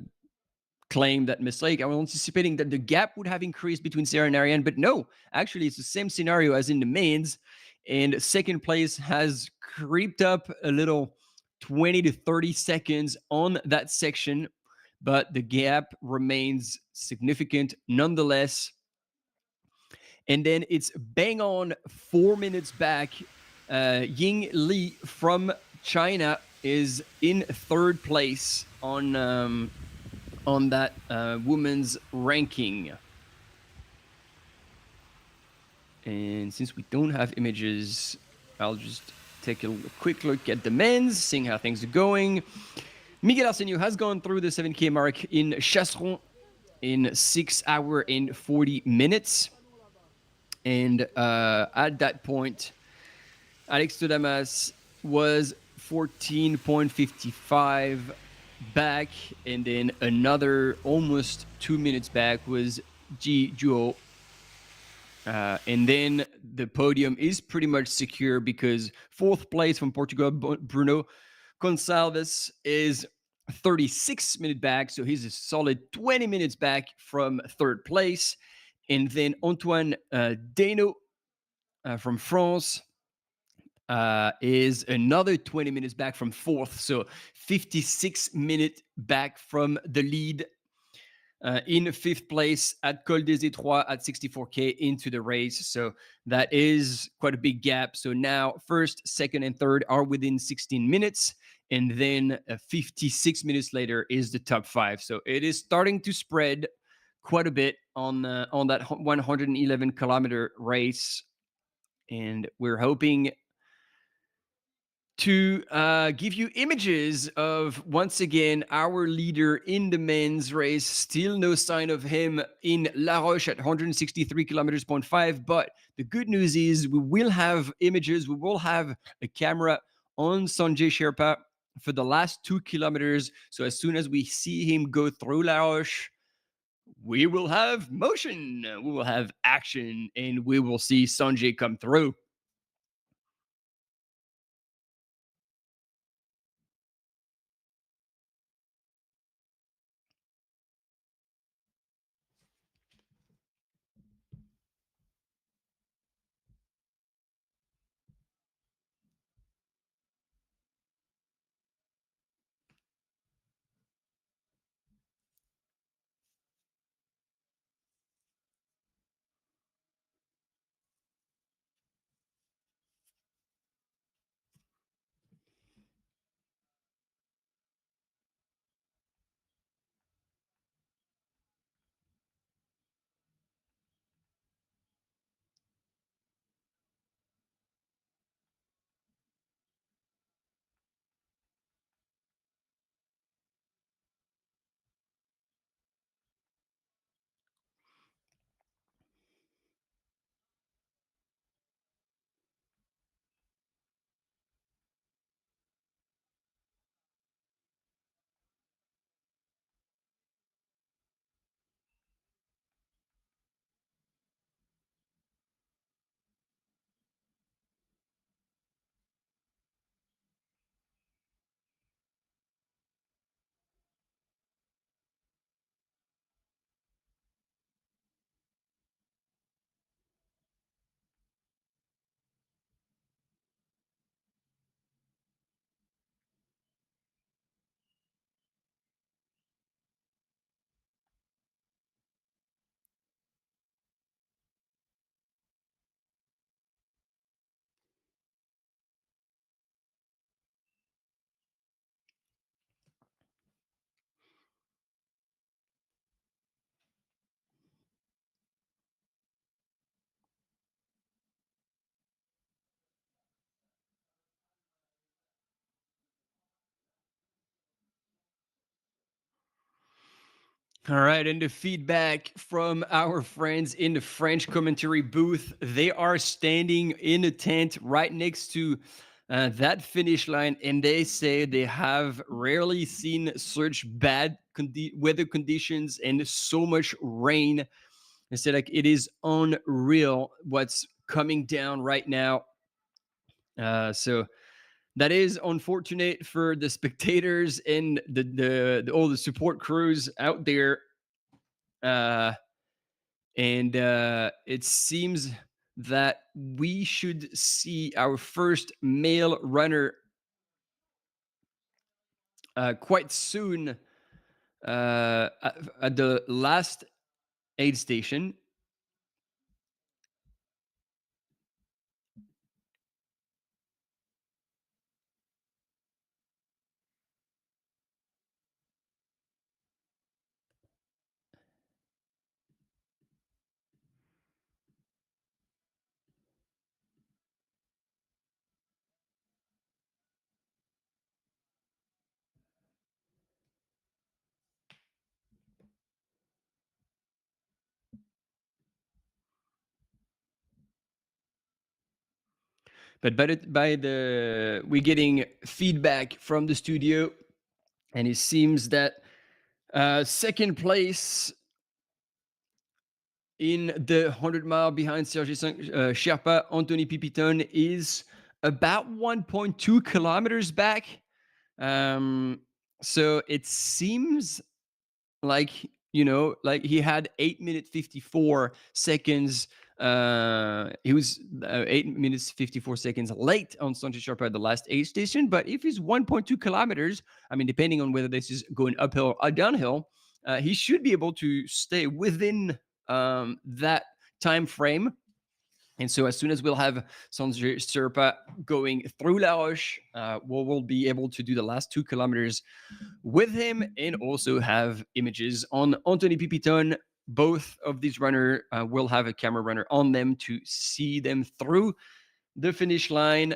claim that mistake. I was anticipating that the gap would have increased between Sarah and Ariane, but no, actually it's the same scenario as in the mains. And second place has creeped up a little, 20 to 30 seconds on that section, but the gap remains significant nonetheless. And then it's bang on 4 minutes back. Ying Li from China is in third place on that women's ranking. And since we don't have images, I'll just take a quick look at the men's, seeing how things are going. Miguel Arsenio has gone through the 7K mark in Chasseron in 6 hours and 40 minutes. And at that point, Alex Todamas was 14.55 back, and then another almost 2 minutes back was Ji Juo. And then the podium is pretty much secure because fourth place from Portugal, Bruno Gonçalves, is 36 minutes back, so he's a solid 20 minutes back from third place. And then Antoine Deno from France is another 20 minutes back from fourth, so 56 minutes back from the lead. In fifth place at Col des Étroits at 64K into the race. So that is quite a big gap. So now first, second, and third are within 16 minutes. And then 56 minutes later is the top five. So it is starting to spread quite a bit on that 111 kilometer race. And we're hoping to give you images of, once again, our leader in the men's race. Still no sign of him in La Roche at 163 kilometers, 0.5. But the good news is we will have images. We will have a camera on Sanjay Sherpa for the last 2 kilometers. So as soon as we see him go through La Roche, we will have motion, we will have action, and we will see Sanjay come through. All right, and the feedback from our friends in the French commentary booth. They are standing in a tent right next to that finish line, and they say they have rarely seen such bad weather conditions and so much rain. They said like it is unreal what's coming down right now. So that is unfortunate for the spectators and all the support crews out there. And it seems that we should see our first male runner quite soon at the last aid station. But we're getting feedback from the studio, and it seems that second place in the 100-mile behind Sergi Sherpa, Anthony Pipiton is about 1.2 kilometers back. So it seems like, like he had 8 minutes 54 seconds. He was 8 minutes 54 seconds late on Sanjay Sharpa at the last aid station. But if he's 1.2 kilometers, I mean, depending on whether this is going uphill or downhill, he should be able to stay within that time frame. And so as soon as we'll have Sanjay Sherpa going through La Roche, we'll be able to do the last 2 kilometers with him and also have images on Anthony Pipiton. Both of these runners will have a camera runner on them to see them through the finish line.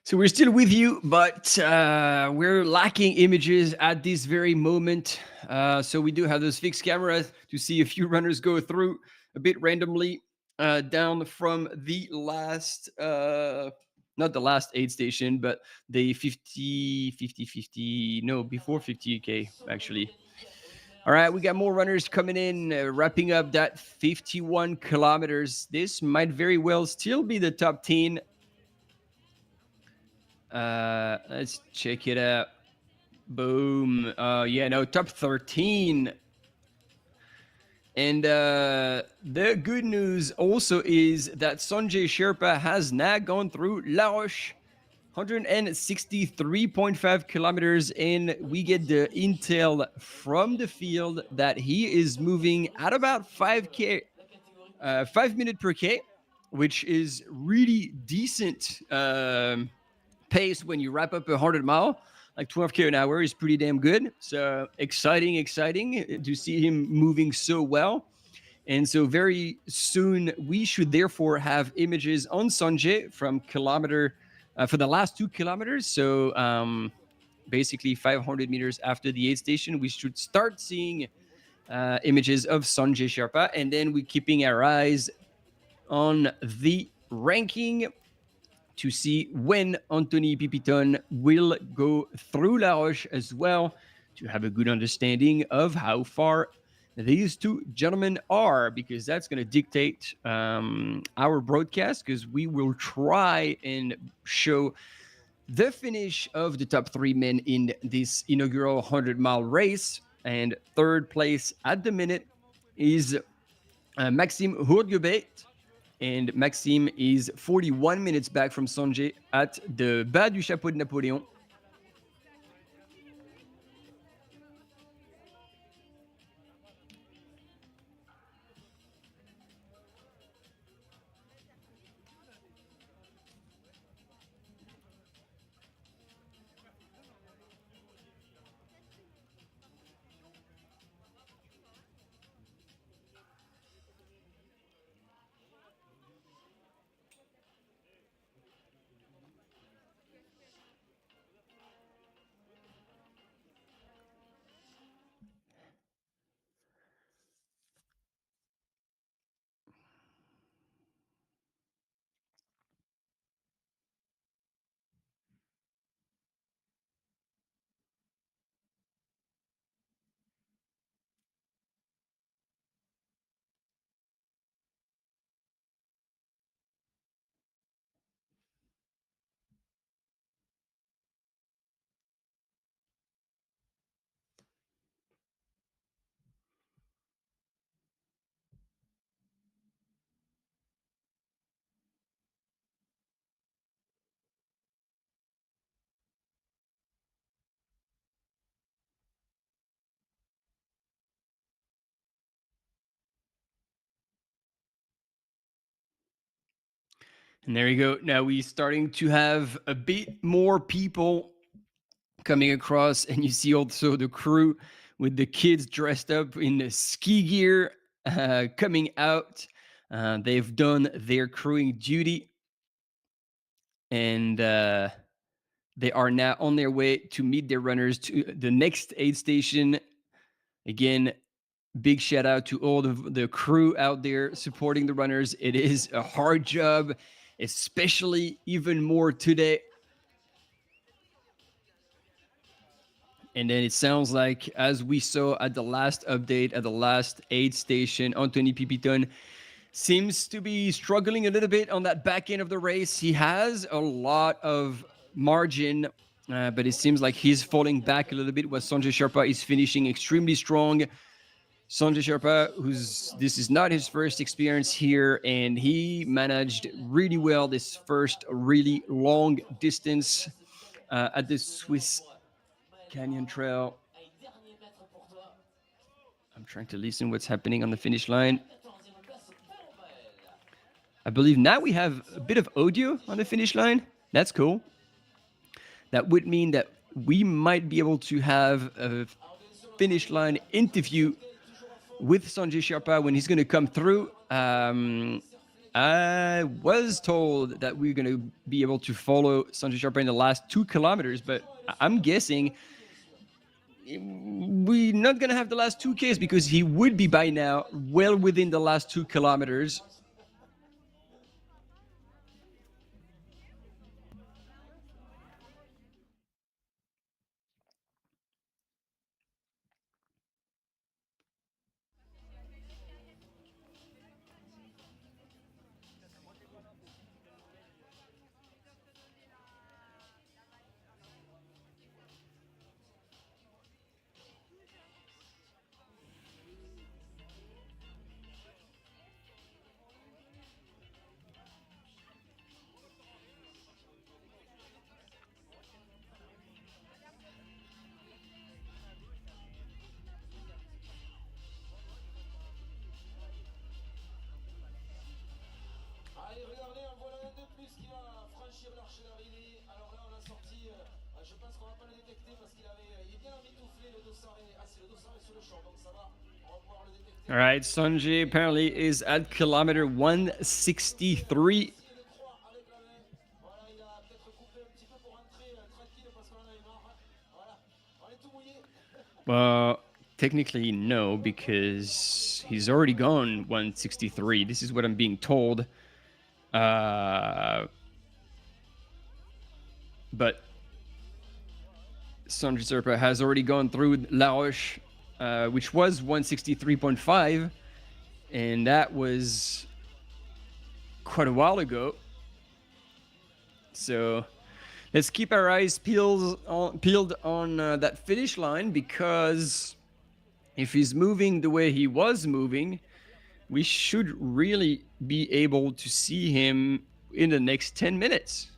So we're still with you, but we're lacking images at this very moment. So we do have those fixed cameras to see a few runners go through a bit randomly down from the last, not the last aid station, but the 50, no, before 50K, actually. All right, we got more runners coming in, wrapping up that 51 kilometers. This might very well still be the top 10. Let's check it out. Boom. Yeah, no, top 13. And the good news also is that Sanjay Sherpa has now gone through La Roche, 163.5 kilometers, and we get the intel from the field that he is moving at about 5K, 5 minutes per K, which is really decent pace when you wrap up 100 mile. Like 12K an hour is pretty damn good. So exciting to see him moving so well. And so very soon we should therefore have images on Sanjay from kilometer for the last 2 kilometers. So basically 500 meters after the aid station, we should start seeing images of Sanjay Sherpa. And then we're keeping our eyes on the ranking to see when Anthony Pipiton will go through La Roche as well, to have a good understanding of how far these two gentlemen are, because that's going to dictate our broadcast, because we will try and show the finish of the top 3 men in this inaugural 100-mile race. And third place at the minute is Maxime Hourgebet. And Maxime is 41 minutes back from Sanjay at the bas du chapeau de Napoléon. And there you go. Now we're starting to have a bit more people coming across, and you see also the crew with the kids dressed up in the ski gear coming out. They've done their crewing duty, and they are now on their way to meet their runners to the next aid station. Again, big shout out to all the crew out there supporting the runners. It is a hard job, especially even more today. And then it sounds like, as we saw at the last update, at the last aid station, Anthony Pipiton seems to be struggling a little bit on that back end of the race. He has a lot of margin, but it seems like he's falling back a little bit, while Sanjay Sherpa is finishing extremely strong. Sanjay Sherpa, this is not his first experience here, and he managed really well this first really long distance at the Swiss Canyon Trail. I'm trying to listen what's happening on the finish line. I believe now we have a bit of audio on the finish line. That's cool. That would mean that we might be able to have a finish line interview with Sanjay Sherpa when he's going to come through. I was told that we're going to be able to follow Sanjay Sharpa in the last 2 kilometers, but I'm guessing we're not going to have the last 2Ks because he would be by now well within the last 2 kilometers. All right, Sanjay apparently is at kilometer 163. Well, technically no, because he's already gone 163. This is what I'm being told. But Sanjay Sharpa has already gone through La Roche, which was 163.5, and that was quite a while ago. So let's keep our eyes peeled on that finish line, because if he's moving the way he was moving, we should really be able to see him in the next 10 minutes.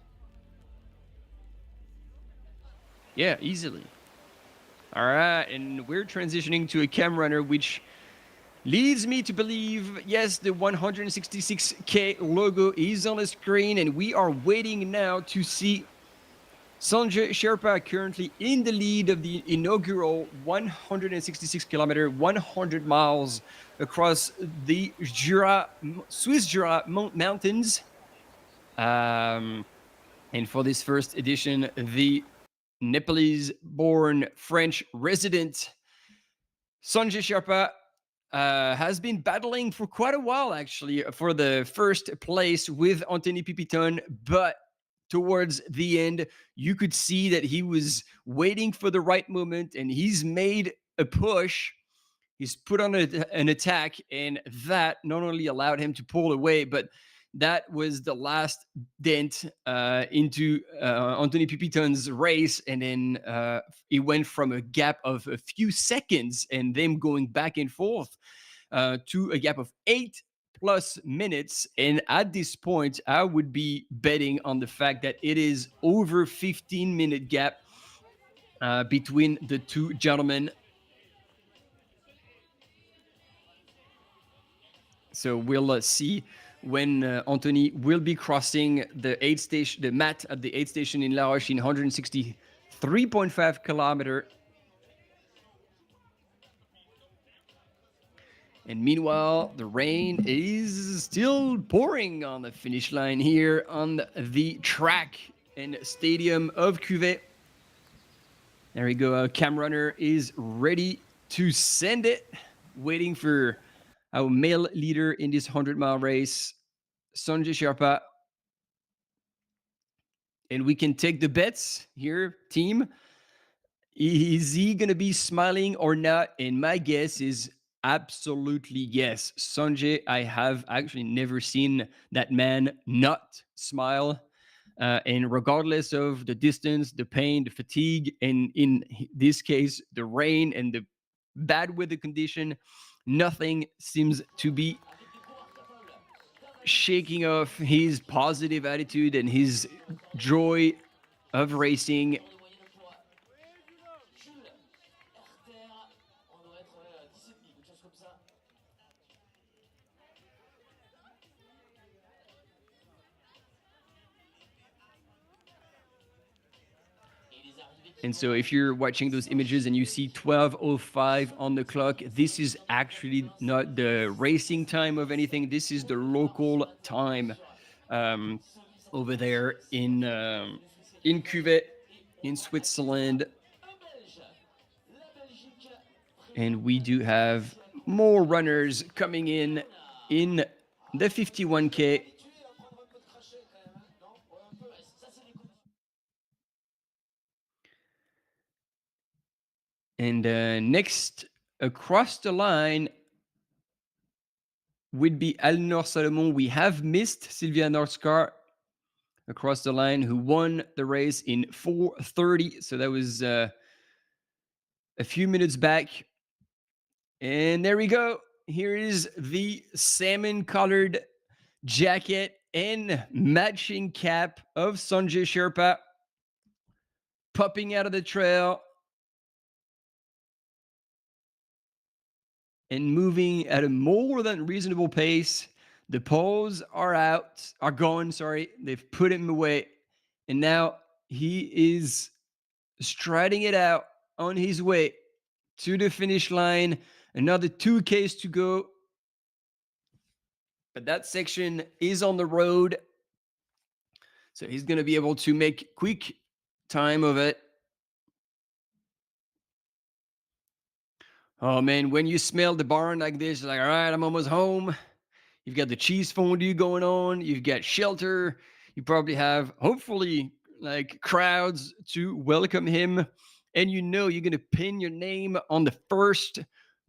Yeah, easily. All right, and we're transitioning to a cam runner, which leads me to believe, yes, the 166K logo is on the screen, and we are waiting now to see Sanjay Sharpa currently in the lead of the inaugural 166 kilometer, 100 miles across the Swiss Jura Mountains. And for this first edition, the Nepalese-born French resident Sanjay Sharpa has been battling for quite a while, actually, for the first place with Anthony Pipiton, but towards the end, you could see that he was waiting for the right moment, and he's made a push. He's put on an attack, and that not only allowed him to pull away, but that was the last dent into Anthony Pipiton's race. And then it went from a gap of a few seconds and them going back and forth to a gap of 8+ minutes. And at this point, I would be betting on the fact that it is over 15-minute gap between the two gentlemen. So we'll see when Anthony will be crossing the mat at the aid station in La Roche in 163.5 kilometer. And meanwhile, the rain is still pouring on the finish line here on the track and stadium of Cuvée. There we go. Our cam runner is ready to send it, waiting for our male leader in this 100-mile race, Sanjay Sharpa. And we can take the bets here, team. Is he going to be smiling or not? And my guess is absolutely yes. Sanjay, I have actually never seen that man not smile. And regardless of the distance, the pain, the fatigue, and in this case, the rain and the bad weather condition, nothing seems to be shaking off his positive attitude and his joy of racing. And so if you're watching those images and you see 12:05 on the clock, this is actually not the racing time of anything. This is the local time over there in Cuvette in Switzerland. And we do have more runners coming in the 51K. And next across the line would be Alnor Salomon. We have missed Sylvia Norskar across the line, who won the race in 4:30. So that was a few minutes back. And there we go. Here is the salmon-colored jacket and matching cap of Sanjay Sherpa popping out of the trail and moving at a more than reasonable pace. The poles are gone, sorry. They've put him away. And now he is striding it out on his way to the finish line. Another 2Ks to go. But that section is on the road. So he's going to be able to make quick time of it. Oh, man, when you smell the barn like this, you're like, all right, I'm almost home. You've got the cheese fondue going on. You've got shelter. You probably have, hopefully, like crowds to welcome him. And you know you're going to pin your name on the first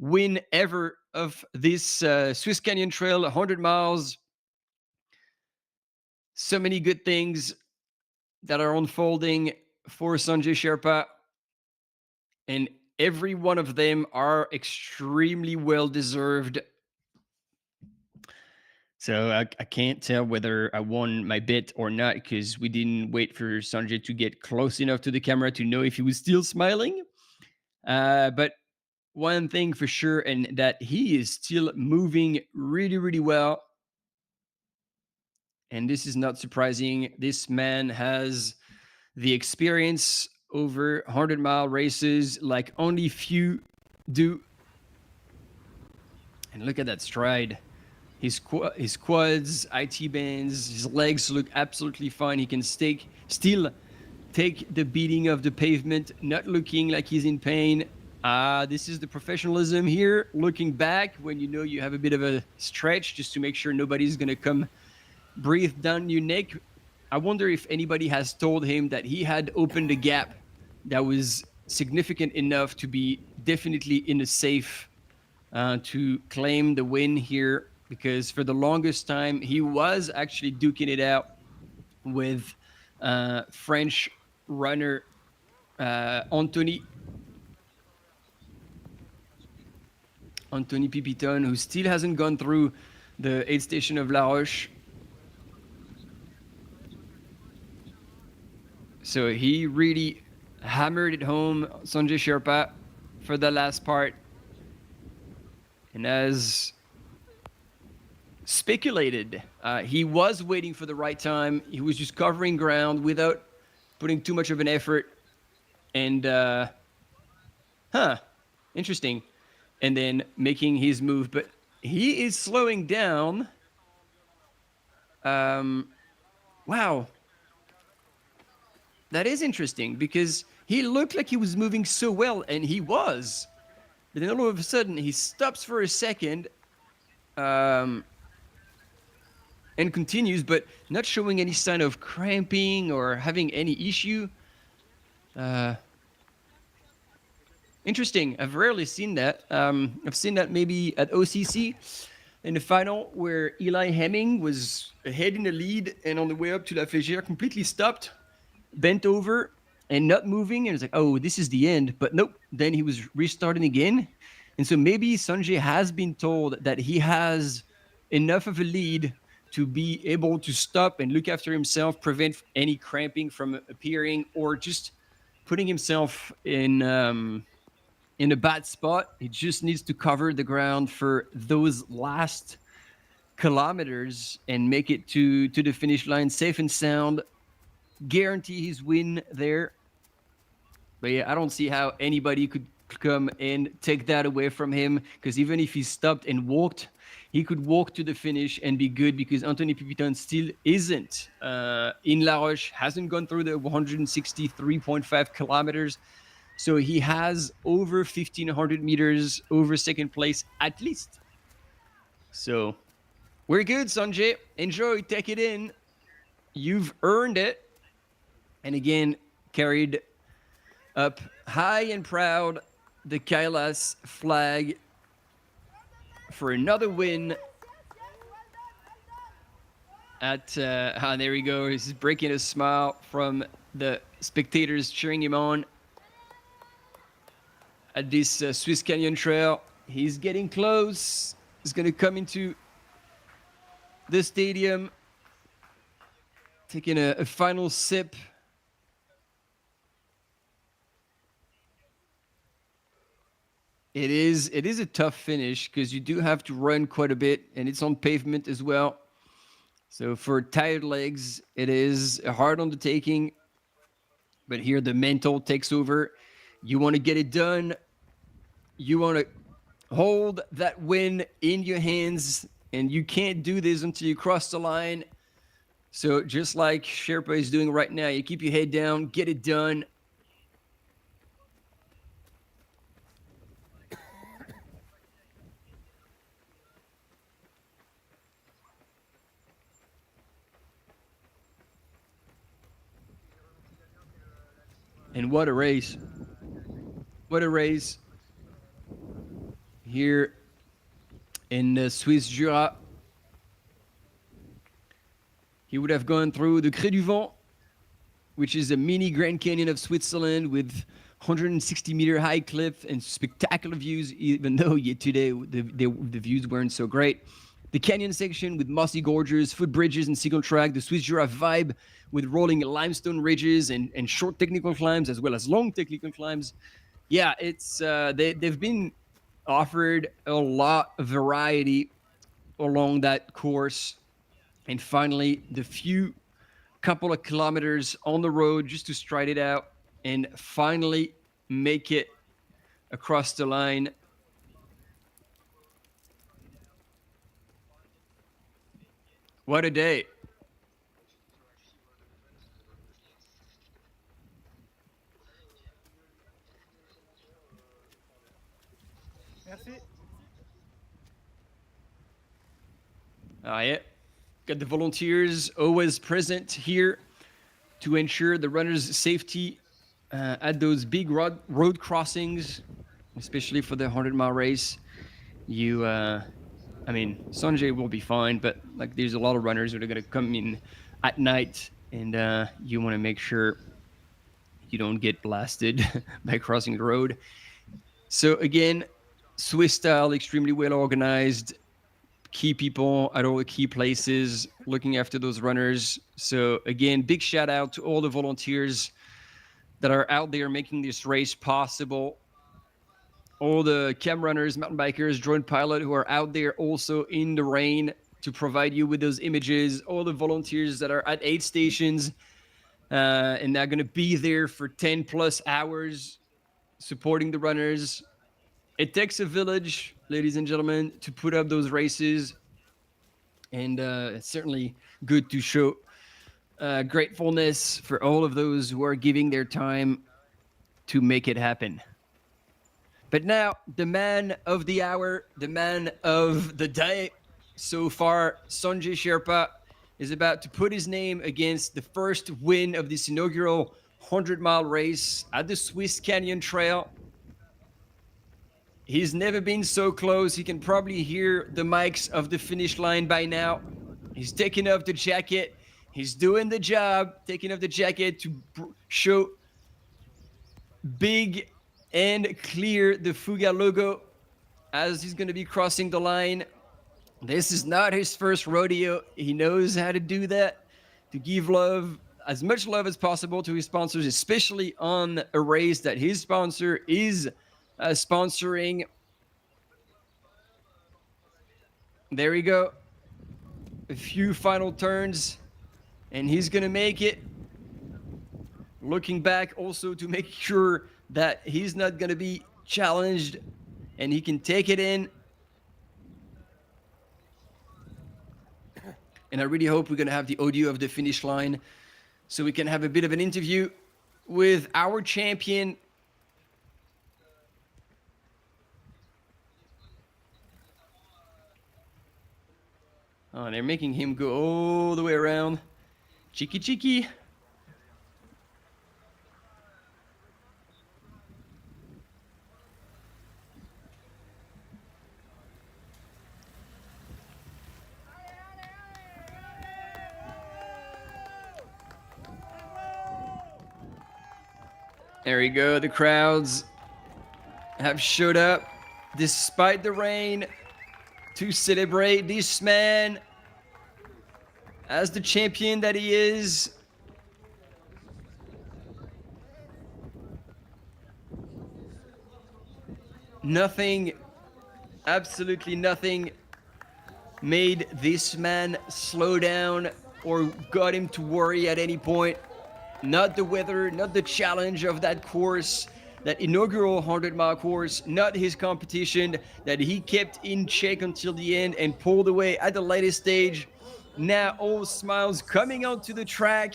win ever of this Swiss Canyon Trail, 100 miles. So many good things that are unfolding for Sanjay Sherpa. And every one of them are extremely well-deserved. So I can't tell whether I won my bet or not, because we didn't wait for Sanjay to get close enough to the camera to know if he was still smiling. But one thing for sure, and that he is still moving really, really well. And this is not surprising. This man has the experience over 100-mile races like only few do. And look at that stride. His quads, IT bands, his legs look absolutely fine. He can still take the beating of the pavement, not looking like he's in pain. This is the professionalism here. Looking back when you know you have a bit of a stretch, just to make sure nobody's going to come breathe down your neck. I wonder if anybody has told him that he had opened a gap that was significant enough to be definitely in a safe to claim the win here, because for the longest time he was actually duking it out with French runner Anthony Pipiton, who still hasn't gone through the aid station of La Roche. So he really hammered it home, Sanjay Sherpa, for the last part. And as speculated, he was waiting for the right time. He was just covering ground without putting too much of an effort. And, interesting. And then making his move. But he is slowing down. Wow. That is interesting, because he looked like he was moving so well, and he was. But then all of a sudden, he stops for a second and continues, but not showing any sign of cramping or having any issue. Interesting. I've rarely seen that. I've seen that maybe at OCC in the final, where Eli Hemming was ahead in the lead, and on the way up to La Fégère completely stopped, bent over and not moving, and it's like, oh, this is the end. But nope, then he was restarting again. And so maybe Sanjay has been told that he has enough of a lead to be able to stop and look after himself, prevent any cramping from appearing, or just putting himself in a bad spot. He just needs to cover the ground for those last kilometers and make it to the finish line safe and sound. Guarantee his win there. But yeah, I don't see how anybody could come and take that away from him, because even if he stopped and walked, he could walk to the finish and be good, because Anthony Pipiton still isn't in La Roche, hasn't gone through the 163.5 kilometers. So he has over 1,500 meters over second place at least. So we're good, Sanjay. Enjoy, take it in. You've earned it. And again, carried up high and proud the Kailas flag for another win at there we go. He's breaking a smile from the spectators cheering him on at this Swiss Canyon Trail. He's getting close. He's going to come into the stadium, taking a final sip. It is a tough finish, because you do have to run quite a bit, and it's on pavement as well. So for tired legs, it is a hard undertaking. But here the mental takes over. You want to get it done. You want to hold that win in your hands, and you can't do this until you cross the line. So just like Sherpa is doing right now, you keep your head down, get it done. And what a race. What a race here in the Swiss Jura. He would have gone through the Creux du Vent, which is a mini Grand Canyon of Switzerland with 160-meter high cliff and spectacular views, even though today the views weren't so great. The canyon section with mossy gorges, footbridges, and single track. The Swiss Jura vibe with rolling limestone ridges and short technical climbs, as well as long technical climbs. Yeah, it's they've been offered a lot of variety along that course. And finally, the few couple of kilometers on the road just to stride it out and finally make it across the line. What a day. Merci. Yeah. Got the volunteers always present here to ensure the runners' safety at those big road crossings, especially for the 100-mile race. Sanjay will be fine, but like there's a lot of runners that are going to come in at night, and you want to make sure you don't get blasted by crossing the road. So again, Swiss style, extremely well organized, key people at all the key places, looking after those runners. So again, big shout out to all the volunteers that are out there making this race possible. All the cam runners, mountain bikers, drone pilot who are out there also in the rain to provide you with those images. All the volunteers that are at aid stations and they're going to be there for 10 plus hours supporting the runners. It takes a village, ladies and gentlemen, to put up those races. And it's certainly good to show gratefulness for all of those who are giving their time to make it happen. But now, the man of the hour, the man of the day so far, Sanjay Sherpa, is about to put his name against the first win of this inaugural 100-mile race at the Swiss Canyon Trail. He's never been so close. He can probably hear the mics of the finish line by now. He's taking off the jacket. He's doing the job, taking off the jacket to show big and clear the Fuga logo as he's going to be crossing the line. This is not his first rodeo. He knows how to do that, to give love, as much love as possible to his sponsors, especially on a race that his sponsor is sponsoring. There we go. A few final turns, and he's going to make it. looking back also to make sure that he's not going to be challenged and he can take it in. And I really hope we're going to have the audio of the finish line so we can have a bit of an interview with our champion. Oh, they're making him go all the way around. Cheeky, cheeky. There we go. The crowds have showed up despite the rain to celebrate this man as the champion that he is. Nothing, absolutely nothing made this man slow down or got him to worry at any point. Not the weather, not the challenge of that course, that inaugural 100-mile course, not his competition that he kept in check until the end and pulled away at the latest stage. Now all smiles coming onto the track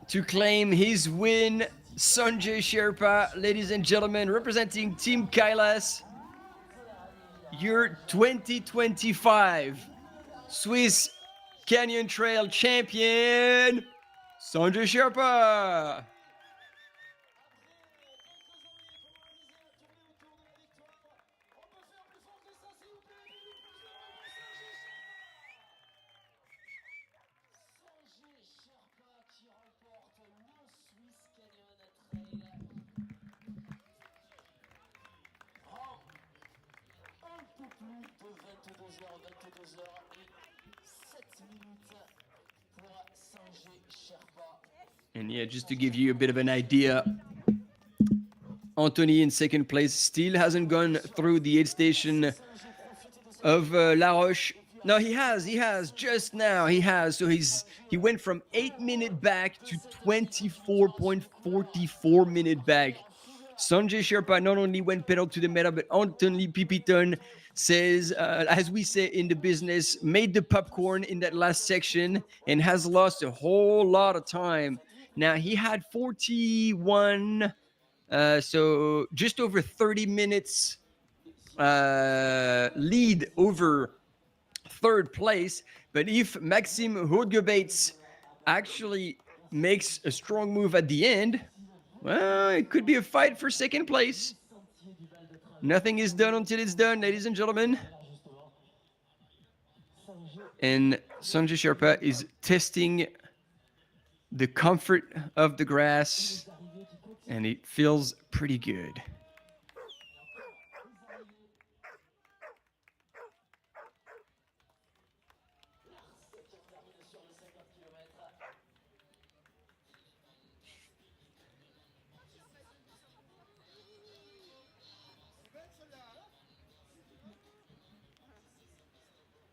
to claim his win. Sanjay Sherpa, ladies and gentlemen, representing Team Kailas, your 2025 Swiss Canyon Trail champion, Sanjay Sherpa. And yeah, just to give you a bit of an idea, Anthony in second place still hasn't gone through the aid station of La Roche. No, he has, just now he has. So he went from 8-minute back to 24.44 minute back. Sanjay Sherpa not only went pedal to the metal, but Anthony Pipiton says, as we say in the business, made the popcorn in that last section and has lost a whole lot of time. Now, he had 41, so just over 30 minutes lead over third place. But if Maxime Houdgebates actually makes a strong move at the end, well, it could be a fight for second place. Nothing is done until it's done, ladies and gentlemen. And Sanjay Sherpa is testing the comfort of the grass, and it feels pretty good.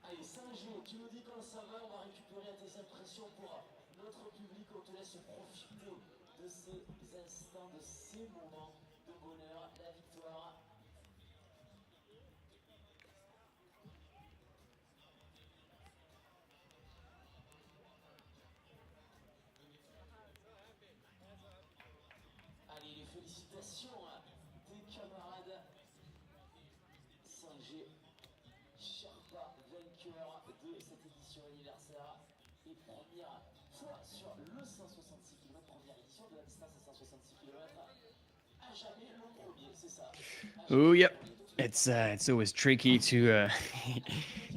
Allez, Sanjay, tu nous dis quand ça va, on va récupérer tes impressions pour notre public, on te laisse profiter de ces instants, de ces moments de bonheur, la victoire. Allez, les félicitations à tes camarades. Sanjay Sherpa, vainqueur de cette édition anniversaire et première fois sur le 166 km, première édition de la distance à 166 km. À jamais le premier, c'est ça. Oh, yep. It's always tricky to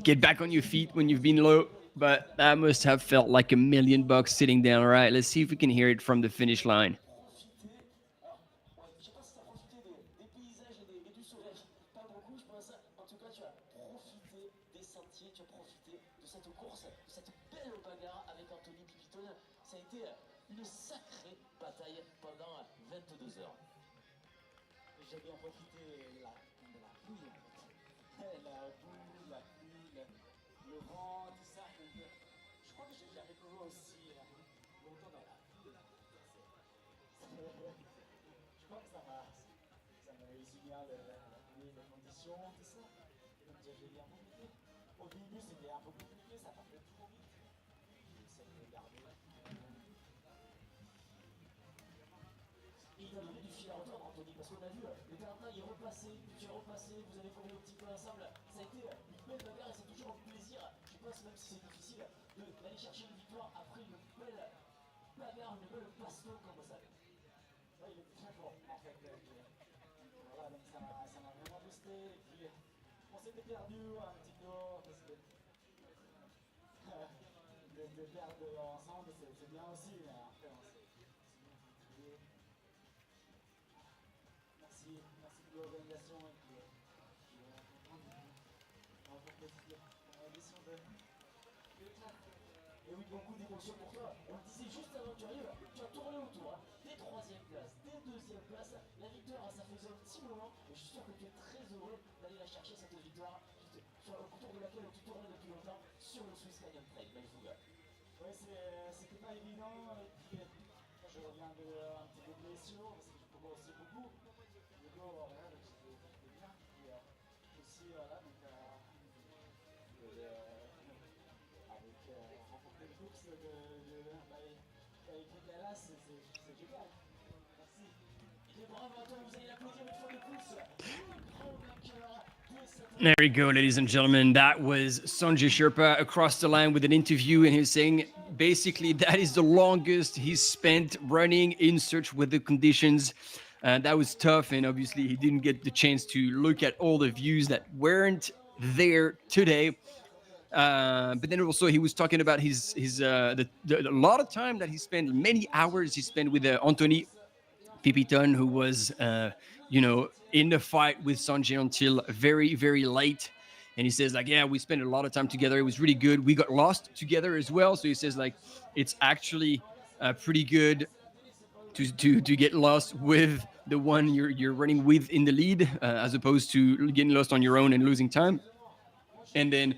get back on your feet when you've been low, but that must have felt like $1 million sitting down. All right, let's see if we can hear it from the finish line. Ça a été une sacrée bataille pendant 22 heures. J'ai bien profité de la pluie, la boue, la pluie, le vent, tout ça. Je crois que j'ai jamais couru aussi longtemps dans la pluie. Je crois que ça m'a réussi bien les conditions, tout ça. Donc j'ai bien profité. Au début c'était un peu compliqué, ça partait trop vite. J'essaie de garder. Et il a donné du fil à retordre, Anthony, parce qu'on a vu le Quentin, il est repassé, tu es repassé, vous avez couru un petit peu ensemble. Ça a été une belle bagarre et c'est toujours un plaisir, je pense, même si c'est difficile, d'aller chercher une victoire après une belle bagarre, une belle baston comme ça. Ouais, il était très fort, en fait. Voilà, donc ça m'a vraiment boosté. Et puis, on s'était perdu un petit peu, parce que de perdre ensemble, c'est bien aussi, mais après, on s'est trouvé. Merci pour l'organisation et puis on va plaisir pour l'édition de Et oui, beaucoup d'émotions pour toi. On le disait juste avant que tu arrives, tu as tourné autour des 3e places, des 2e places. La victoire, ça faisait un petit moment et je suis sûr que tu es très heureux d'aller la chercher cette victoire sur le autour de laquelle tu tournais depuis longtemps sur le Swiss Canyon Trail. Belle Fuga. Ouais, c'était pas évident. Et puis, je reviens de un petit peu de blessure parce que je commençais beaucoup. Du coup, voilà, j'étais bien. Et aussi, voilà, donc avec remporter une course avec Kailas, c'est génial. Merci. Et bravo à toi, vous allez l'applaudir une fois de plus. Le grand vainqueur de cette. There we go, ladies and gentlemen. That was Sanjay Sherpa across the line with an interview, and he's saying basically that is the longest he's spent running in search with the conditions. That was tough, and obviously he didn't get the chance to look at all the views that weren't there today. But then also he was talking about a lot of time that he spent, many hours he spent with Anthony Pipiton, who was in the fight with Sanjay until very, very late. And he says, like, yeah, we spent a lot of time together. It was really good. We got lost together as well. So he says, like, it's actually pretty good to get lost with the one you're running with in the lead, as opposed to getting lost on your own and losing time. And then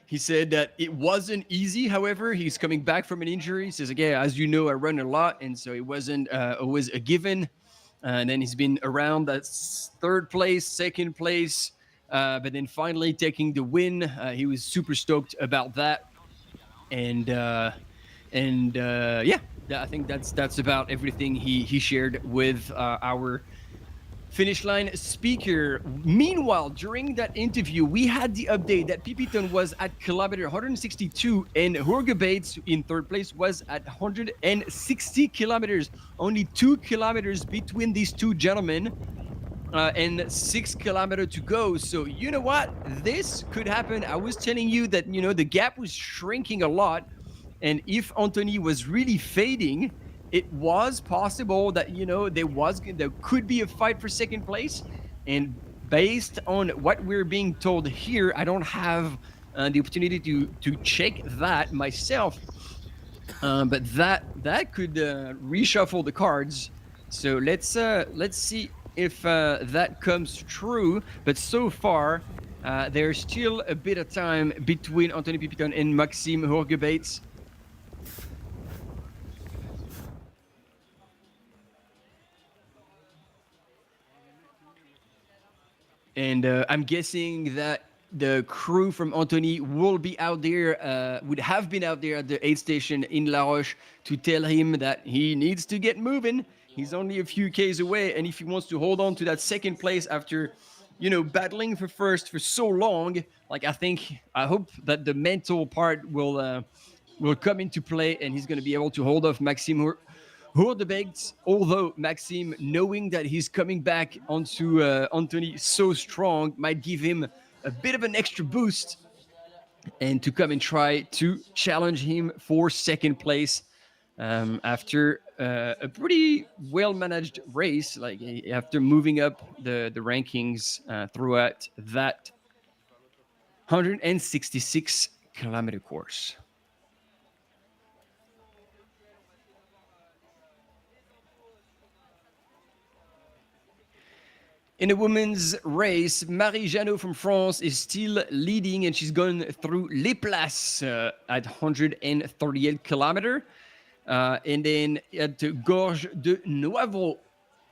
he said that it wasn't easy. However, he's coming back from an injury. He says, like, yeah, as you know, I run a lot, and so it wasn't always a given. And then he's been around that 3rd place, 2nd place, but then finally taking the win. He was super stoked about that. And yeah, I think that's about everything he shared with our finish line speaker. Meanwhile, during that interview, we had the update that Pipiton was at kilometer 162 and Jorge Bates in 3rd place was at 160 kilometers. Only 2 kilometers between these two gentlemen and 6 kilometers to go. So you know what? This could happen. I was telling you that, the gap was shrinking a lot. And if Anthony was really fading, it was possible that, there could be a fight for 2nd place. And based on what we're being told here, I don't have the opportunity to check that myself. But that could reshuffle the cards. So let's see if that comes true. But so far, there's still a bit of time between Anthony Pipiton and Maxime Jorge Bates. And I'm guessing that the crew from Anthony will be out there, would have been out there at the aid station in La Roche to tell him that he needs to get moving. He's only a few Ks away, and if he wants to hold on to that 2nd place after, battling for 1st for so long, like I hope that the mental part will come into play, and he's going to be able to hold off Maxime Jorge Bates, although Maxime, knowing that he's coming back onto Anthony so strong, might give him a bit of an extra boost and to come and try to challenge him for 2nd place after a pretty well-managed race, like after moving up the rankings throughout that 166-kilometer course. In the women's race, Marie Janot from France is still leading, and she's going through Les Places at 138 kilometers. And then at the Gorge de Noivre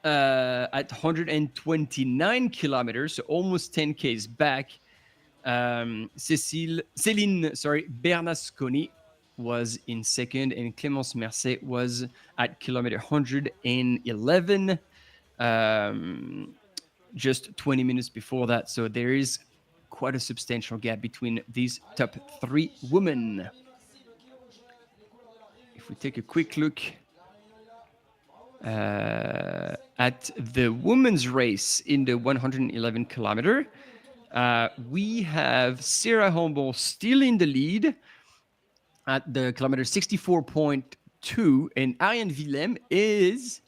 at 129 kilometers, so almost 10 Ks back, Céline Bernasconi was in second, and Clémence Mercier was at kilometer 111, just 20 minutes before that. So there is quite a substantial gap between these top three women. If we take a quick look at the women's race in the 111 kilometer, we have Sarah Humble still in the lead at the kilometer 64.2, and Ariane Willem is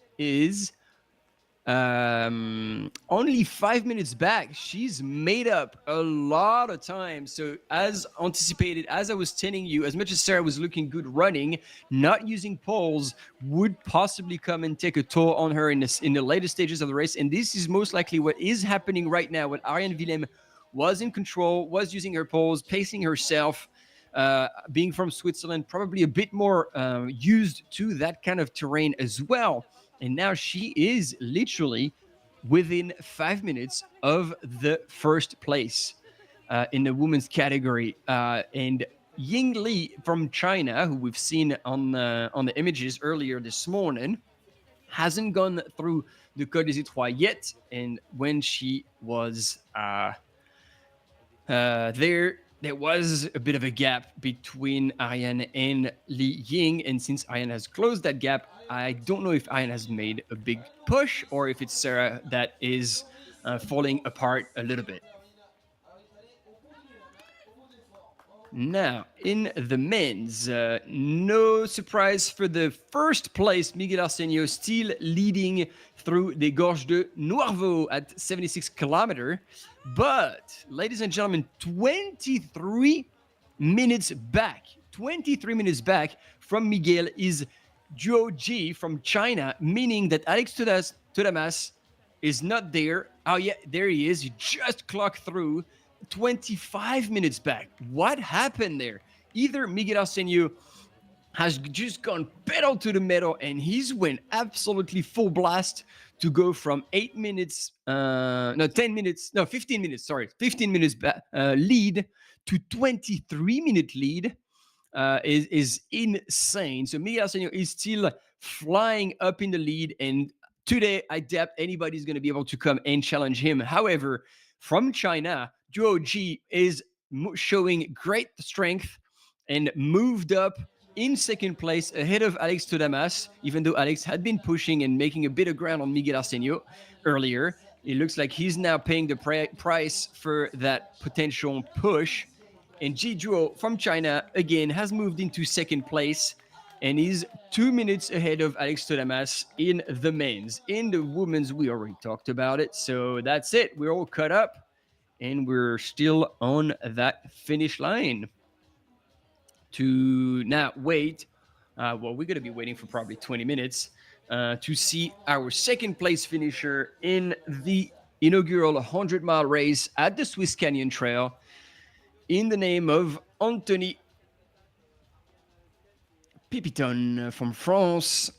only 5 minutes back. She's made up a lot of time. So as anticipated, as I was telling you, as much as Sarah was looking good running, not using poles would possibly come and take a toll on her in the later stages of the race. And this is most likely what is happening right now. When Ariane Willem was in control, was using her poles, pacing herself, being from Switzerland, probably a bit more used to that kind of terrain as well. And now she is literally within 5 minutes of the first place in the women's category. And Ying Li from China, who we've seen on the images earlier this morning, hasn't gone through the Col des Étoiles yet. And when she was there was a bit of a gap between Ariane and Li Ying, and since Ariane has closed that gap, I don't know if Ariane has made a big push or if it's Sarah that is falling apart a little bit. Now, in the men's, no surprise for the first place, Miguel Arsenio still leading through the Gorge de Noirvaux at 76 kilometers. But, ladies and gentlemen, 23 minutes back from Miguel is Zhuo Ji from China, meaning that Alex Todamas is not there. Oh yeah, there he is. He just clocked through 25 minutes back. What happened there? Either Miguel Arsenio has just gone pedal to the metal and he's went absolutely full blast to go from 15 minutes lead to 23-minute lead is insane. So Miguel Arsenio is still flying up in the lead, and today I doubt anybody's going to be able to come and challenge him. However, from China, Zhuo Ji is showing great strength and moved up in second place ahead of Alex Todamas, even though Alex had been pushing and making a bit of ground on Miguel Arsenio earlier. It looks like he's now paying the price for that potential push. And Ji Zhuo from China, again, has moved into second place and is 2 minutes ahead of Alex Todamas in the men's. In the women's, we already talked about it. So that's it. We're all cut up and we're still on that finish line to now wait. Well, we're going to be waiting for probably 20 minutes to see our second place finisher in the inaugural 100-mile race at the Swiss Canyon Trail in the name of Anthony Pipiton from France.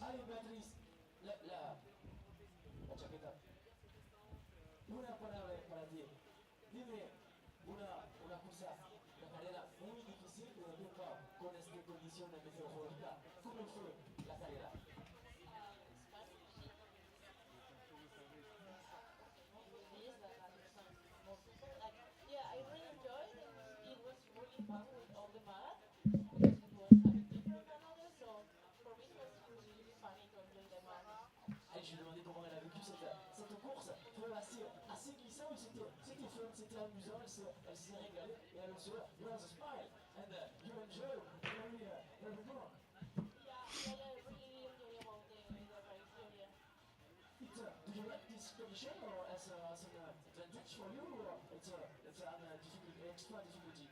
Je lui ai demandé comment elle a vécu cette course, assez glissant, mais c'était fun, c'était amusant, elle s'est régalée et elle se you have a smile and you enjoy very much. Yeah, I really enjoy about the race here. Do you like this condition or as an advantage for you or it's an extra difficulty?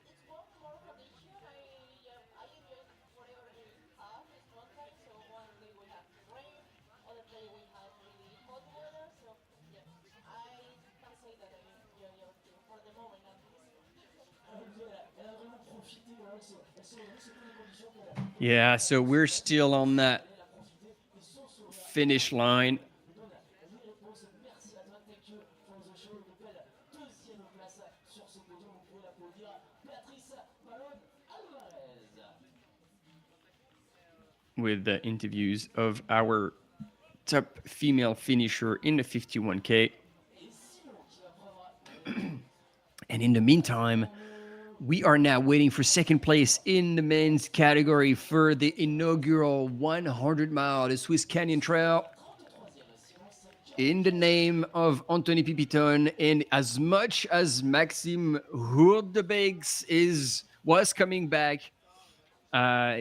It's both more condition. I enjoy whatever we have. It's one time, so one day we have rain, other day we have really hot weather. So yeah, I can say that I enjoy everything for the moment at least. Elle a vraiment Yeah, so we're still on that finish line. With the interviews of our top female finisher in the 51K. And in the meantime, we are now waiting for second place in the men's category for the inaugural 100 mile, the Swiss Canyon Trail. In the name of Anthony Pipiton, and as much as Maxime Hurdebeeks was coming back,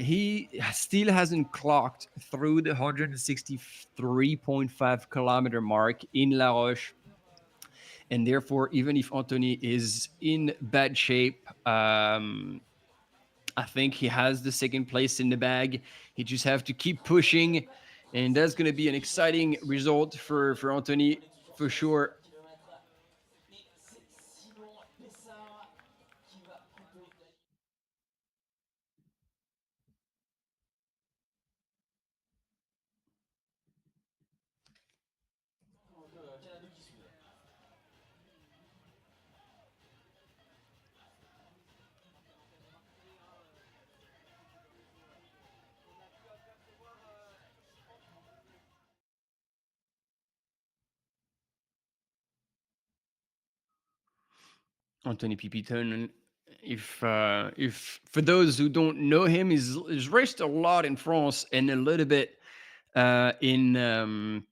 he still hasn't clocked through the 163.5 kilometer mark in La Roche. And therefore, even if Anthony is in bad shape, I think he has the second place in the bag. He just have to keep pushing. And that's going to be an exciting result for Anthony, for sure. Anthony Pipiton, if for those who don't know him, he's raced a lot in France and a little bit in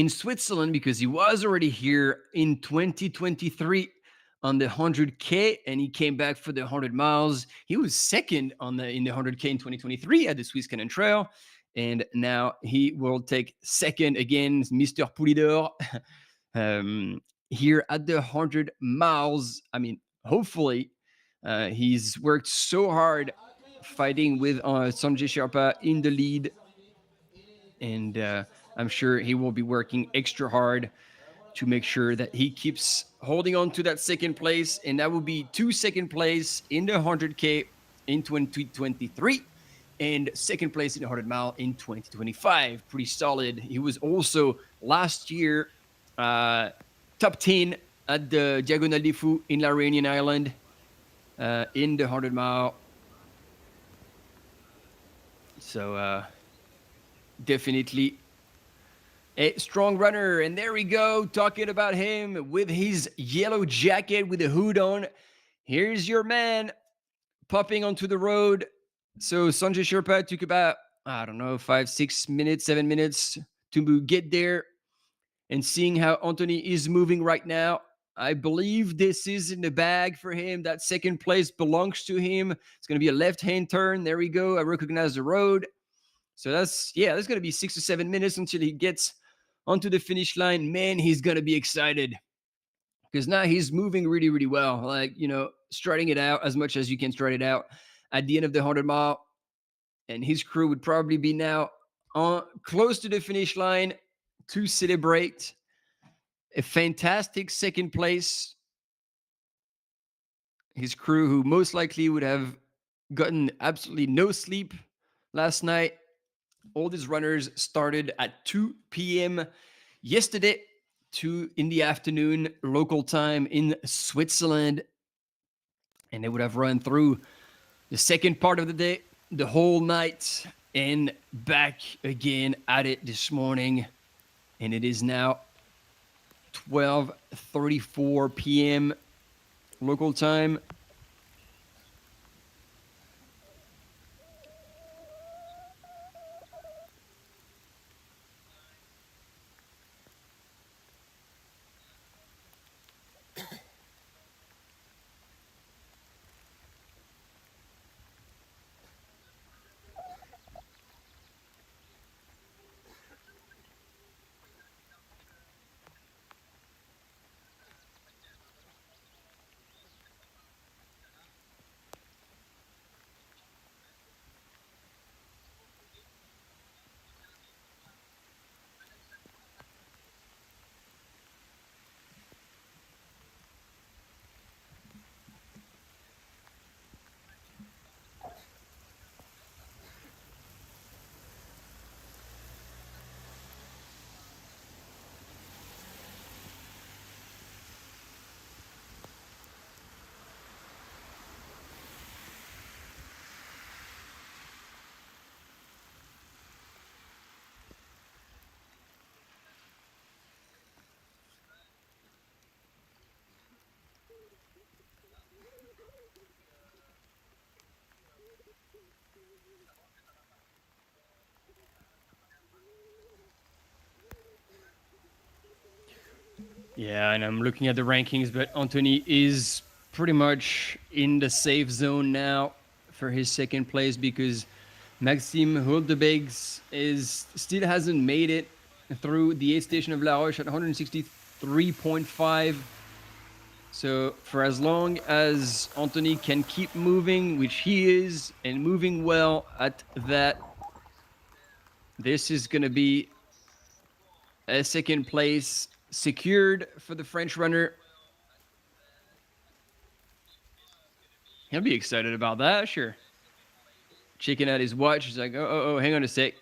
Switzerland, because he was already here in 2023 on the 100K, and he came back for the 100 miles. He was second in the 100K in 2023 at the Swiss Canyon Trail, and now he will take second again, Mr. Poulidor. Here at the 100 miles. I mean, hopefully, he's worked so hard fighting with Sanjay Sherpa in the lead. And I'm sure he will be working extra hard to make sure that he keeps holding on to that second place. And that will be 2 second place in the 100K in 2023 and second place in the 100 mile in 2025. Pretty solid. He was also last year top 10 at the Diagonale des Fous in La Réunion Island in the 100 mile. So definitely a strong runner. And there we go, talking about him with his yellow jacket with the hood on. Here's your man popping onto the road. So Sanjay Sherpa took about, 5, 6 minutes, 7 minutes to get there. And seeing how Anthony is moving right now, I believe this is in the bag for him. That second place belongs to him. It's going to be a left-hand turn. There we go. I recognize the road. So there's going to be 6 to 7 minutes until he gets onto the finish line. Man, he's going to be excited because now he's moving really, really well. Like, striding it out as much as you can stride it out at the end of the 100 mile. And his crew would probably be now close to the finish line to celebrate a fantastic second place. His crew, who most likely would have gotten absolutely no sleep last night. All these runners started at 2 p.m. yesterday, 2 in the afternoon, local time in Switzerland. And they would have run through the second part of the day, the whole night, and back again at it this morning. And it is now 12:34 p.m. local time. Yeah, and I'm looking at the rankings, but Anthony is pretty much in the safe zone now for his second place because Maxime Huldebegs still hasn't made it through the aid station of La Roche at 163.5. So for as long as Anthony can keep moving, which he is, and moving well at that, this is going to be a second place secured for the French runner. He'll be excited about that, sure. Checking out his watch, he's like, oh, hang on a sec.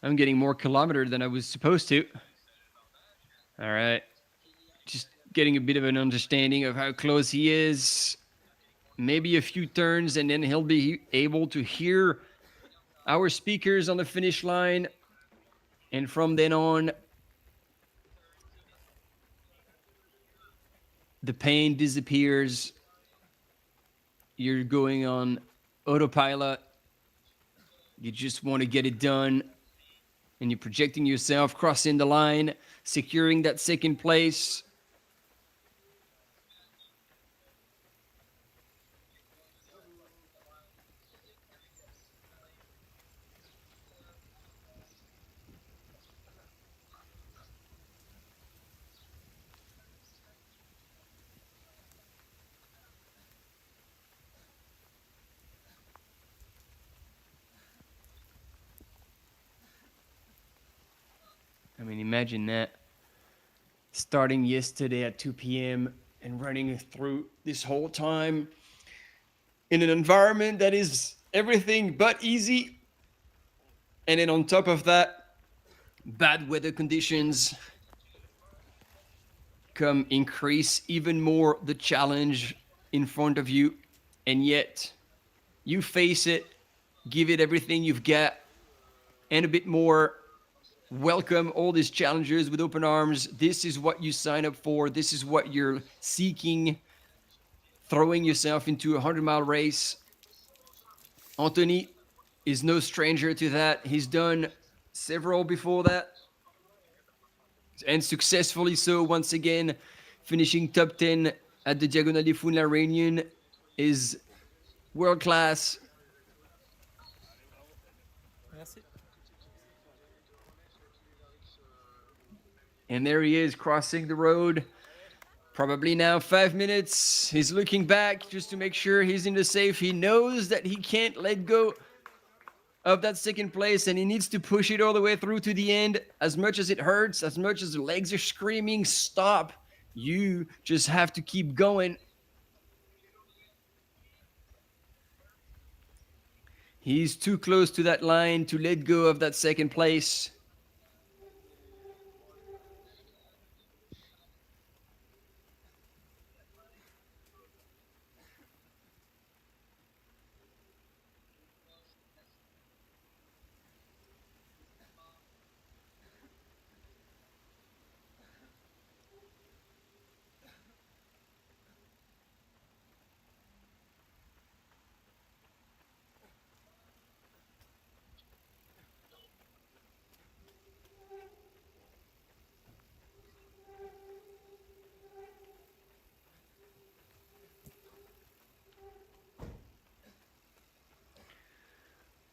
I'm getting more kilometers than I was supposed to. All right. Just getting a bit of an understanding of how close he is. Maybe a few turns, and then he'll be able to hear our speakers on the finish line. And from then on, the pain disappears. You're going on autopilot. You just want to get it done. And you're projecting yourself, crossing the line, securing that second place. I mean, imagine that. Starting yesterday at 2 p.m. and running through this whole time in an environment that is everything but easy. And then on top of that, bad weather conditions come increase even more the challenge in front of you. And yet you face it, give it everything you've got and a bit more. Welcome all these challengers with open arms. This is what you sign up for. This is what you're seeking. Throwing yourself into a 100-mile race. Anthony is no stranger to that. He's done several before that. And successfully so once again. Finishing top 10 at the Diagonale des Fous La Réunion is world class. Merci. And there he is crossing the road. Probably now 5 minutes. He's looking back just to make sure he's in the safe. He knows that he can't let go of that second place and he needs to push it all the way through to the end. As much as it hurts, as much as the legs are screaming, stop. You just have to keep going. He's too close to that line to let go of that second place.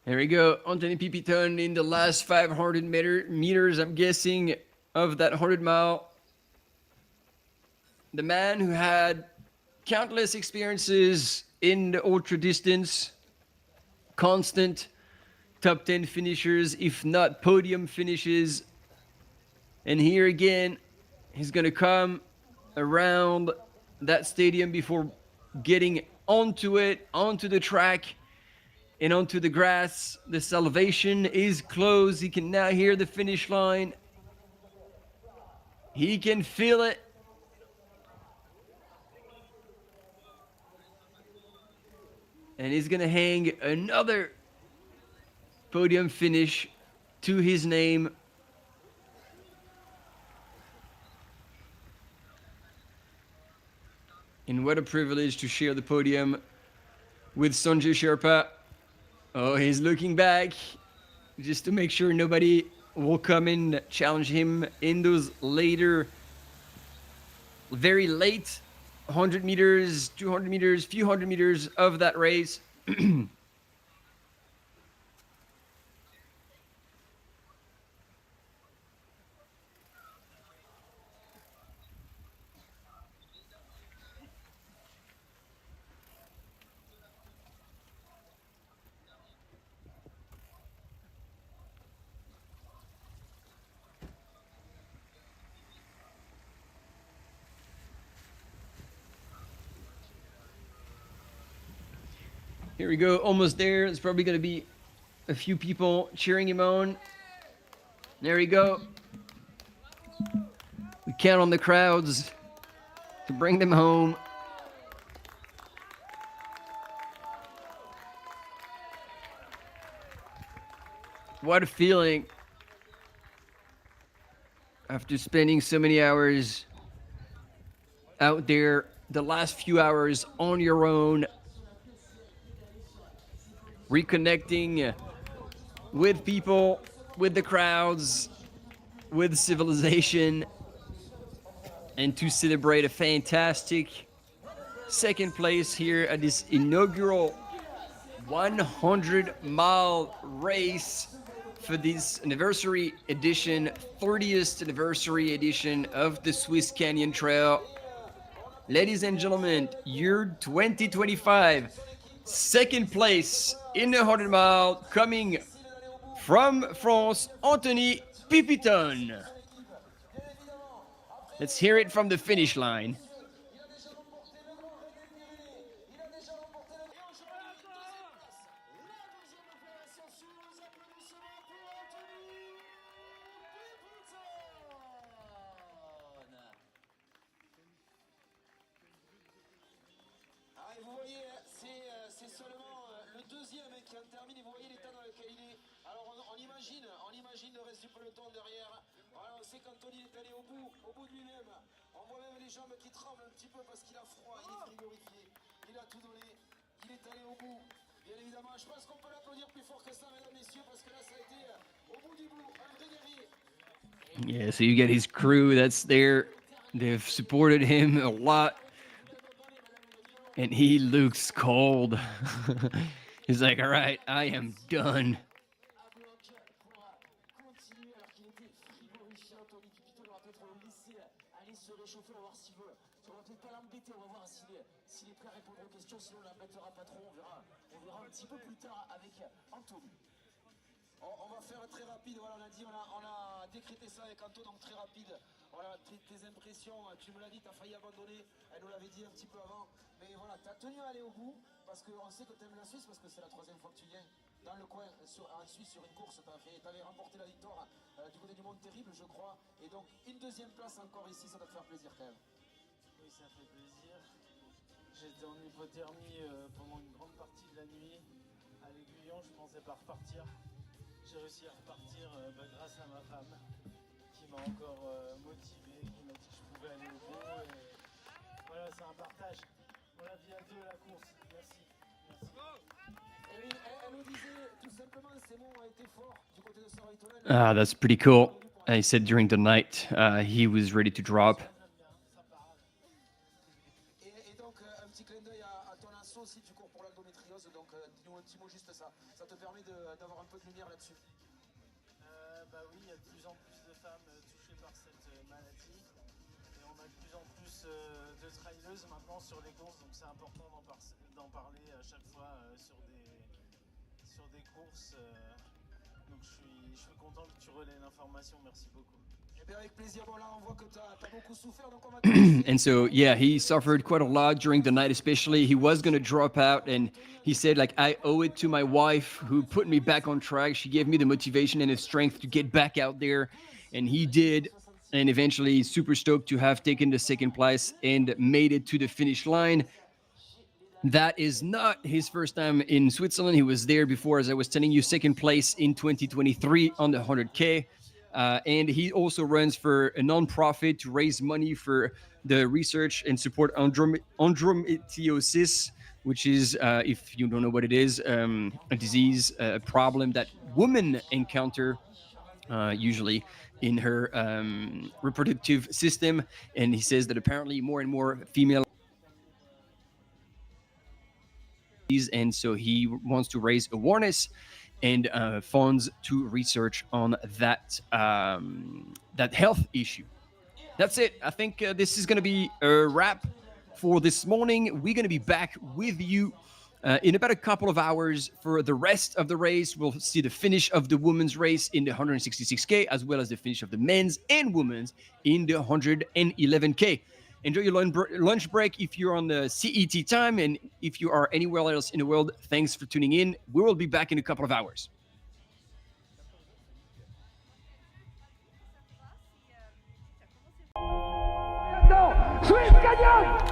There we go, Anthony Pipiton in the last 500 meters, I'm guessing, of that 100-mile. The man who had countless experiences in the ultra distance, constant top 10 finishers, if not podium finishes. And here again, he's going to come around that stadium before getting onto it, onto the track. And onto the grass. The salvation is closed. He can now hear the finish line. He can feel it. And he's going to hang another podium finish to his name. And what a privilege to share the podium with Sanjay Sherpa. Oh, he's looking back just to make sure nobody will come and challenge him in those later very late 100 meters, 200 meters, few hundred meters of that race. Here we go, almost there. There's probably going to be a few people cheering him on. There we go. We count on the crowds to bring them home. What a feeling after spending so many hours out there, the last few hours on your own, reconnecting with people, with the crowds, with civilization, and to celebrate a fantastic second place here at this inaugural 100-mile race for this anniversary edition, 30th anniversary edition of the Swiss Canyon Trail. Ladies and gentlemen, year 2025, second place in the 100-mile, coming from France, Anthony Pipiton. Let's hear it from the finish line. Vous voyez, c'est seulement le deuxième qui en termine et vous voyez l'état dans lequel il est. Alors on imagine le reste du peloton derrière. Alors on sait qu'Anthony est allé au bout de lui-même. On voit même les jambes qui tremblent un petit peu parce qu'il a froid, il est frigorifié. Il a tout donné, il est allé au bout. Bien évidemment, je pense qu'on peut l'applaudir plus fort que ça, mesdames, messieurs, parce que là ça a été au bout du bout, un vrai guerrier. Yeah, so you get his crew that's there. They've supported him a lot. And he looks cold. He's like, all right, I am done. On va faire très rapide, voilà, on a dit, on a décrété ça avec Anto, donc très rapide. Voilà, tes impressions, tu me l'as dit, tu as failli abandonner, elle nous l'avait dit un petit peu avant. Mais voilà, tu as tenu à aller au bout, parce qu'on sait que tu aimes la Suisse, parce que c'est la troisième fois que tu viens dans le coin, en Suisse, sur une course. Tu avais remporté la victoire du côté du Monde Terrible, je crois. Et donc, une deuxième place encore ici, ça doit te faire plaisir quand même. Oui, ça fait plaisir. J'étais en hypothermie pendant une grande partie de la nuit. À l'Aiguillon, je pensais pas repartir. J'ai réussi à repartir grâce à ma femme qui m'a encore motivé, qui m'a dit que je pouvais aller au bout. Et voilà, c'est un partage. On la vit à deux la course. Merci. Et elle nous disait tout simplement, ces mots ont été forts du côté de Sarah Itonen. That's pretty cool. He said during the night he was ready to drop. Et donc, un petit clin d'œil à ton assaut aussi, tu cours pour l'endométriose. Donc, dis-nous un petit mot juste ça. Ça te permet d'avoir un peu de lumière là-dessus. Bah oui, il y a de plus en plus de femmes touchées par cette maladie. Et on a de plus en plus de traileuses maintenant sur les courses. Donc c'est important d'en parler à chaque fois sur des courses. Donc je suis content que tu relais l'information. Merci beaucoup. And so, yeah, he suffered quite a lot during the night, especially. He was going to drop out, and he said, like, I owe it to my wife who put me back on track. She gave me the motivation and the strength to get back out there, and he did. And eventually, super stoked to have taken the second place and made it to the finish line. That is not his first time in Switzerland. He was there before, as I was telling you, second place in 2023 on the 100K. And he also runs for a non-profit to raise money for the research and support endometriosis, which is, if you don't know what it is, a disease, a problem that women encounter usually. in her reproductive system, and he says that apparently more and more female, and so he wants to raise awareness and funds to research on that that health issue. That's it. I think this is going to be a wrap for this morning. We're going to be back with you in about a couple of hours for the rest of the race. We'll see the finish of the women's race in the 166K, as well as the finish of the men's and women's in the 111K. Enjoy your lunch break if you're on the CET time, and if you are anywhere else in the world, thanks for tuning in. We will be back in a couple of hours. ¡Suiz Cañón!